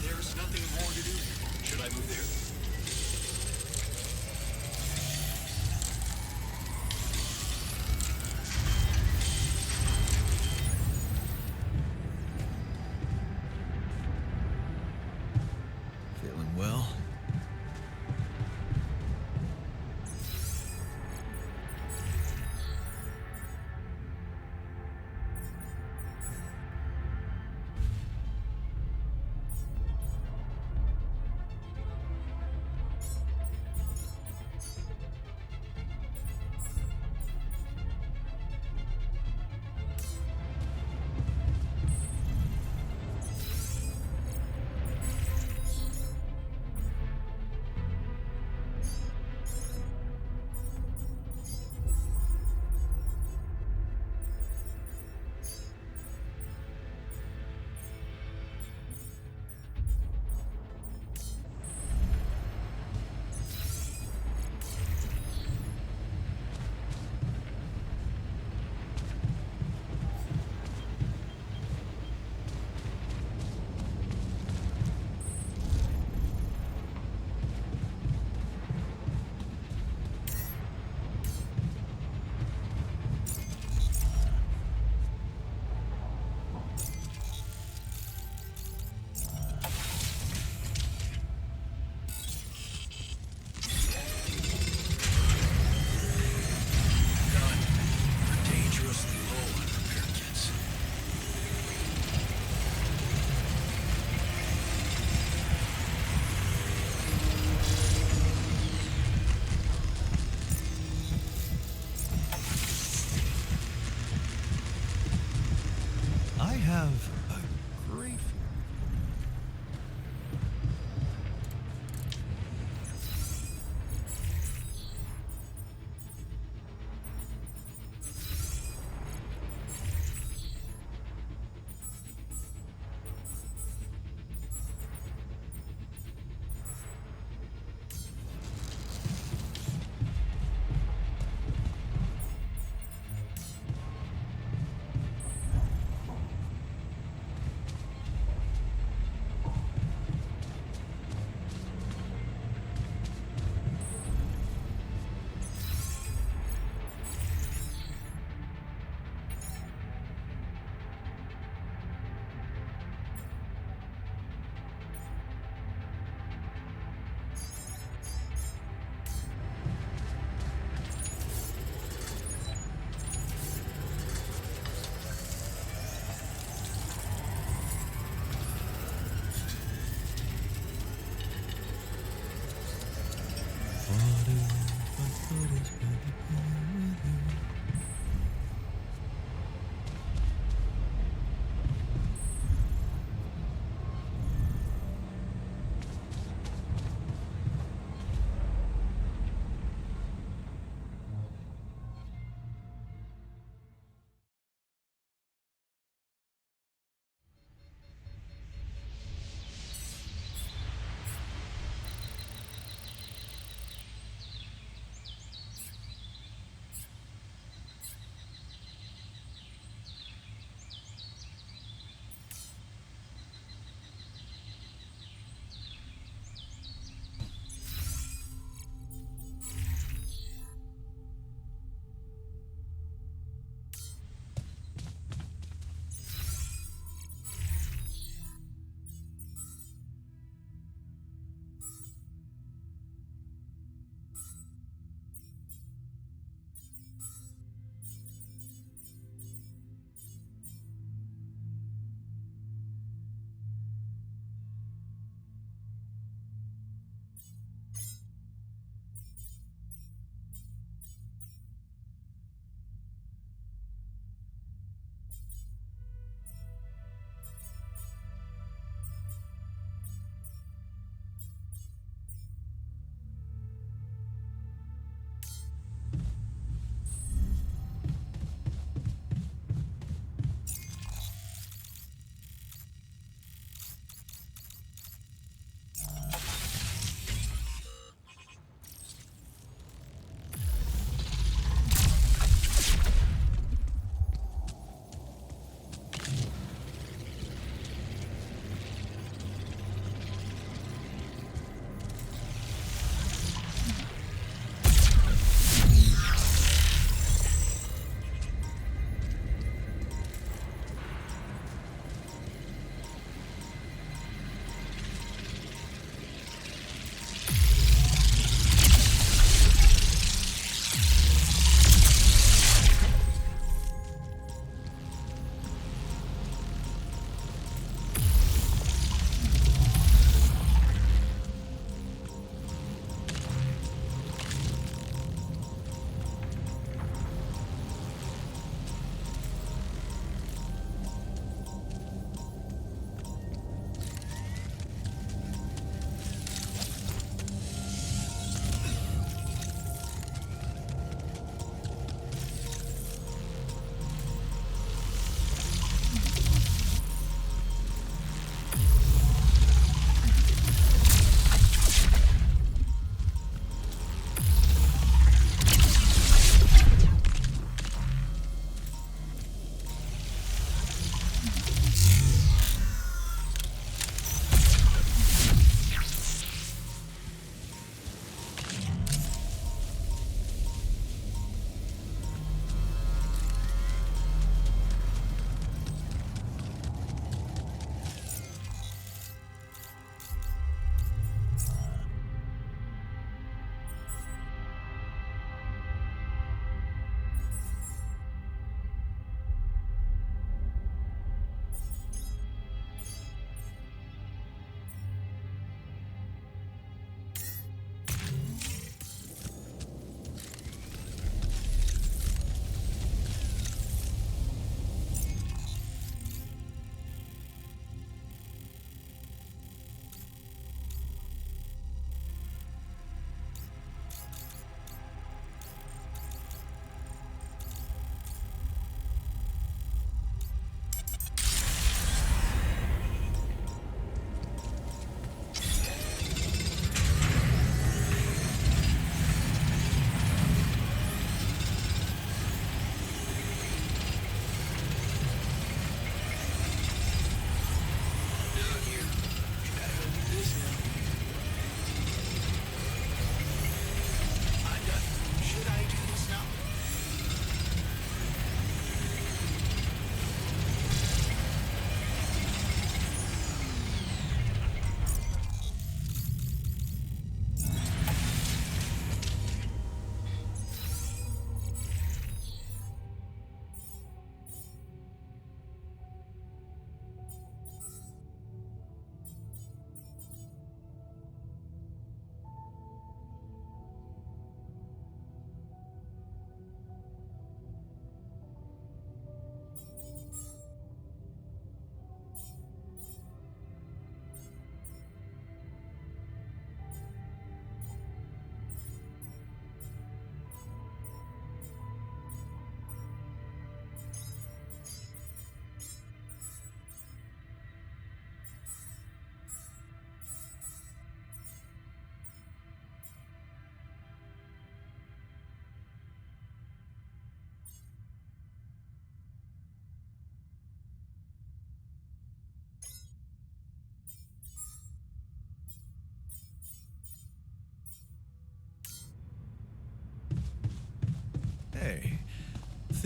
Speaker 1: There's nothing more to do here. Should I move there?
Speaker 2: Feeling well?
Speaker 1: Dangerously low on repair kits.
Speaker 3: I have a great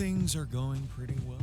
Speaker 3: things are going pretty well.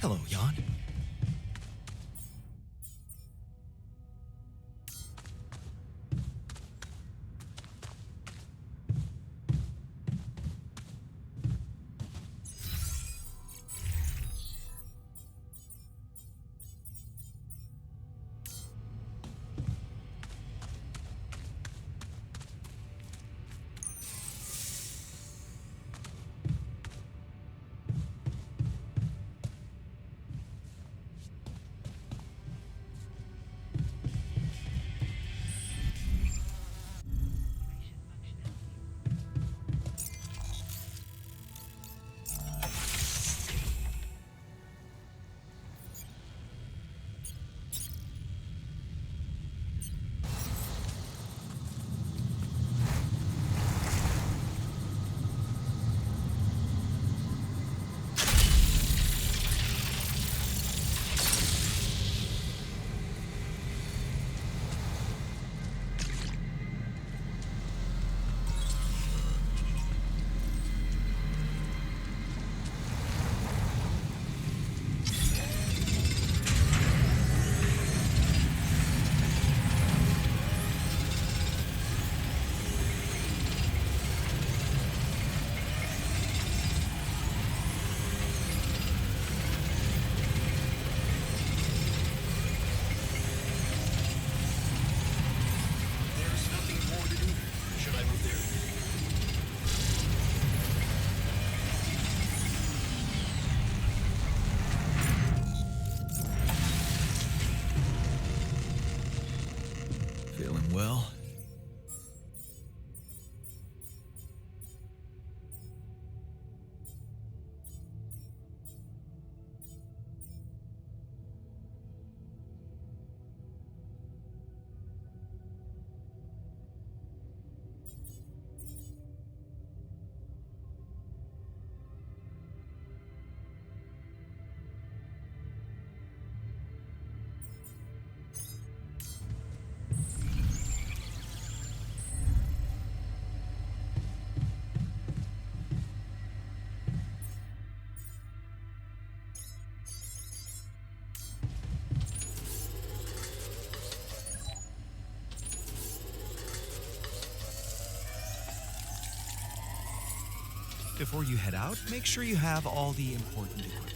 Speaker 2: Hello, Jan.
Speaker 1: well?
Speaker 2: Before you head out, make sure you have all the important equipment.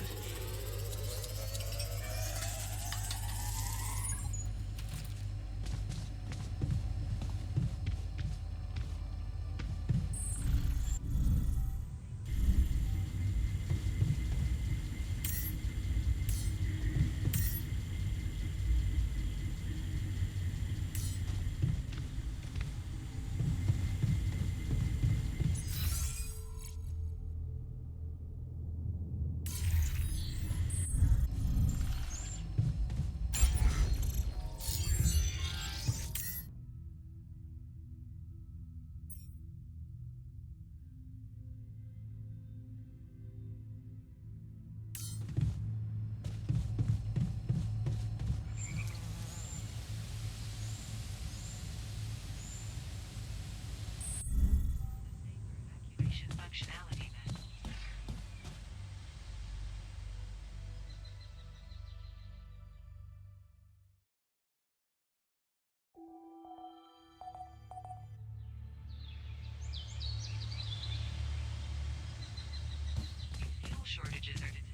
Speaker 4: Functionality then. Fuel shortages are detected.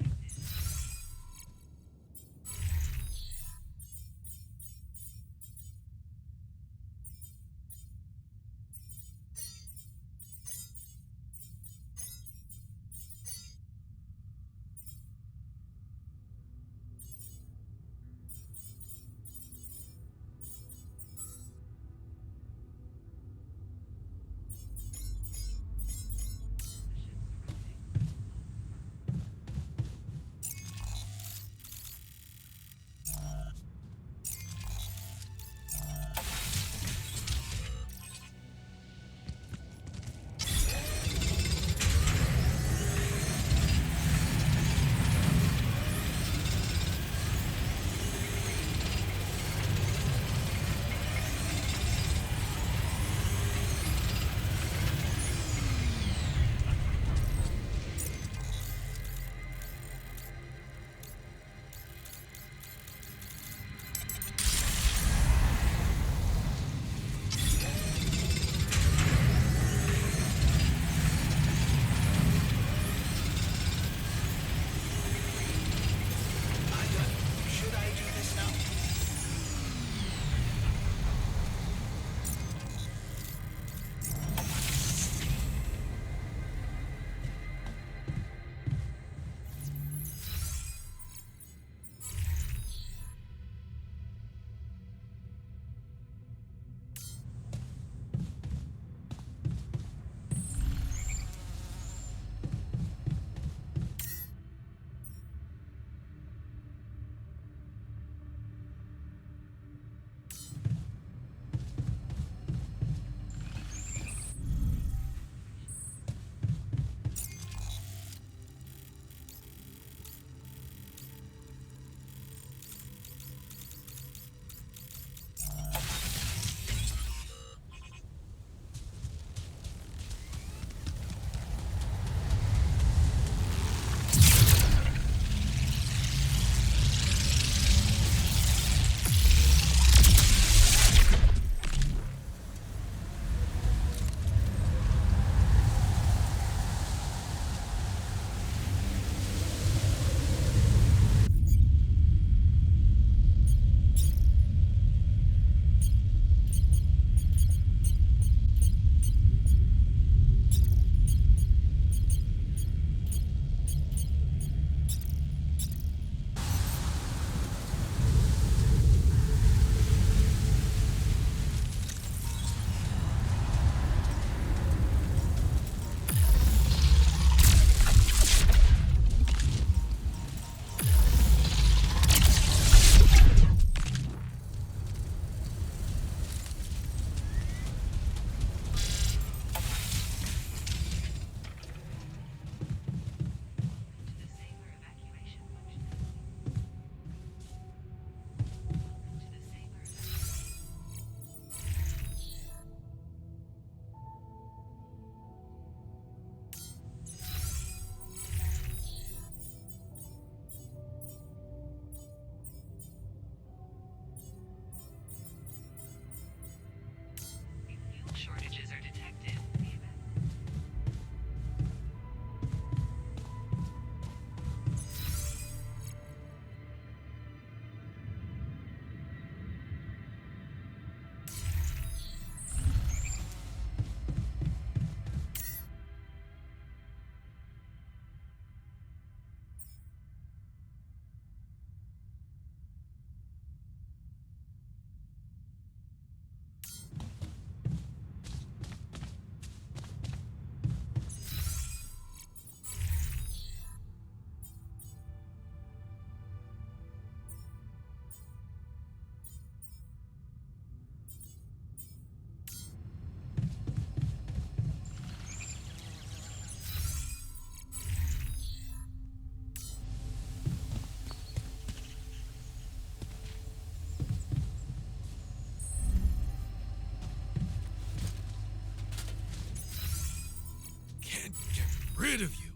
Speaker 1: rid of you.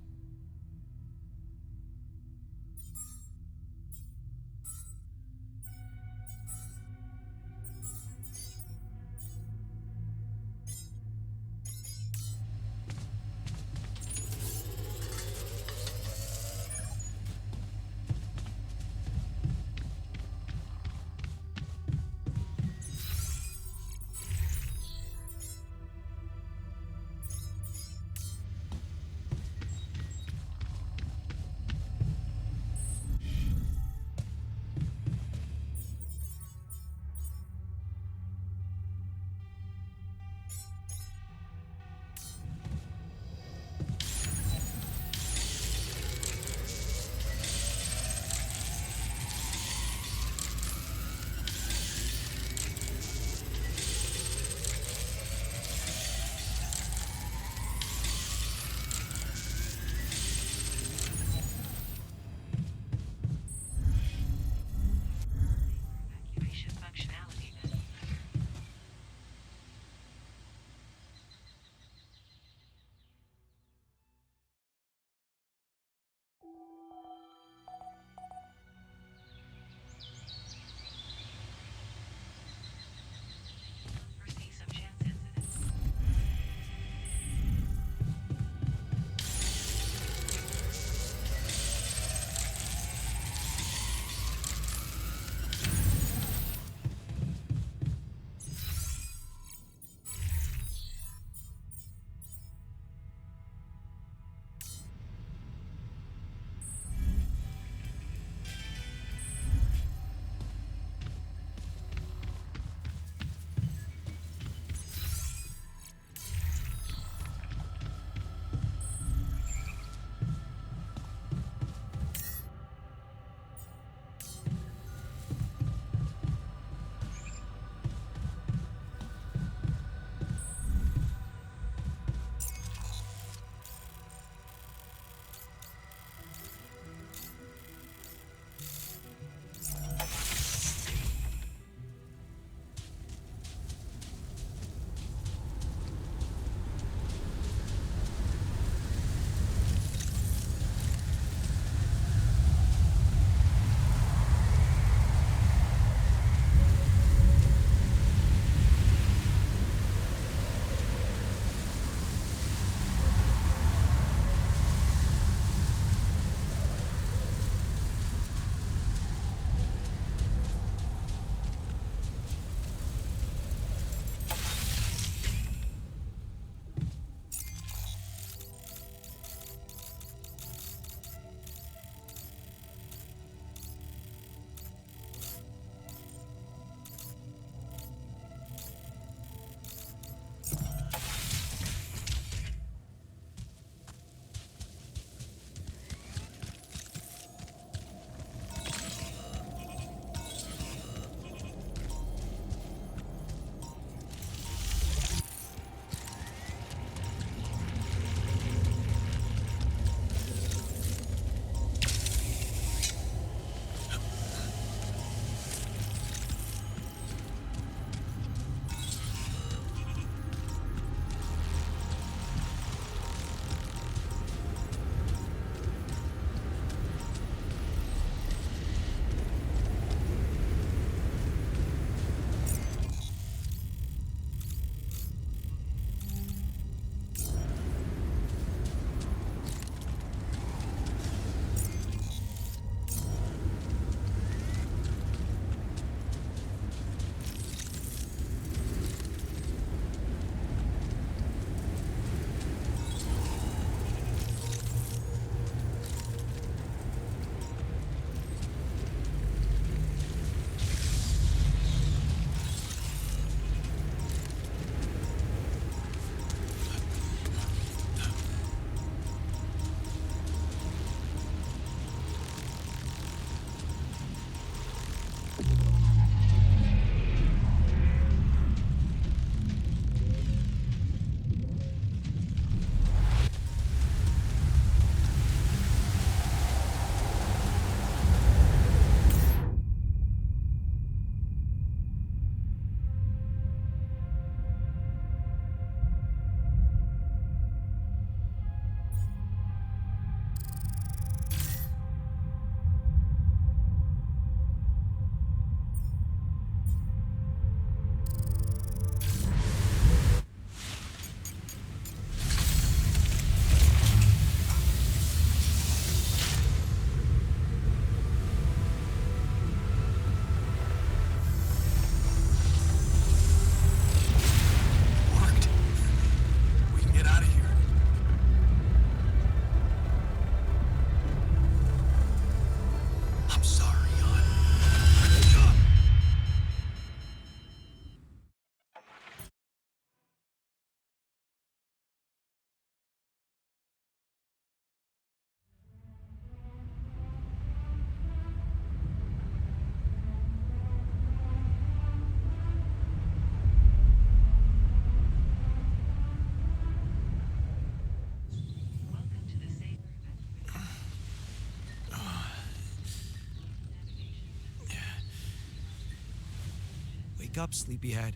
Speaker 2: Wake up, sleepyhead.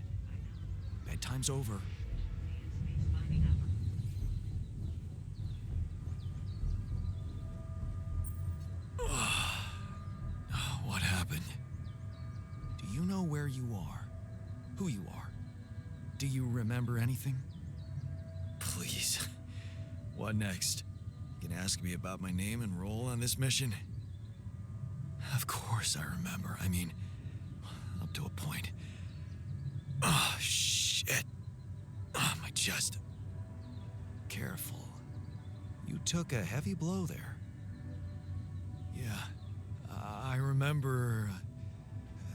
Speaker 2: Bedtime's over. What happened? Do you know where you are? Who you are? Do you remember anything?
Speaker 1: Please. What next? You can ask me about my name and role on this mission? Of course I remember. I mean, up to a point. Oh, shit. Oh, my chest.
Speaker 2: Careful. You took a heavy blow there.
Speaker 1: Yeah, I remember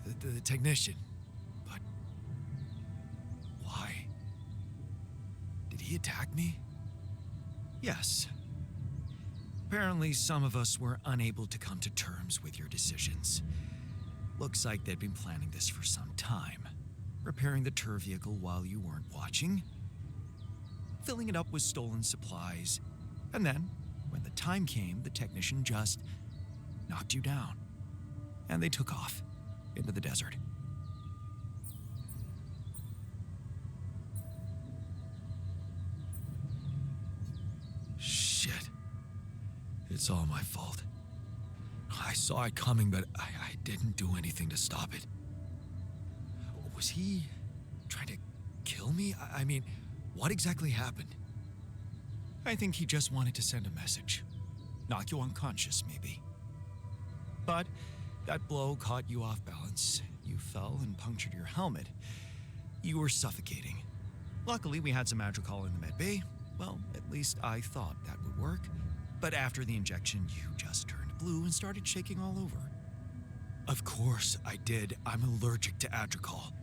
Speaker 1: the technician. But why? Did he attack me?
Speaker 2: Yes. Apparently, some of us were unable to come to terms with your decisions. Looks like they'd been planning this for some time. Repairing the tour vehicle while you weren't watching. Filling it up with stolen supplies. And then, when the time came, the technician just knocked you down. And they took off into the desert.
Speaker 1: Shit. It's all my fault. I saw it coming, but I didn't do anything to stop it. Was he trying to kill me? I mean, what exactly happened?
Speaker 2: I think he just wanted to send a message. Knock you unconscious, maybe. But that blow caught you off balance. You fell and punctured your helmet. You were suffocating. Luckily, we had some Madrigal in the med bay. Well, at least I thought that would work. But after the injection, you just turned blue and started shaking all over.
Speaker 1: Of course I did. I'm allergic to Adrical.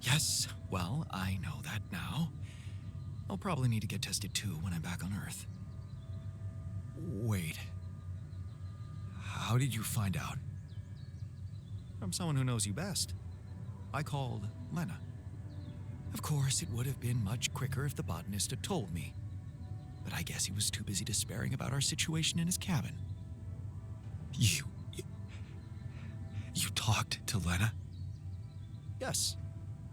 Speaker 2: Yes, well, I know that now. I'll probably need to get tested too when I'm back on Earth.
Speaker 1: Wait. How did you find out?
Speaker 2: From someone who knows you best. I called Lena. Of course, it would have been much quicker if the botanist had told me. But I guess he was too busy despairing about our situation in his cabin.
Speaker 1: You talked to Lena?
Speaker 2: Yes.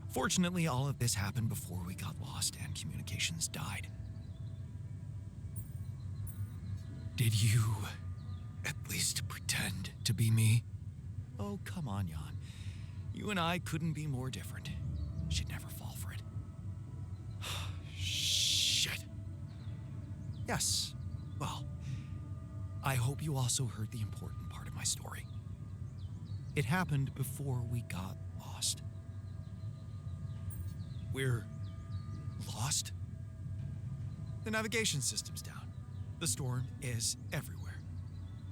Speaker 2: Fortunately, all of this happened before we got lost and communications died.
Speaker 1: Did you at least pretend to be me?
Speaker 2: Oh, come on, Jan. You and I couldn't be more different. She'd never fall for it.
Speaker 1: Shit.
Speaker 2: Yes. Well, I hope you also heard the important part of my story. It happened before we got lost.
Speaker 1: We're lost?
Speaker 2: The navigation system's down. The storm is everywhere.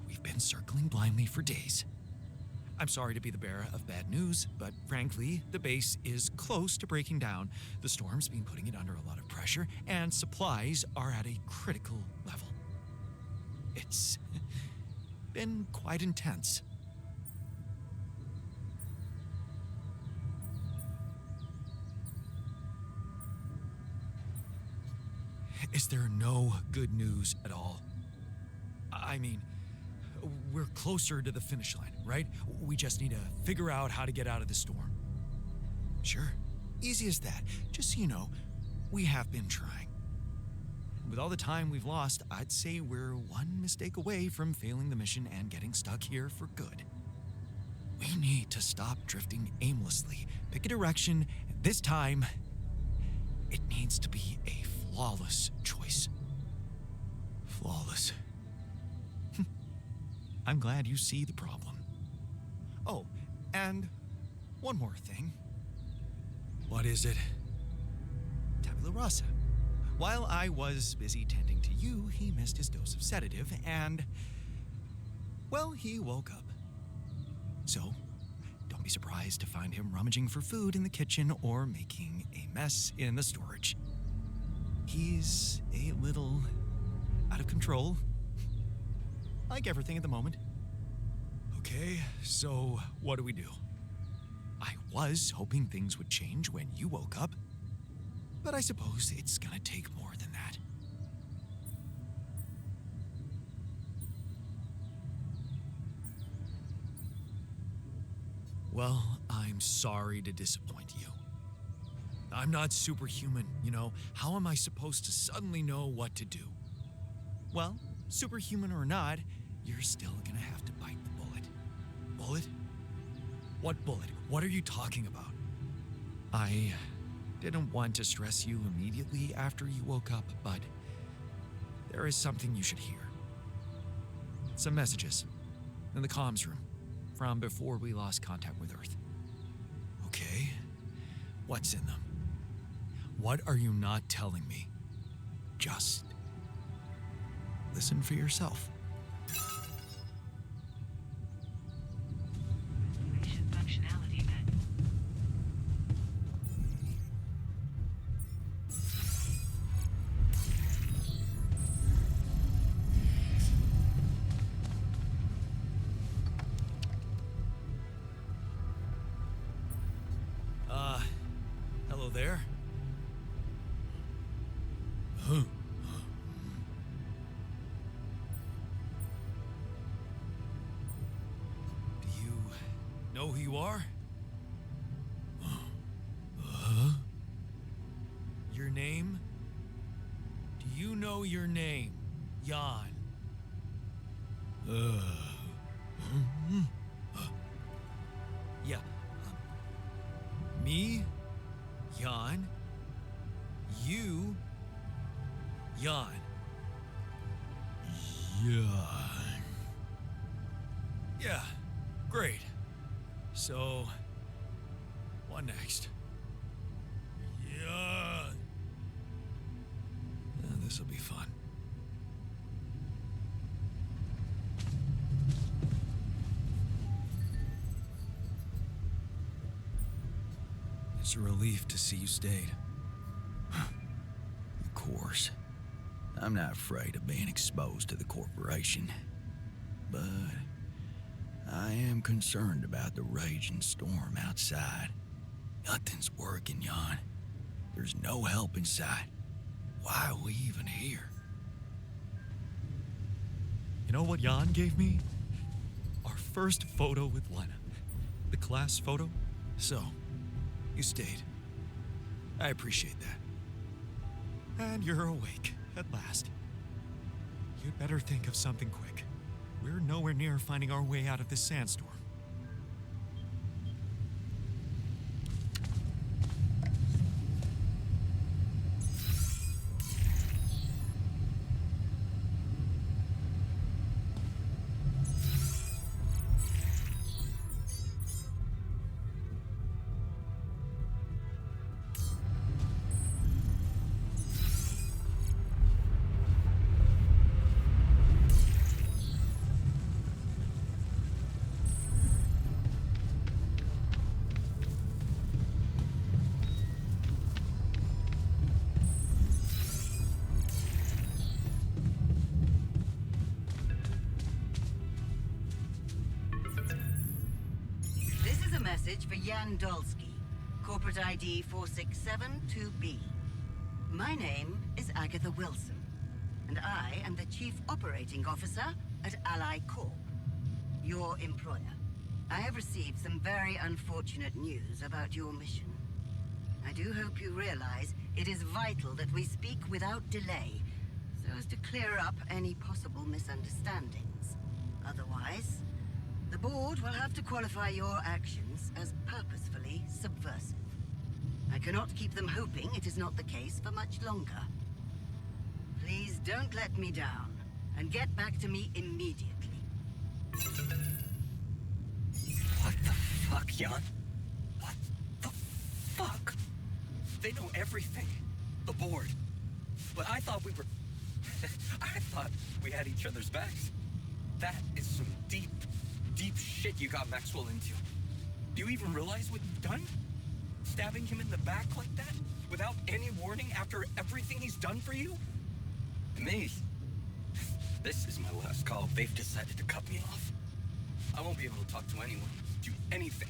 Speaker 2: We've been circling blindly for days. I'm sorry to be the bearer of bad news, but frankly, the base is close to breaking down. The storm's been putting it under a lot of pressure, and supplies are at a critical level. It's been quite intense.
Speaker 1: Is there no good news at all? I mean, we're closer to the finish line, right? We just need to figure out how to get out of the storm.
Speaker 2: Sure, easy as that. Just so you know, we have been trying. With all the time we've lost, I'd say we're one mistake away from failing the mission and getting stuck here for good. We need to stop drifting aimlessly, pick a direction, and this time, it needs to be a flawless choice.
Speaker 1: Flawless.
Speaker 2: I'm glad you see the problem. Oh, and one more thing.
Speaker 1: What is it?
Speaker 2: Tabula rasa. While I was busy tending to you, he missed his dose of sedative and, well, he woke up. So, don't be surprised to find him rummaging for food in the kitchen or making a mess in the storage. He's a little out of control. Like everything at the moment.
Speaker 1: Okay, so what do we do?
Speaker 2: I was hoping things would change when you woke up, but I suppose it's gonna take more than that. Well, I'm sorry to disappoint you. I'm not superhuman, you know. How am I supposed to suddenly know what to do? Well, superhuman or not, you're still gonna have to bite the bullet. Bullet? What bullet? What are you talking about? I didn't want to stress you immediately after you woke up, but there is something you should hear. Some messages in the comms room from before we lost contact with Earth. Okay, what's in them? What are you not telling me? Just listen for yourself.
Speaker 4: Mission functionality met.
Speaker 2: Hello there? Do you know who you are? Your name? Do you know your name, Jan? Yeah. Me? Jan? You? Jan. Jan. Yeah, great. So, what next? Jan. This'll be fun. It's a relief to see you stayed. Of course. I'm not afraid of being exposed to the corporation. But I am concerned about the raging storm outside. Nothing's working, Jan. There's no help in sight. Why are we even here?
Speaker 3: You know what Jan gave me? Our first photo with Lena. The class photo.
Speaker 2: So, you stayed. I appreciate that.
Speaker 3: And you're awake, at last. You'd better think of something quick. We're nowhere near finding our way out of this sandstorm.
Speaker 17: Message for Jan Dolsky, corporate ID 4672B. My name is Agatha Wilson, and I am the Chief Operating Officer at Ally Corp, your employer. I have received some very unfortunate news about your mission. I do hope you realize it is vital that we speak without delay, so as to clear up any possible misunderstandings. Otherwise, the board will have to qualify your actions as purposefully subversive. I cannot keep them hoping it is not the case for much longer. Please don't let me down, and get back to me immediately.
Speaker 5: What the fuck, Jan? What the fuck? They know everything. The board. But I thought we were... I thought we had each other's backs. That is some deep shit you got Maxwell into. Do you even realize what you've done? Stabbing him in the back like that? Without any warning after everything he's done for you? Me? This is my last call. They've decided to cut me off. I won't be able to talk to anyone, do anything.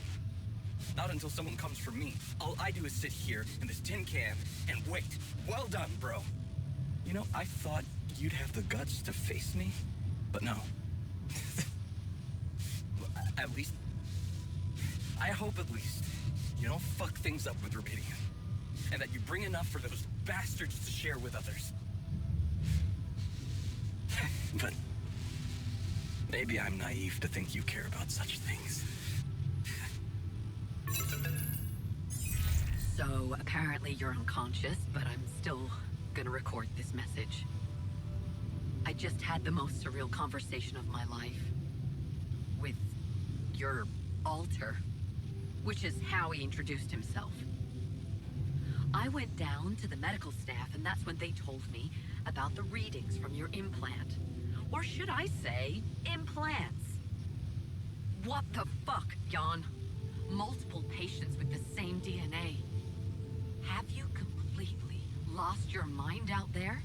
Speaker 5: Not until someone comes for me. All I do is sit here in this tin can and wait. Well done, bro. You know, I thought you'd have the guts to face me, but no. At least I hope at least you don't fuck things up with Rubidium. And that you bring enough for those bastards to share with others. But maybe I'm naive to think you care about such things.
Speaker 4: So, apparently you're unconscious, but I'm still gonna record this message. I just had the most surreal conversation of my life. With your alter. Which is how he introduced himself. I went down to the medical staff, and that's when they told me about the readings from your implant. Or should I say, implants? What the fuck, Jan? Multiple patients with the same DNA. Have you completely lost your mind out there?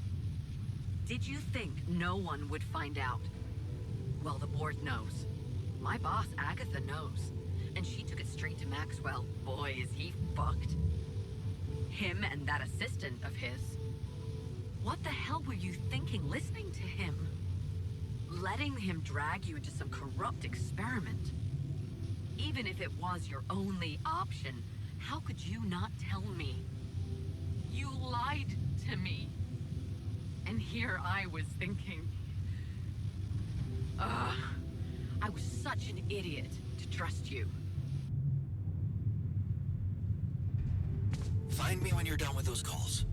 Speaker 4: Did you think no one would find out? Well, the board knows. My boss, Agatha, knows. And she took it straight to Maxwell. Boy, is he fucked. Him and that assistant of his. What the hell were you thinking listening to him? Letting him drag you into some corrupt experiment. Even if it was your only option, how could you not tell me? You lied to me. And here I was thinking... I was such an idiot to trust you.
Speaker 2: Find me when you're done with those calls.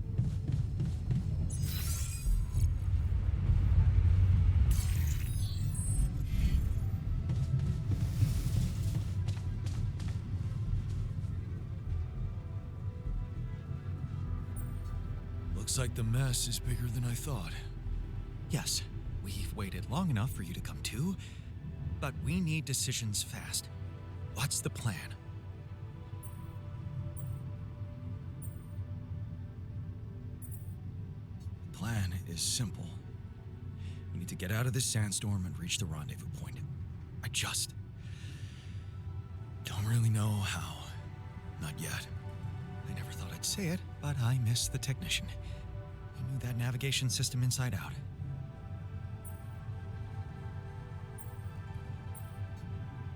Speaker 3: Looks like the mess is bigger than I thought.
Speaker 2: Yes, we've waited long enough for you to come to, but we need decisions fast. What's the plan?
Speaker 3: The plan is simple. We need to get out of this sandstorm and reach the rendezvous point. I just don't really know how. Not yet.
Speaker 2: I never thought I'd say it, but I miss the technician. He knew that navigation system inside out.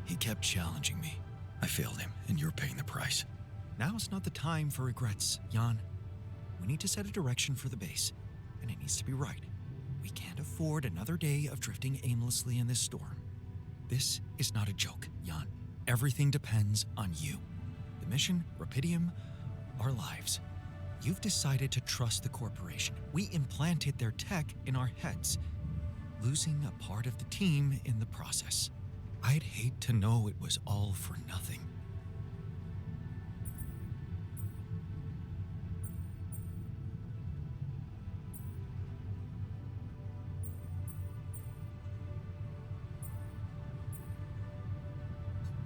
Speaker 3: He kept challenging me. I failed him, and you're paying the price.
Speaker 2: Now's not the time for regrets, Jan. We need to set a direction for the base, and it needs to be right. We can't afford another day of drifting aimlessly in this storm. This is not a joke, Jan. Everything depends on you. The mission, Rapidium, our lives. You've decided to trust the corporation. We implanted their tech in our heads, losing a part of the team in the process. I'd hate to know it was all for nothing.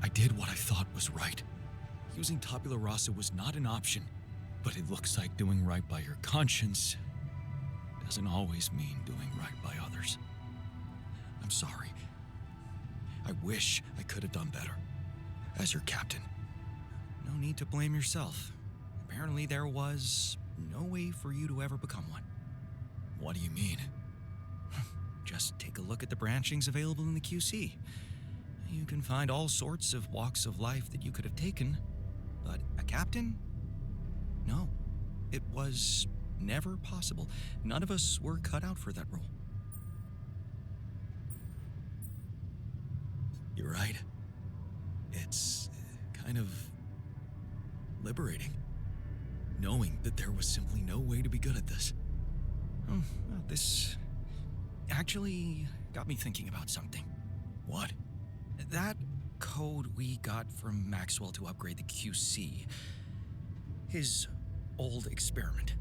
Speaker 3: I did what I thought was right. Using tabula rasa was not an option, but it looks like doing right by your conscience doesn't always mean doing right by others. I'm sorry. I wish I could have done better. As your captain.
Speaker 2: No need to blame yourself. Apparently there was no way for you to ever become one.
Speaker 3: What do you mean?
Speaker 2: Just take a look at the branchings available in the QC. You can find all sorts of walks of life that you could have taken, but a captain? No, it was never possible. None of us were cut out for that role.
Speaker 3: You're right. It's kind of liberating, knowing that there was simply no way to be good at this.
Speaker 2: Well, this actually got me thinking about something.
Speaker 3: What?
Speaker 2: That code we got from Maxwell to upgrade the QC. His old experiment.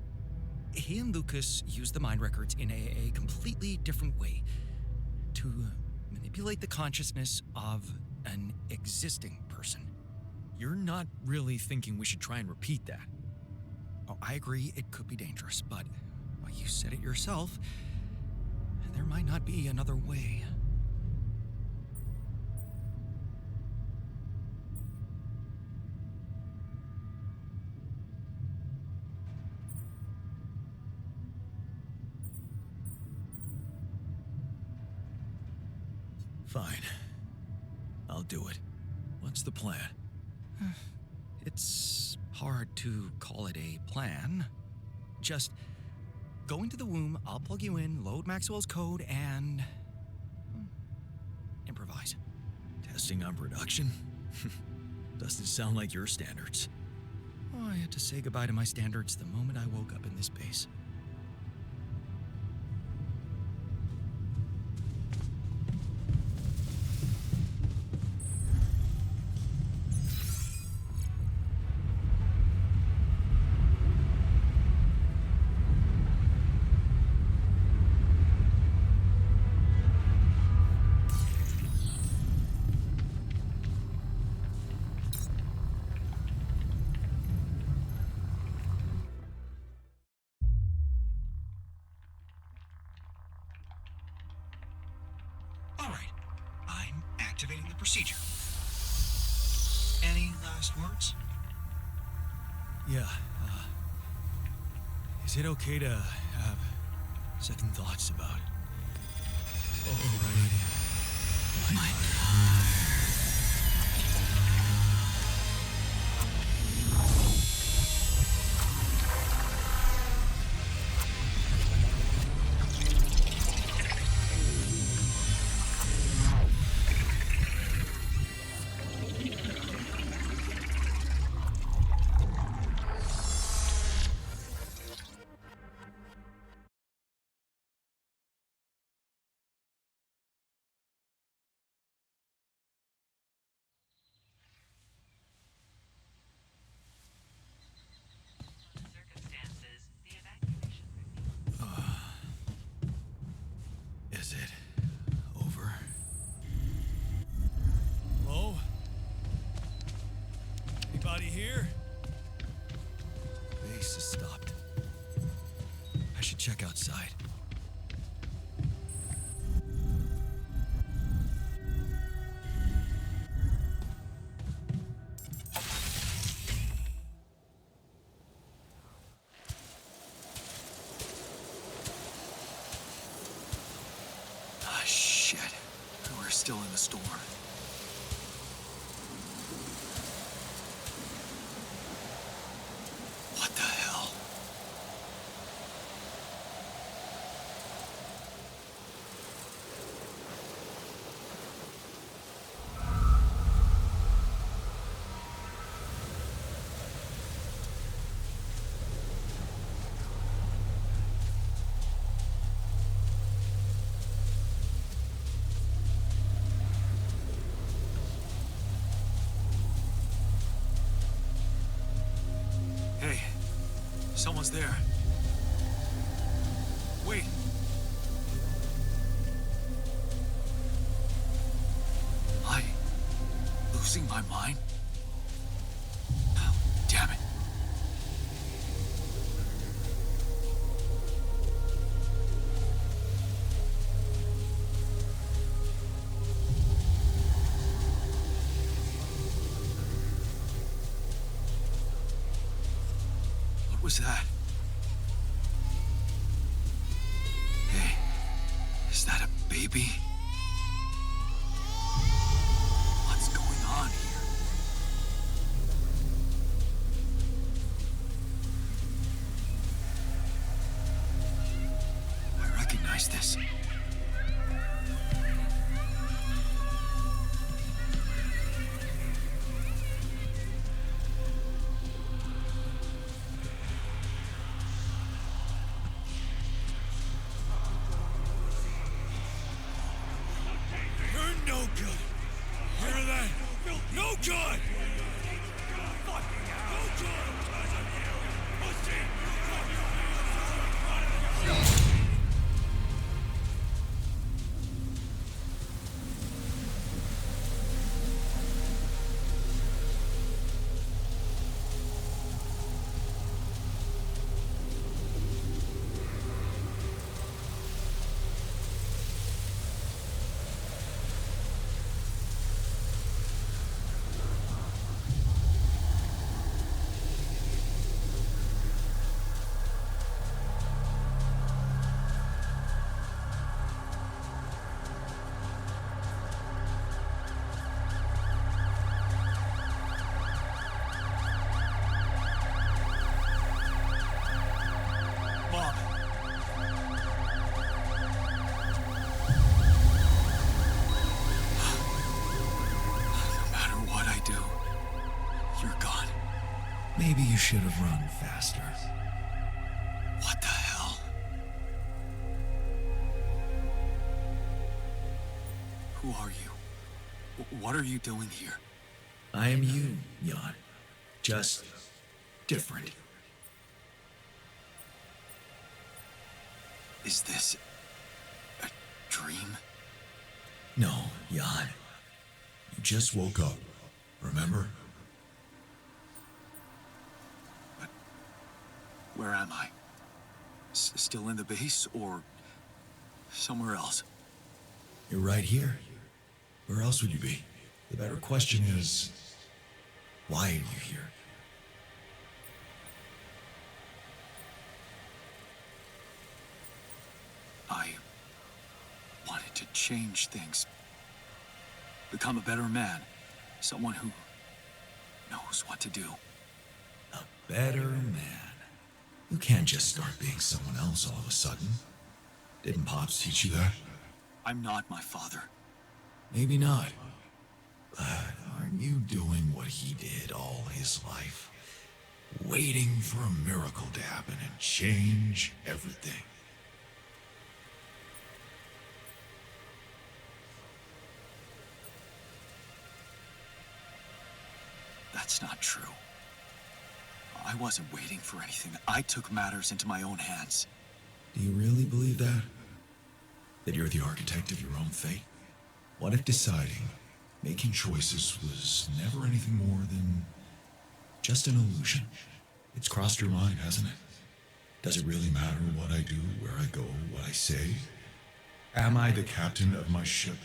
Speaker 2: He and Lucas used the mind records in a completely different way to manipulate the consciousness of an existing person.
Speaker 3: You're not really thinking we should try and repeat that?
Speaker 2: Oh, I agree it could be dangerous, but well, you said it yourself. There might not be another way.
Speaker 3: Fine. I'll do it. What's the plan?
Speaker 2: It's hard to call it a plan. Just go into the womb, I'll plug you in, load Maxwell's code, and improvise.
Speaker 1: Testing on production? Doesn't sound like your standards.
Speaker 2: Oh, I had to say goodbye to my standards the moment I woke up in this base.
Speaker 15: All right, I'm activating the procedure. Any last words?
Speaker 1: Yeah, is it okay to have second thoughts about... Alrighty. My Is it over? Hello? Anybody here? Base has stopped. I should check outside. Ah, shit. We're still in the storm. What the hell? Hey, someone's there. Wait. Am I losing my mind? Oh, damn it. What was that? Hey, is that a baby? What's going on here? I recognize this. should have run faster.
Speaker 3: What the hell? Who are you? What are you doing here?
Speaker 1: I am you, Jan. Just different.
Speaker 3: Is this a dream?
Speaker 1: No, Jan. You just woke up, remember?
Speaker 3: But where am I? Still in the base or somewhere else?
Speaker 1: You're right here. Where else would you be? The better question is, why are you here?
Speaker 3: I wanted to change things. Become a better man. Someone who knows what to do.
Speaker 1: A better man. You can't just start being someone else all of a sudden. Didn't Pops teach you that?
Speaker 3: I'm not my father.
Speaker 1: Maybe not. But aren't you doing what he did all his life? Waiting for a miracle to happen and change everything.
Speaker 3: That's not true. I wasn't waiting for anything. I took matters into my own hands.
Speaker 1: Do you really believe that? That you're the architect of your own fate? What if deciding, making choices was never anything more than just an illusion? It's crossed your mind, hasn't it? Does it really matter what I do, where I go, what I say? Am I the captain of my ship?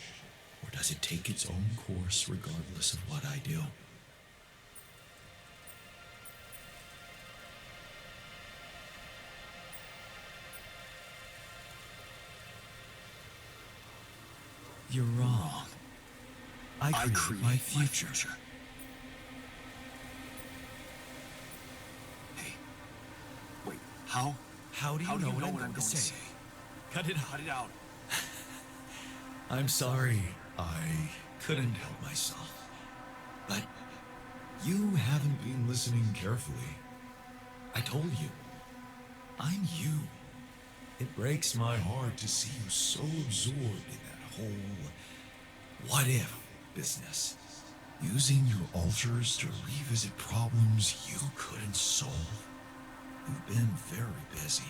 Speaker 1: Or does it take its own course regardless of what I do? You're wrong. I create my future.
Speaker 3: Hey, wait, how?
Speaker 1: How do you know what I'm going to say? Cut it out.
Speaker 3: Cut it out.
Speaker 1: I'm sorry. I couldn't help myself. But you haven't been listening carefully. I told you. I'm you. It breaks my heart to see you so absorbed in that whole what if business. Using your ultras to revisit problems you couldn't solve. You've been very busy.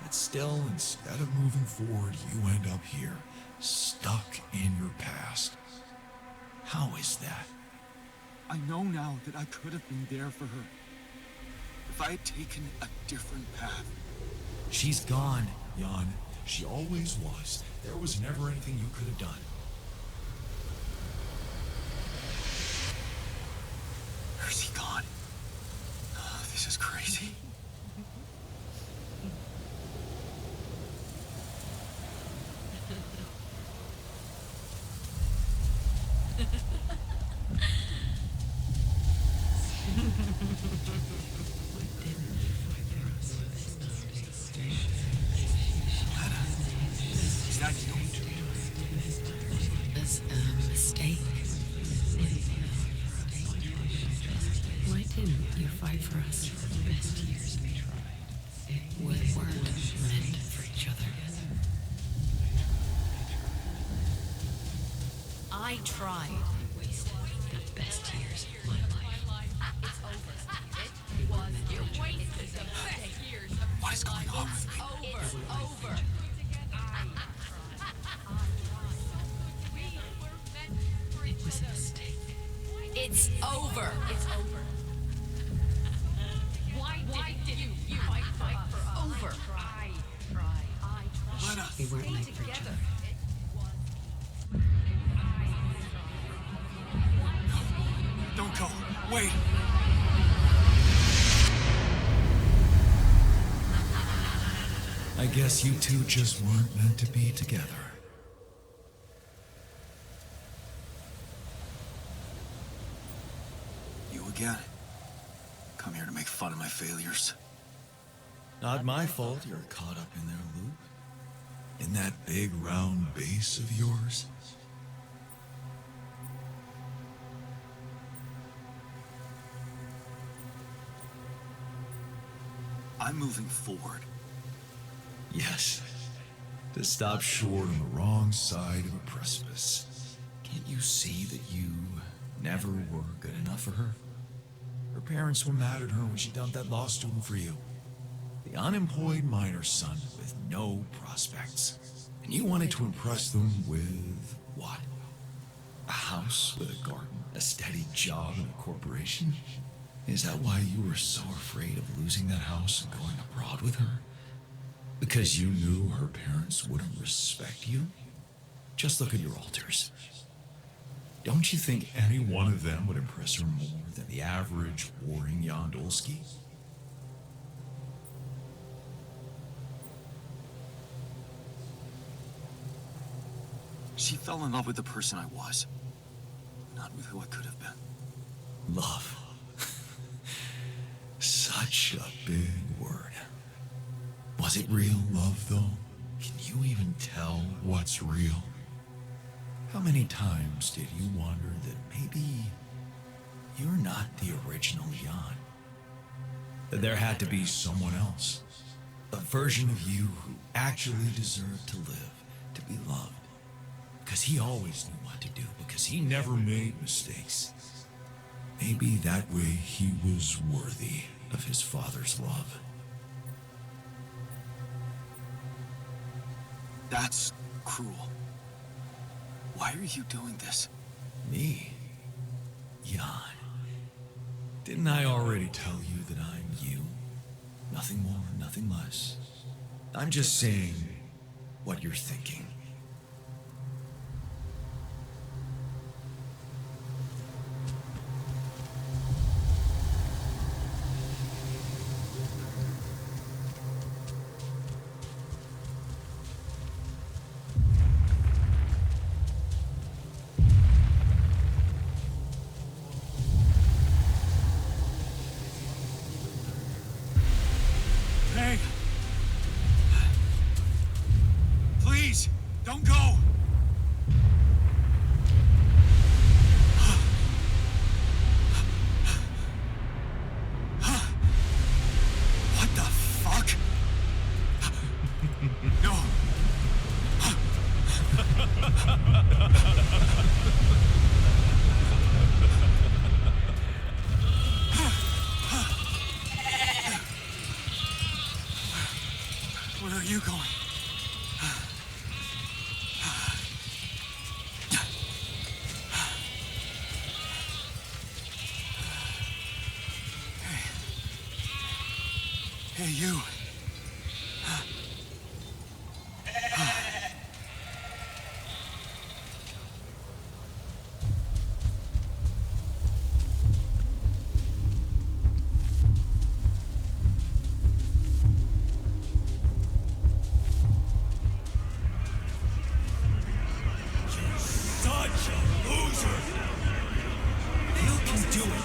Speaker 1: But still, instead of moving forward, you end up here, stuck in your past. How is that?
Speaker 3: I know now that I could have been there for her. If I had taken a different path.
Speaker 1: She's gone, Jan. She always was. There was never anything you could have done.
Speaker 3: Where's he gone? Oh, this is crazy.
Speaker 1: Is that you?
Speaker 4: Was a mistake. Why didn't you fight for us? We weren't meant for each other. I tried. The best years of my life. It's over. It was. You wasted the best years of
Speaker 3: What is going on with me?
Speaker 4: over. It was a mistake. It's over. It's over. Why did you fight for us? Over. I tried.
Speaker 3: Lena.
Speaker 4: We weren't made for each other.
Speaker 3: Don't go. Wait.
Speaker 1: I guess you two just weren't meant to be together.
Speaker 3: You again? Come here to make fun of my failures.
Speaker 1: Not my fault you're caught up in their loop. In that big round base of yours. I'm moving forward.
Speaker 3: Yes. To stop short on the wrong side of a precipice. Can't you see that you never were good enough for her? Her parents were mad at her when she dumped that law student for you. The unemployed miner son with no prospects. And you wanted to impress them with what? A house with a garden, a steady job in a corporation? Is that why you were so afraid of losing that house and going abroad with her? Because you knew her parents wouldn't respect you? Just look at your alters. Don't you think any one of them would impress her more than the average warring Yandolski?
Speaker 1: She fell in love with the person I was, not with who I could have been.
Speaker 3: Love. Such a big word. Was it real love, though? Can you even tell what's real? How many times did you wonder that maybe you're not the original Jan? That there had to be someone else, a version of you who actually deserved to live, to be loved. Because he always knew what to do, because he never made mistakes. Maybe that way he was worthy of his father's love.
Speaker 1: That's cruel. Why are you doing this?
Speaker 3: Me? Jan. Didn't I already tell you that I'm you? Nothing more, nothing less. I'm just saying what you're thinking.
Speaker 1: Hey! Please, don't go! What the fuck? No! Where are you going? Hey, you. Such a loser! You can do it.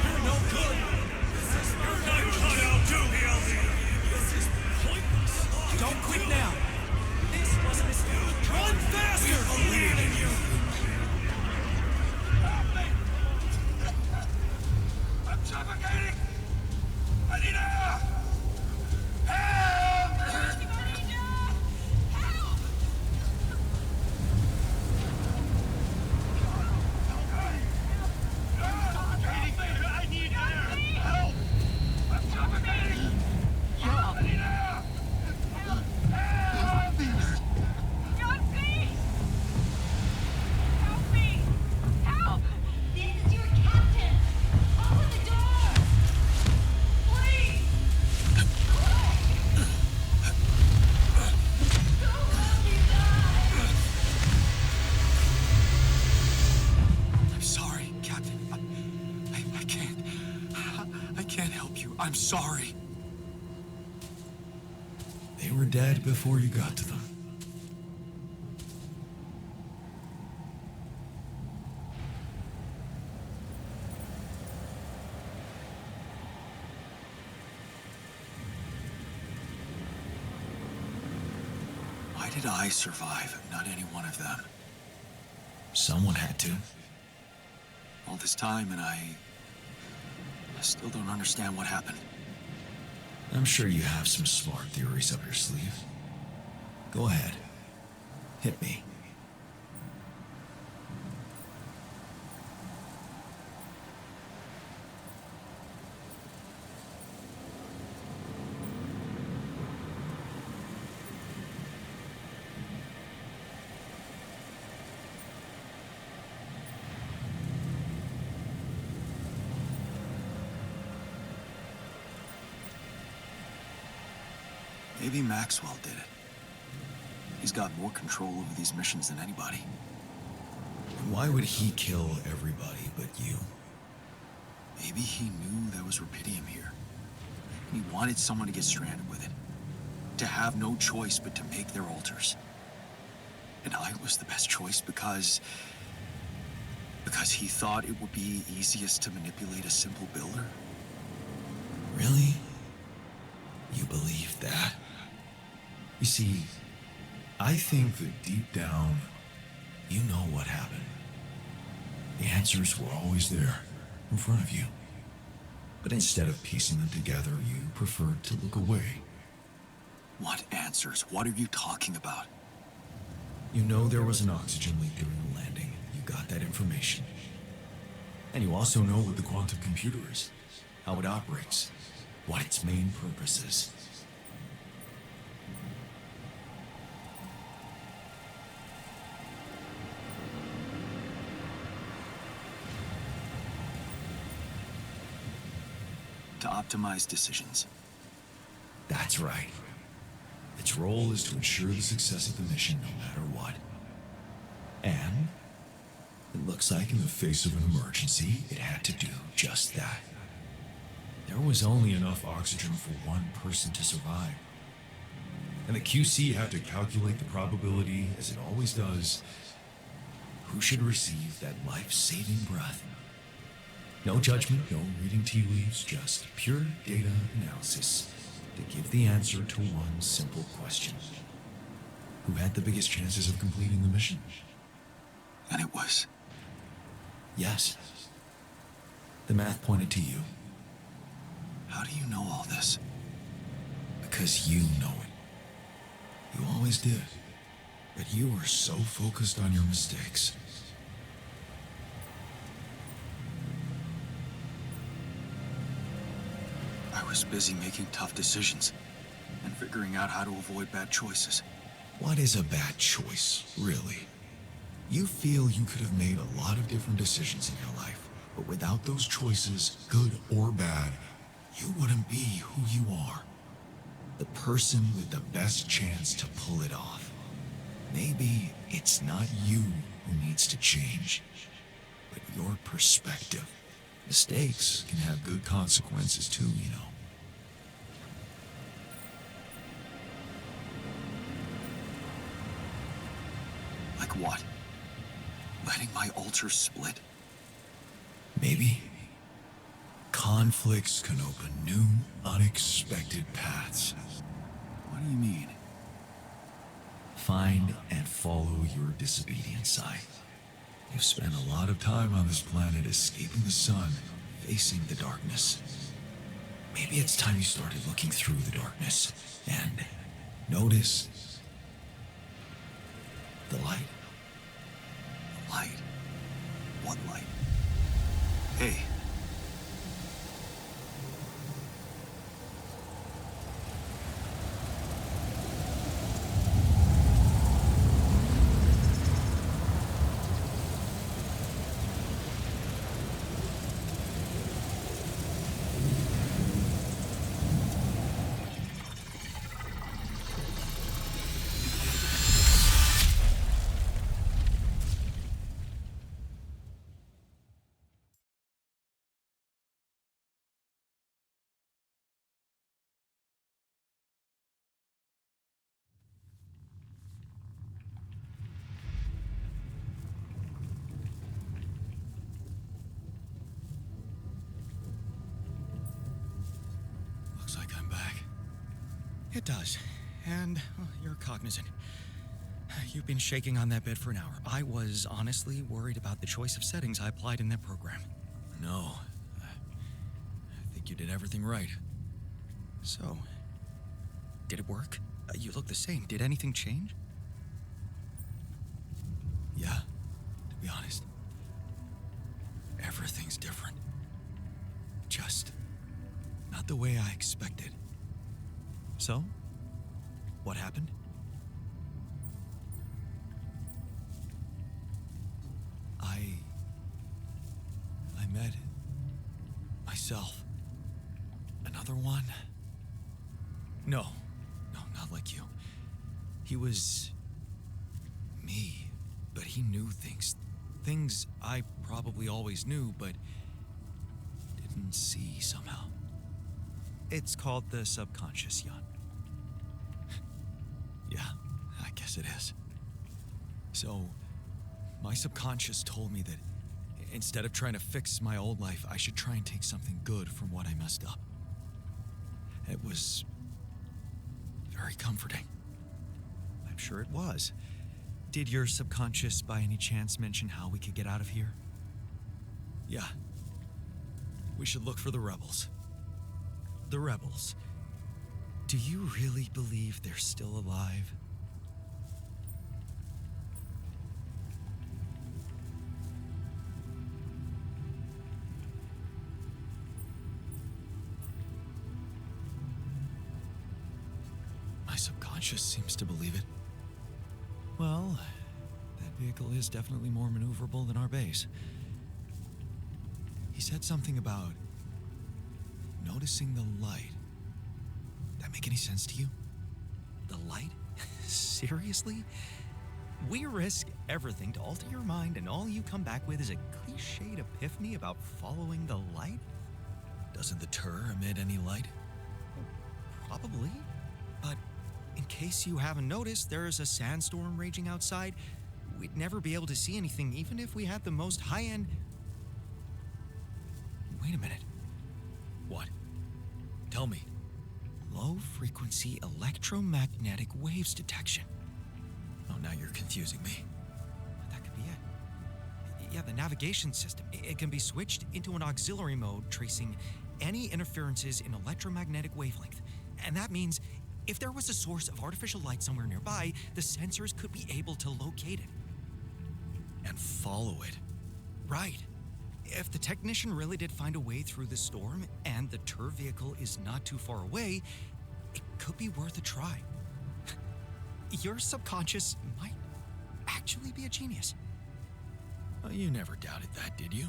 Speaker 1: You're no good. You're not cut out to be a leader. This is pointless. Don't quit now. This was a mistake. Run faster! We believe in you. Help me! I'm suffocating. I need air. Help! I need air! Help! I'm suffocating! I need air! Help!
Speaker 14: John, please! Help me! Help! This is your captain! Open the door! Please! Don't let me die!
Speaker 1: I'm sorry, Captain. I can't help you. I'm sorry.
Speaker 3: They were dead before you got to them.
Speaker 1: Why did I survive, not any one of them?
Speaker 3: Someone had to.
Speaker 1: All this time, and I still don't understand what happened.
Speaker 2: I'm sure you have some smart theories up your sleeve. Go ahead. Hit me.
Speaker 13: Maybe Maxwell did it. He's got more control over these missions than anybody.
Speaker 2: And why would he kill everybody but you?
Speaker 13: Maybe he knew there was rubidium here. He wanted someone to get stranded with it. To have no choice but to make their altars. And I was the best choice because he thought it would be easiest to manipulate a simple builder.
Speaker 2: Really? You believe that? You see, I think that deep down, you know what happened. The answers were always there, in front of you. But instead of piecing them together, you preferred to look away.
Speaker 13: What answers? What are you talking about?
Speaker 2: You know there was an oxygen leak during the landing. You got that information. And you also know what the quantum computer is, how it operates, what its main purpose is.
Speaker 13: To optimize decisions.
Speaker 2: That's right. Its role is to ensure the success of the mission no matter what. And it looks like in the face of an emergency, it had to do just that. There was only enough oxygen for one person to survive. And the QC had to calculate the probability, as it always does, who should receive that life-saving breath. No judgment, no reading tea leaves, just pure data analysis to give the answer to one simple question. Who had the biggest chances of completing the mission?
Speaker 13: And it was?
Speaker 2: Yes. The math pointed to you.
Speaker 13: How do you know all this?
Speaker 2: Because you know it. You always did. But you were so focused on your mistakes.
Speaker 13: I was busy making tough decisions and figuring out how to avoid bad choices.
Speaker 2: What is a bad choice, really? You feel you could have made a lot of different decisions in your life, but without those choices, good or bad, you wouldn't be who you are. The person with the best chance to pull it off. Maybe it's not you who needs to change, but your perspective. Mistakes can have good consequences too, you know.
Speaker 13: Like what? Letting my altar split?
Speaker 2: Maybe. Conflicts can open new, unexpected paths.
Speaker 13: What do you mean?
Speaker 2: Find and follow your disobedient side. You've spent a lot of time on this planet escaping the sun, facing the darkness. Maybe it's time you started looking through the darkness and notice the light.
Speaker 13: The light? What light? Hey.
Speaker 2: Looks like I'm back. It does. And you're cognizant. You've been shaking on that bed for an hour. I was honestly worried about the choice of settings I applied in that program.
Speaker 1: No. I think you did everything right.
Speaker 2: So, did it work? You look the same. Did anything change?
Speaker 1: Yeah, to be honest. Everything's different. Just not the way I expected.
Speaker 2: So, what happened?
Speaker 1: I met myself. Another one? No, not like you. He was me, but he knew things. Things I probably always knew, but didn't see somehow.
Speaker 2: It's called the subconscious, Jan.
Speaker 1: Yeah, I guess it is. So, my subconscious told me that instead of trying to fix my old life, I should try and take something good from what I messed up. It was very comforting.
Speaker 2: I'm sure it was. Did your subconscious by any chance mention how we could get out of here?
Speaker 1: Yeah. We should look for the rebels.
Speaker 2: The rebels? Do you really believe they're still alive?
Speaker 1: My subconscious seems to believe it.
Speaker 2: Well, that vehicle is definitely more maneuverable than our base.
Speaker 1: He said something about noticing the light. That make any sense to you?
Speaker 2: The light? Seriously? We risk everything to alter your mind, and all you come back with is a cliched epiphany about following the light?
Speaker 1: Doesn't the tur emit any light?
Speaker 2: Probably. But in case you haven't noticed, there's a sandstorm raging outside. We'd never be able to see anything, even if we had the most high-end...
Speaker 1: Wait a minute. What? Tell me.
Speaker 2: Low-frequency electromagnetic waves detection.
Speaker 1: Oh, now you're confusing me.
Speaker 2: That could be it. Yeah, the navigation system. It can be switched into an auxiliary mode, tracing any interferences in electromagnetic wavelength. And that means if there was a source of artificial light somewhere nearby, the sensors could be able to locate it.
Speaker 1: And follow it.
Speaker 2: Right. If the technician really did find a way through the storm, and the tur vehicle is not too far away, it could be worth a try. Your subconscious might actually be a genius.
Speaker 1: Well, you never doubted that, did you?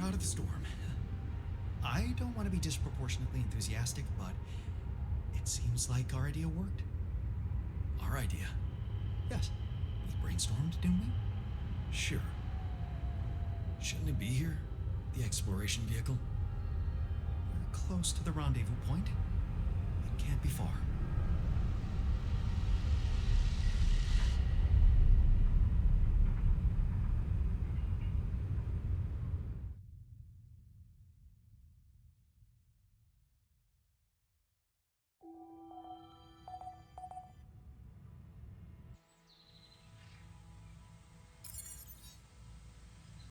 Speaker 2: Out of the storm. I don't want to be disproportionately enthusiastic, but it seems like our idea worked.
Speaker 1: Our idea?
Speaker 2: Yes. We brainstormed, didn't we?
Speaker 1: Sure. Shouldn't it be here? The exploration vehicle?
Speaker 2: We're close to the rendezvous point. It can't be far.